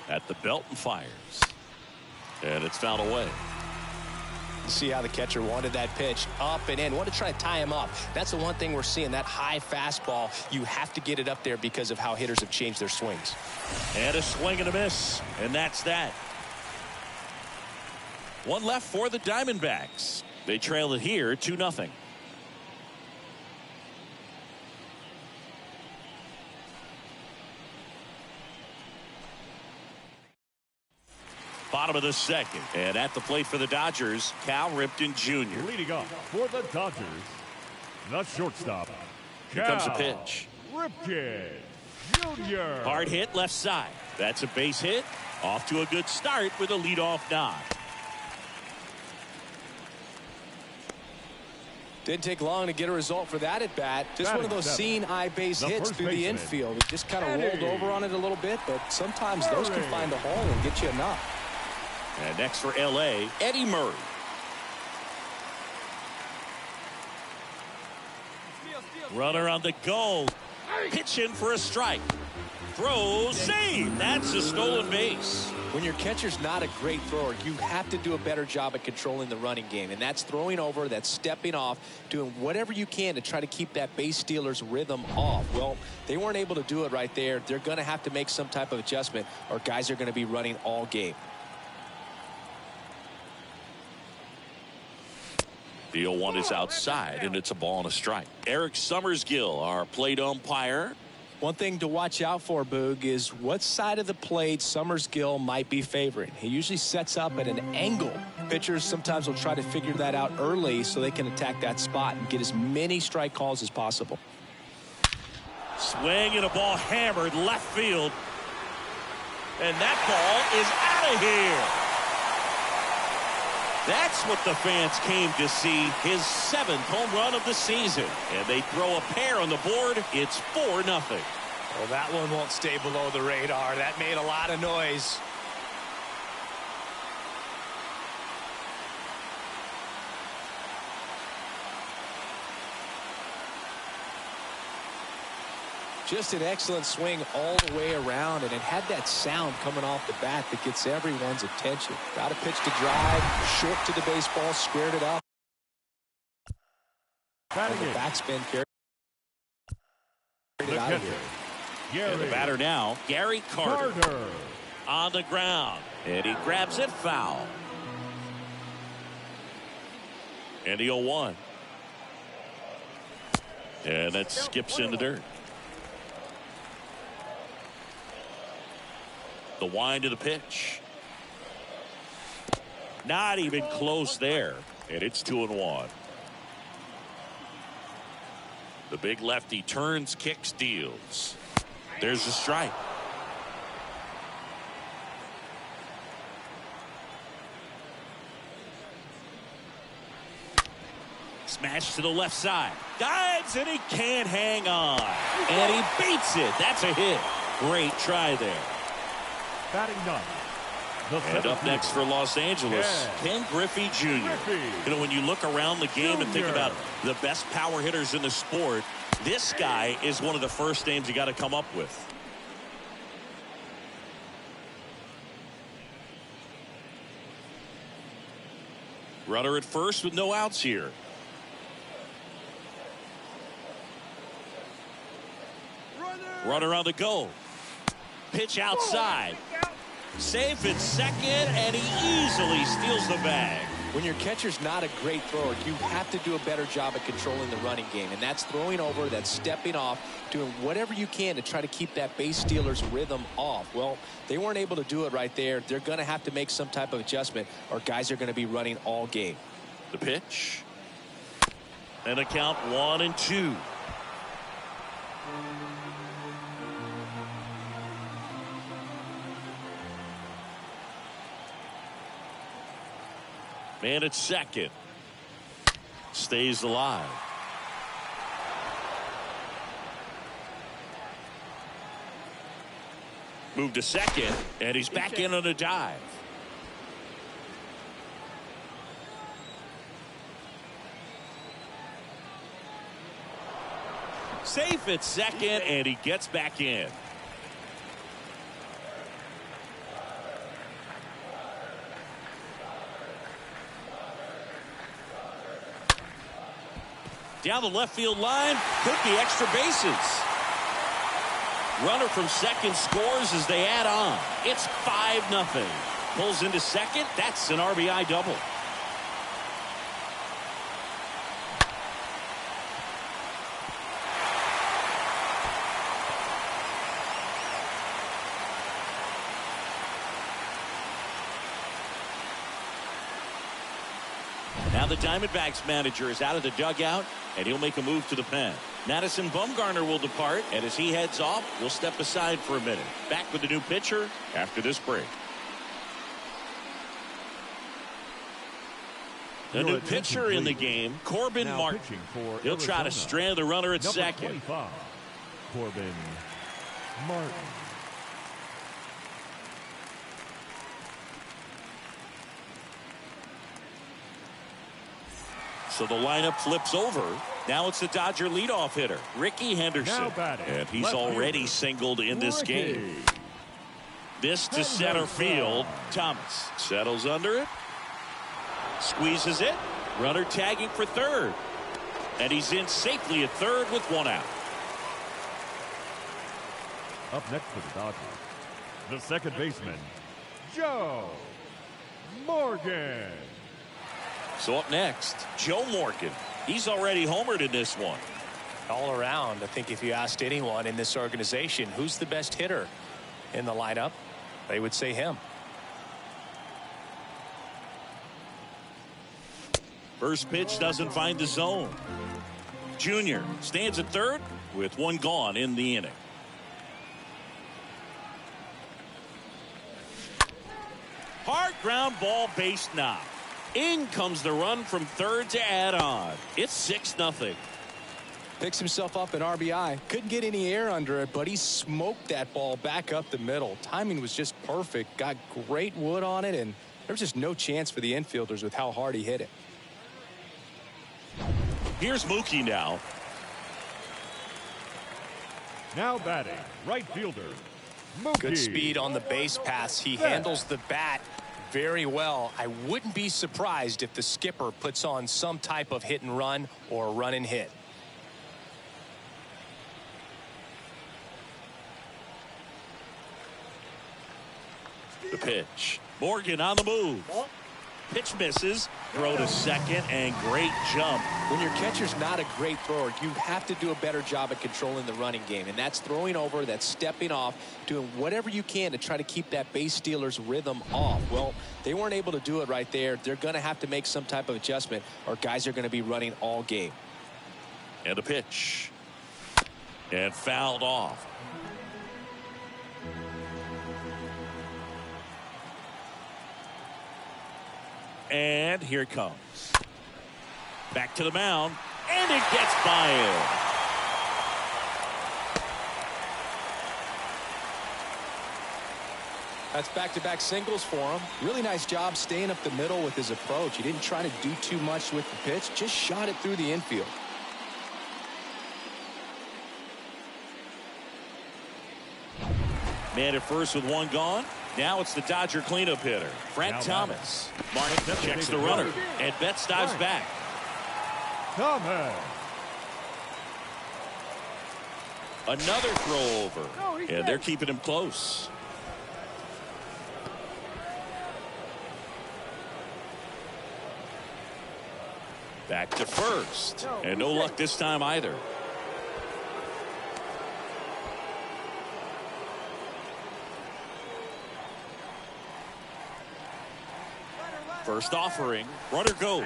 At the belt and fires. And it's fouled away. See how the catcher wanted that pitch up and in. Want to try to tie him up. That's the one thing we're seeing, that high fastball. You have to get it up there because of how hitters have changed their swings. And a swing and a miss. And that's that. One left for the Diamondbacks. They trail it here 2-0. Bottom of the second. And at the plate for the Dodgers, Cal Ripken Jr. Leading off for the Dodgers, the shortstop, Here comes a pitch. Ripken Jr. Hard hit left side. That's a base hit. Off to a good start with a leadoff knock. Didn't take long to get a result for that at bat. Just one of those seeing eye base hits through the infield. It just kind of rolled over on it a little bit, but sometimes those can find a hole and get you enough. And next for L.A., Eddie Murray. Runner on the go. Pitching for a strike. Throws, save. That's a stolen base. When your catcher's not a great thrower, you have to do a better job at controlling the running game. And that's throwing over, that's stepping off, doing whatever you can to try to keep that base stealer's rhythm off. Well, they weren't able to do it right there. They're going to have to make some type of adjustment, or guys are going to be running all game. The 0-1 is outside, and it's a ball and a strike. Eric Summersgill, our plate umpire. One thing to watch out for, Boog, is what side of the plate Summersgill might be favoring. He usually sets up at an angle. Pitchers sometimes will try to figure that out early so they can attack that spot and get as many strike calls as possible. Swing and a ball hammered left field. And that ball is out of here. That's what the fans came to see, his 7th home run of the season. And they throw a pair on the board. It's 4-0. Well, that one won't stay below the radar. That made a lot of noise. Just an excellent swing all the way around, and it had that sound coming off the bat that gets everyone's attention. Got a pitch to drive, short to the baseball, squared it up. And the backspin carried it out of here. And the batter now, Gary Carter. On the ground. And he grabs it foul. And the 0-1. And that skips in the dirt. The wind of the pitch. Not even close there. And it's 2-1. The big lefty turns, kicks, deals. There's the strike. Smash to the left side. Dives, and he can't hang on. And he beats it. That's a hit. Great try there. Batting ninth. And up next for Los Angeles, Ken Griffey Jr. You know, when you look around the game and think about the best power hitters in the sport, this guy is one of the first names you got to come up with. Runner at first with no outs here. Runner on the go. Pitch outside. Safe at second, and he easily steals the bag. When your catcher's not a great thrower, you have to do a better job at controlling the running game, and that's throwing over, that's stepping off, doing whatever you can to try to keep that base stealer's rhythm off. Well, they weren't able to do it right there. They're going to have to make some type of adjustment, or guys are going to be running all game. The pitch. And a count 1-2. Man at second. Stays alive. Move to second, and he's back in on a dive. Safe at second, and he gets back in. Down the left field line, could be extra bases. Runner from second scores as they add on. It's 5-0. Pulls into second. That's an RBI double. Now the Diamondbacks manager is out of the dugout, and he'll make a move to the pen. Madison Bumgarner will depart, and as he heads off, we'll step aside for a minute. Back with the new pitcher after this break. The new pitcher in the game, Corbin Martin. He'll try to strand the runner at second. Corbin Martin. So the lineup flips over. Now it's the Dodger leadoff hitter, Ricky Henderson. And he's already singled in this game. This to center field. Thomas settles under it. Squeezes it. Runner tagging for third. And he's in safely at third with one out. Up next for the Dodgers, the second baseman, Joe Morgan. So up next, Joe Morgan. He's already homered in this one. All around, I think if you asked anyone in this organization who's the best hitter in the lineup, they would say him. First pitch doesn't find the zone. Junior stands at third with one gone in the inning. Hard ground ball, base knock. In comes the run from third to add on. It's 6-0. Picks himself up an RBI. Couldn't get any air under it, but he smoked that ball back up the middle. Timing was just perfect. Got great wood on it, and there was just no chance for the infielders with how hard he hit it. Here's Mookie now. Now batting, right fielder, Mookie. Good speed on the base pass. He handles the bat very well. I wouldn't be surprised if the skipper puts on some type of hit and run or run and hit. The pitch. Morgan on the move. Pitch misses. Throw to second, and great jump. When your catcher's not a great thrower, you have to do a better job at controlling the running game. And that's throwing over, that's stepping off, doing whatever you can to try to keep that base stealer's rhythm off. Well, they weren't able to do it right there. They're going to have to make some type of adjustment, or guys are going to be running all game. And a pitch. And fouled off. And here it comes. Back to the mound. And it gets by him. That's back-to-back singles for him. Really nice job staying up the middle with his approach. He didn't try to do too much with the pitch. Just shot it through the infield. Man at first with one gone. Now it's the Dodger cleanup hitter, Frank Thomas. Martin checks the runner, and Betts dives back. Thomas. Another throw over, and they're keeping him close. Back to first, and no luck this time either. First offering, runner goes.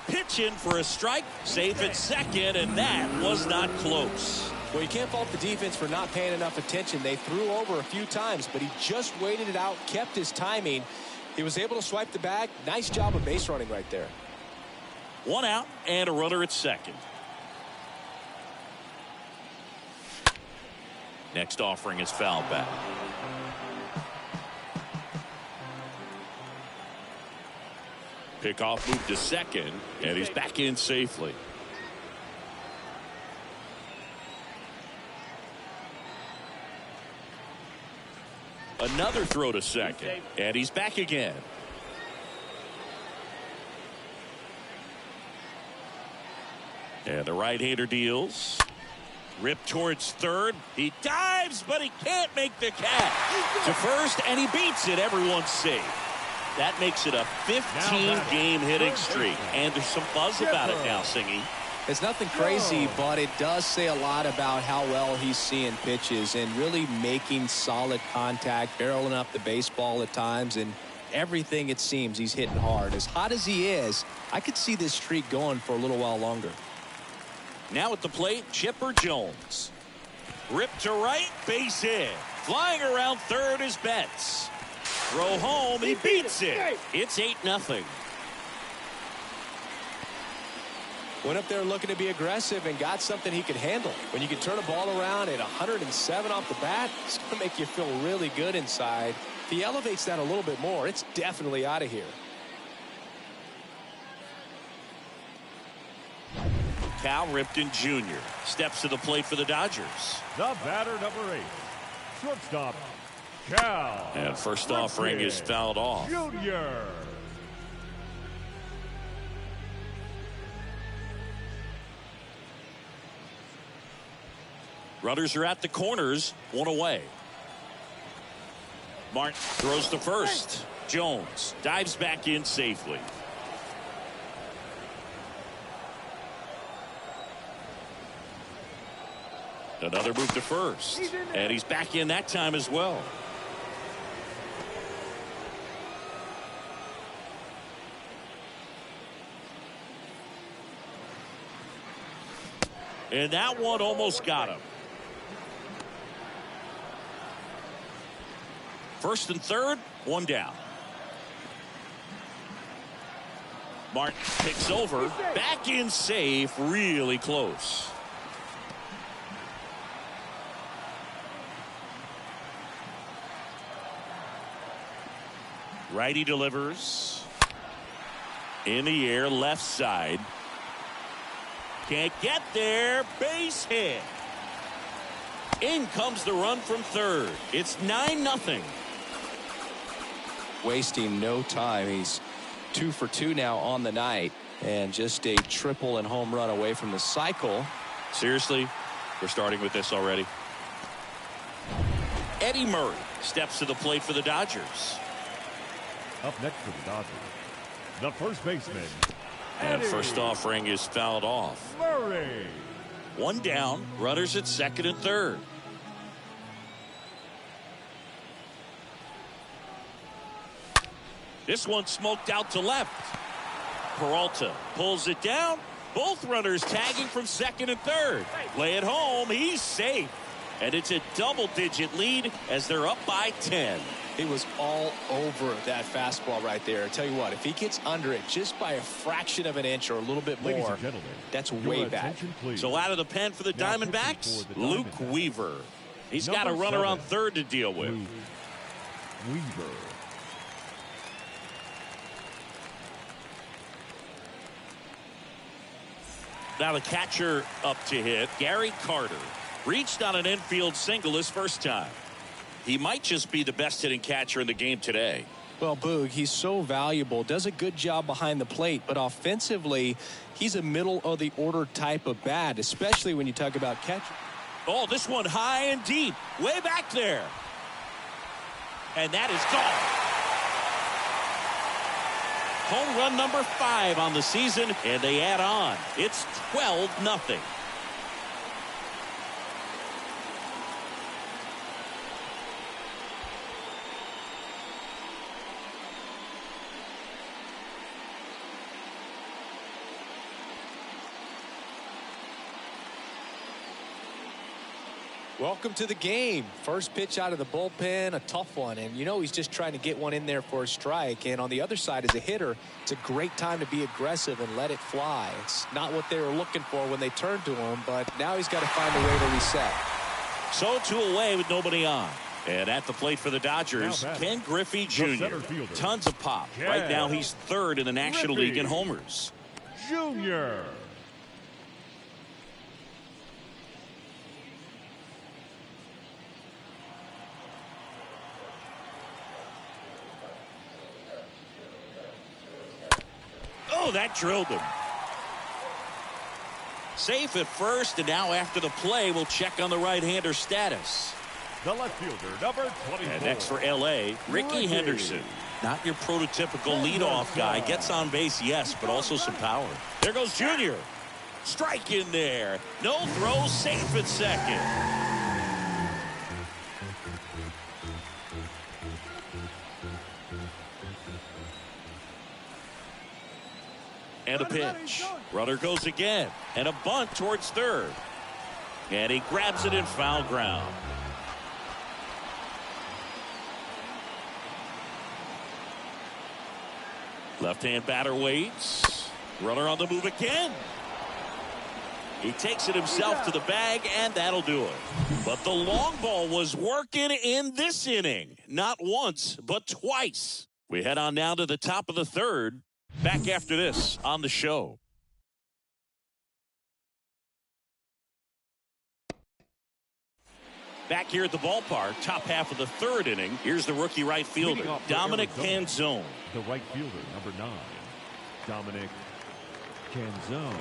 Pitch in for a strike, safe at second, and that was not close. Well, you can't fault the defense for not paying enough attention. They threw over a few times, but he just waited it out, kept his timing. He was able to swipe the bag. Nice job of base running right there. One out and a runner at second. Next offering is fouled back. Pickoff moved to second, and he's back in safely. Another throw to second, and he's back again. And the right-hander deals. Rip towards third. He dives, but he can't make the catch. To first, and he beats it. Everyone's safe. That makes it a 15-game hitting streak. And there's some buzz about it now, Singy. It's nothing crazy, but it does say a lot about how well he's seeing pitches and really making solid contact, barreling up the baseball at times, and everything it seems he's hitting hard. As hot as he is, I could see this streak going for a little while longer. Now at the plate, Chipper Jones. Rip to right, base hit. Flying around third is Betts. Throw home, he beats it. It's 8-0. Went up there looking to be aggressive and got something he could handle. When you can turn a ball around at 107 off the bat, it's going to make you feel really good inside. If he elevates that a little bit more, it's definitely out of here. Cal Ripken Jr. steps to the plate for the Dodgers. The batter, number 8, shortstop, Cal. And first offering is fouled off. Junior. Runners are at the corners, one away. Martin throws to first. Jones dives back in safely. Another move to first. And he's back in that time as well. And that one almost got him. First and third, one down. Martin picks over, back in safe, really close. Righty delivers. In the air, left side. Can't get there, base hit. In comes the run from third. It's 9-0. Wasting no time. He's 2 for 2 now on the night, and just a triple and home run away from the cycle. Seriously, we're starting with this already. Eddie Murray steps to the plate for the Dodgers. Up next for the Dodgers, the first baseman. And first offering is fouled off. Murray. One down, runners at second and third. This one smoked out to left. Peralta pulls it down. Both runners tagging from second and third. Play it home. He's safe. And it's a double-digit lead as they're up by 10. He was all over that fastball right there. I tell you what, if he gets under it just by a fraction of an inch or a little bit Ladies more, and gentlemen, that's your way back. attention, please. So out of the pen for the Now Diamondbacks, pitching for the Luke Diamondbacks. Weaver. He's got a Number runner on 7, third to deal with. Luke Weaver. Now the catcher up to hit, Gary Carter. Reached on an infield single his first time. He might just be the best hitting catcher in the game today. Well, Boog, he's so valuable, does a good job behind the plate, but offensively, he's a middle-of-the-order type of bat, especially when you talk about catching. Oh, this one high and deep, way back there. And that is gone. Home run number 5 on the season, and they add on. It's 12-0. Welcome to the game. First pitch out of the bullpen, a tough one. And you know he's just trying to get one in there for a strike. And on the other side, as a hitter, it's a great time to be aggressive and let it fly. It's not what they were looking for when they turned to him, but now he's got to find a way to reset. So 2 away with nobody on. And at the plate for the Dodgers, Ken Griffey Jr. Tons of pop. Right now he's 3rd in the National League in homers. Junior. Oh, that drilled him. Safe at first, and now after the play, we'll check on the right-hander status. The left fielder, number 24. And next for L.A., Ricky Henderson. Not your prototypical leadoff guy. Gets on base, yes, but also some power. There goes Junior. Strike in there. No throw, safe at second. And a pitch. Runner goes again. And a bunt towards third. And he grabs it in foul ground. Left-hand batter waits. Runner on the move again. He takes it himself to the bag, and that'll do it. But the long ball was working in this inning. Not once, but twice. We head on now to the top of the third. Back after this on the show. Back here at the ballpark, top half of the third inning. Here's the rookie right fielder, Dominic Canzone. The right fielder, number 9, Dominic Canzone.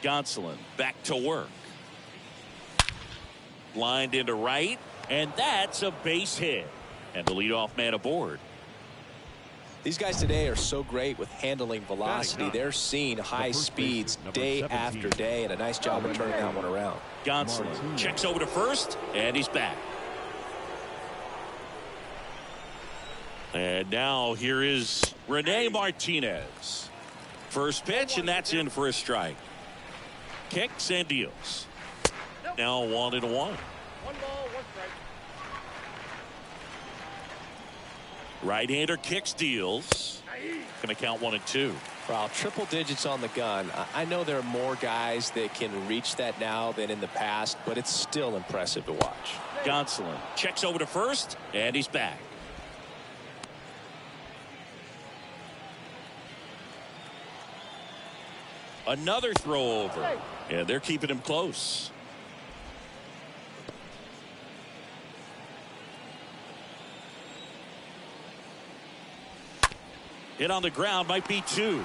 Gonsolin back to work. Lined into right, and that's a base hit. And the leadoff man aboard. These guys today are so great with handling velocity. They're seeing high speeds day after day, and a nice job of turning that one around. Gonsolin checks over to first, and he's back. And now here is Rene Martinez. First pitch, and that's in for a strike. Kicks and deals. Now 1-1. 1 ball, 1 strike. Right-hander kicks, deals. Going to count 1-2. Wow, triple digits on the gun. I know there are more guys that can reach that now than in the past, but it's still impressive to watch. Gonsolin checks over to first, and he's back. Another throw over, and they're keeping him close. Hit on the ground, might be 2.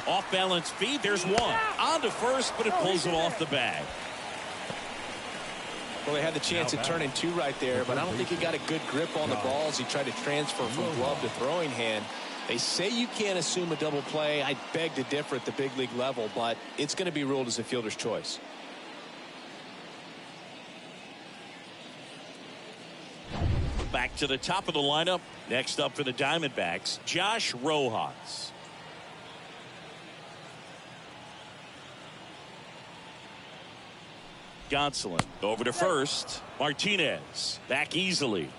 Off balance feed, there's 1. On to first, but it pulls him off the bag. Well, they had the chance at turning 2 right there, but I don't think he got a good grip on the ball as he tried to transfer from glove to throwing hand. They say you can't assume a double play. I beg to differ at the big league level, but it's going to be ruled as a fielder's choice. Back to the top of the lineup. Next up for the Diamondbacks, Josh Rojas. Gonsolin over to first. Martinez back easily.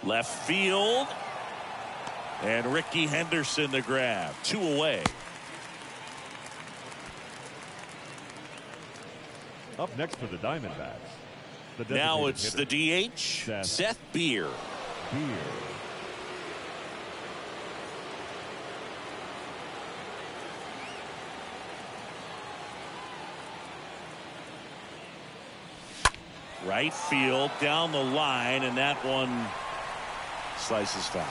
Left field. And Ricky Henderson the grab. 2 away. Up next for the Diamondbacks. Now it's the DH, Seth Beer. Right field down the line, and that one slices foul.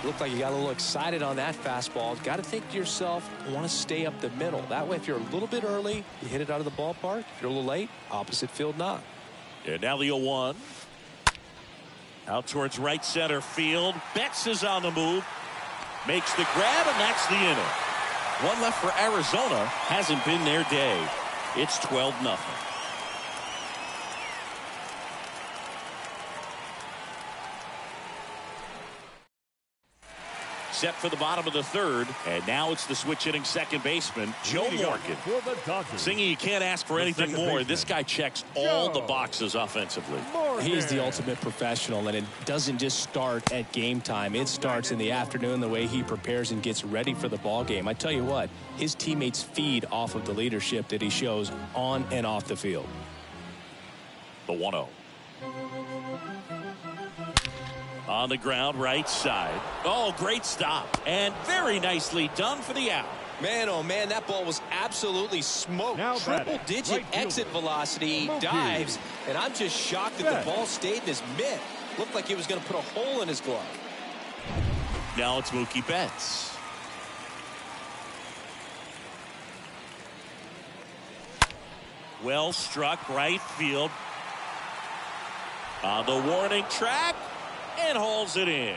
Looked like you got a little excited on that fastball. Got to think to yourself, I want to stay up the middle. That way, if you're a little bit early, you hit it out of the ballpark. If you're a little late, opposite field knock. And now the 0-1. Out towards right center field. Betts is on the move. Makes the grab, and that's the inning. 1 left for Arizona. Hasn't been their day. It's 12-0. Set for the bottom of the 3rd, and now it's the switch hitting second baseman, Joe Morgan. Singing, you can't ask for anything more. This guy checks all the boxes offensively. He's the ultimate professional, and it doesn't just start at game time. It starts in the afternoon, the way he prepares and gets ready for the ball game. I tell you what, his teammates feed off of the leadership that he shows on and off the field. The 1-0. On the ground, right side. Oh, great stop. And very nicely done for the out. Man, oh man, that ball was absolutely smoked. Triple-digit exit velocity. He dives, and I'm just shocked that the ball stayed in his mitt. Looked like he was going to put a hole in his glove. Now it's Mookie Betts. Well struck, right field. On the warning track. And hauls it in.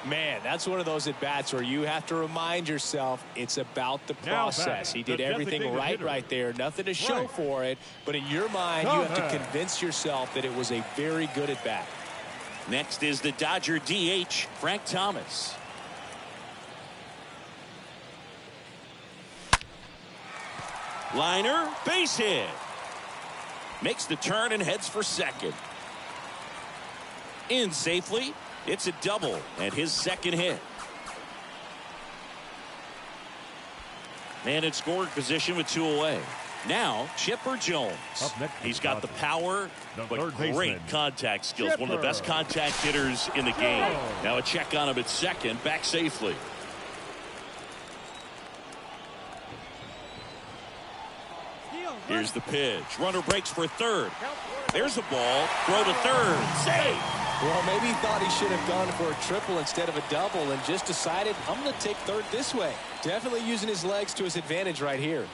Man, that's one of those at-bats where you have to remind yourself it's about the process. He did everything right there. Nothing to show for it. But in your mind, you have to convince yourself that it was a very good at-bat. Next is the Dodger DH, Frank Thomas. Liner, base hit. Makes the turn and heads for second. In safely. It's a double and his second hit. Man in scoring position with 2 away. Now Chipper Jones. He's got the power, but great contact skills. One of the best contact hitters in the game. Now a check on him at second, back safely. Here's the pitch. Runner breaks for third. There's a ball. Throw to third. Save. Well, maybe he thought he should have gone for a triple instead of a double and just decided, I'm going to take third this way. Definitely using his legs to his advantage right here.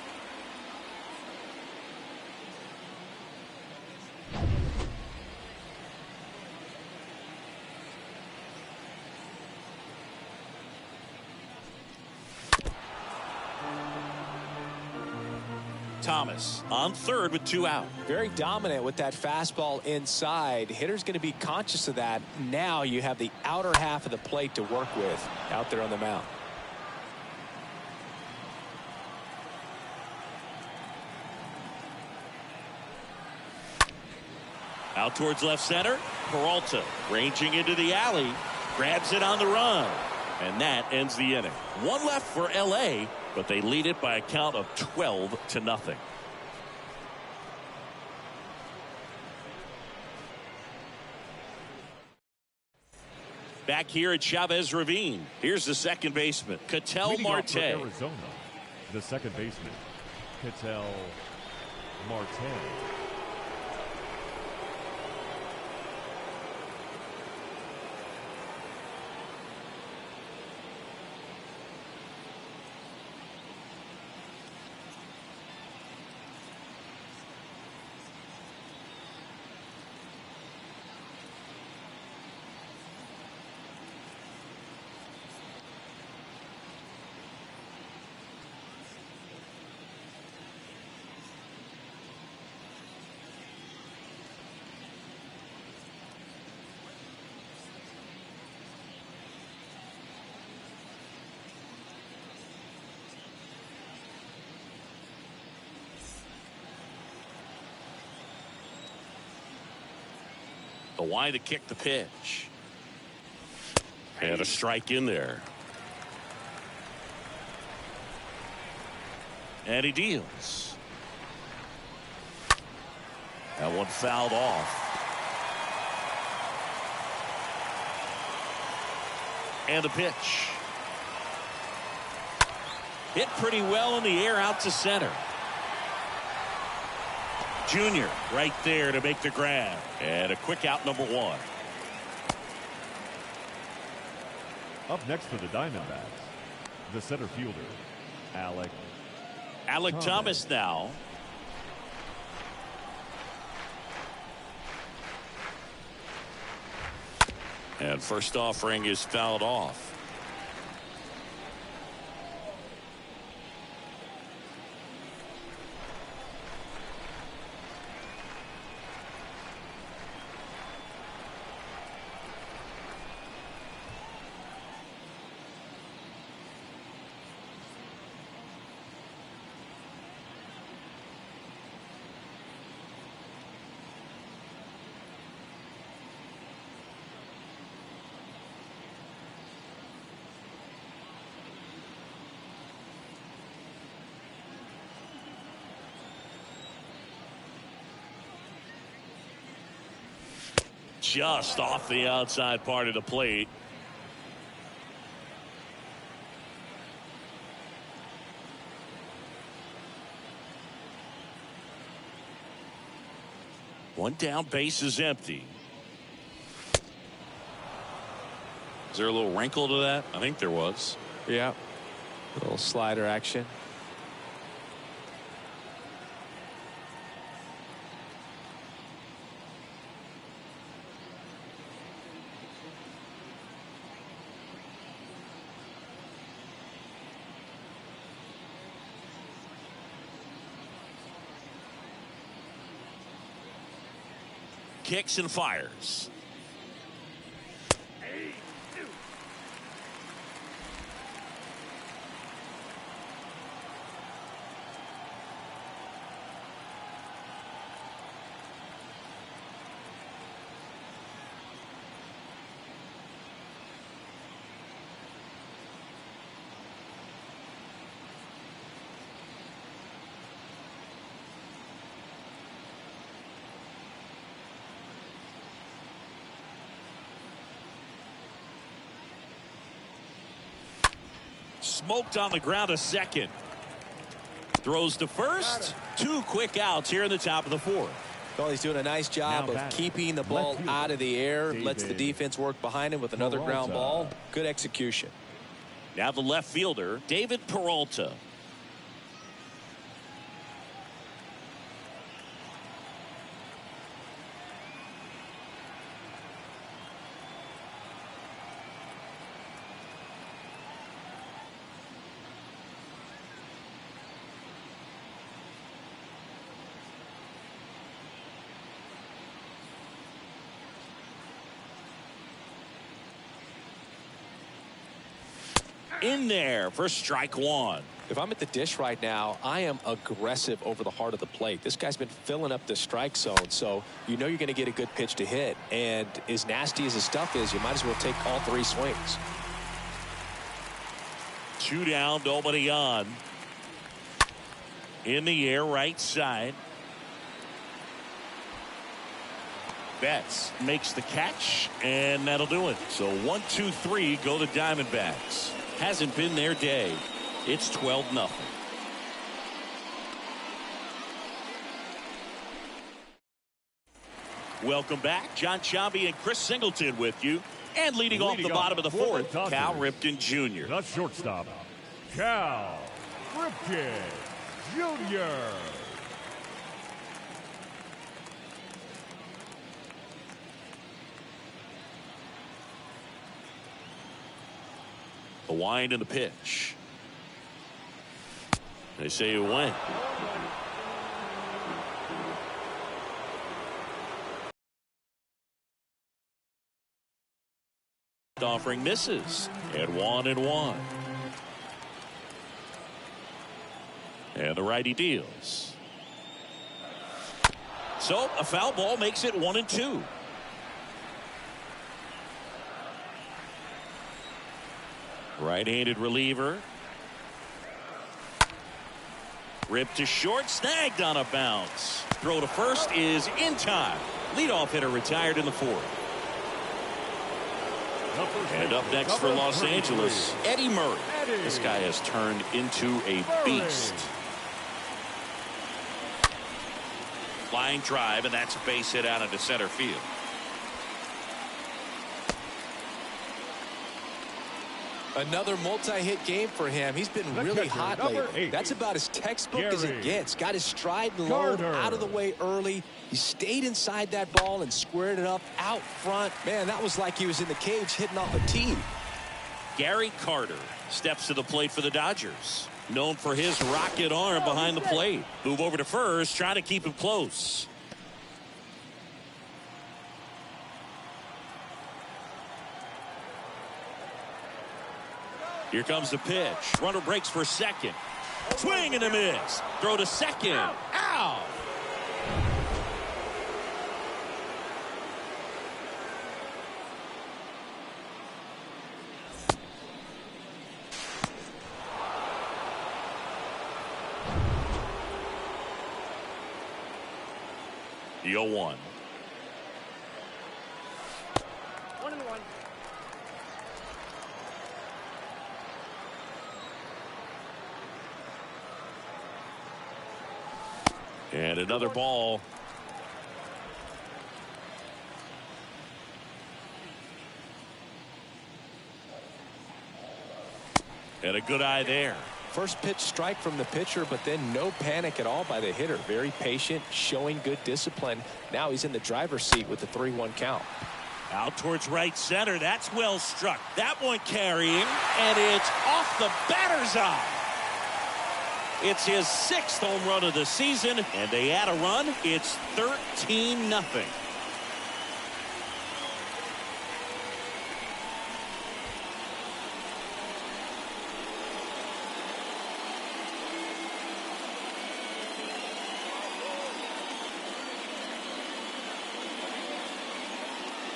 Thomas on third with 2 out. Very dominant with that fastball inside. Hitter's going to be conscious of that. Now you have the outer half of the plate to work with out there on the mound. Out towards left center. Peralta ranging into the alley. Grabs it on the run. And that ends the inning. 1 left for L.A., but they lead it by a count of 12-0. Back here at Chavez Ravine, here's the second baseman, Ketel Leading off for Marte. Arizona, the second baseman, Ketel Marte. The wide to kick the pitch. And a strike in there. And he deals. That one fouled off. And the pitch. Hit pretty well in the air out to center. Junior right there to make the grab. And a quick out, number 1. Up next for the Diamondbacks, the center fielder, Alec Thomas now. And first offering is fouled off. Just off the outside part of the plate. One down, base is empty. Is there a little wrinkle to that? I think there was. Yeah. A little slider action. Kicks and fires. Smoked on the ground, a second. Throws to first. 2 quick outs here in the top of the 4th. Well, he's doing a nice job of keeping the ball out of the air. Lets the defense work behind him with another ground ball. Good execution. Now the left fielder, David Peralta. In there for strike one. If I'm at the dish right now, I am aggressive over the heart of the plate. This guy's been filling up the strike zone, so you know you're going to get a good pitch to hit. And as nasty as his stuff is, you might as well take all three swings. 2 down, nobody on. In the air, right side. Betts makes the catch, and that'll do it. So 1, 2, 3 go the Diamondbacks. Hasn't been their day. It's 12-0. Welcome back. John Sciambi and Chris Singleton with you. And leading off the bottom of the fourth, Cal Ripken Jr. The shortstop, Cal Ripken Jr. The wind and the pitch. They say it went. Offering misses at 1-1. And the righty deals. So a foul ball makes it 1-2. Right-handed reliever. Ripped to short, snagged on a bounce. Throw to first is in time. Leadoff hitter retired in the fourth. And up next for Los Angeles, Eddie Murray. This guy has turned into a beast. Line drive, and that's a base hit out into center field. Another multi-hit game for him. He's been really hot lately. That's about as textbook as it gets. Got his stride and load out of the way early. He stayed inside that ball and squared it up out front. Man, that was like he was in the cage hitting off a tee. Gary Carter steps to the plate for the Dodgers. Known for his rocket arm behind the plate. Move over to first, trying to keep him close. Here comes the pitch. Runner breaks for second. Swing and a miss. Throw to second. Out. The 0-1. 1-1. And another ball. And a good eye there. First pitch strike from the pitcher, but then no panic at all by the hitter. Very patient, showing good discipline. Now he's in the driver's seat with the 3-1 count. Out towards right center. That's well struck. That one carrying, and it's off the batter's eye. It's his 6th home run of the season, and they add a run. It's 13-0.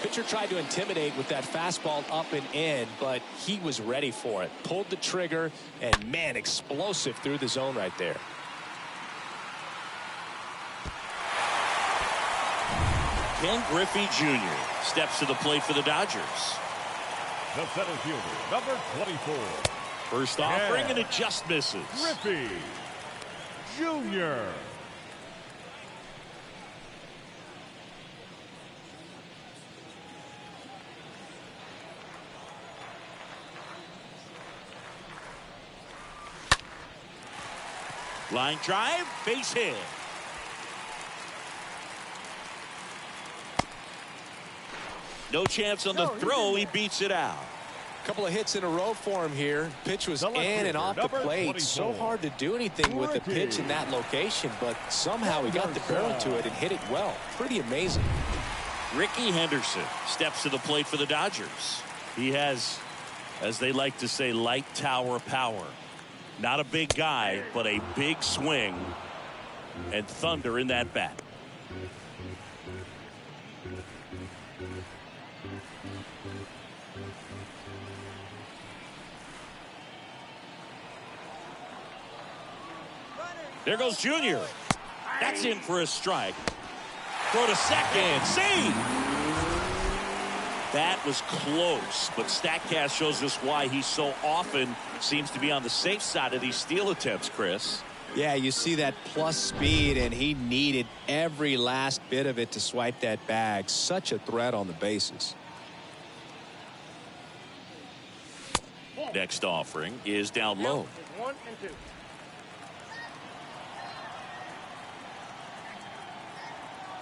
Pitcher tried to intimidate with that fastball up and in, but he was ready for it. Pulled the trigger, and man, explosive through the zone right there. Ken Griffey Jr. steps to the plate for the Dodgers. The center fielder, number 24. First offering, and it just misses. Griffey Jr. Line drive, base hit. No chance on the throw. He beats it out. A couple of hits in a row for him here. Pitch was in and off the plate. So hard to do anything with the pitch in that location, but somehow he got the barrel to it and hit it well. Pretty amazing. Ricky Henderson steps to the plate for the Dodgers. He has, as they like to say, light tower power. Not a big guy, but a big swing and thunder in that bat. There goes Junior. That's in for a strike. Throw to second. Save. That was close, but StatCast shows us why he so often seems to be on the safe side of these steal attempts, Chris. Yeah, you see that plus speed, and he needed every last bit of it to swipe that bag. Such a threat on the bases. Next offering is down low. 1 and 2.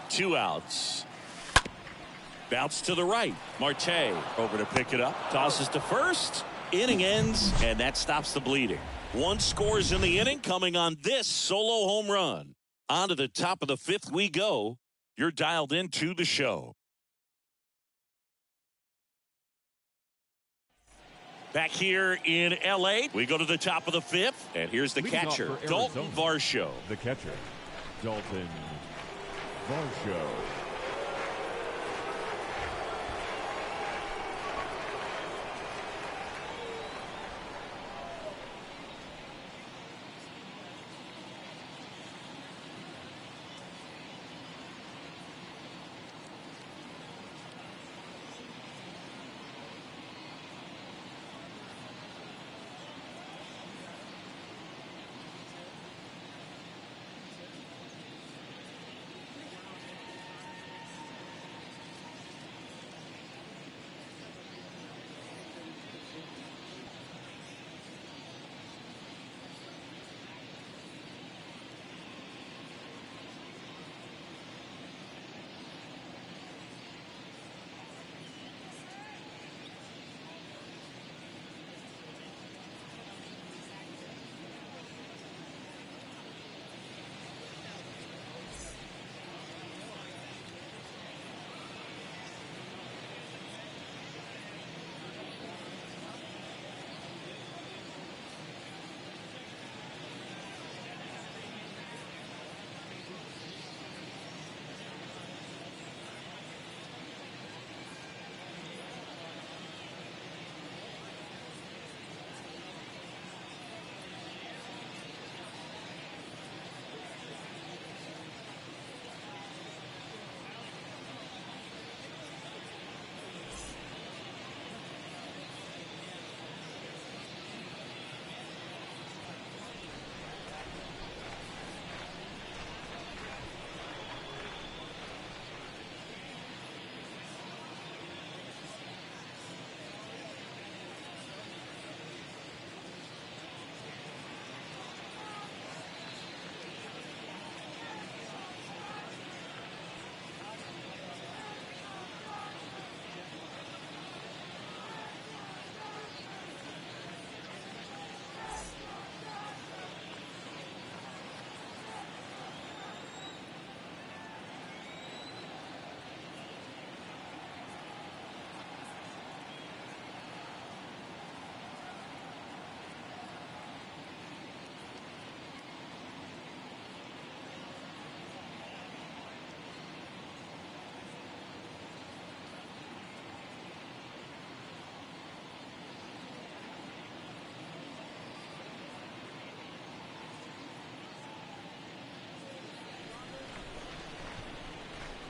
Two outs. Bounce to the right. Marte over to pick it up. Tosses to first. Inning ends, and that stops the bleeding. One scores in the inning coming on this solo home run. On to the top of the fifth we go. You're dialed into the show. Back here in L.A., we go to the top of the fifth, and here's the catcher, Dalton Varsho. The catcher, Dalton Varsho.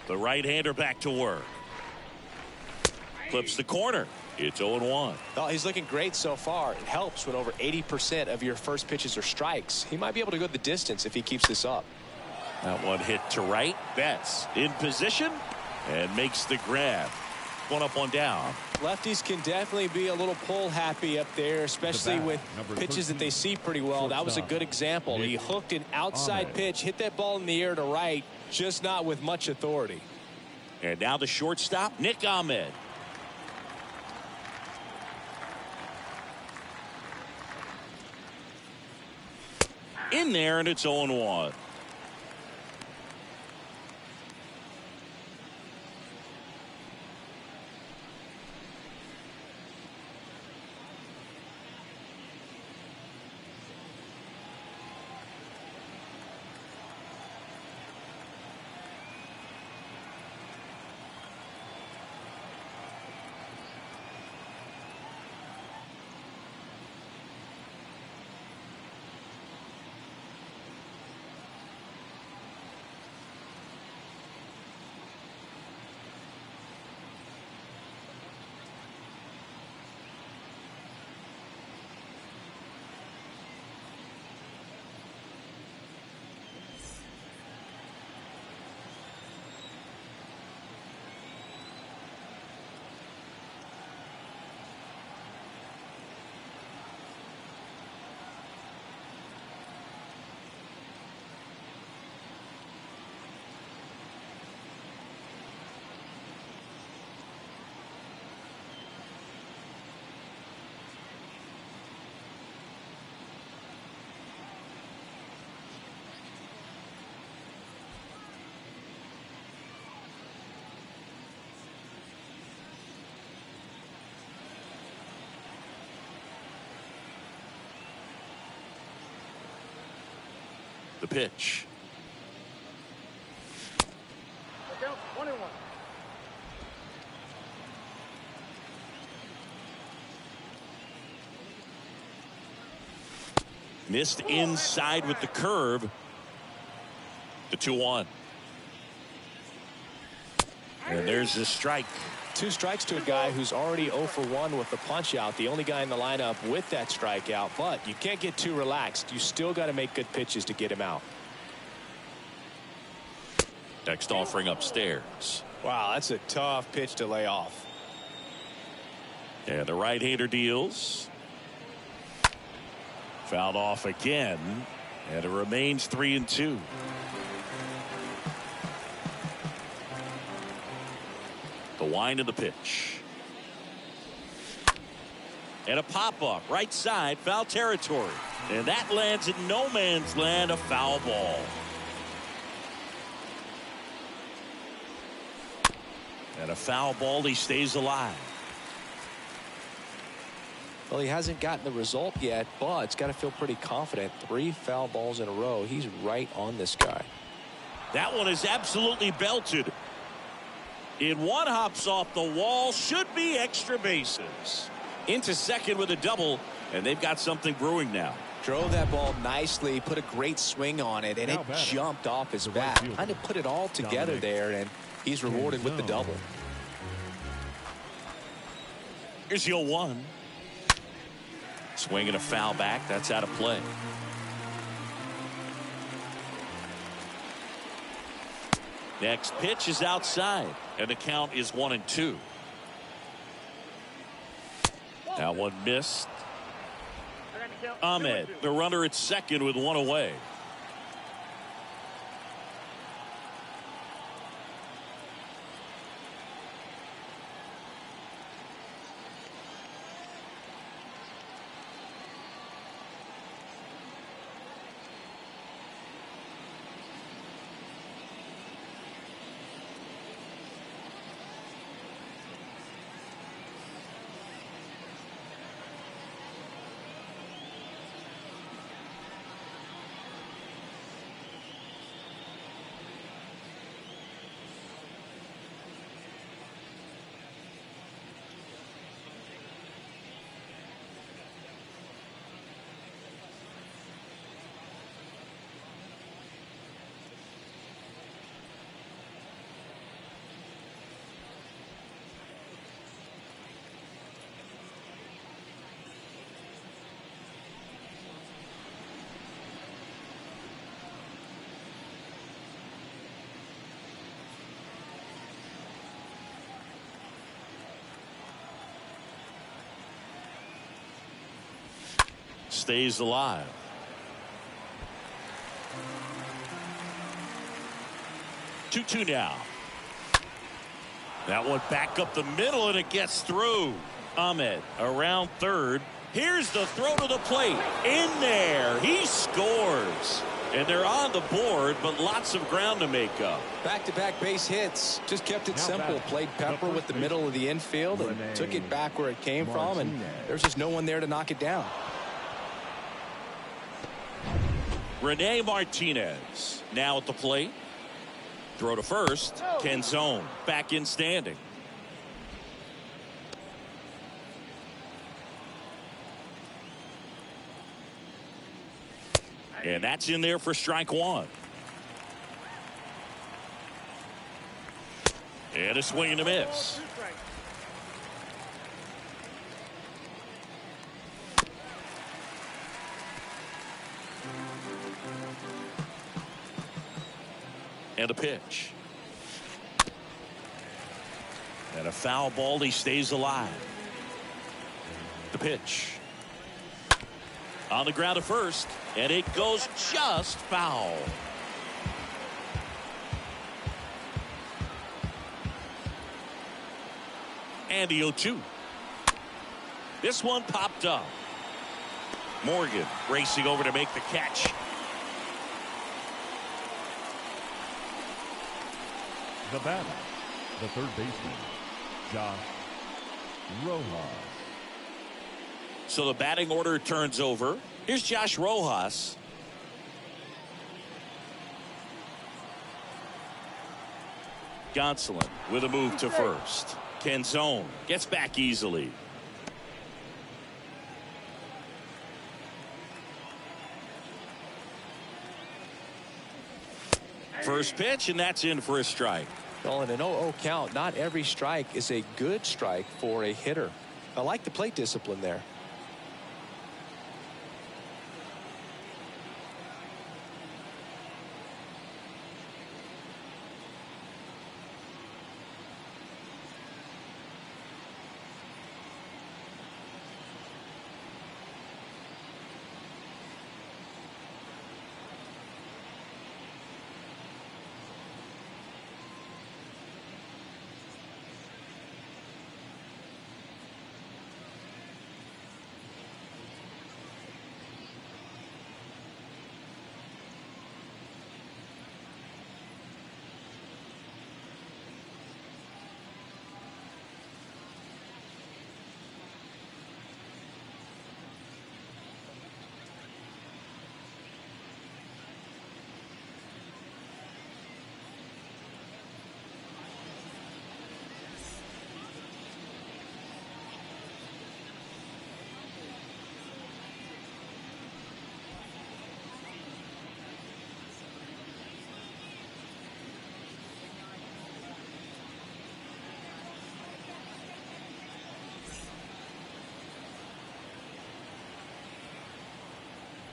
The right-hander back to work. Flips the corner. It's 0-1. Oh, he's looking great so far. It helps when over 80% of your first pitches are strikes. He might be able to go the distance if he keeps this up. That one hit to right. Betts in position and makes the grab. one up, one down. Lefties can definitely be a little pull happy up there, especially with pitches that they see pretty well. That was a good example. He hooked an outside pitch, hit that ball in the air to right, just not with much authority. And now the shortstop, Nick Ahmed. In there, and it's 0-1. The pitch. Look out, 1-1. Missed inside with the curve. The 2-1. And there's the strike. 2 strikes to a guy who's already 0 for 1 with the punch out. The only guy in the lineup with that strikeout. But you can't get too relaxed. You still got to make good pitches to get him out. Next offering upstairs. Wow, that's a tough pitch to lay off. And the right-hander deals. Fouled off again. And it remains 3-2. The wind of the pitch. And a pop-up right side, foul territory. And that lands in no man's land, a foul ball. And a foul ball, he stays alive. Well, he hasn't gotten the result yet, but it's got to feel pretty confident. 3 foul balls in a row. He's right on this guy. That one is absolutely belted. In one, hops off the wall, should be extra bases. Into second with a double, and they've got something brewing now. Drove that ball nicely, put a great swing on it, and it jumped off his bat. Kind of put it all together there, and he's rewarded with the double. Here's the 0-1. Swinging a foul back. That's out of play. Next pitch is outside, and the count is 1-2. Now one missed. Ahmed, the runner at second with 1 away. stays alive. Two now. That one back up the middle, and it gets through. Ahmed around third. Here's the throw to the plate. In there. He scores. And they're on the board, but lots of ground to make up. Back-to-back base hits. Just kept it simple. Played Pepper with the middle of the infield and took it back where it came from, and there's just no one there to knock it down. Rene Martinez now at the plate. Throw to first. Canzone back in standing. And that's in there for strike one. And a swing and a miss. And a pitch. And a foul ball. He stays alive. The pitch. On the ground to first. And it goes just foul. And the 0-2. This one popped up. Morgan racing over to make the catch. The batter, the third baseman, Josh Rojas. So the batting order turns over. Here's Josh Rojas. Gonsolin with a move to first. Canzone gets back easily. First pitch, and that's in for a strike. Well, in an 0-0 count, not every strike is a good strike for a hitter. I like the plate discipline there.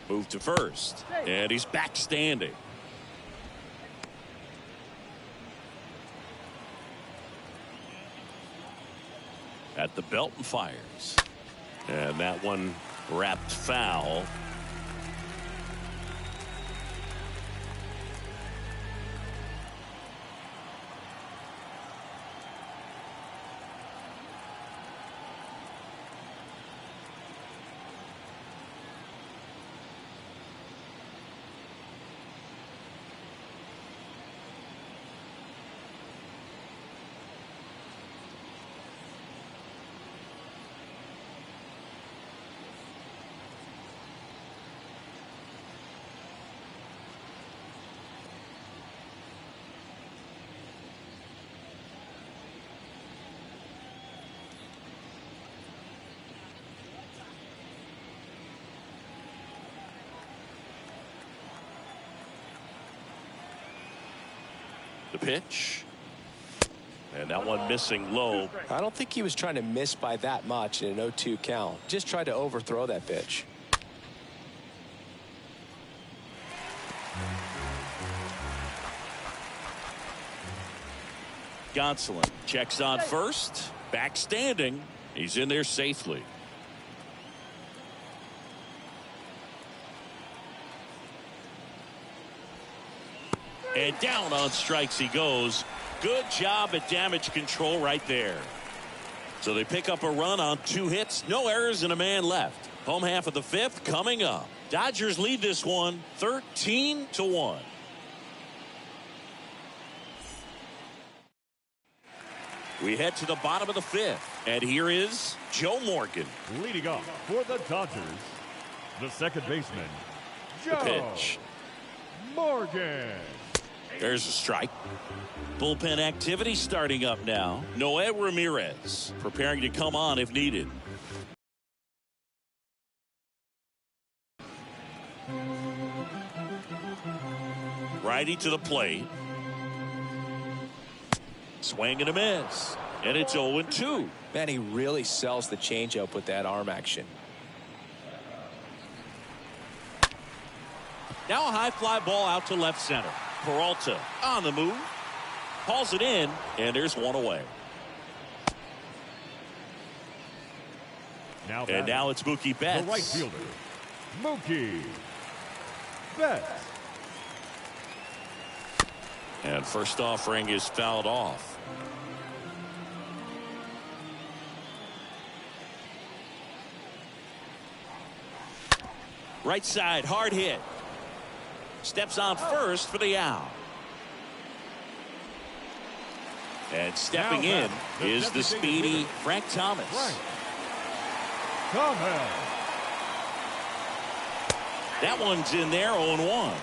Move to first, and he's back standing. At the belt and fires. And that one wrapped foul. The pitch. And that one missing low. I don't think he was trying to miss by that much in an 0-2 count. Just tried to overthrow that pitch. Gonsolin checks on first. Back standing. He's in there safely. And down on strikes he goes. Good job at damage control right there. So they pick up a run on 2 hits, no errors, and a man left. Home half of the 5th coming up. Dodgers lead this one 13-1. We head to the bottom of the 5th, and here is Joe Morgan. Leading off for the Dodgers, the second baseman, Joe pitch. Morgan. There's a strike. Bullpen activity starting up now. Noé Ramirez preparing to come on if needed. Righty to the plate. Swing and a miss. And it's 0-2. Man, he really sells the changeup with that arm action. Now a high fly ball out to left center. Peralta on the move. Calls it in, and there's one away. Now it's Mookie Betts. The right fielder, Mookie Betts. And first offering is fouled off. Right side, hard hit. Steps on first for the out. And stepping in is the speedy Frank Thomas. That one's in there, 0-1.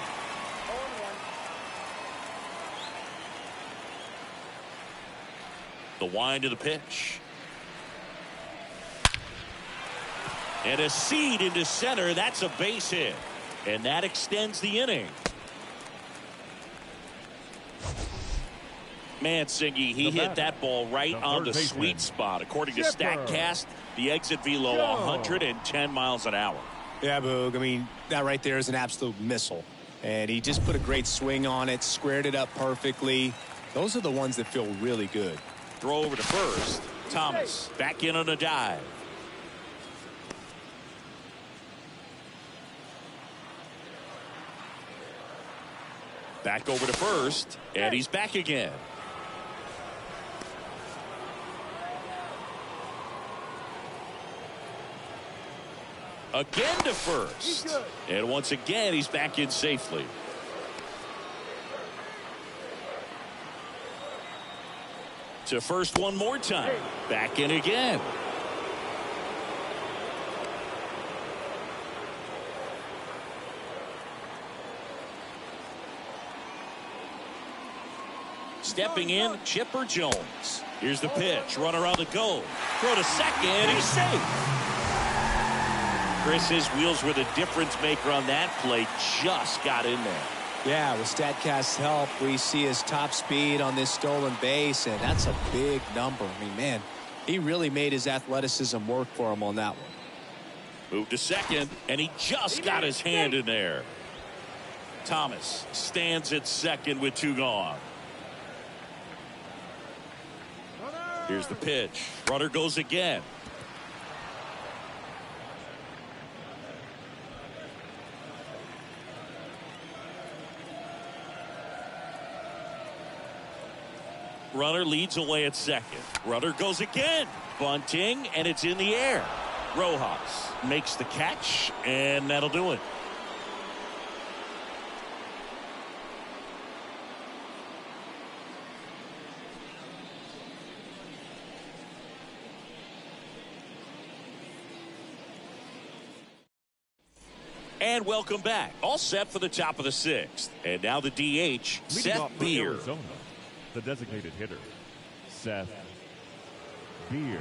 The wind of the pitch. And a seed into center. That's a base hit. And that extends the inning. Mancini, he hit that ball right on the sweet spot. According to StatCast, the exit velo 110 miles an hour. Yeah, Boog. I mean, that right there is an absolute missile. And he just put a great swing on it, squared it up perfectly. Those are the ones that feel really good. Throw over to first. Thomas back in on a dive. Back over to first, and he's back again. Again to first. And once again, he's back in safely. To first one more time. Back in again. Stepping in, Chipper Jones. Here's the pitch. Runner on the go. Throw to second. He's safe. Chris, his wheels were the difference maker on that play. Just got in there. Yeah, with StatCast's help, we see his top speed on this stolen base, and that's a big number. I mean, man, he really made his athleticism work for him on that one. Move to second, and he just got his hand in there. Thomas stands at second with 2 gone. Here's the pitch. Runner goes again. Runner leads away at second. Runner goes again. Bunting, and it's in the air. Rojas makes the catch, and that'll do it. And welcome back. All set for the top of the 6th. And now the DH, Seth Beer. Arizona, the designated hitter, Seth Beer.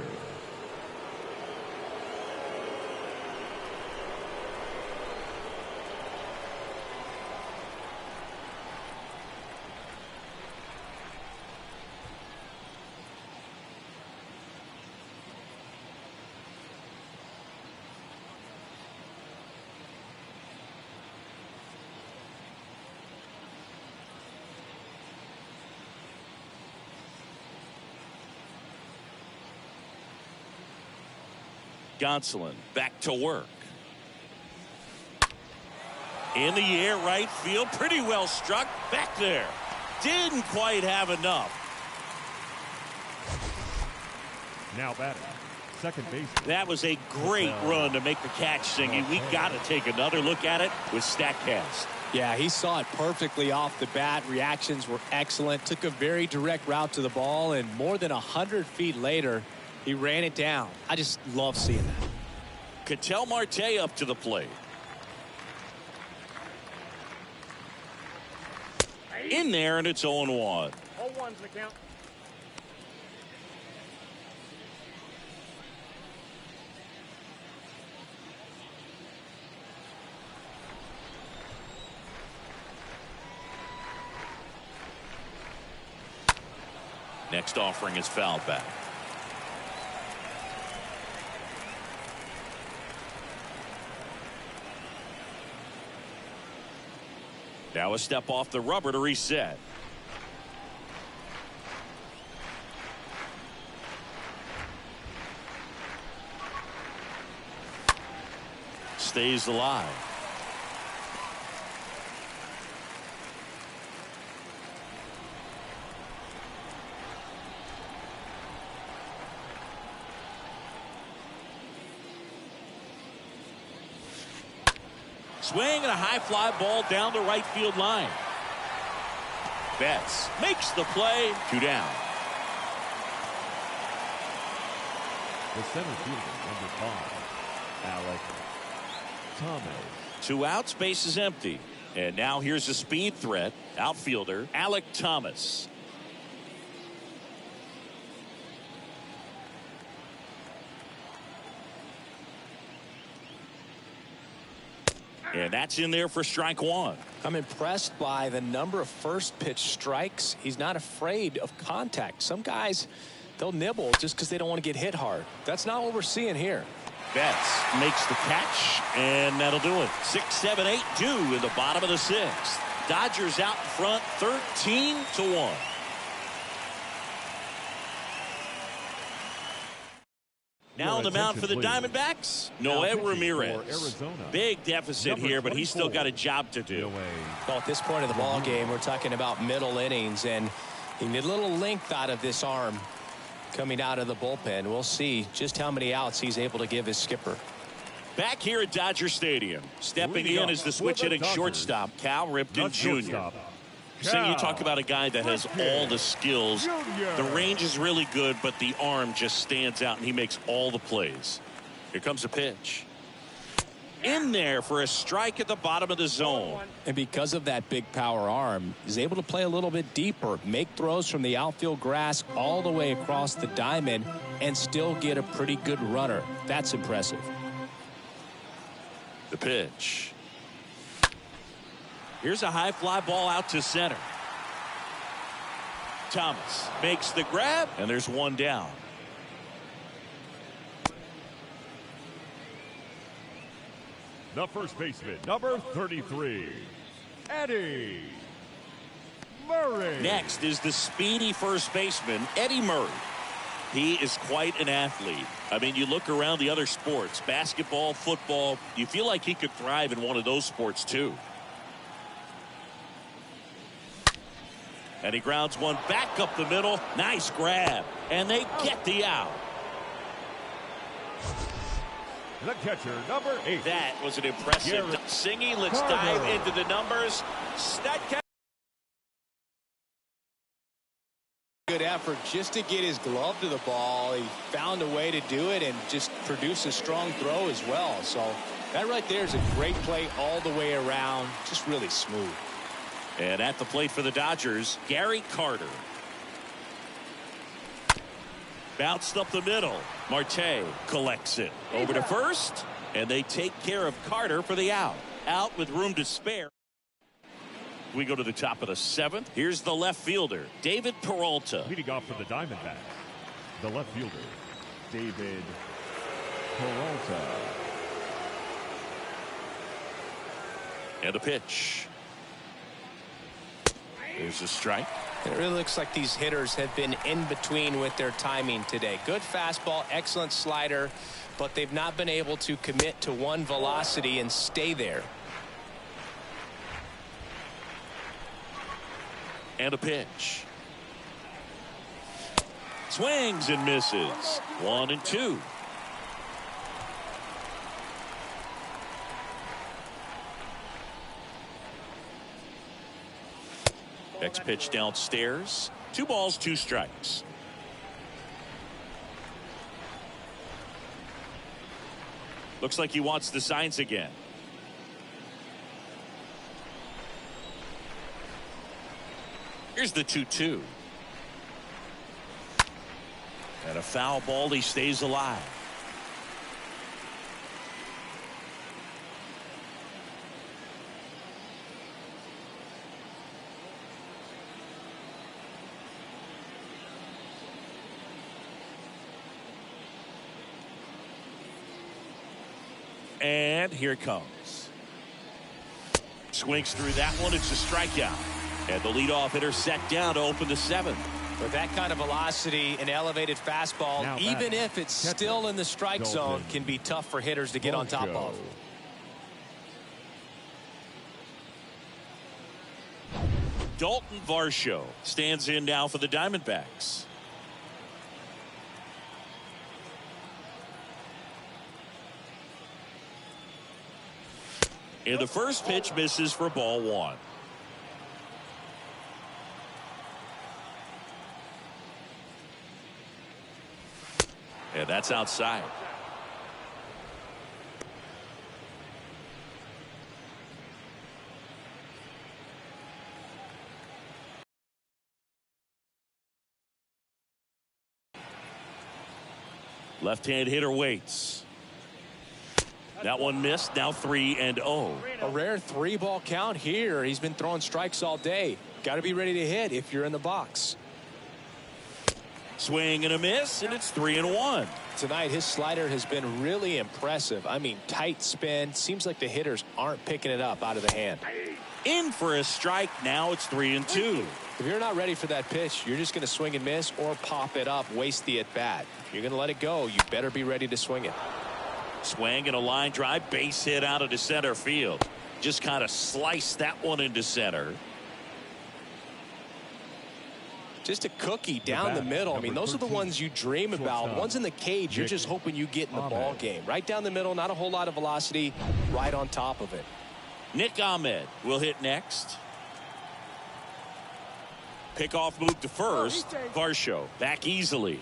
Gonsolin back to work. In the air, right field, pretty well struck. Back there. Didn't quite have enough. Now batting, second base. That was a great run to make the catch, Singy. We got to take another look at it with StatCast. Yeah, he saw it perfectly off the bat. Reactions were excellent. Took a very direct route to the ball, and more than 100 feet later, he ran it down. I just love seeing that. Ketel Marte up to the plate. In there, and it's 0-1. 0-1's the count. Next offering is fouled back. Now a step off the rubber to reset. Stays alive. Swing and a high fly ball down the right field line. Betts makes the play. 2 down. The center fielder, number 5, Alec Thomas. 2 outs, base is empty. And now here's a speed threat. Outfielder Alec Thomas. And that's in there for strike 1. I'm impressed by the number of first pitch strikes. He's not afraid of contact. Some guys, they'll nibble just because they don't want to get hit hard. That's not what we're seeing here. Betts makes the catch, and that'll do it. 6, 7, 8 due in the bottom of the 6th. Dodgers out in front 13-1. Now on the mound for the Diamondbacks, Noé Ramirez. Big deficit here, but he's still got a job to do. Well, at this point of the ball game, we're talking about middle innings, and he need a little length out of this arm coming out of the bullpen. We'll see just how many outs he's able to give his skipper. Back here at Dodger Stadium, stepping in is the switch-hitting shortstop, Cal Ripken Jr. So you talk about a guy that has all the skills. The range is really good, but the arm just stands out, and he makes all the plays. Here comes a pitch. In there for a strike at the bottom of the zone. And because of that big power arm, he's able to play a little bit deeper, make throws from the outfield grass all the way across the diamond, and still get a pretty good runner. That's impressive. The pitch. Here's a high fly ball out to center. Thomas makes the grab, and there's 1 down. The first baseman, number 33, Eddie Murray. Next is the speedy first baseman, Eddie Murray. He is quite an athlete. I mean, you look around the other sports, basketball, football, you feel like he could thrive in one of those sports too. And he grounds one back up the middle. Nice grab. And they get the out. The catcher, number 8. That was an impressive singing. Let's dive into the numbers. Good effort just to get his glove to the ball. He found a way to do it and just produce a strong throw as well. So that right there is a great play all the way around. Just really smooth. And at the plate for the Dodgers, Gary Carter. Bounced up the middle. Marte collects it. Over to first, and they take care of Carter for the out. Out with room to spare. We go to the top of the 7th. Here's the left fielder, David Peralta. Leading off for the Diamondbacks, the left fielder, David Peralta. And a pitch. There's a strike. It really looks like these hitters have been in between with their timing today. Good fastball, excellent slider, but they've not been able to commit to one velocity and stay there. And a pitch. Swings and misses. 1-2. Next pitch downstairs. 2 balls, 2 strikes. Looks like he wants the signs again. Here's the 2-2. And a foul ball. He stays alive. And here it comes. Swings through that one. It's a strikeout. And the leadoff hitter set down to open the 7th. With that kind of velocity, an elevated fastball, Now even if it's still in the strike zone, can be tough for hitters to get on top of. Dalton Varsho stands in now for the Diamondbacks. And the first pitch misses for ball 1. And that's outside. Left-hand hitter waits. That one missed. Now 3-0. A rare 3-ball count here. He's been throwing strikes all day. Got to be ready to hit if you're in the box. Swing and a miss, and it's 3-1. Tonight, his slider has been really impressive. I mean, tight spin. Seems like the hitters aren't picking it up out of the hand. In for a strike. Now it's 3-2. If you're not ready for that pitch, you're just going to swing and miss or pop it up, waste the at-bat. If you're going to let it go, you better be ready to swing it. Swing and a line drive, base hit out of the center field. Just kind of sliced that one into center. Just a cookie down the middle. I mean, those are the ones you dream about. Ones in the cage, you're just hoping you get in the ball game. Right down the middle, not a whole lot of velocity, right on top of it. Nick Ahmed will hit next. Pickoff move to first. Varsho back easily.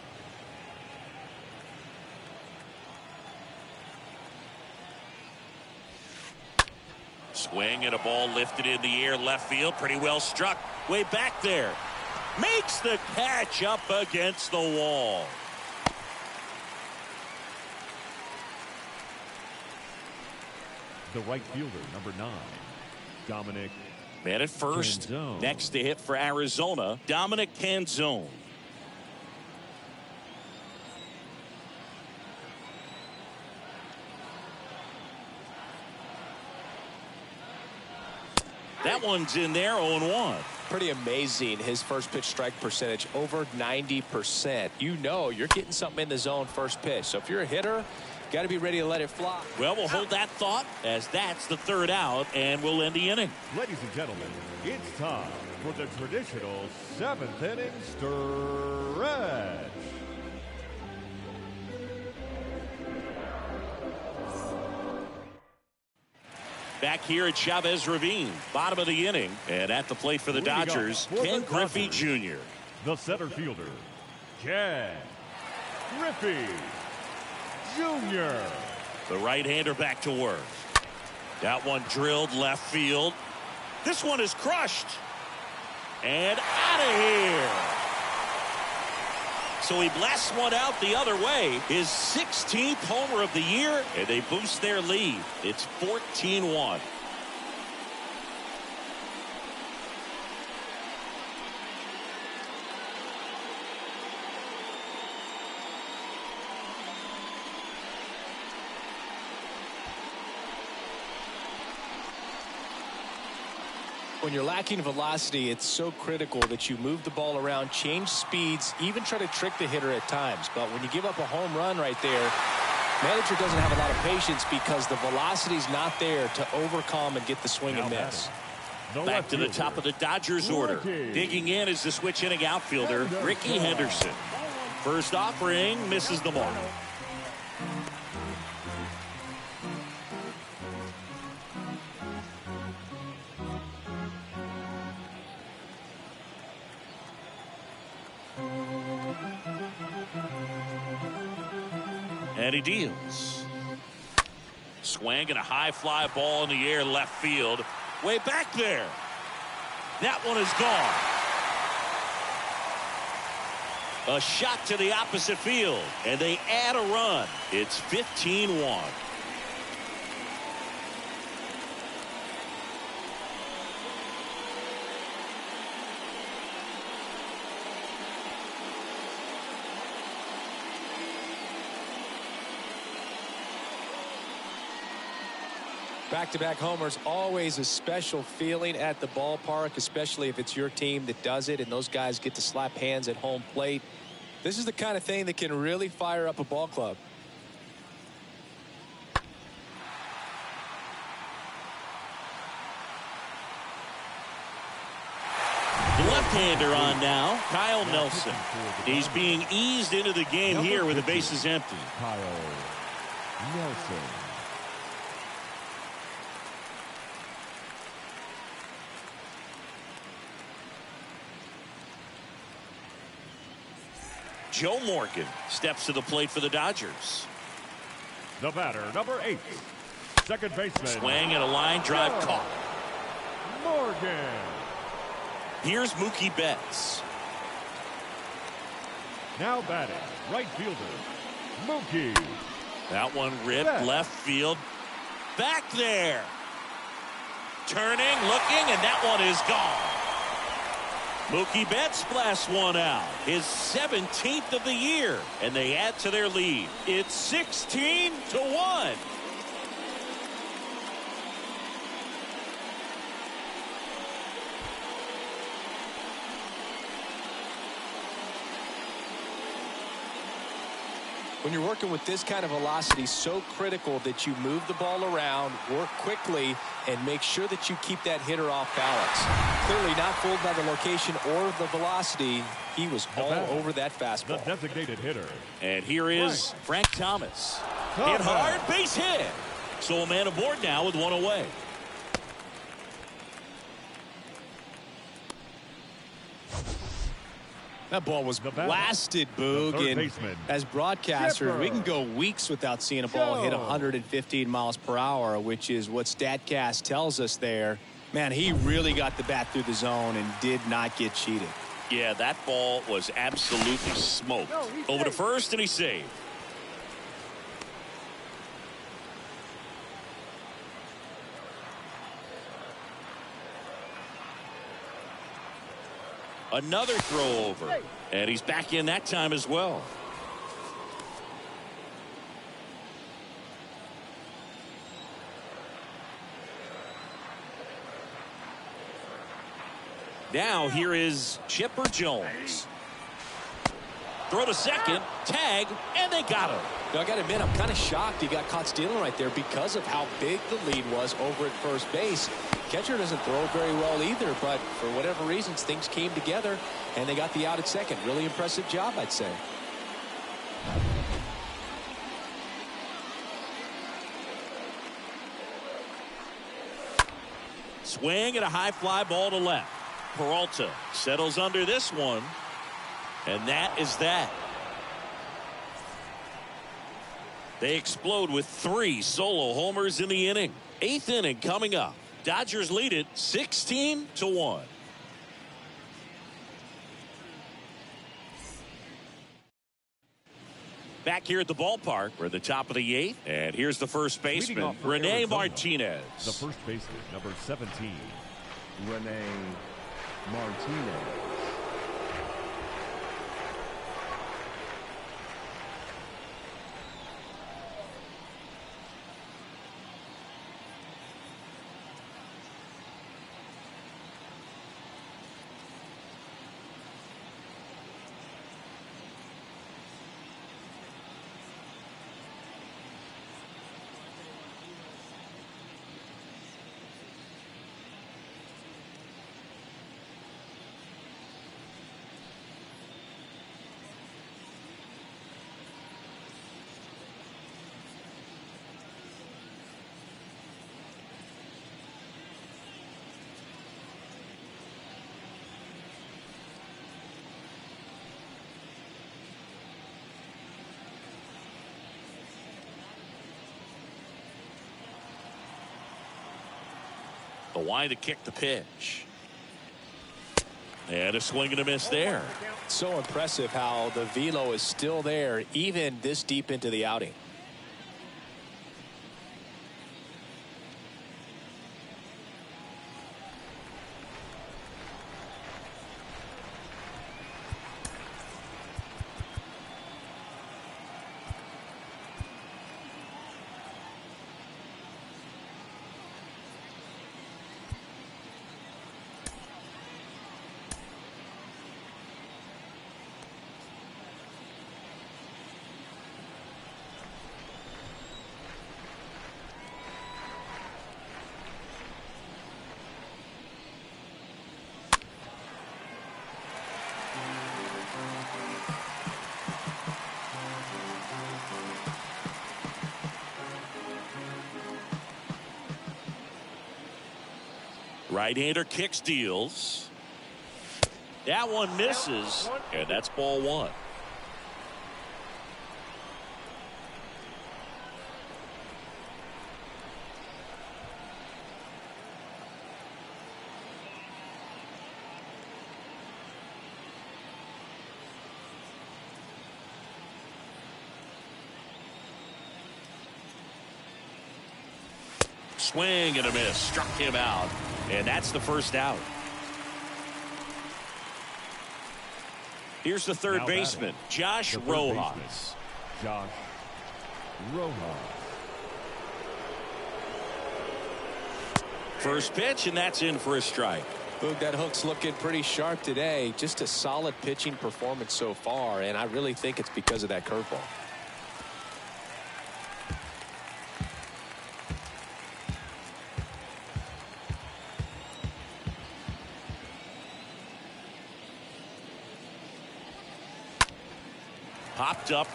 Swing and a ball lifted in the air left field. Pretty well struck. Way back there. Makes the catch up against the wall. The right fielder, number 9, Dominic. Man at first. Canzone. Next to hit for Arizona, Dominic Canzone. That one's in there, 0-1. Pretty amazing, his first pitch strike percentage, over 90%. You know you're getting something in the zone first pitch. So if you're a hitter, got to be ready to let it fly. Well, we'll hold that thought as that's the 3rd out, and we'll end the inning. Ladies and gentlemen, it's time for the traditional 7th inning stretch. Back here at Chavez Ravine, bottom of the inning, and at the plate for the Dodgers, Ken Griffey Jr. The center fielder, Ken Griffey Jr. The right-hander back to work. That one drilled left field. This one is crushed. And out of here. So he blasts one out the other way. His 16th homer of the year, and they boost their lead. It's 14-1. When you're lacking velocity, it's so critical that you move the ball around, change speeds, even try to trick the hitter at times. But when you give up a home run right there, manager doesn't have a lot of patience because the velocity's not there to overcome and get the swing and miss. Back to the top of the Dodgers order. Digging in is the switch hitting outfielder, Ricky Henderson. First offering misses the mark. And he deals. Swing and a high fly ball in the air left field. Way back there. That one is gone. A shot to the opposite field. And they add a run. It's 15-1. Back-to-back homers, always a special feeling at the ballpark, especially if it's your team that does it and those guys get to slap hands at home plate. This is the kind of thing that can really fire up a ball club. The left-hander on now, Kyle Nelson. He's being eased into the game here with the bases empty. Kyle Nelson. Joe Morgan steps to the plate for the Dodgers. The batter, number 8, second baseman. Swing and a line drive caught. Morgan. Here's Mookie Betts. Now batting, right fielder, Mookie. That one ripped Betts. left field. Back there. Turning, looking, and that one is gone. Mookie Betts blasts one out. His 17th of the year. And they add to their lead. It's 16-1. When you're working with this kind of velocity, so critical that you move the ball around, work quickly, and make sure that you keep that hitter off balance. Clearly not fooled by the location or the velocity. He was all over that fastball. The designated hitter. And here is Frank Thomas. Hit hard, base hit. So a man aboard now with one away. That ball was blasted, Boog. And as broadcasters, we can go weeks without seeing a ball hit 115 miles per hour, which is what StatCast tells us there. Man, he really got the bat through the zone and did not get cheated. Yeah, that ball was absolutely smoked. Over to first, and he saved. Another throw over. And he's back in that time as well. Now here is Chipper Jones. Throw to second, tag, and they got him. Now, I got to admit, I'm kind of shocked he got caught stealing right there because of how big the lead was over at first base. Catcher doesn't throw very well either, but for whatever reasons, things came together, and they got the out at second. Really impressive job, I'd say. Swing and a high fly ball to left. Peralta settles under this one. And that is that. They explode with 3 solo homers in the inning. 8th inning coming up. Dodgers lead it 16-1. Back here at the ballpark, we're at the top of the 8th. And here's the first baseman, Rene Martinez. The first baseman, number 17, Rene Martinez. The wind to kick the pitch. And a swing and a miss there. So impressive how the velo is still there even this deep into the outing. Right-hander kicks, deals. That one misses, and that's ball one. Swing and a miss. Struck him out. And that's the first out. Here's the third baseman, Josh Rojas. Josh Rojas. First pitch, and that's in for a strike. Boog, that hook's looking pretty sharp today. Just a solid pitching performance so far, and I really think it's because of that curveball. Popped up.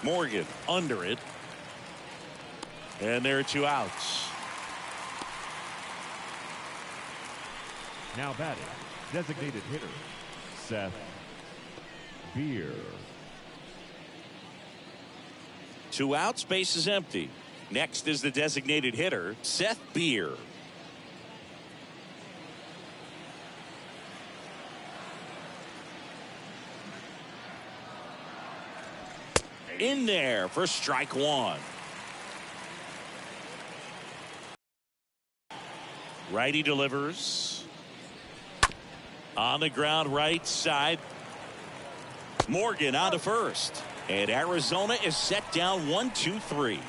Morgan under it. And there are two outs. Now batting, designated hitter, Seth Beer. Two outs, base is empty. Next is the designated hitter, Seth Beer. In there for strike one. Righty delivers. On the ground right side. Morgan on to first. And Arizona is set down 1-2-3.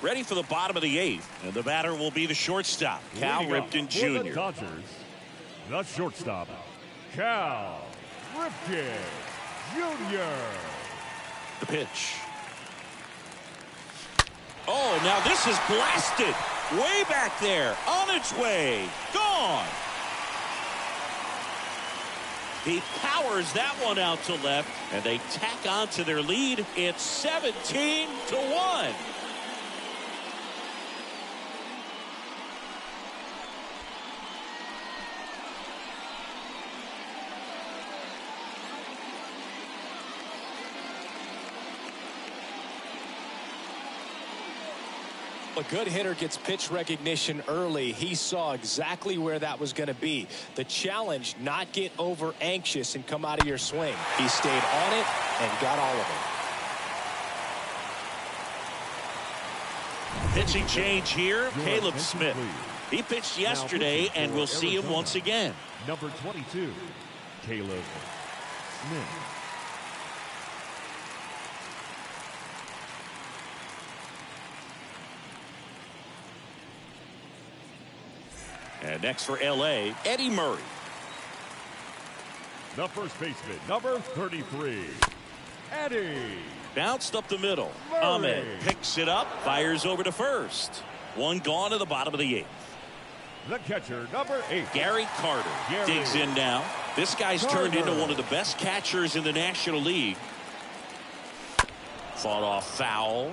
Ready for the bottom of the eighth. And the batter will be the shortstop, Cal Ripken Jr. The Dodgers, the shortstop, Cal Ripken Jr. The pitch. Oh, now this is blasted. Way back there. On its way. Gone. He powers that one out to left. And they tack on to their lead. It's 17-1. A good hitter gets pitch recognition early. He saw exactly where that was going to be. The challenge, not get over anxious and come out of your swing. He stayed on it and got all of it. Pitching change here, Caleb Smith. He pitched yesterday, and we'll see him once again. Number 22, Caleb Smith. And next for L.A., Eddie Murray. The first baseman, number 33, Eddie. Bounced up the middle. Murray. Ahmed picks it up, fires over to first. One gone to the bottom of the eighth. The catcher, number 8, Gary Carter digs in now. This guy's turned into one of the best catchers in the National League. Fought off foul.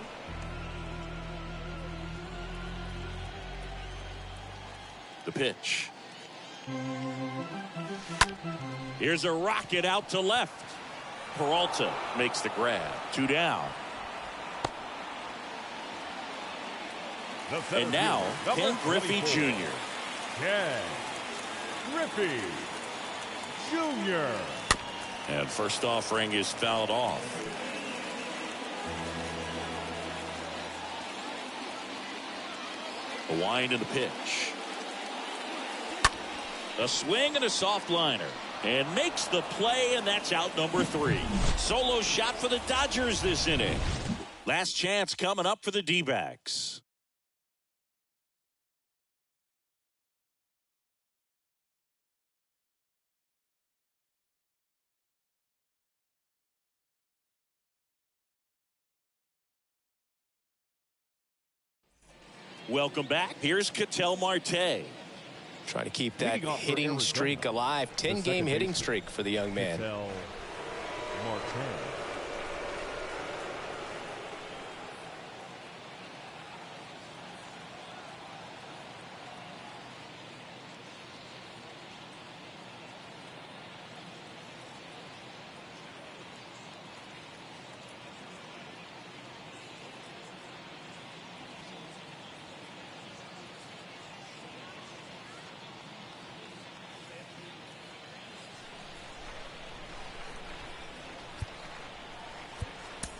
The pitch. Here's a rocket out to left. Peralta makes the grab. 2 down. And now, Ken Griffey Jr. Ken Griffey Jr. And first offering is fouled off. A wind and a pitch. A swing and a soft liner. And makes the play, and that's out number 3. Solo shot for the Dodgers this inning. Last chance coming up for the D-backs. Welcome back. Here's Ketel Marte. Trying to keep that hitting streak alive. 10-game hitting streak for the young man. Ketel Marte.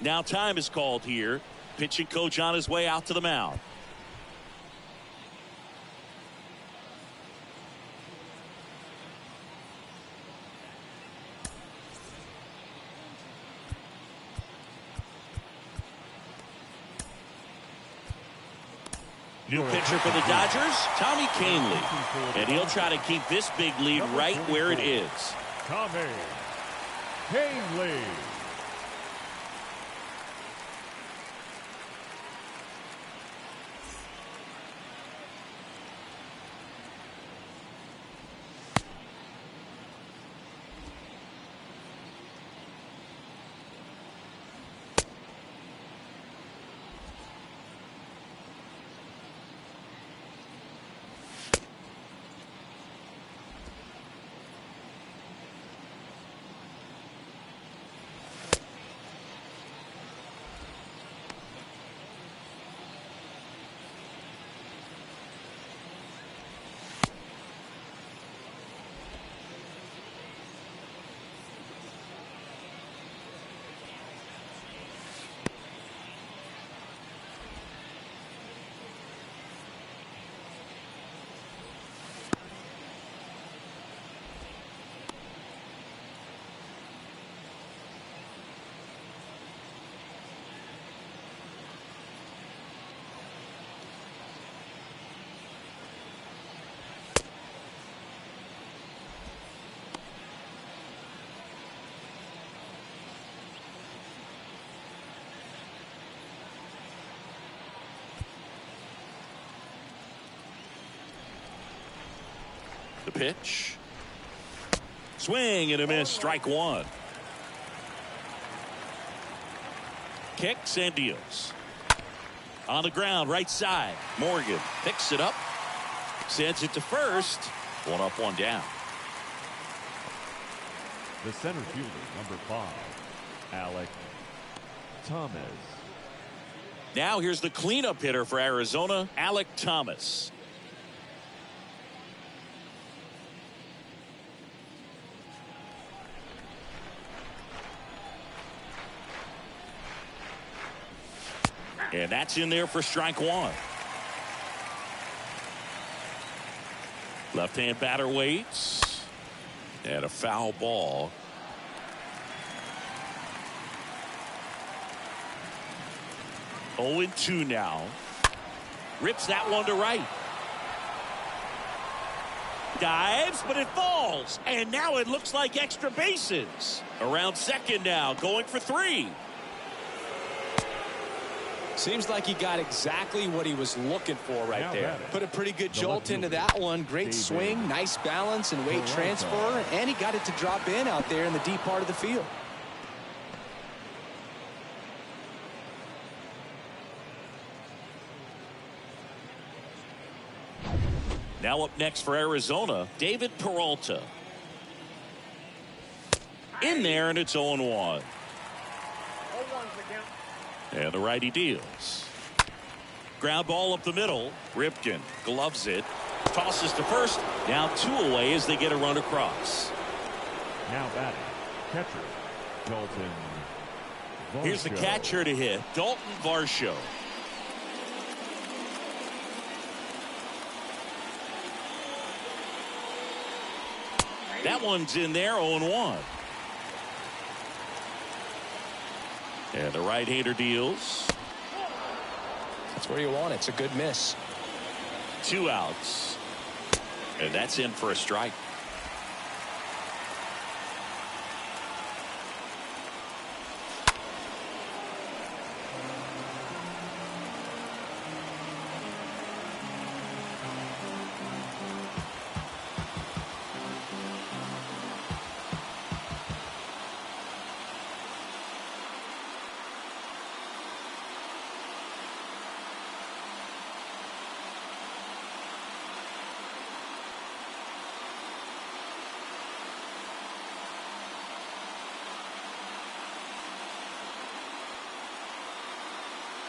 Now time is called here. Pitching coach on his way out to the mound. New pitcher for the Dodgers, Tommy Kahnle. And he'll try to keep this big lead right where it is. Tommy Kahnle. The pitch. Swing and a miss. Strike 1. Kicks and deals. On the ground, right side. Morgan picks it up. Sends it to first. 1 up, 1 down. The center fielder, number 5, Alec Thomas. Now here's the cleanup hitter for Arizona, Alec Thomas. And that's in there for strike 1. Left-hand batter waits. And a foul ball. Oh, 2 now. Rips that one to right. Dives, but it falls. And now it looks like extra bases. Around second now, going for 3. Seems like he got exactly what he was looking for right there. Put a pretty good jolt into that one. Great swing, nice balance and weight transfer. And he got it to drop in out there in the deep part of the field. Now up next for Arizona, David Peralta. In there, and it's 0-1. 0-1's again. And the righty deals. Ground ball up the middle. Ripken gloves it. Tosses to first. Now 2 away as they get a run across. Now batting, catcher, Dalton Varsho. Here's the catcher to hit, Dalton Varsho. That one's in there, 0-1. And the right-hander deals. That's where you want it. It's a good miss. 2 outs. And that's in for a strike.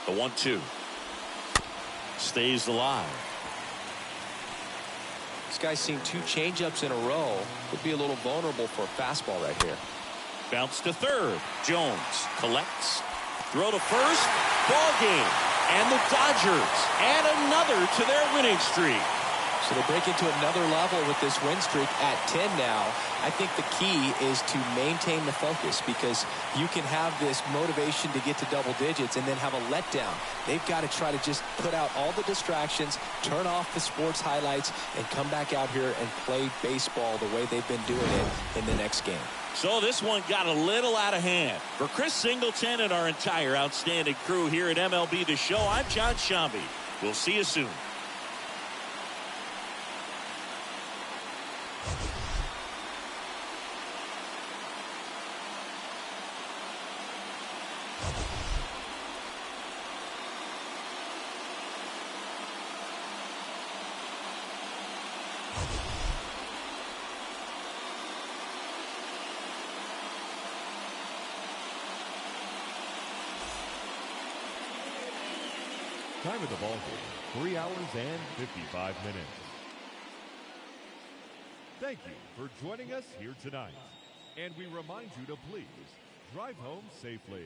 The 1-2 stays alive. This guy's seen 2 changeups in a row. Would be a little vulnerable for a fastball right here. Bounce to third. Jones collects. Throw to first. Ball game. And the Dodgers add another to their winning streak. So they break into another level with this win streak at 10 now. I think the key is to maintain the focus, because you can have this motivation to get to double digits and then have a letdown. They've got to try to just put out all the distractions, turn off the sports highlights, and come back out here and play baseball the way they've been doing it in the next game. So this one got a little out of hand. For Chris Singleton and our entire outstanding crew here at MLB The Show, I'm John Shambi. We'll see you soon. Time of the ball game, 3 hours and 55 minutes. Thank you for joining us here tonight. And we remind you to please drive home safely.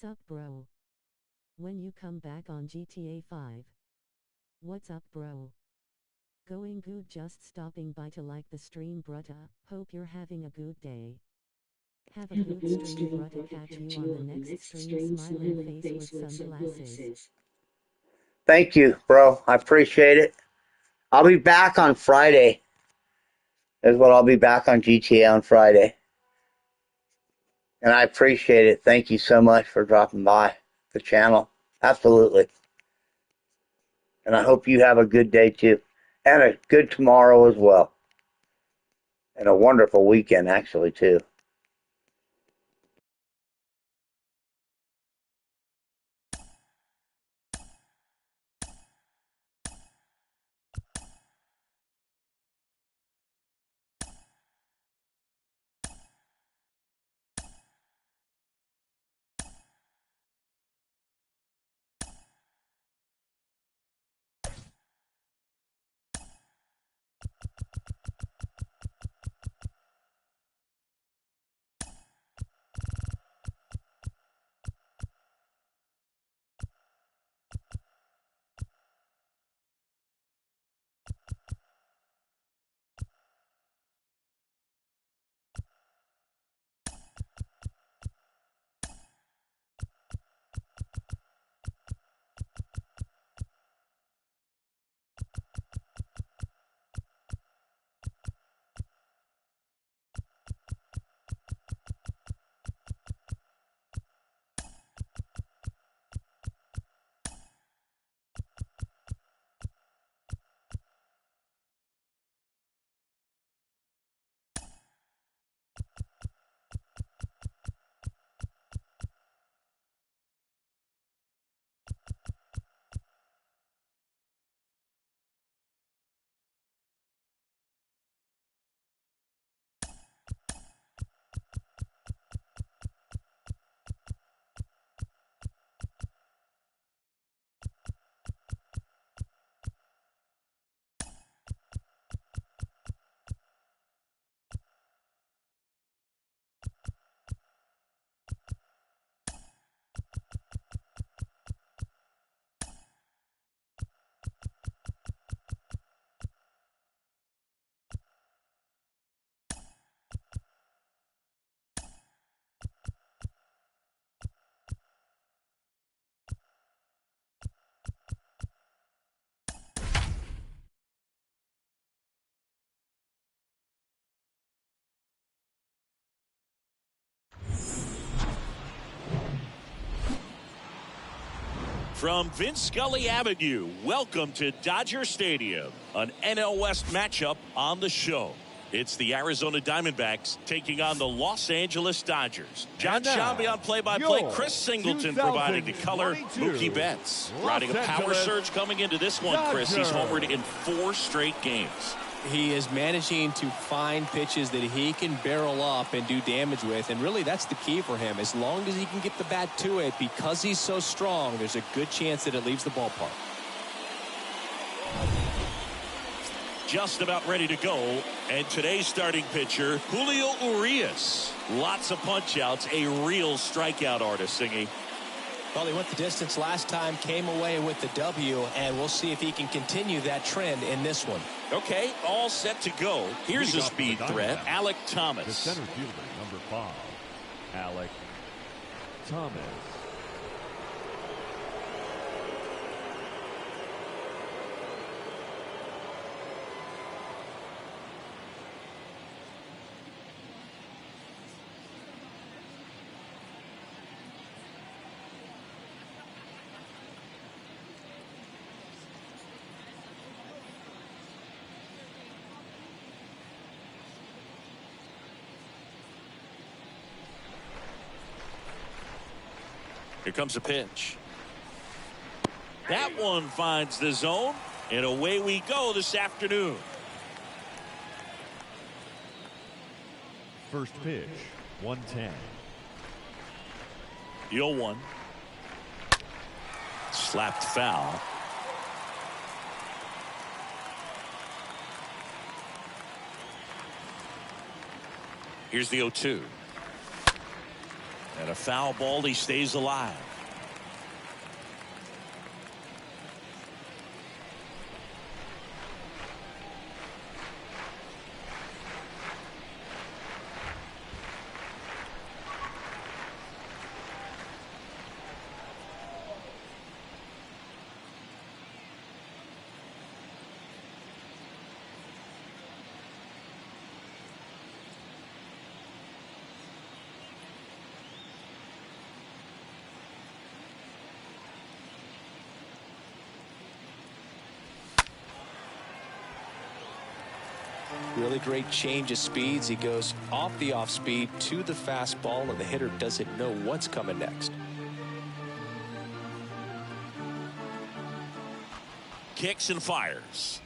Sup bro? When you come back on GTA 5? What's up bro? Going good, just stopping by to like the stream brutta. Hope you're having a good day. Have a good stream brutta. Catch you on the next stream. Smiling face with sunglasses. Thank you, bro. I appreciate it. I'll be back on Friday. Is what I'll be back on GTA on Friday. And I appreciate it. Thank you so much for dropping by the channel. Absolutely. And I hope you have a good day too. And a good tomorrow as well. And a wonderful weekend actually too. From Vince Scully Avenue, welcome to Dodger Stadium, an NL West matchup on the show. It's the Arizona Diamondbacks taking on the Los Angeles Dodgers. John Shambi on play-by-play, Chris Singleton providing the color, Mookie Betts riding a power surge coming into this one, Chris. He's homered in 4 straight games. He is managing to find pitches that he can barrel up and do damage with, and really that's the key for him. As long as he can get the bat to it, because he's so strong, there's a good chance that it leaves the ballpark. Just about ready to go, and today's starting pitcher, Julio Urias. Lots of punch-outs, a real strikeout artist, Singy. Well, he went the distance last time, came away with the W, and we'll see if he can continue that trend in this one. Okay, all set to go. Here's a speed threat, Alec The Thomas. center fielder, number 5, Alec Thomas. Here comes a pitch. That one finds the zone, and away we go this afternoon. First pitch, 110. The 0-1. Slapped foul. Here's the 0-2. And a foul ball, he stays alive. Really great change of speeds. He goes off the off speed to the fastball, and the hitter doesn't know what's coming next. Kicks and fires.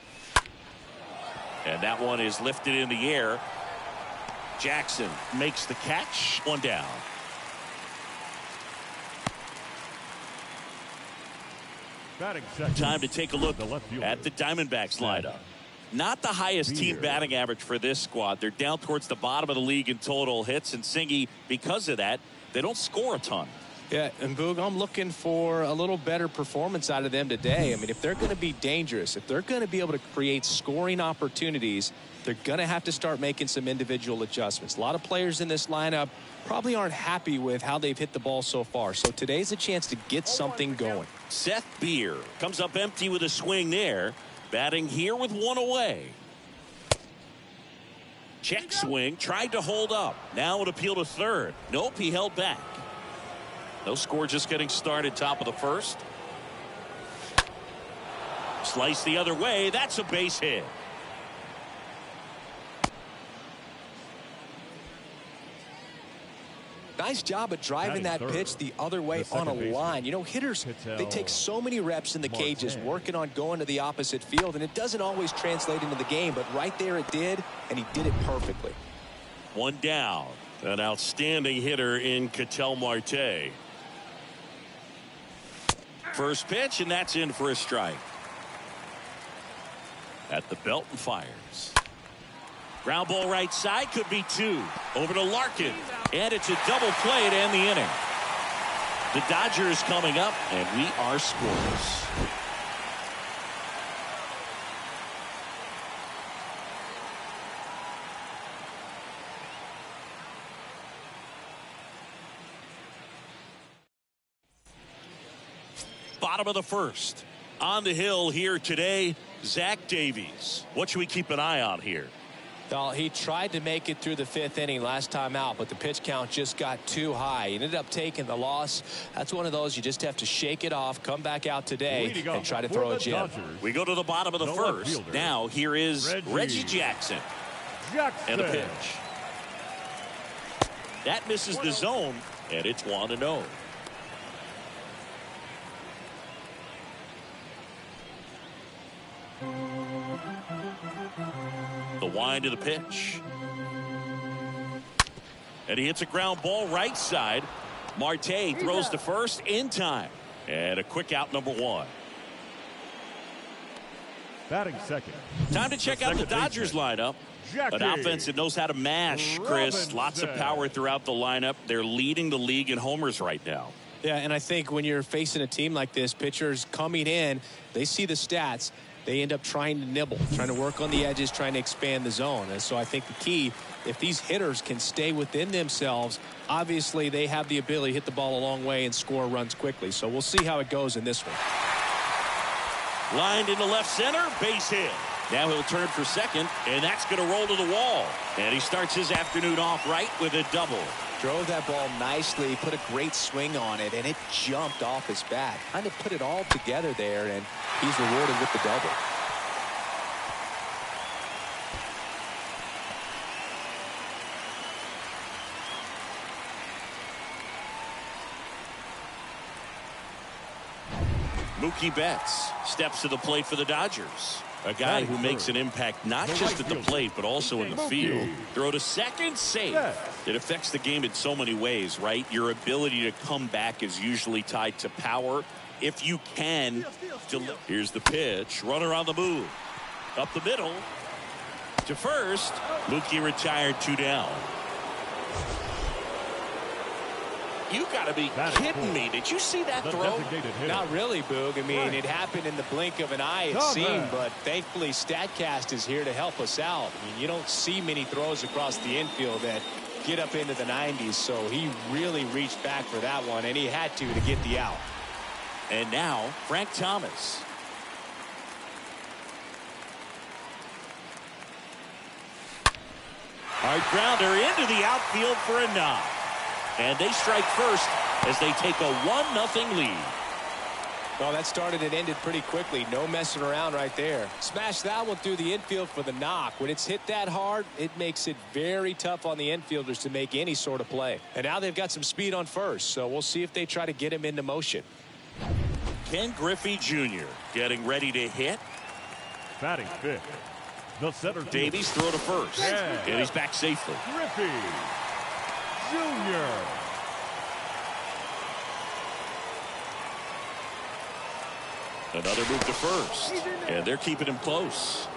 And that one is lifted in the air. Jackson makes the catch. One down. Time to take a look at the Diamondbacks lineup. Not the highest team batting average for this squad. They're down towards the bottom of the league in total hits, and Singy, because of that, they don't score a ton. Yeah, and Boog, I'm looking for a little better performance out of them today. I mean, if they're going to be dangerous, if they're going to be able to create scoring opportunities, they're going to have to start making some individual adjustments. A lot of players in this lineup probably aren't happy with how they've hit the ball so far. So today's a chance to get something going. Seth Beer comes up empty with a swing there. Batting here with one away. Check swing, tried to hold up. Now an appeal to third. Nope, he held back. No score, just getting started, top of the first. Slice the other way. That's a base hit. Nice job of driving that pitch the other way on a line. You know, hitters, they take so many reps in the cages working on going to the opposite field, and it doesn't always translate into the game, but right there it did, and he did it perfectly. One down. An outstanding hitter in Ketel Marte. First pitch, and that's in for a strike. At the belt and fires. Ground ball right side, could be two. Over to Larkin, and it's a double play to end the inning. The Dodgers coming up, and we are scoreless. Bottom of the first. On the hill here today, Zach Davies. What should we keep an eye on here? Well, he tried to make it through the fifth inning last time out, but the pitch count just got too high. He ended up taking the loss. That's one of those you just have to shake it off, come back out today, and try to throw a gem. We go to the bottom of the first. Now here is Reggie Jackson. And a pitch. That misses the zone, and it's 1-0. The wind of the pitch. And he hits a ground ball right side. Marte throws to first in time. And a quick out, number one. Batting second. Time to check out the Dodgers lineup. An offense that knows how to mash, Chris. Lots of power throughout the lineup. They're leading the league in homers right now. Yeah, and I think when you're facing a team like this, pitchers coming in, they see the stats. They end up trying to nibble, trying to work on the edges, trying to expand the zone. And so I think the key, if these hitters can stay within themselves, obviously they have the ability to hit the ball a long way and score runs quickly. So we'll see how it goes in this one. Lined into left center, base hit. Now he'll turn for second, and that's going to roll to the wall. And he starts his afternoon off right with a double. Drove that ball nicely, put a great swing on it, and it jumped off his bat. Kind of put it all together there, and he's rewarded with the double. Mookie Betts steps to the plate for the Dodgers. A guy who makes an impact not just at the plate, but also in the field. Throw to second, safe. It affects the game in so many ways, right? Your ability to come back is usually tied to power. If you can, here's the pitch. Runner on the move. Up the middle. To first. Mookie retired, 2 down. You got to be kidding me. Did you see that throw? Not really, Boog. I mean, it happened in the blink of an eye, it seemed, but thankfully StatCast is here to help us out. I mean, you don't see many throws across the infield that get up into the 90s, so he really reached back for that one, and he had to get the out. And now, Frank Thomas. Hard grounder into the outfield for a knock. And they strike first as they take a 1-0 lead. Well, that started and ended pretty quickly. No messing around right there. Smash that one through the infield for the knock. When it's hit that hard, it makes it very tough on the infielders to make any sort of play. And now they've got some speed on first, so we'll see if they try to get him into motion. Ken Griffey Jr. getting ready to hit. Batting fifth, the center Davies throw to first. Yeah. And he's back safely. Griffey Jr. Another move to first. And they're keeping him close.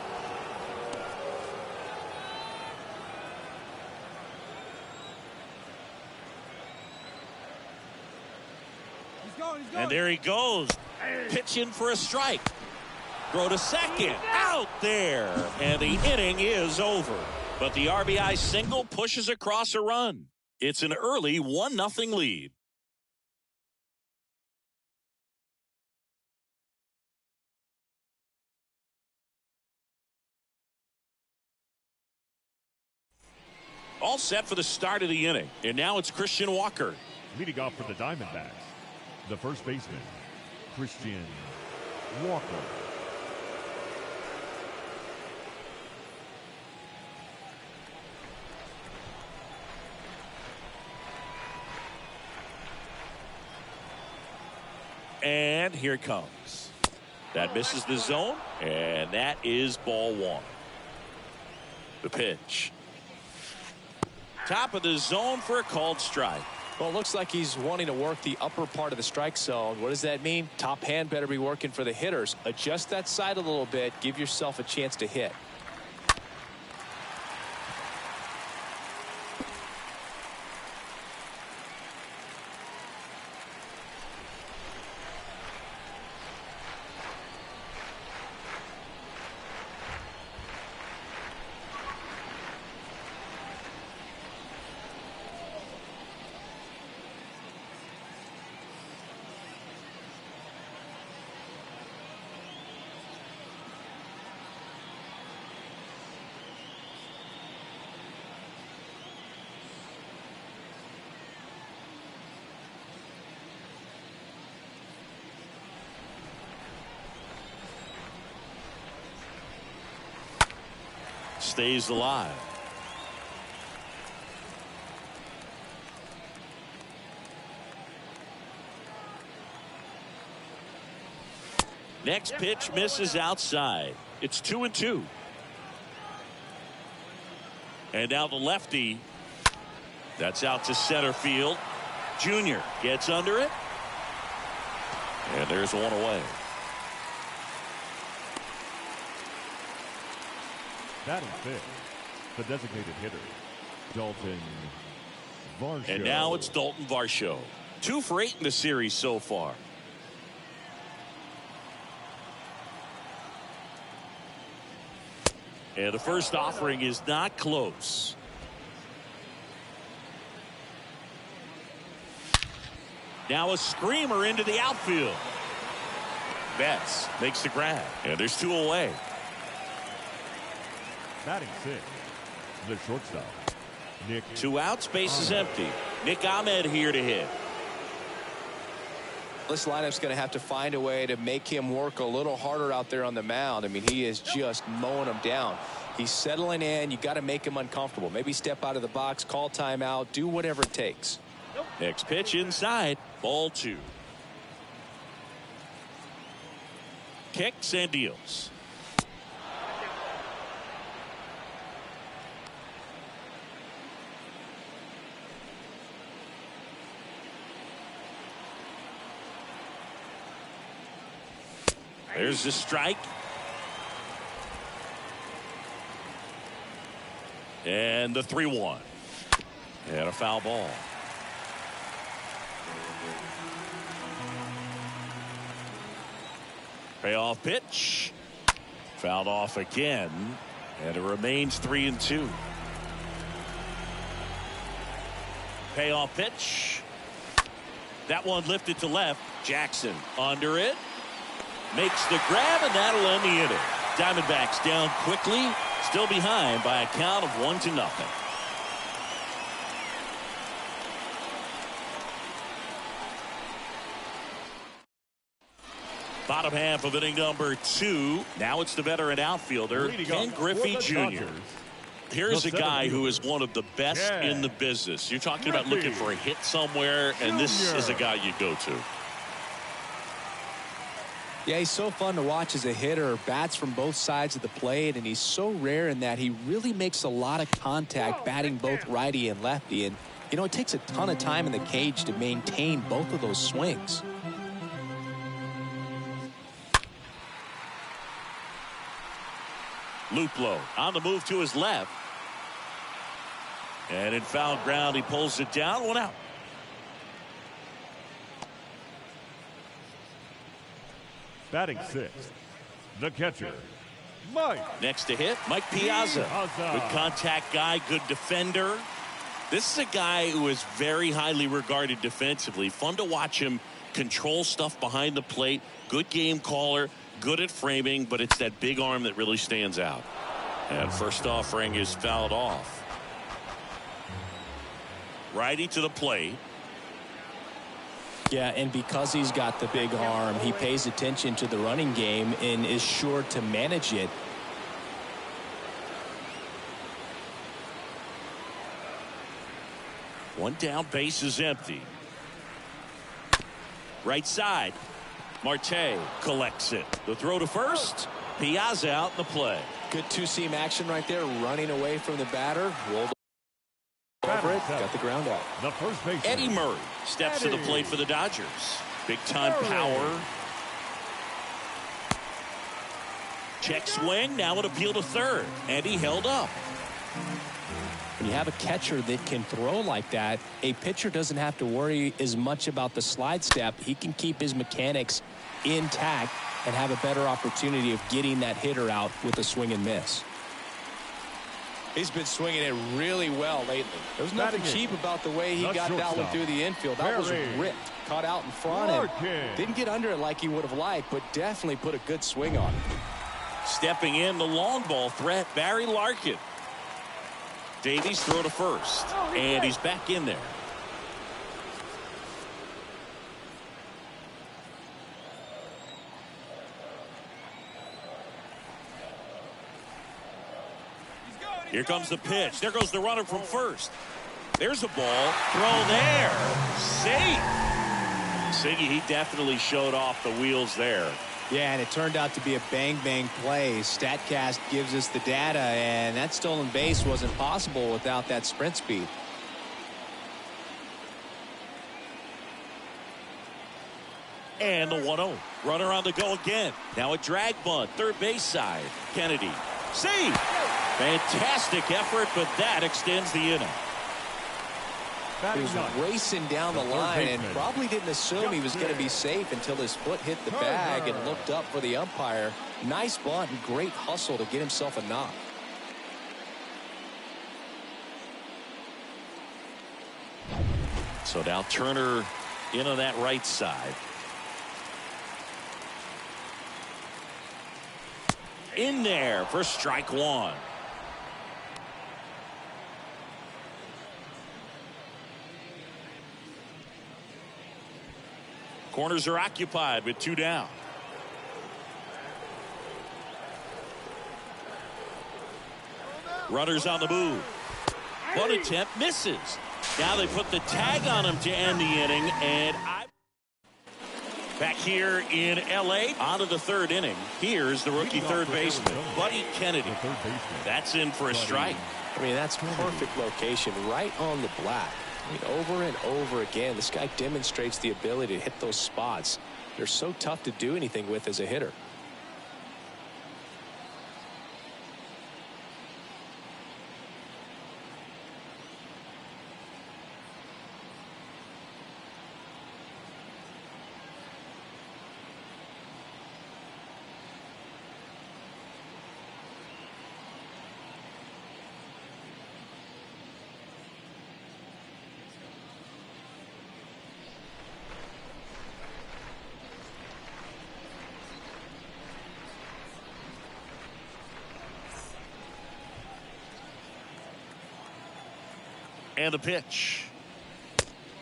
And there he goes. Pitching for a strike. Throw to second. Out there. And the inning is over. But the RBI single pushes across a run. It's an early 1-0 lead. All set for the start of the inning. And now it's Christian Walker. Leading off for the Diamondbacks, the first baseman, Christian Walker. And here it comes. That misses the zone, and that is ball one. The pitch. Top of the zone for a called strike. Well, it looks like he's wanting to work the upper part of the strike zone. What does that mean? Top hand better be working for the hitters. Adjust that side a little bit. Give yourself a chance to hit. Stays alive. Next pitch misses outside. It's 2-2. And now the lefty. That's out to center field. Junior gets under it. And there's one away. Batting fifth, the designated hitter, Dalton Varsho. And now it's Dalton Varsho. 2 for 8 in the series so far. And the first offering is not close. Now a screamer into the outfield. Betts makes the grab. And there's 2 away. Batting sixth, the shortstop, Nick. 2 outs, base is empty. Nick Ahmed here to hit. This lineup's going to have to find a way to make him work a little harder out there on the mound. I mean, he is just mowing them down. He's settling in. You got to make him uncomfortable. Maybe step out of the box, call timeout, do whatever it takes. Next pitch inside, ball 2. Kicks and deals. There's the strike. And the 3-1. And a foul ball. Payoff pitch. Fouled off again. And it remains 3-2. Payoff pitch. That one lifted to left. Jackson under it. Makes the grab, and that'll end the inning. Diamondbacks down quickly, still behind by a count of 1-0. Bottom half of inning number 2. Now it's the veteran outfielder, Ken Griffey Jr. Here's a guy who is one of the best in the business. You're talking about looking for a hit somewhere, and this is a guy you go to. Yeah, he's so fun to watch as a hitter. Bats from both sides of the plate, and he's so rare in that he really makes a lot of contact batting both righty and lefty. And, you know, it takes a ton of time in the cage to maintain both of those swings. Luplow on the move to his left. And in foul ground, he pulls it down. 1 out. Batting 6th, the catcher, Mike. Next to hit, Mike Piazza. Good contact guy, good defender. This is a guy who is very highly regarded defensively. Fun to watch him control stuff behind the plate. Good game caller, good at framing, but it's that big arm that really stands out. And first offering is fouled off. Righty to the plate. Yeah, and because he's got the big arm, he pays attention to the running game and is sure to manage it. One down, base is empty. Right side. Marte collects it. The throw to first. Piazza out in the play. Good two-seam action right there, running away from the batter. Rolled over it, got the ground out. The first baseman, Eddie Murray steps to the plate for the Dodgers. Big time power. Check swing. Now an appeal to third. And he held up. When you have a catcher that can throw like that, a pitcher doesn't have to worry as much about the slide step. He can keep his mechanics intact and have a better opportunity of getting that hitter out with a swing and miss. He's been swinging it really well lately. There was nothing cheap about the way he got that one through the infield. That was ripped. Caught out in front and didn't get under it like he would have liked, but definitely put a good swing on it. Stepping in, the long ball threat, Barry Larkin. Davies throw to first, and he's back in there. Here comes the pitch. There goes the runner from first. There's a ball. Throw there. Safe. Siggy, he definitely showed off the wheels there. Yeah, and it turned out to be a bang-bang play. StatCast gives us the data, and that stolen base wasn't possible without that sprint speed. And the 1-0. Runner on the go again. Now a drag bunt. Third base side. Kennedy. See. Fantastic effort, but that extends the inning. He was racing down the line and probably didn't assume he was going to be safe until his foot hit the bag and looked up for the umpire. Nice bunt and great hustle to get himself a knock. So now Turner in on that right side. In there for strike one. Corners are occupied with 2 down. Runners on the move. One attempt misses. Now they put the tag on him to end the inning, and back here in L.A. on to the third inning. Here's the rookie third baseman, Buddy Kennedy. That's in for a strike. I mean, that's perfect location right on the black. I mean, over and over again, this guy demonstrates the ability to hit those spots. They're so tough to do anything with as a hitter. And the pitch.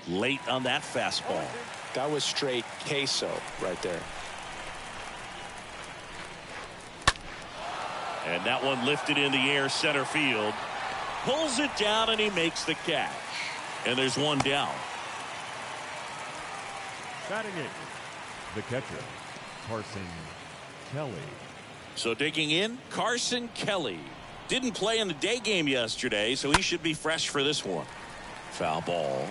Late on that fastball. That was straight queso right there. And that one lifted in the air center field. Pulls it down and he makes the catch. And there's one down. Batting it, the catcher, Carson Kelly. So digging in, Carson Kelly. Didn't play in the day game yesterday, so he should be fresh for this one. Foul ball.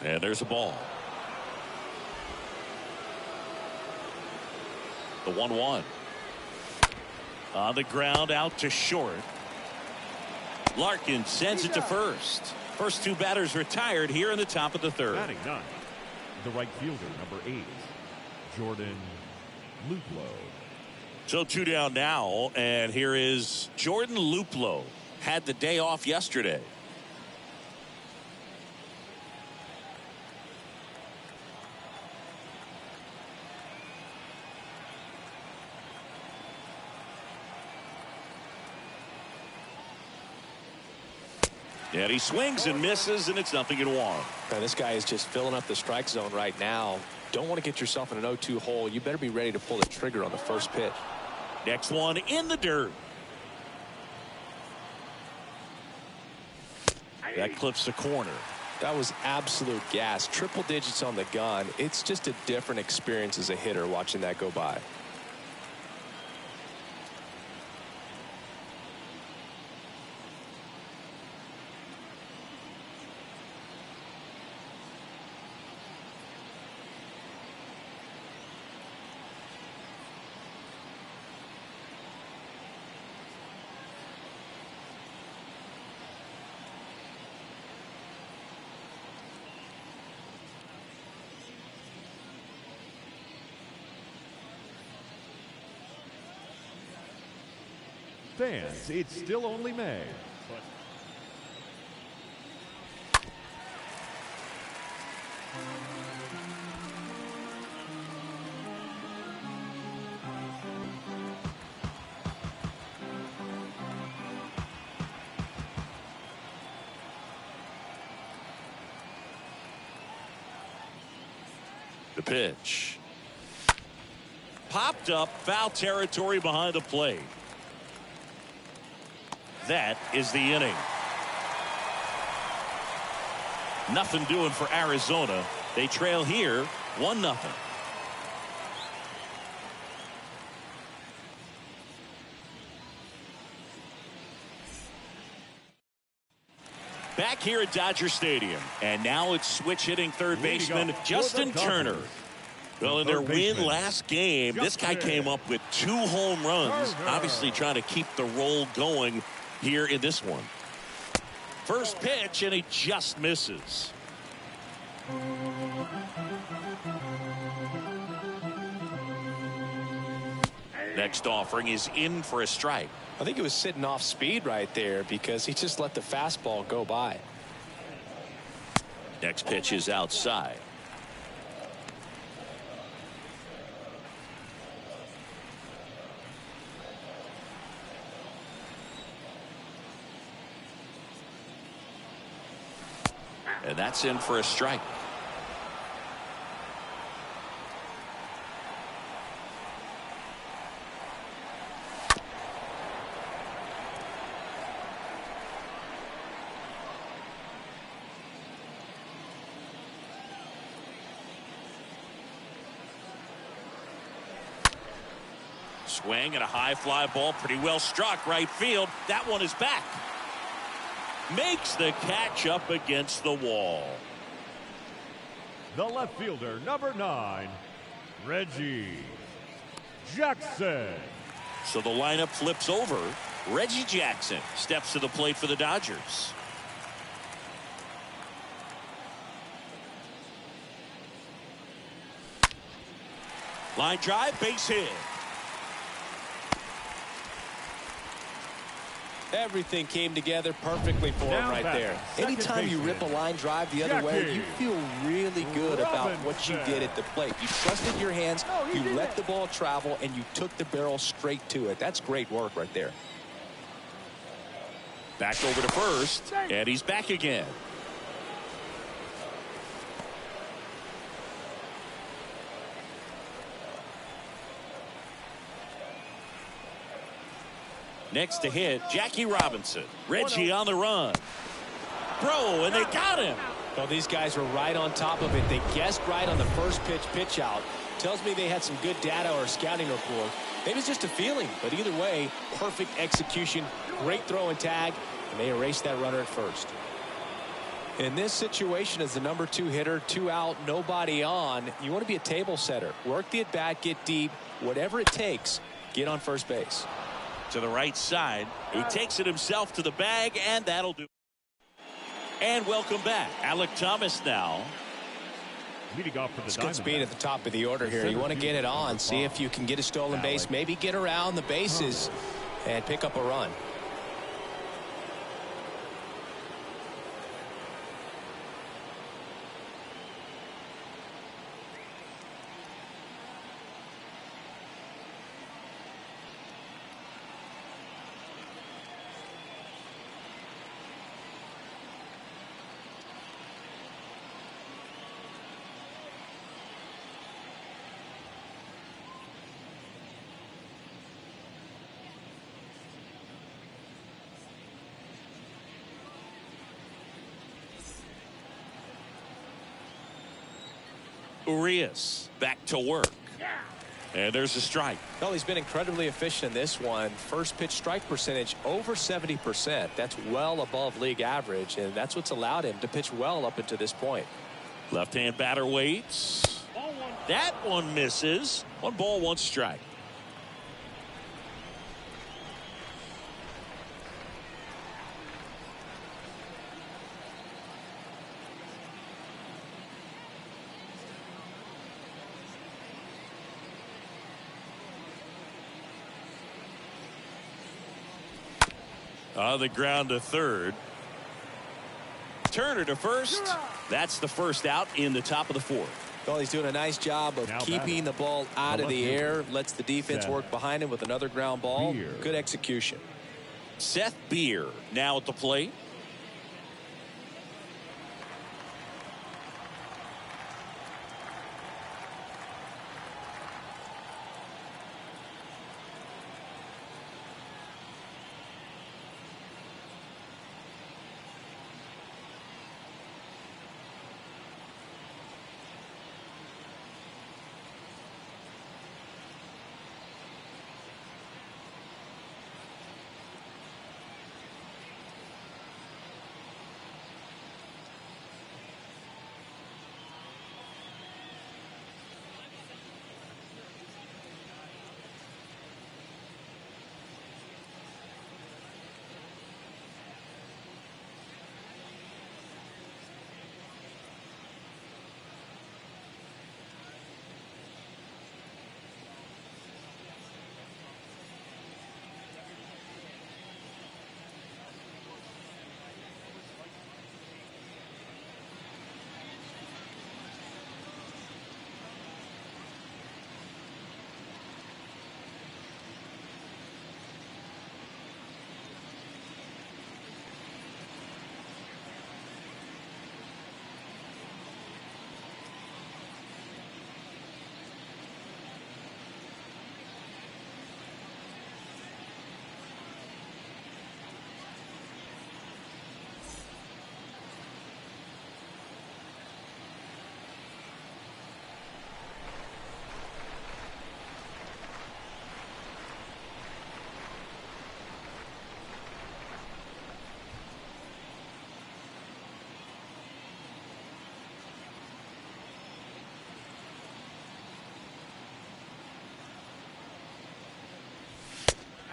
And there's a ball. The 1-1. On the ground, out to short. Larkin sends it to first. First two batters retired here in the top of the third. Batting ninth, the right fielder, number 8, Jordan Luplow. So two down now, and here is Jordan Luplow. Had the day off yesterday. And he swings and misses, and it's 0-1. Now, this guy is just filling up the strike zone right now. Don't want to get yourself in an 0-2 hole. You better be ready to pull the trigger on the first pitch. Next one in the dirt. That clips the corner. That was absolute gas. Triple digits on the gun. It's just a different experience as a hitter watching that go by. Fans, it's still only May. But the pitch. Popped up, foul territory behind the plate. That is the inning. Nothing doing for Arizona. They trail here 1-0. Back here at Dodger Stadium, and now it's switch hitting third baseman Justin Turner. Well, in their win last game, this guy came up with 2 home runs, obviously trying to keep the roll going here in this one. First pitch, and he just misses. Next offering is in for a strike. I think he was sitting off speed right there because he just let the fastball go by. Next pitch is outside. And that's in for a strike. Swing and a high fly ball, pretty well struck right field. That one is back. Makes the catch up against the wall. the left fielder, number 9, Reggie Jackson. So the lineup flips over. Reggie Jackson steps to the plate for the Dodgers. Line drive, base hit. Everything came together perfectly for him right there. Anytime you rip a line drive the other way, you feel really good about what you did at the plate. You trusted your hands, you let the ball travel, and you took the barrel straight to it. That's great work right there. Back over to first, and he's back again. Next to hit, Jackie Robinson. Reggie on the run. Throw, and they got him. Well, these guys were right on top of it. They guessed right on the first pitch out. Tells me they had some good data or scouting report. Maybe it's just a feeling, but either way, perfect execution, great throw and tag, and they erased that runner at first. In this situation, as the number 2 hitter, 2 out, nobody on, you want to be a table setter. Work the at-bat, get deep, whatever it takes, get on first base. To the right side, he takes it himself to the bag, and that'll do. And welcome back, Alec Thomas now. Leading off for the It's good speed at the top of the order here. You want to get it on, see if you can get a stolen base, maybe get around the bases and pick up a run. Urias back to work. And there's a strike. Well, he's been incredibly efficient in this one. First pitch strike percentage over 70%. That's well above league average, and that's what's allowed him to pitch well up until this point. Left-hand batter waits. That one misses. 1 ball, 1 strike. On the ground to third. Turner to first. That's the first out in the top of the 4th. Well, he's doing a nice job of keeping the ball out of the air. Lets the defense work behind him with another ground ball. Good execution. Seth Beer now at the plate.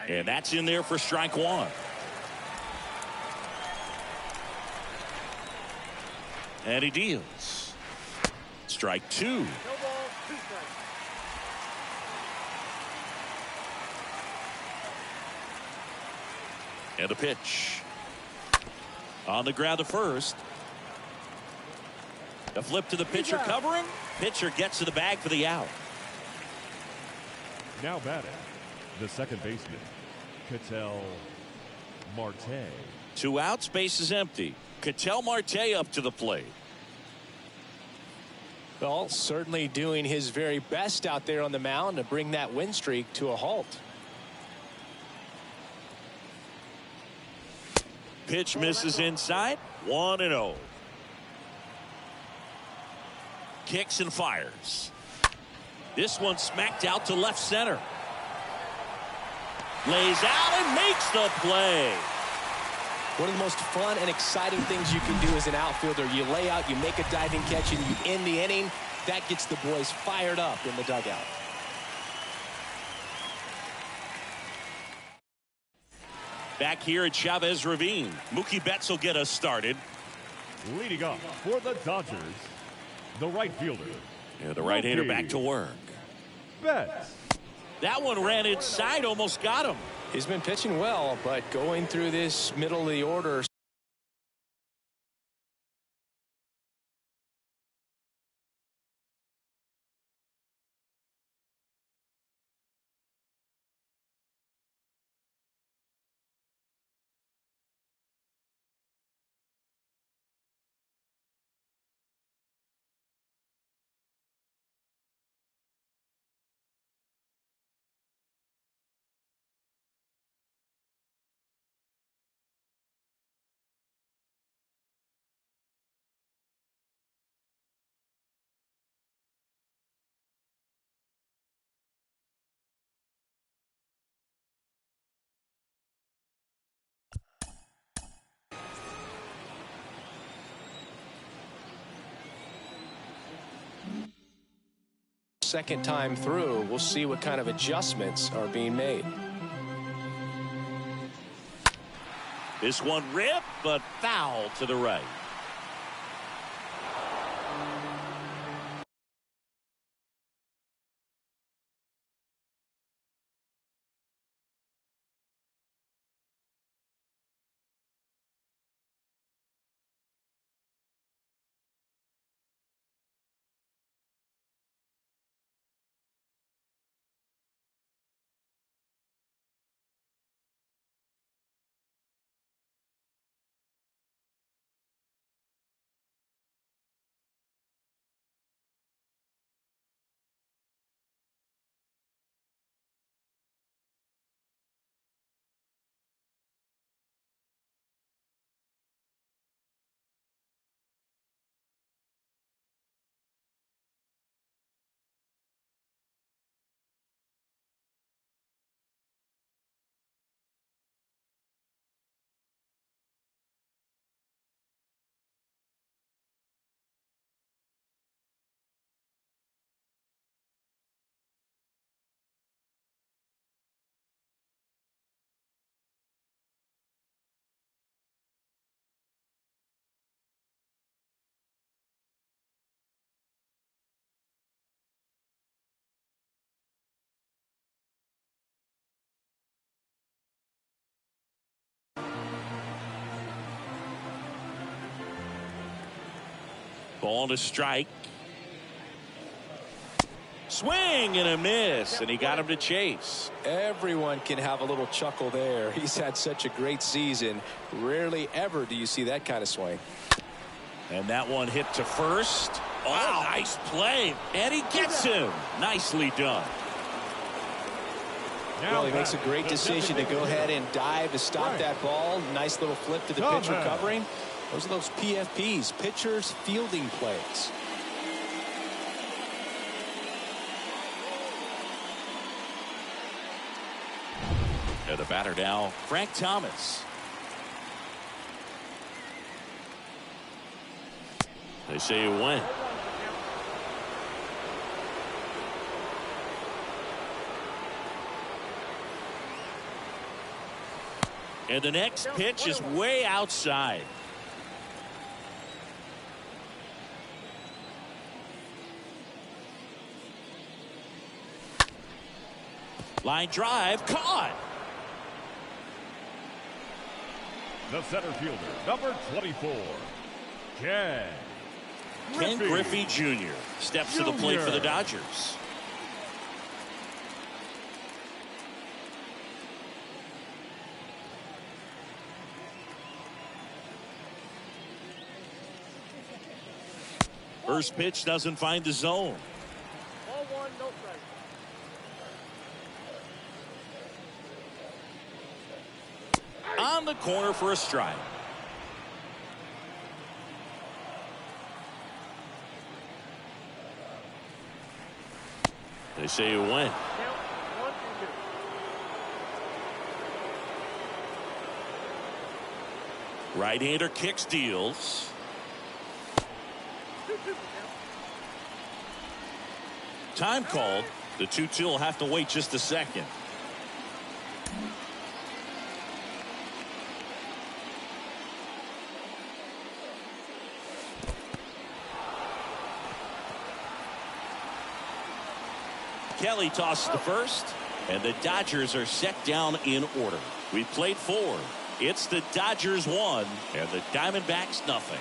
And that's in there for strike 1. And he deals. Strike 2. And a pitch. On the ground to first. A flip to the pitcher covering. Pitcher gets to the bag for the out. Now batting, the second baseman, Ketel Marte. 2 outs, base is empty. Ketel Marte up to the plate. Well, certainly doing his very best out there on the mound to bring that win streak to a halt. Pitch misses inside. 1-0. Kicks and fires. This one smacked out to left center. Lays out and makes the play. One of the most fun and exciting things you can do as an outfielder. You lay out, you make a diving catch, and you end the inning. That gets the boys fired up in the dugout. Back here at Chavez Ravine, Mookie Betts will get us started. Leading off for the Dodgers, the right fielder. Yeah, the right-hander back to work. Betts. That one ran inside, almost got him. He's been pitching well, but going through this middle of the order. Second time through, we'll see what kind of adjustments are being made. This one ripped, but foul to the right. Ball to strike. Swing and a miss, and he got him to chase. Everyone can have a little chuckle there. He's had such a great season. Rarely ever do you see that kind of swing. And that one hit to first. Oh, nice play. And he gets him. Nicely done. Well, he makes a great decision to go ahead and dive to stop that ball. Nice little flip to the pitcher covering. Those are those PFPs, pitchers fielding plays. And the batter now, Frank Thomas. They say he went. And the next pitch is way outside. Line drive, caught. The center fielder, number 24, Ken Griffey Jr. steps to the plate for the Dodgers. First pitch doesn't find the zone. Ball one, no strike. On the corner for a strike. They say you win. Count 1 and 2. Right-hander kicks, deals. 2-2. Time called. The 2-2 will have to wait just a second. Kelly tosses the first, and the Dodgers are set down in order. We played 4. It's the Dodgers 1, and the Diamondbacks nothing.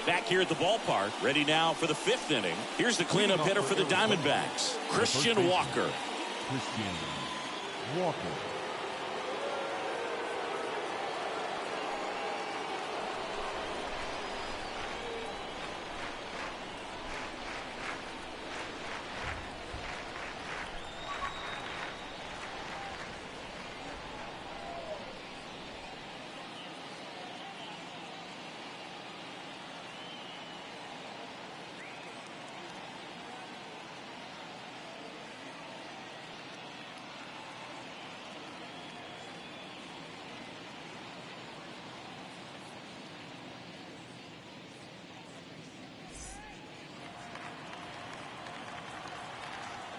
Back here at the ballpark, ready now for the 5th inning. Here's the cleanup hitter for the Diamondbacks, Christian Walker. Christian Walker.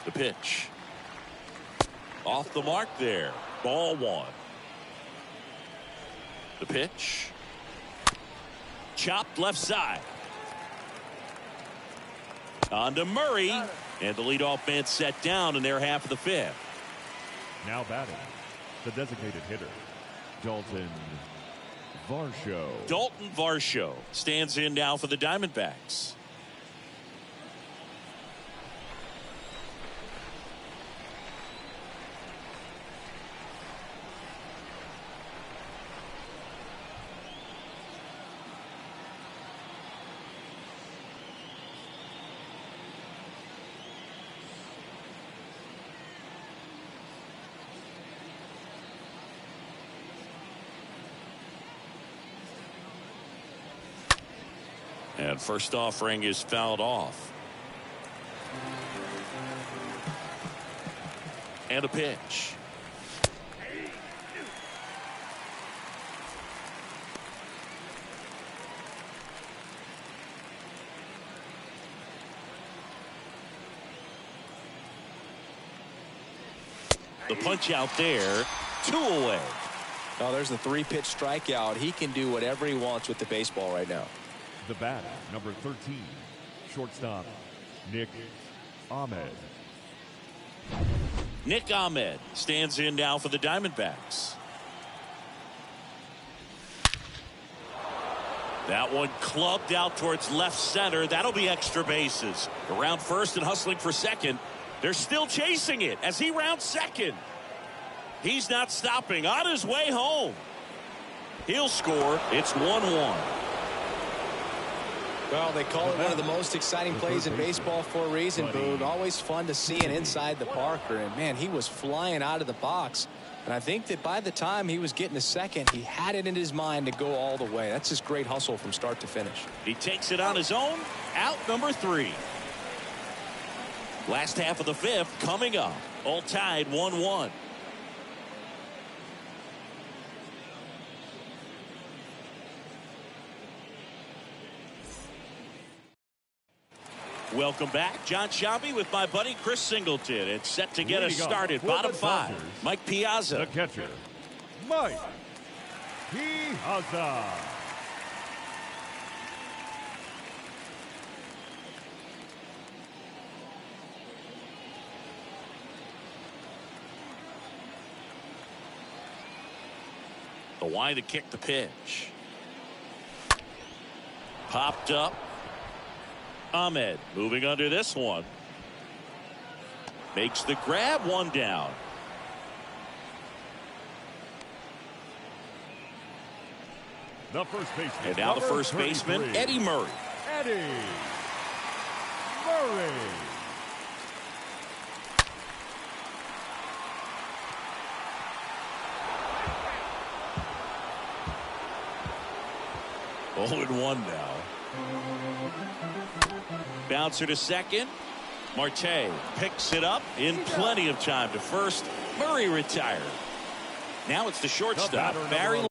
The pitch. Off the mark there. Ball 1. The pitch. Chopped left side. On to Murray. And the leadoff man set down in their half of the 5th. Now batting, the designated hitter, Dalton Varsho. Dalton Varsho stands in now for the Diamondbacks. And first offering is fouled off. And a pitch. The punch out there. 2 away. Oh, there's the 3-pitch strikeout. He can do whatever he wants with the baseball right now. The bat, number 13, shortstop, Nick Ahmed. Nick Ahmed stands in now for the Diamondbacks. That one clubbed out towards left center. That'll be extra bases. Around first and hustling for second. They're still chasing it as he rounds second. He's not stopping. On his way home. He'll score. It's 1-1. Well, they call it one of the most exciting plays in baseball for a reason, Boog. Always fun to see an inside the Parker. And, man, he was flying out of the box. And I think that by the time he was getting to second, he had it in his mind to go all the way. That's just great hustle from start to finish. He takes it on his own. Out number 3. Last half of the 5th coming up. All tied 1-1. Welcome back. John Sciambi with my buddy Chris Singleton. It's set to get us started. Bottom 5. Mike Piazza. The catcher, Mike Piazza. The wind to kick the pitch. Popped up. Ahmed moving under this one. Makes the grab, 1 down. The first baseman. And now the first baseman, Eddie Murray. Eddie Murray. Oh, and 1 now. Bouncer to second. Marte picks it up in plenty of time to first. Murray retired. Now it's the shortstop, Barry.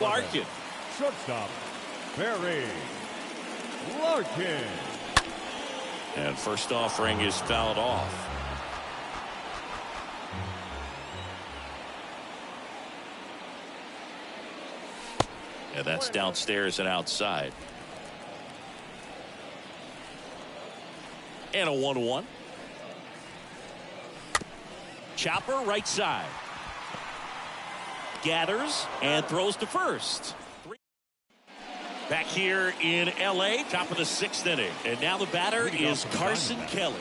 Larkin. Shortstop, Barry Larkin. And first offering is fouled off. And that's downstairs and outside. And a 1-1. Chopper right side. Gathers and throws to first. Back here in L.A., top of the 6th inning. And now the batter is Carson Kelly.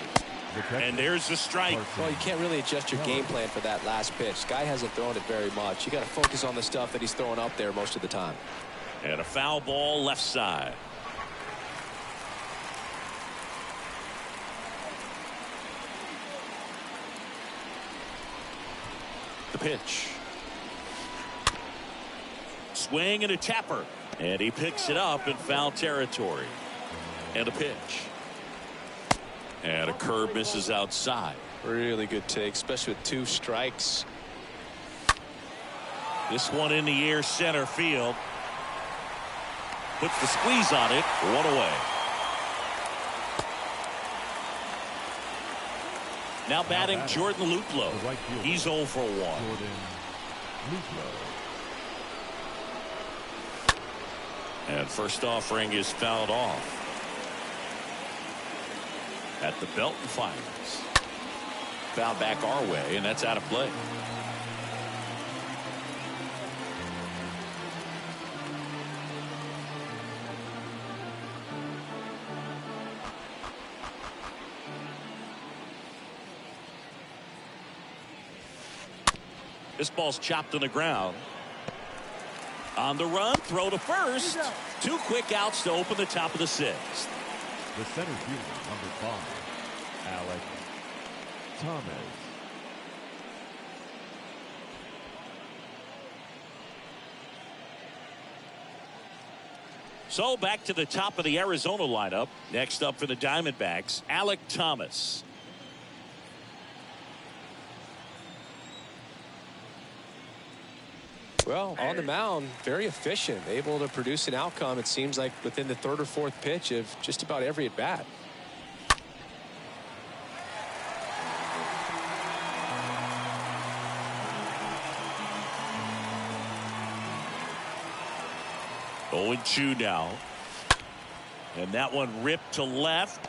And there's the strike. Well, you can't really adjust your game plan for that last pitch. Guy hasn't thrown it very much. You got to focus on the stuff that he's throwing up there most of the time. And a foul ball left side. The pitch. Swing and a tapper. And he picks it up in foul territory. And a pitch. And a curve misses outside. Really good take, especially with 2 strikes. This one in the air center field. Puts the squeeze on it. 1 away. Now batting Jordan Luplow. He's 0 for 1. And first offering is fouled off. At the belt and fires. Foul back our way, and that's out of play. This ball's chopped on the ground. On the run, throw to first. 2 quick outs to open the top of the 6th. The center fielder, number 5, Alec Thomas. So back to the top of the Arizona lineup. Next up for the Diamondbacks, Alec Thomas. Well, on the mound, very efficient, able to produce an outcome, it seems like, within the 3rd or 4th pitch of just about every at bat. Oh, 2 now. And that one ripped to left.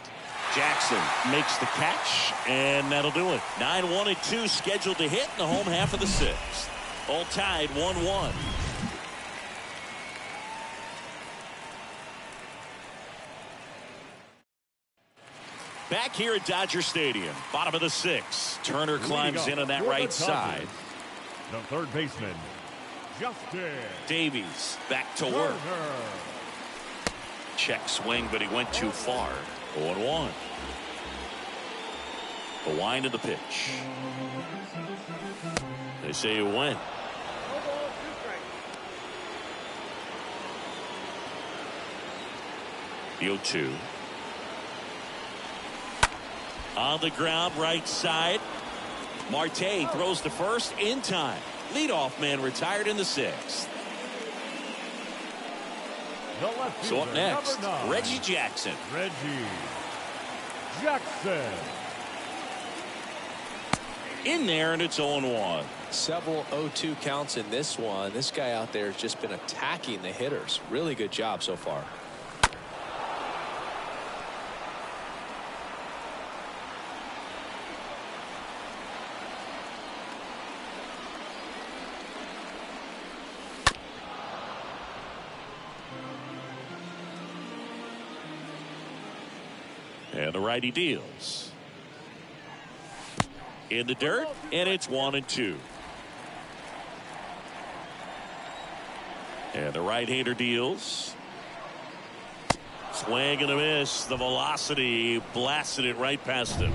Jackson makes the catch, and that'll do it. 9-1-2 scheduled to hit in the home half of the 6th. All tied 1-1. Back here at Dodger Stadium, bottom of the 6th. Turner climbs in on that right side. The third baseman, Justin Davies back to work. Check swing, but he went too far. 0-1. The wind of the pitch. They say you win. The 0-2. On the ground, right side. Marte throws to first in time. Leadoff man retired in the 6th. So up next, Reggie Jackson. Reggie Jackson. In there, and it's 0-1. Several 0-2 counts in this one. This guy out there has just been attacking the hitters. Really good job so far. And the righty deals. In the dirt, and it's 1-2. And the right-hander deals. Swing and a miss. The velocity blasted it right past him.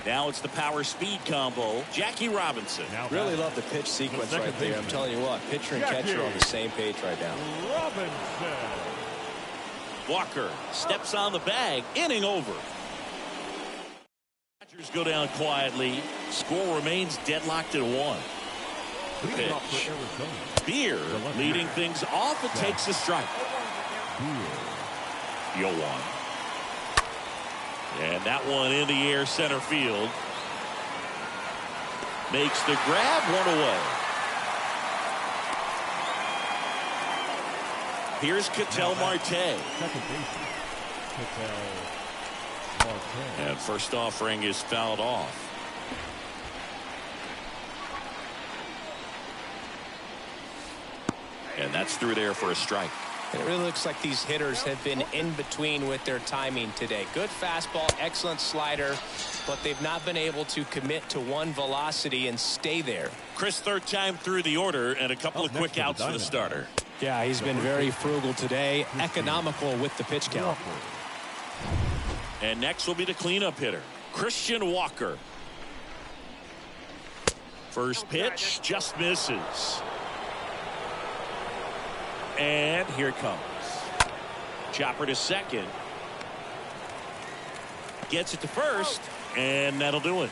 Now it's the power speed combo. Jackie Robinson. Really love the pitch sequence right there. I'm telling you what, pitcher and catcher are on the same page right now. Robinson. Walker steps on the bag. Inning over. Dodgers go down quietly. Score remains deadlocked at 1. The pitch. Beer leading things off. It takes a strike. Yo one. And that one in the air center field. Makes the grab, one away. Here's Ketel Marte. And first offering is fouled off. And that's through there for a strike. It really looks like these hitters have been in between with their timing today. Good fastball, excellent slider, but they've not been able to commit to one velocity and stay there. Chris, third time through the order, and a couple of quick outs for the starter. Yeah, he's been very frugal today, economical with the pitch count. And next will be the cleanup hitter, Christian Walker. First pitch just misses. And here it comes. Chopper to second. Gets it to first, and that'll do it.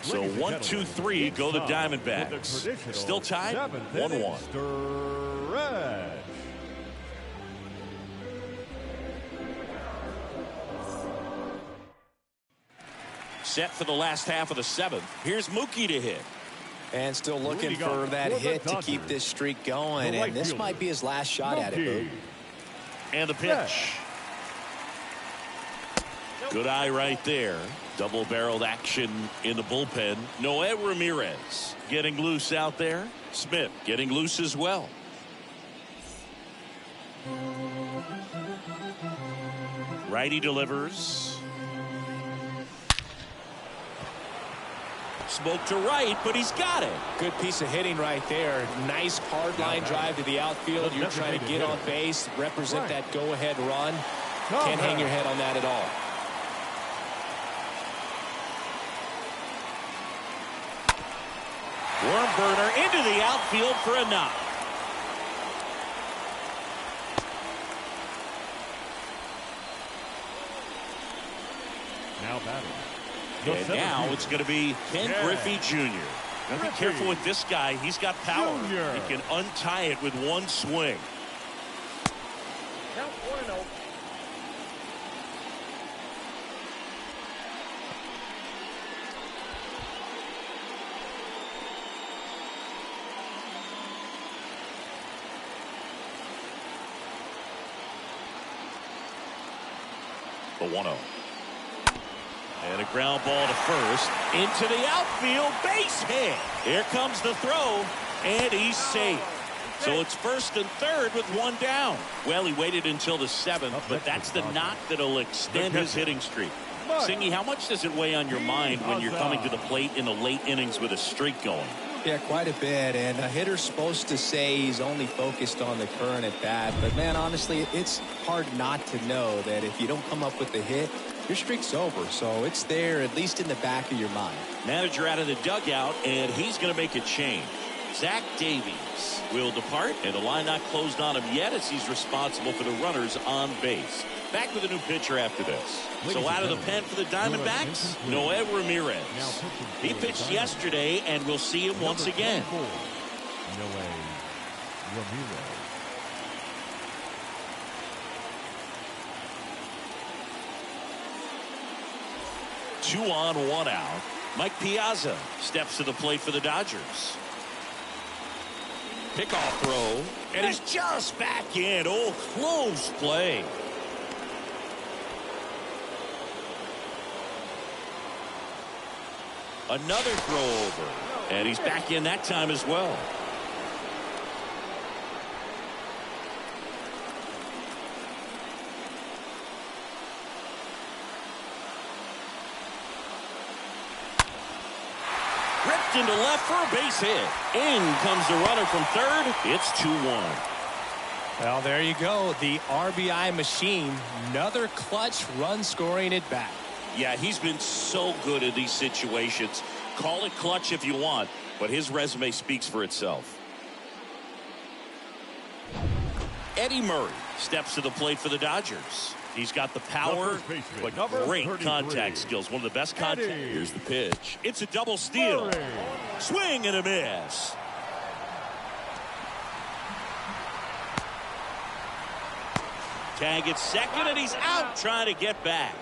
So 1, 2, 3 go the Diamondbacks. Still tied 1-1. Set for the last half of the 7th. Here's Mookie to hit. And still looking for that hit to keep this streak going. And this might be his last shot at it, Boo. And the pitch. Good eye right there. Double-barreled action in the bullpen. Noé Ramirez getting loose out there. Smith getting loose as well. Righty delivers. Smoke to right, but he's got it. Good piece of hitting right there. Nice hard line drive to the outfield. You're trying to get on base, represent that go-ahead run. Can't hang your head on that at all. Worm burner into the outfield for a knock. Now batting. And now it's going to be Ken Griffey Jr. Now be careful with this guy. He's got power. He can untie it with one swing. Count 1-0. The 1-0. And a ground ball to first. Into the outfield. Base hit. Here comes the throw. And he's safe. So it's first and third with one down. Well, he waited until the 7th, but that's the knock that'll extend his hitting streak. Singy, how much does it weigh on your mind when you're coming to the plate in the late innings with a streak going? Yeah, quite a bit. And a hitter's supposed to say he's only focused on the current at bat. But, man, honestly, it's hard not to know that if you don't come up with the hit, your streak's over. So it's there, at least in the back of your mind. Manager out of the dugout, and he's going to make a change. Zach Davies will depart, and the line not closed on him yet as he's responsible for the runners on base. Back with a new pitcher after this. So out of the pen for the Diamondbacks, Noé Ramirez. He pitched yesterday, and we'll see him once again. Noé Ramirez. Two on, one out. Mike Piazza steps to the plate for the Dodgers. Pickoff throw, and he's just back in. Oh, close play. Another throw over, and he's back in that time as well. Ripped into left for a base hit. In comes the runner from third. It's 2-1. Well, there you go. The RBI machine. Another clutch run scoring at bat. Yeah, he's been so good in these situations. Call it clutch if you want, but his resume speaks for itself. Eddie Murray steps to the plate for the Dodgers. He's got the power, but great contact skills. One of the best contact. Here's the pitch. It's a double steal. Murray. Swing and a miss. Tag at second, and he's out trying to get back.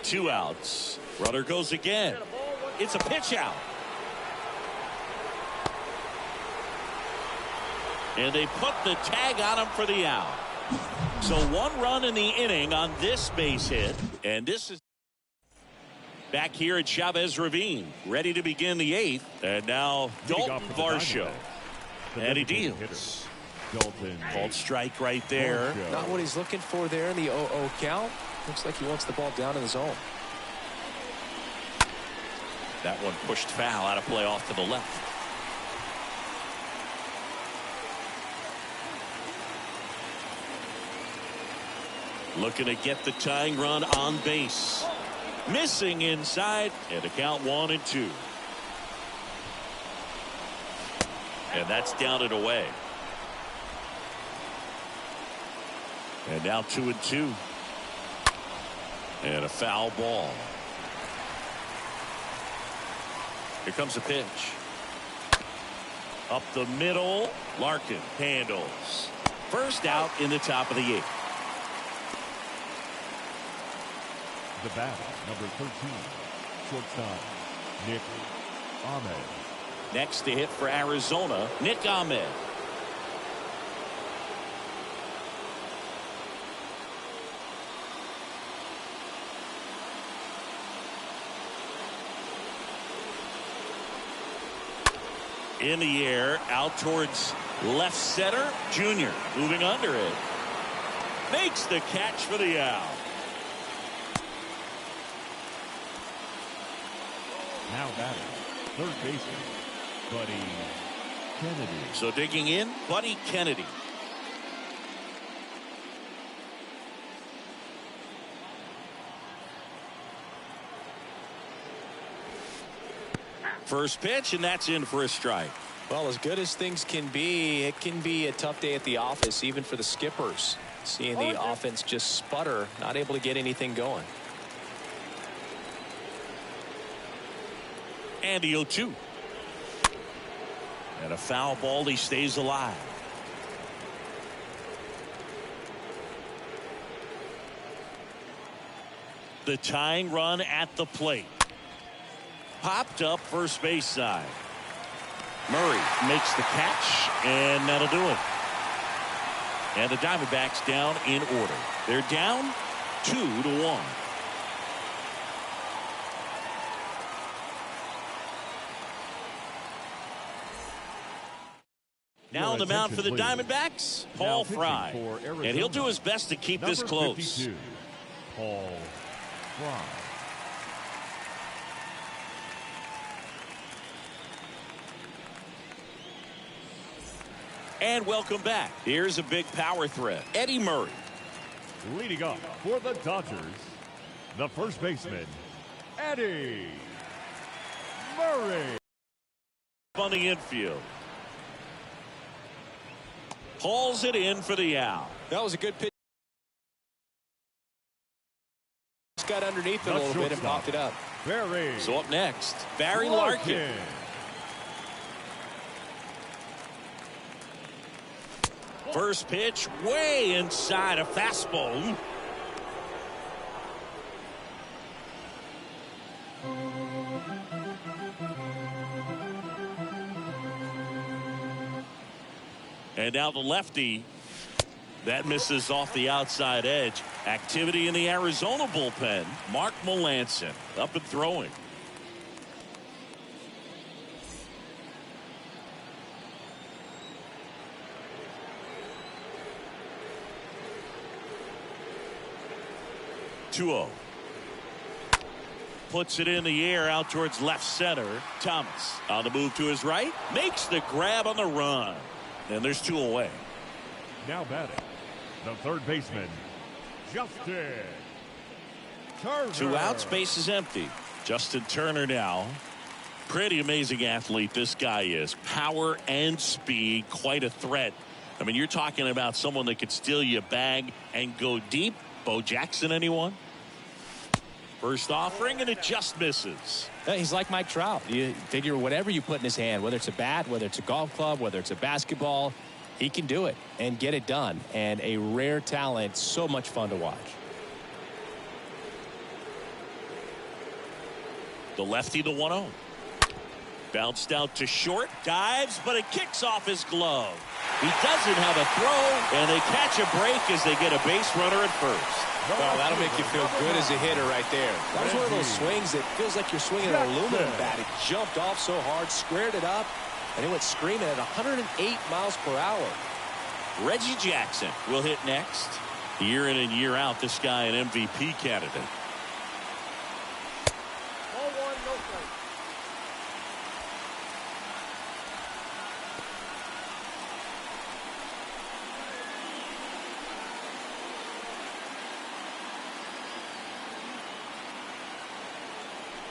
Two outs. Runner goes again. It's a pitch out. And they put the tag on him for the out. So 1 run in the inning on this base hit. And this is back here at Chavez Ravine. Ready to begin the 8th. And now Dalton Varsho. And he deals. Dalton. Called strike right there. Not what he's looking for there in the 0-0 count. Looks like he wants the ball down in the zone. That one pushed foul, out of play off to the left. Looking to get the tying run on base. Missing inside, and a count 1-2. And that's down and away. And now 2-2. And a foul ball. Here comes a pitch. Up the middle. Larkin handles. First out in the top of the 8th. The batter, number 13, shortstop, Nick Ahmed. Next to hit for Arizona, Nick Ahmed. In the air, out towards left center. Junior moving under it. Makes the catch for the out. Now batting, third baseman, Buddy Kennedy. So digging in, Buddy Kennedy. First pitch, and that's in for a strike. Well, as good as things can be, it can be a tough day at the office, even for the skippers. Seeing the offense just sputter, not able to get anything going. And the 0-2. And a foul ball, he stays alive. The tying run at the plate. Popped up first base side. Murray makes the catch, and that'll do it. And the Diamondbacks down in order. They're down 2-1. Now on the mound for the Diamondbacks, Paul Fry. And he'll do his best to keep this close. 52, Paul Fry. And welcome back. Here's a big power threat. Eddie Murray. Leading up for the Dodgers, the first baseman, Eddie Murray. On the infield. Hauls it in for the out. That was a good pitch. Just got underneath it a little bit and popped it up. Barry. So up next, Barry Larkin. First pitch way inside, a fastball. And now the lefty. That misses off the outside edge. Activity in the Arizona bullpen. Mark Melancon up and throwing. 2-0. Puts it in the air out towards left center. Thomas on the move to his right. Makes the grab on the run. And there's 2 away. Now batting, the third baseman, Justin Turner. 2 outs, base is empty. Justin Turner now. Pretty amazing athlete this guy is. Power and speed, quite a threat. I mean, you're talking about someone that could steal you a bag and go deep. Bo Jackson, anyone? First offering, and it just misses. He's like Mike Trout. You figure whatever you put in his hand, whether it's a bat, whether it's a golf club, whether it's a basketball, he can do it and get it done. And a rare talent, so much fun to watch. The lefty, the 1-0. Bounced out to short, dives, but it kicks off his glove. He doesn't have a throw, and they catch a break as they get a base runner at first. Well, that'll make you feel good as a hitter right there. That was one of those swings that feels like you're swinging an aluminum bat. It jumped off so hard, squared it up, and it went screaming at 108 miles per hour. Reggie Jackson will hit next. Year in and year out, this guy an MVP candidate. Ball 1, no strike.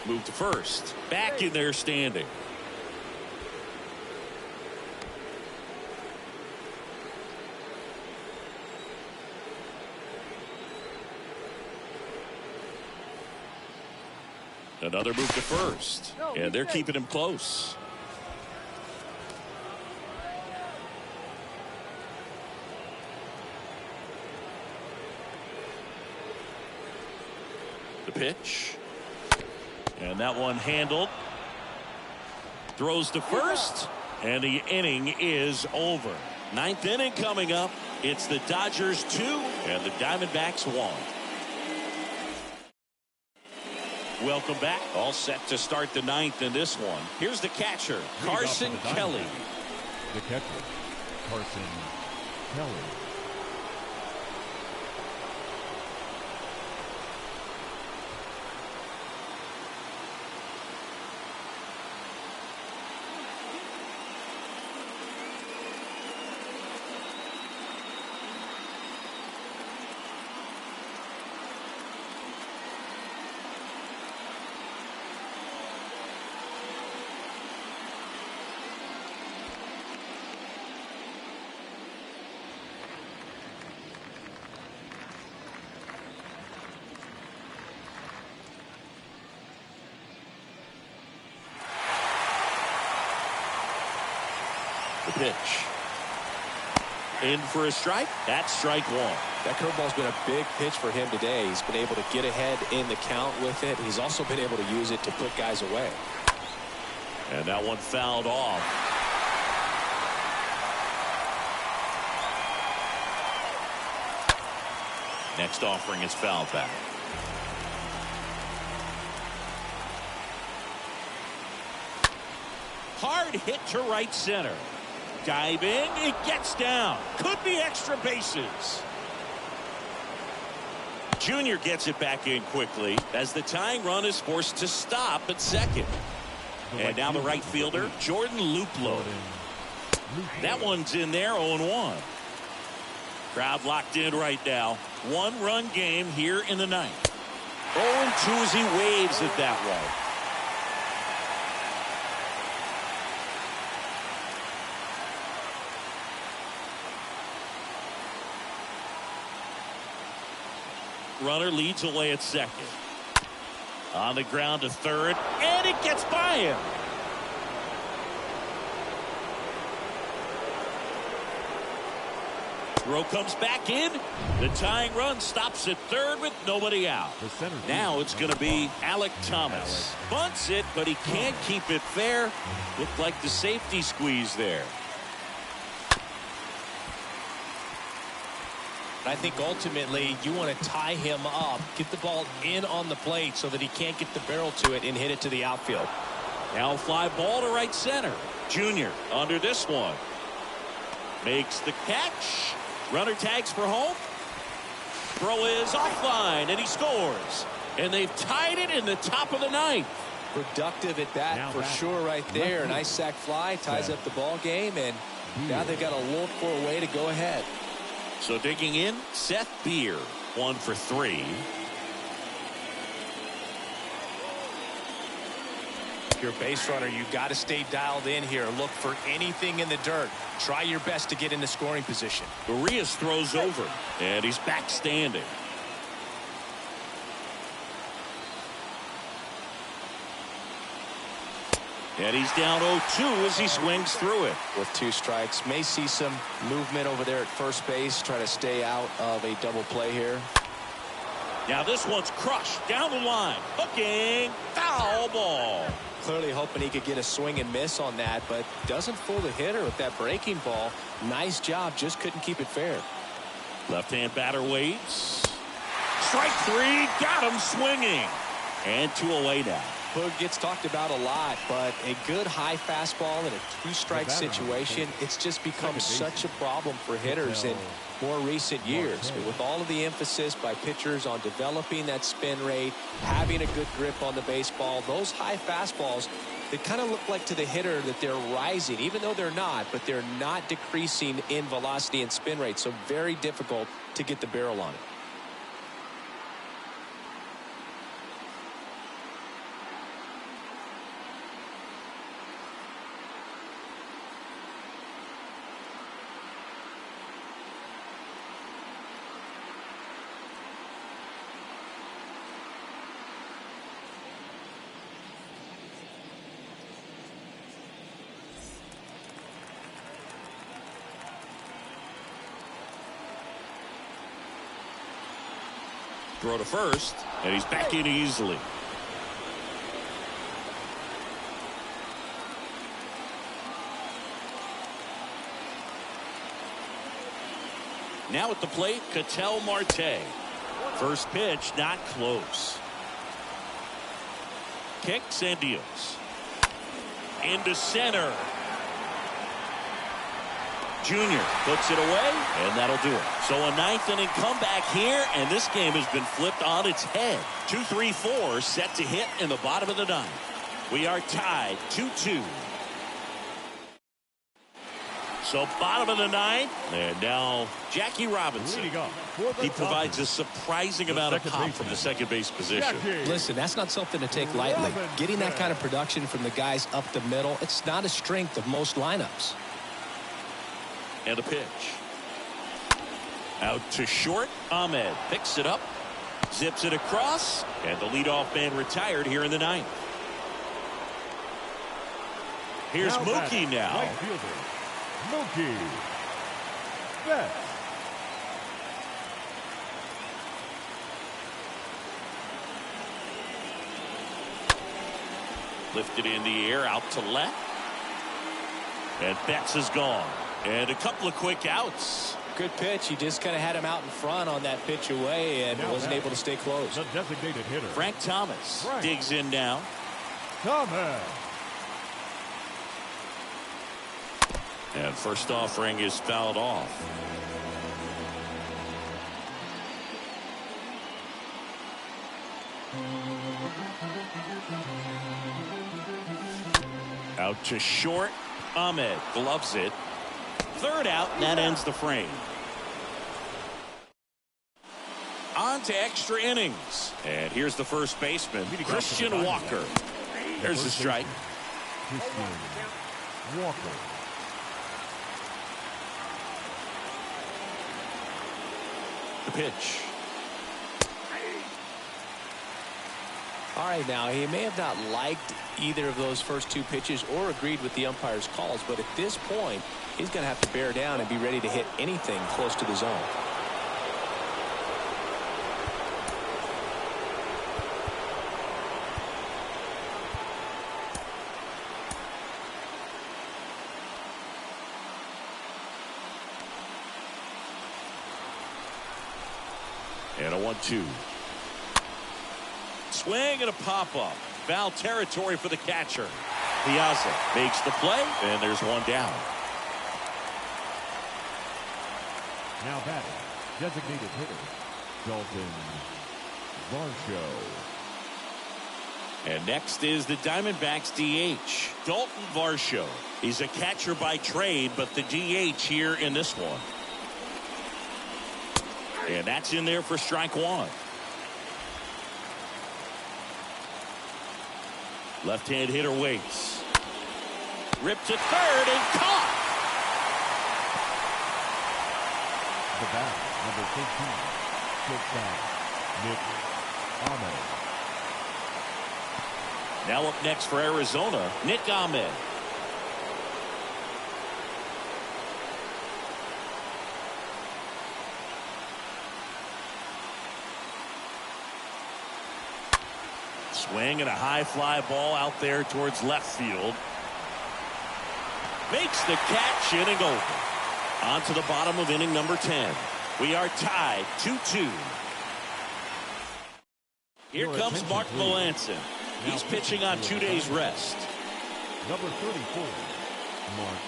Move to first. Back in there standing. Another move to first. And they're keeping him close. The pitch. And that one handled. Throws to first. And the inning is over. 9th inning coming up. It's the Dodgers 2 and the Diamondbacks 1. Welcome back. All set to start the 9th in this one. Here's the catcher, Carson Kelly. The catcher, Carson Kelly. The pitch. In for a strike. That's strike 1. That curveball's been a big pitch for him today. He's been able to get ahead in the count with it. He's also been able to use it to put guys away. And that one fouled off. Next offering is fouled back. Hard hit to right center. Diving, it gets down. Could be extra bases. Junior gets it back in quickly as the tying run is forced to stop at second. And now the right fielder, Jordan Luplow. That one's in there, 0-1. Crowd locked in right now. 1-run game here in the 9th. 0-2 as he waves it that way. Runner leads away at second. On the ground to third, and it gets by him. Throw comes back in. The tying run stops at third with nobody out. Now it's going to be Alec Thomas. Bunts it, but he can't keep it fair. Looked like the safety squeeze there. I think ultimately you want to tie him up, get the ball in on the plate so that he can't get the barrel to it and hit it to the outfield. Now fly ball to right center. Junior under this one. Makes the catch. Runner tags for home. Throw is offline, and he scores. And they've tied it in the top of the ninth. Productive at bat for sure right there. Nice sac fly, ties up the ball game, and now they've got to look for a way to go ahead. So digging in, Seth Beer, 1 for 3. If you're a base runner, you've got to stay dialed in here. Look for anything in the dirt. Try your best to get into scoring position. Urias throws over, and he's back standing. And he's down 0-2 as he swings through it. With 2 strikes, may see some movement over there at first base. Try to stay out of a double play here. Now this one's crushed down the line. Hooking, foul ball. Clearly hoping he could get a swing and miss on that, but doesn't fool the hitter with that breaking ball. Nice job, just couldn't keep it fair. Left-hand batter waits. Strike 3, got him swinging. And 2 away now. Boog gets talked about a lot, but a good high fastball in a 2-strike situation, it's just become such a problem for hitters in more recent years. With all of the emphasis by pitchers on developing that spin rate, having a good grip on the baseball, those high fastballs, they kind of look like to the hitter that they're rising, even though they're not, but they're not decreasing in velocity and spin rate, so very difficult to get the barrel on it. Throw to first, and he's back in easily. Now at the plate, Ketel Marte. First pitch, not close. Kicks and deals. Into center. Junior puts it away, and that'll do it. So a 9th inning comeback here, and this game has been flipped on its head. 2-3-4 set to hit in the bottom of the 9th. We are tied 2-2. So bottom of the 9th, and now Jackie Robinson. He provides a surprising amount of pop from the second base position. Listen, that's not something to take lightly. Getting that kind of production from the guys up the middle, it's not a strength of most lineups. And a pitch. Out to short. Ahmed picks it up. Zips it across. And the leadoff man retired here in the 9th. Here's Mookie now. Right fielder, Mookie Betts. Lifted in the air out to left. And Betts is gone. And a couple of quick outs. Good pitch. He just kind of had him out in front on that pitch away and wasn't able to stay close. The designated hitter, Frank Thomas digs in now. Thomas. And first offering is fouled off. Out to short. Ahmed gloves it. Third out, and that ends the frame. On to extra innings. And here's the first baseman, Christian Walker. There's the strike. Christian Walker. The pitch. All right, now, he may have not liked either of those first 2 pitches or agreed with the umpire's calls, but at this point, he's going to have to bear down and be ready to hit anything close to the zone. And a 1-2. Swing and a pop-up. Foul territory for the catcher. Piazza makes the play, and there's one down. Now batting, designated hitter, Dalton Varsho. And next is the Diamondbacks DH, Dalton Varsho. He's a catcher by trade, but the DH here in this one. And that's in there for strike one. Left-hand hitter waits. Ripped to third and caught. The bat, number 13, shortstop, Nick Ahmed. Now up next for Arizona, Nick Ahmed. Swing and a high fly ball out there towards left field. Makes the catch, inning over. On to the bottom of inning number 10. We are tied 2-2. Here comes Mark Melancon. He's pitching on 2 days rest. Number 34, Mark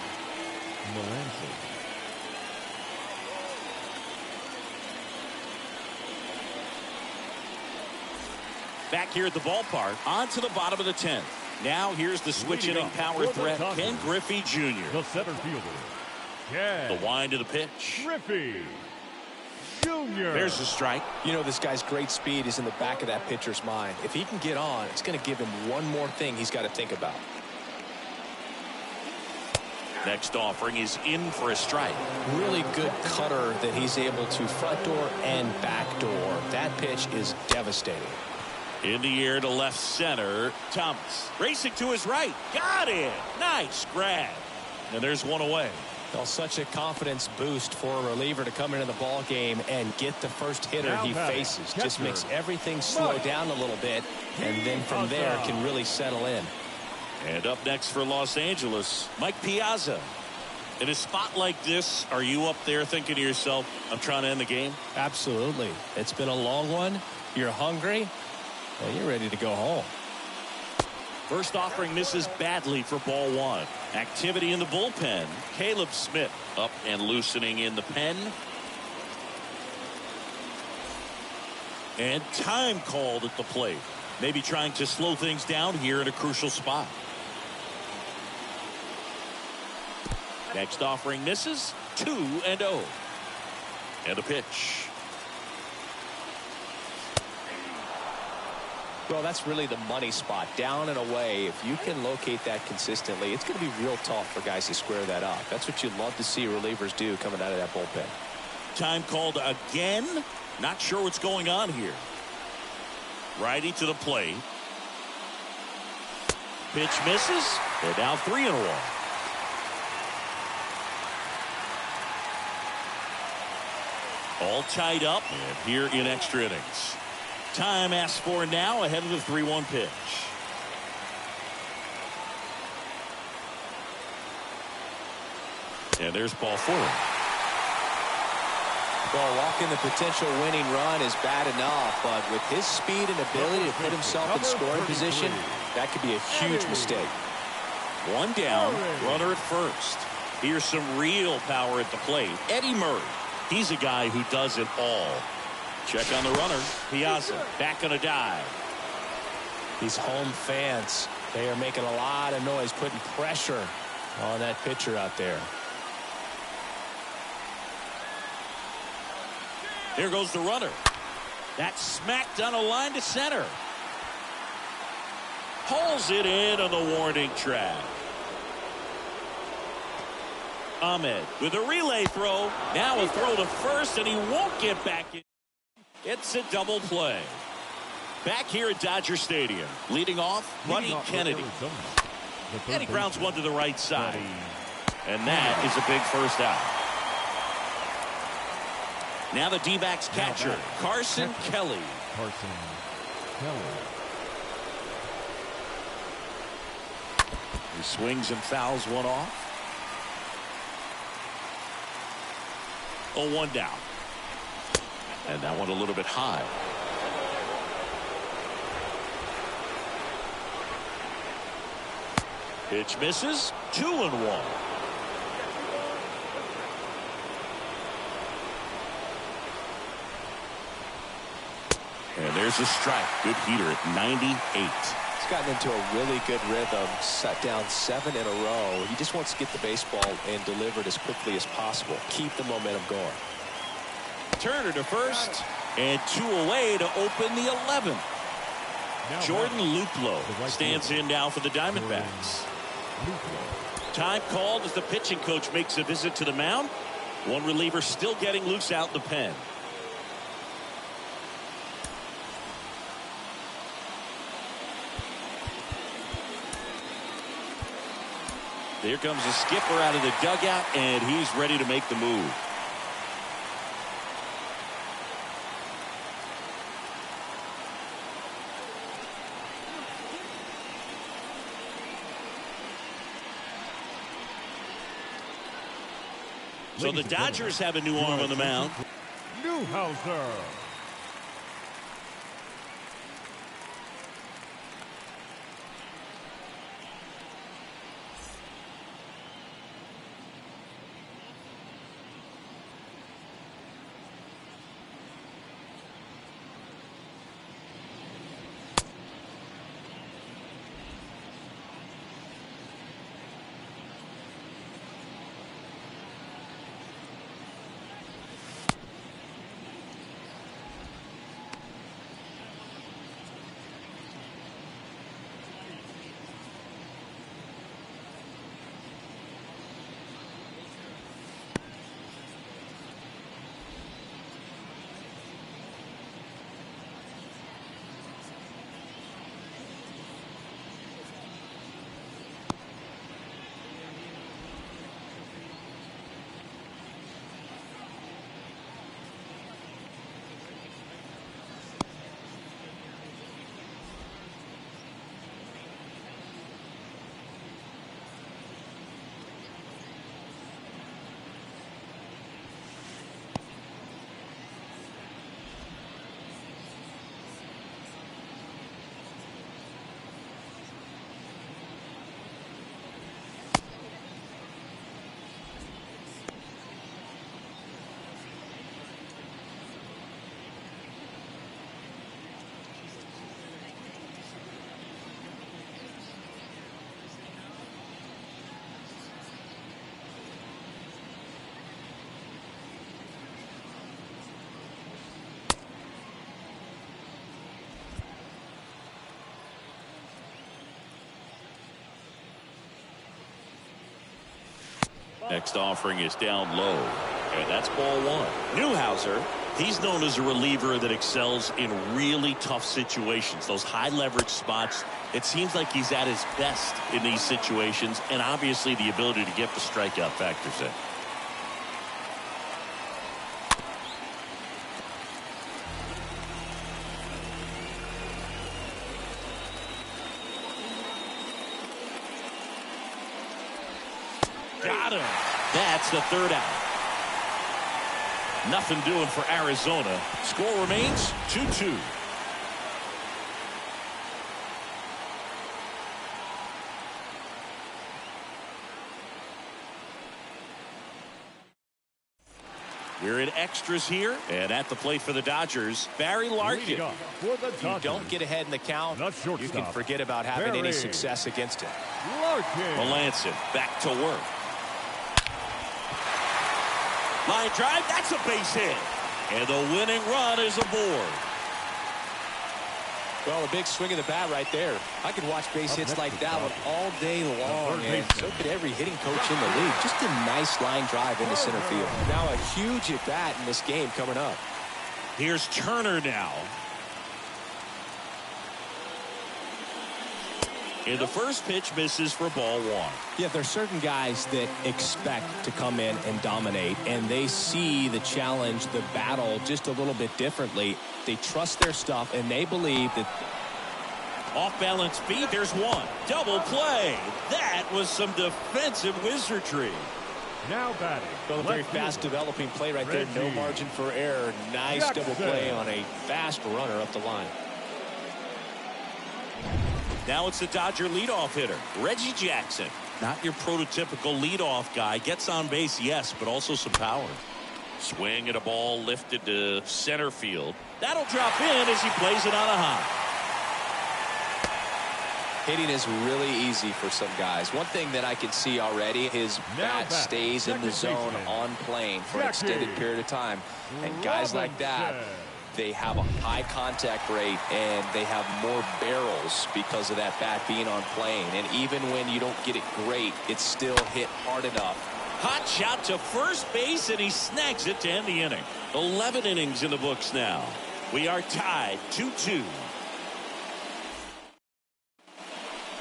Melancon. Back here at the ballpark, on to the bottom of the 10th. Now here's the switch hitting power threat, Ken Griffey Jr. The center fielder, Ken The wind of the pitch. Griffey Jr. There's the strike. You know, this guy's great speed is in the back of that pitcher's mind. If he can get on, it's going to give him one more thing he's got to think about. Next offering is in for a strike. Really good cutter that he's able to front door and back door. That pitch is devastating. In the air to left center. Thomas racing to his right. Got it. Nice grab. And there's one away. Well, such a confidence boost for a reliever to come into the ball game and get the first hitter he faces. Just makes everything slow down a little bit, and then from there can really settle in. And up next for Los Angeles, Mike Piazza. In a spot like this, are you up there thinking to yourself, I'm trying to end the game? Absolutely. It's been a long one. You're hungry. Well, you're ready to go home. First offering misses badly for ball one. Activity in the bullpen. Caleb Smith up and loosening in the pen. And time called at the plate. Maybe trying to slow things down here in a crucial spot. Next offering misses. 2-0. And a pitch. Well, that's really the money spot, down and away. If you can locate that consistently, it's going to be real tough for guys to square that up. That's what you'd love to see relievers do coming out of that bullpen. Time called again. Not sure what's going on here. Righty to the plate. Pitch misses. They're down 3-1. All tied up and here in extra innings. Time asked for now ahead of the 3-1 pitch. And there's ball 4. Well, walking the potential winning run is bad enough, but with his speed and ability to put himself in scoring position, that could be a huge mistake. One down, runner at first. Here's some real power at the plate. Eddie Murray. He's a guy who does it all. Check on the runner. Piazza back on a dive. These home fans, they are making a lot of noise, putting pressure on that pitcher out there. Here goes the runner. That's smacked on a line to center. Pulls it in on the warning track. Ahmed with a relay throw. Now a throw to first, and he won't get back in. It's a double play. Back here at Dodger Stadium. Leading off, Buddy Kennedy. And he grounds one to the right side. And that is a big first out. Now the D-backs catcher, Carson Kelly. Carson Kelly. He swings and fouls one off. 0-1 down. And that one a little bit high. Pitch misses. 2-1. And there's a strike. Good heater at 98. He's gotten into a really good rhythm, set down 7 in a row. He just wants to get the baseball and deliver it as quickly as possible. Keep the momentum going. Turner to first, and 2 away to open the 11th. Jordan Luplow stands in now for the Diamondbacks. Time called as the pitching coach makes a visit to the mound. One reliever still getting loose out in the pen. There comes the skipper out of the dugout, and he's ready to make the move. So the Dodgers have a new arm on the mound. Newhouser. Next offering is down low, and that's ball 1. Newhouser, he's known as a reliever that excels in really tough situations, those high leverage spots. It seems like he's at his best in these situations, and obviously the ability to get the strikeout factors in. Got him. That's the 3rd out. Nothing doing for Arizona. Score remains 2-2. We're in extras here, and at the plate for the Dodgers, Barry Larkin. If you don't get ahead in the count, you can forget about having any success against him. Melanson back to work. Line drive, that's a base hit. And the winning run is aboard. Well, a big swing of the bat right there. I could watch base hits like that one all day long, and so could every hitting coach in the league. Just a nice line drive into center field. Now a huge at bat in this game coming up. Here's Turner now. And the first pitch misses for ball 1. Yeah, there's certain guys that expect to come in and dominate, and they see the challenge, the battle just a little bit differently. They trust their stuff, and they believe that. Off-balance feed, there's one. Double play. That was some defensive wizardry. Now batting. Well, a very fast developing play right there. No margin for error. Nice double play on a fast runner up the line. Now it's the Dodger leadoff hitter, Reggie Jackson. Not your prototypical leadoff guy. Gets on base, yes, but also some power. Swing and a ball lifted to center field. That'll drop in as he plays it on a high. Hitting is really easy for some guys. One thing that I can see already, his bat stays in the zone on plane for an extended period of time. And guys like that, they have a high contact rate and they have more barrels because of that bat being on plane. And even when you don't get it great, it's still hit hard enough. Hot shot to first base, and he snags it to end the inning. 11 innings in the books now. We are tied 2-2.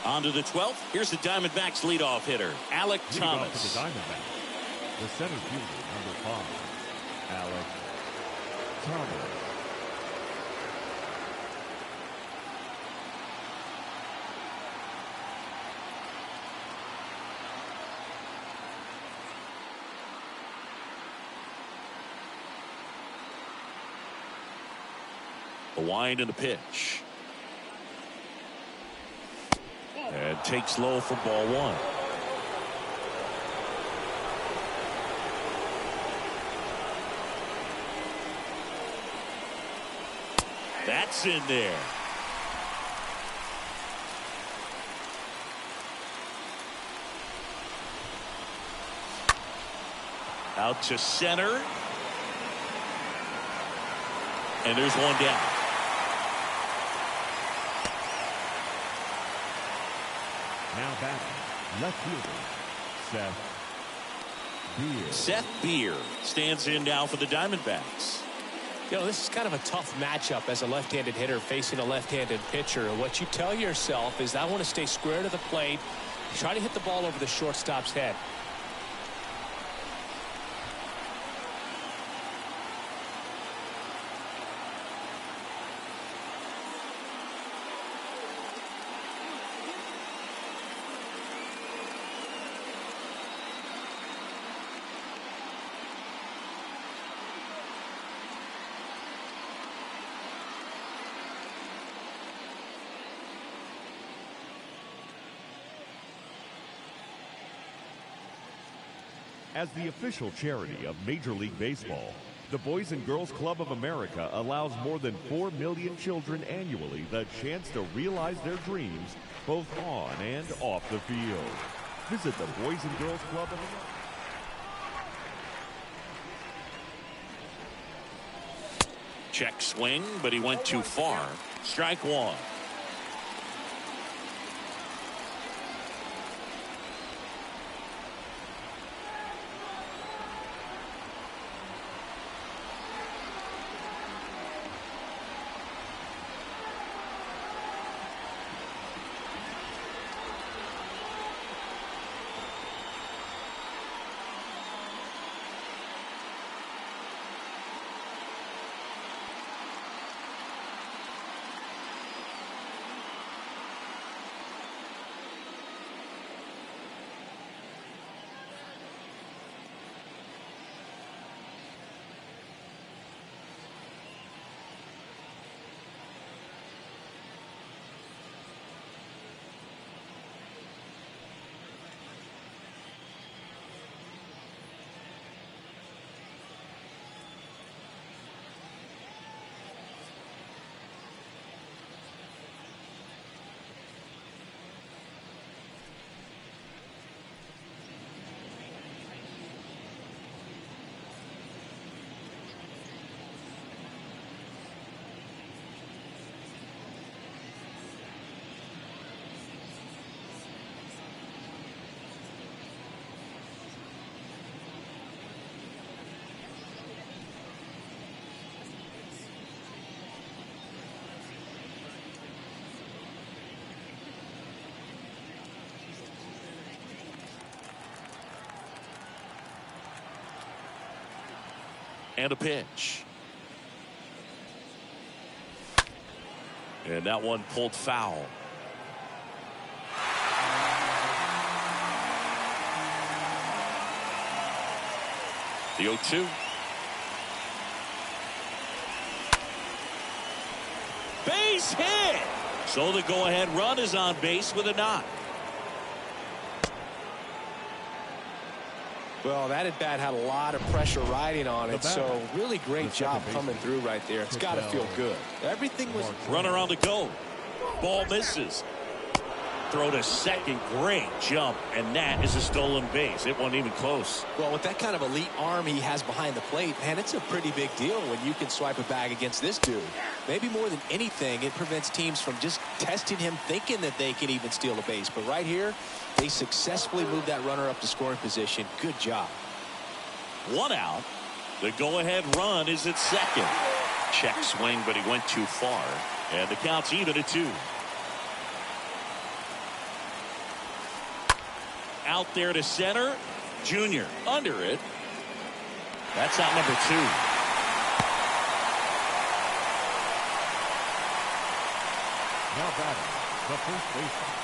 On to the 12th. Here's the Diamondbacks leadoff hitter, Alec Thomas. For the Diamondbacks, the center fielder, number 5, Alec Thomas. The wind and the pitch. And takes low for ball 1. That's in there. Out to center. And there's one down. Now batting, left fielder, Seth Beer. Seth Beer stands in now for the Diamondbacks. You know, this is kind of a tough matchup as a left-handed hitter facing a left-handed pitcher. And what you tell yourself is, I want to stay square to the plate, try to hit the ball over the shortstop's head. As the official charity of Major League Baseball, the Boys and Girls Club of America allows more than 4 million children annually the chance to realize their dreams both on and off the field. Visit the Boys and Girls Club of America. Check swing, but he went too far. Strike 1. And a pitch. And that one pulled foul. The 0-2. Base hit. So the go-ahead run is on base with a knock. Well, that at bat had a lot of pressure riding on it, so really great job coming through right there. It's got to feel good. Everything was... Runner on the go. Ball misses. Throw to second. Great jump, and that is a stolen base. It wasn't even close. Well, with that kind of elite arm he has behind the plate, man, it's a pretty big deal when you can swipe a bag against this dude. Maybe more than anything, it prevents teams from just testing him, thinking that they can even steal a base. But right here, they successfully moved that runner up to scoring position. Good job. 1 out. The go-ahead run is at second. Check swing, but he went too far. And the count's even at 2. Out there to center. Junior under it. That's out number 2. Now batting, the first baseman,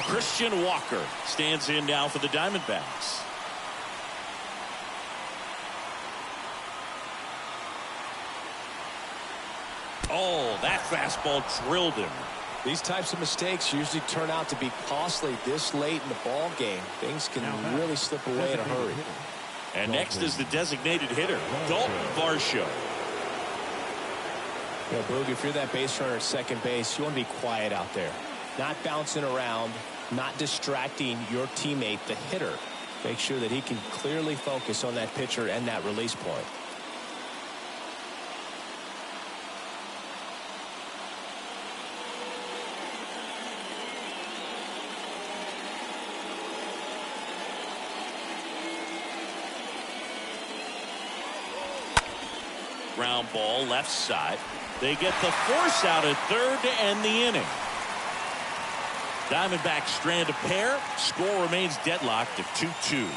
Christian Walker stands in now for the Diamondbacks. Oh, that fastball drilled him. These types of mistakes usually turn out to be costly this late in the ball game. Things can really slip away in a hurry. And next is the designated hitter, Dalton Varsho. You know, Boog, if you're that base runner at second base, you want to be quiet out there. Not bouncing around, not distracting your teammate, the hitter. Make sure that he can clearly focus on that pitcher and that release point. Ground ball left side. They get the force out at third to end the inning. Diamondbacks strand a pair. Score remains deadlocked at 2-2.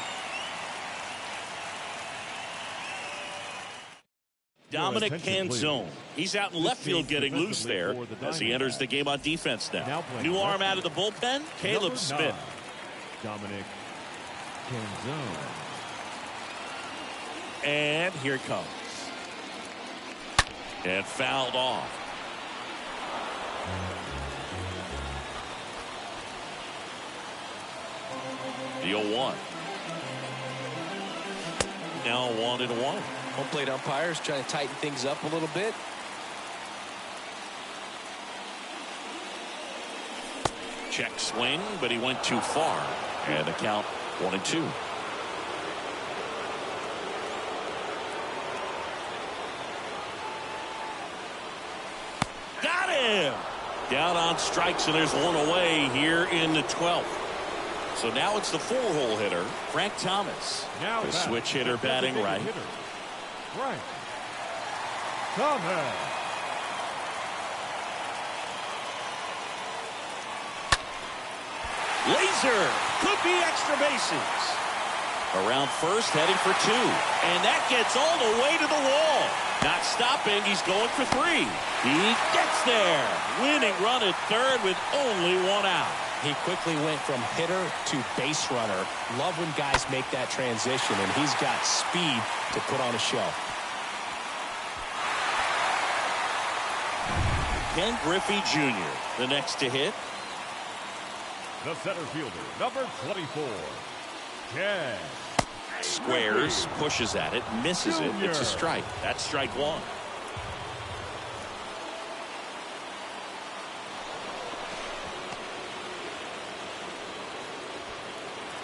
Dominic Canzone. He's out in left field getting loose there as he enters the game on defense now. New arm out of the bullpen, Caleb Smith. Dominic Canzone. And here it comes. And fouled off. The 0-1. Now 1-1. Home plate umpires trying to tighten things up a little bit. Check swing, but he went too far. And the count 1-2. Got him! Down on strikes, and there's one away here in the 12th. So now it's the 4-hole hitter, Frank Thomas. Now the switch hitter batting right. Frank Thomas. Laser could be extra bases. Around first, heading for 2. And that gets all the way to the wall. Not stopping, he's going for 3. He gets there. Winning run at third with only 1 out. He quickly went from hitter to base runner. Love when guys make that transition, and he's got speed to put on a show. Ken Griffey Jr., the next to hit. The center fielder, number 24, Ken. Squares, pushes at it, misses it. It's a strike. That's strike 1.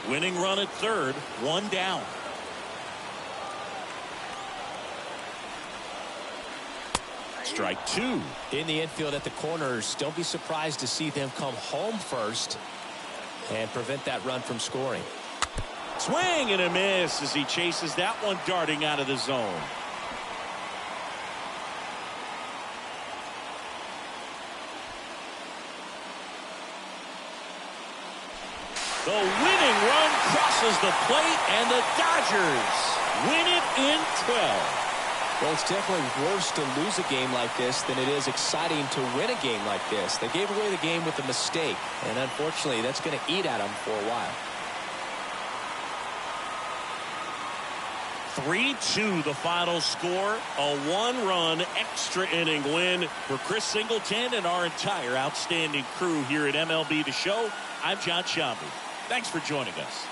Winning run at third, 1 down. Strike 2. In the infield at the corners, don't be surprised to see them come home first and prevent that run from scoring. Swing and a miss as he chases that one darting out of the zone. The winning run crosses the plate, and the Dodgers win it in 12. Well, it's definitely worse to lose a game like this than it is exciting to win a game like this. They gave away the game with a mistake, and unfortunately, that's going to eat at them for a while. 3-2 the final score. A 1-run extra inning win for Chris Singleton and our entire outstanding crew here at MLB The Show. I'm John Shambi. Thanks for joining us.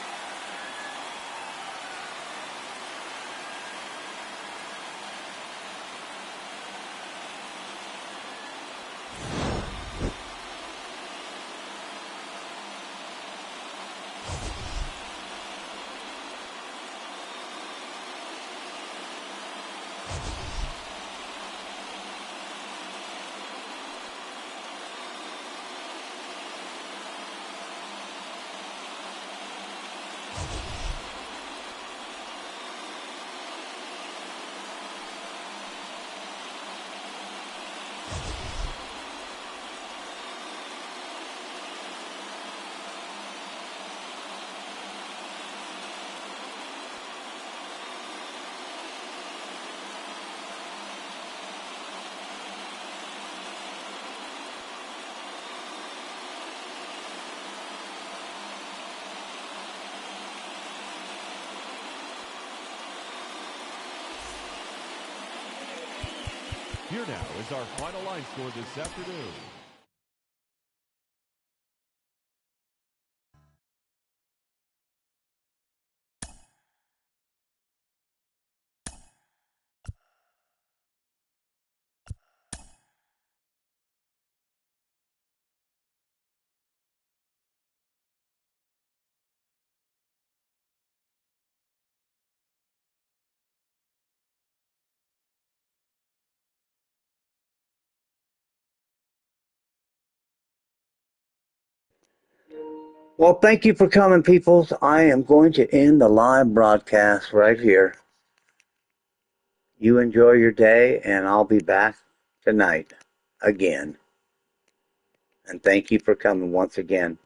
Here now is our final line score this afternoon. Well, thank you for coming, peoples. I am going to end the live broadcast right here. You enjoy your day, and I'll be back tonight again. And thank you for coming once again.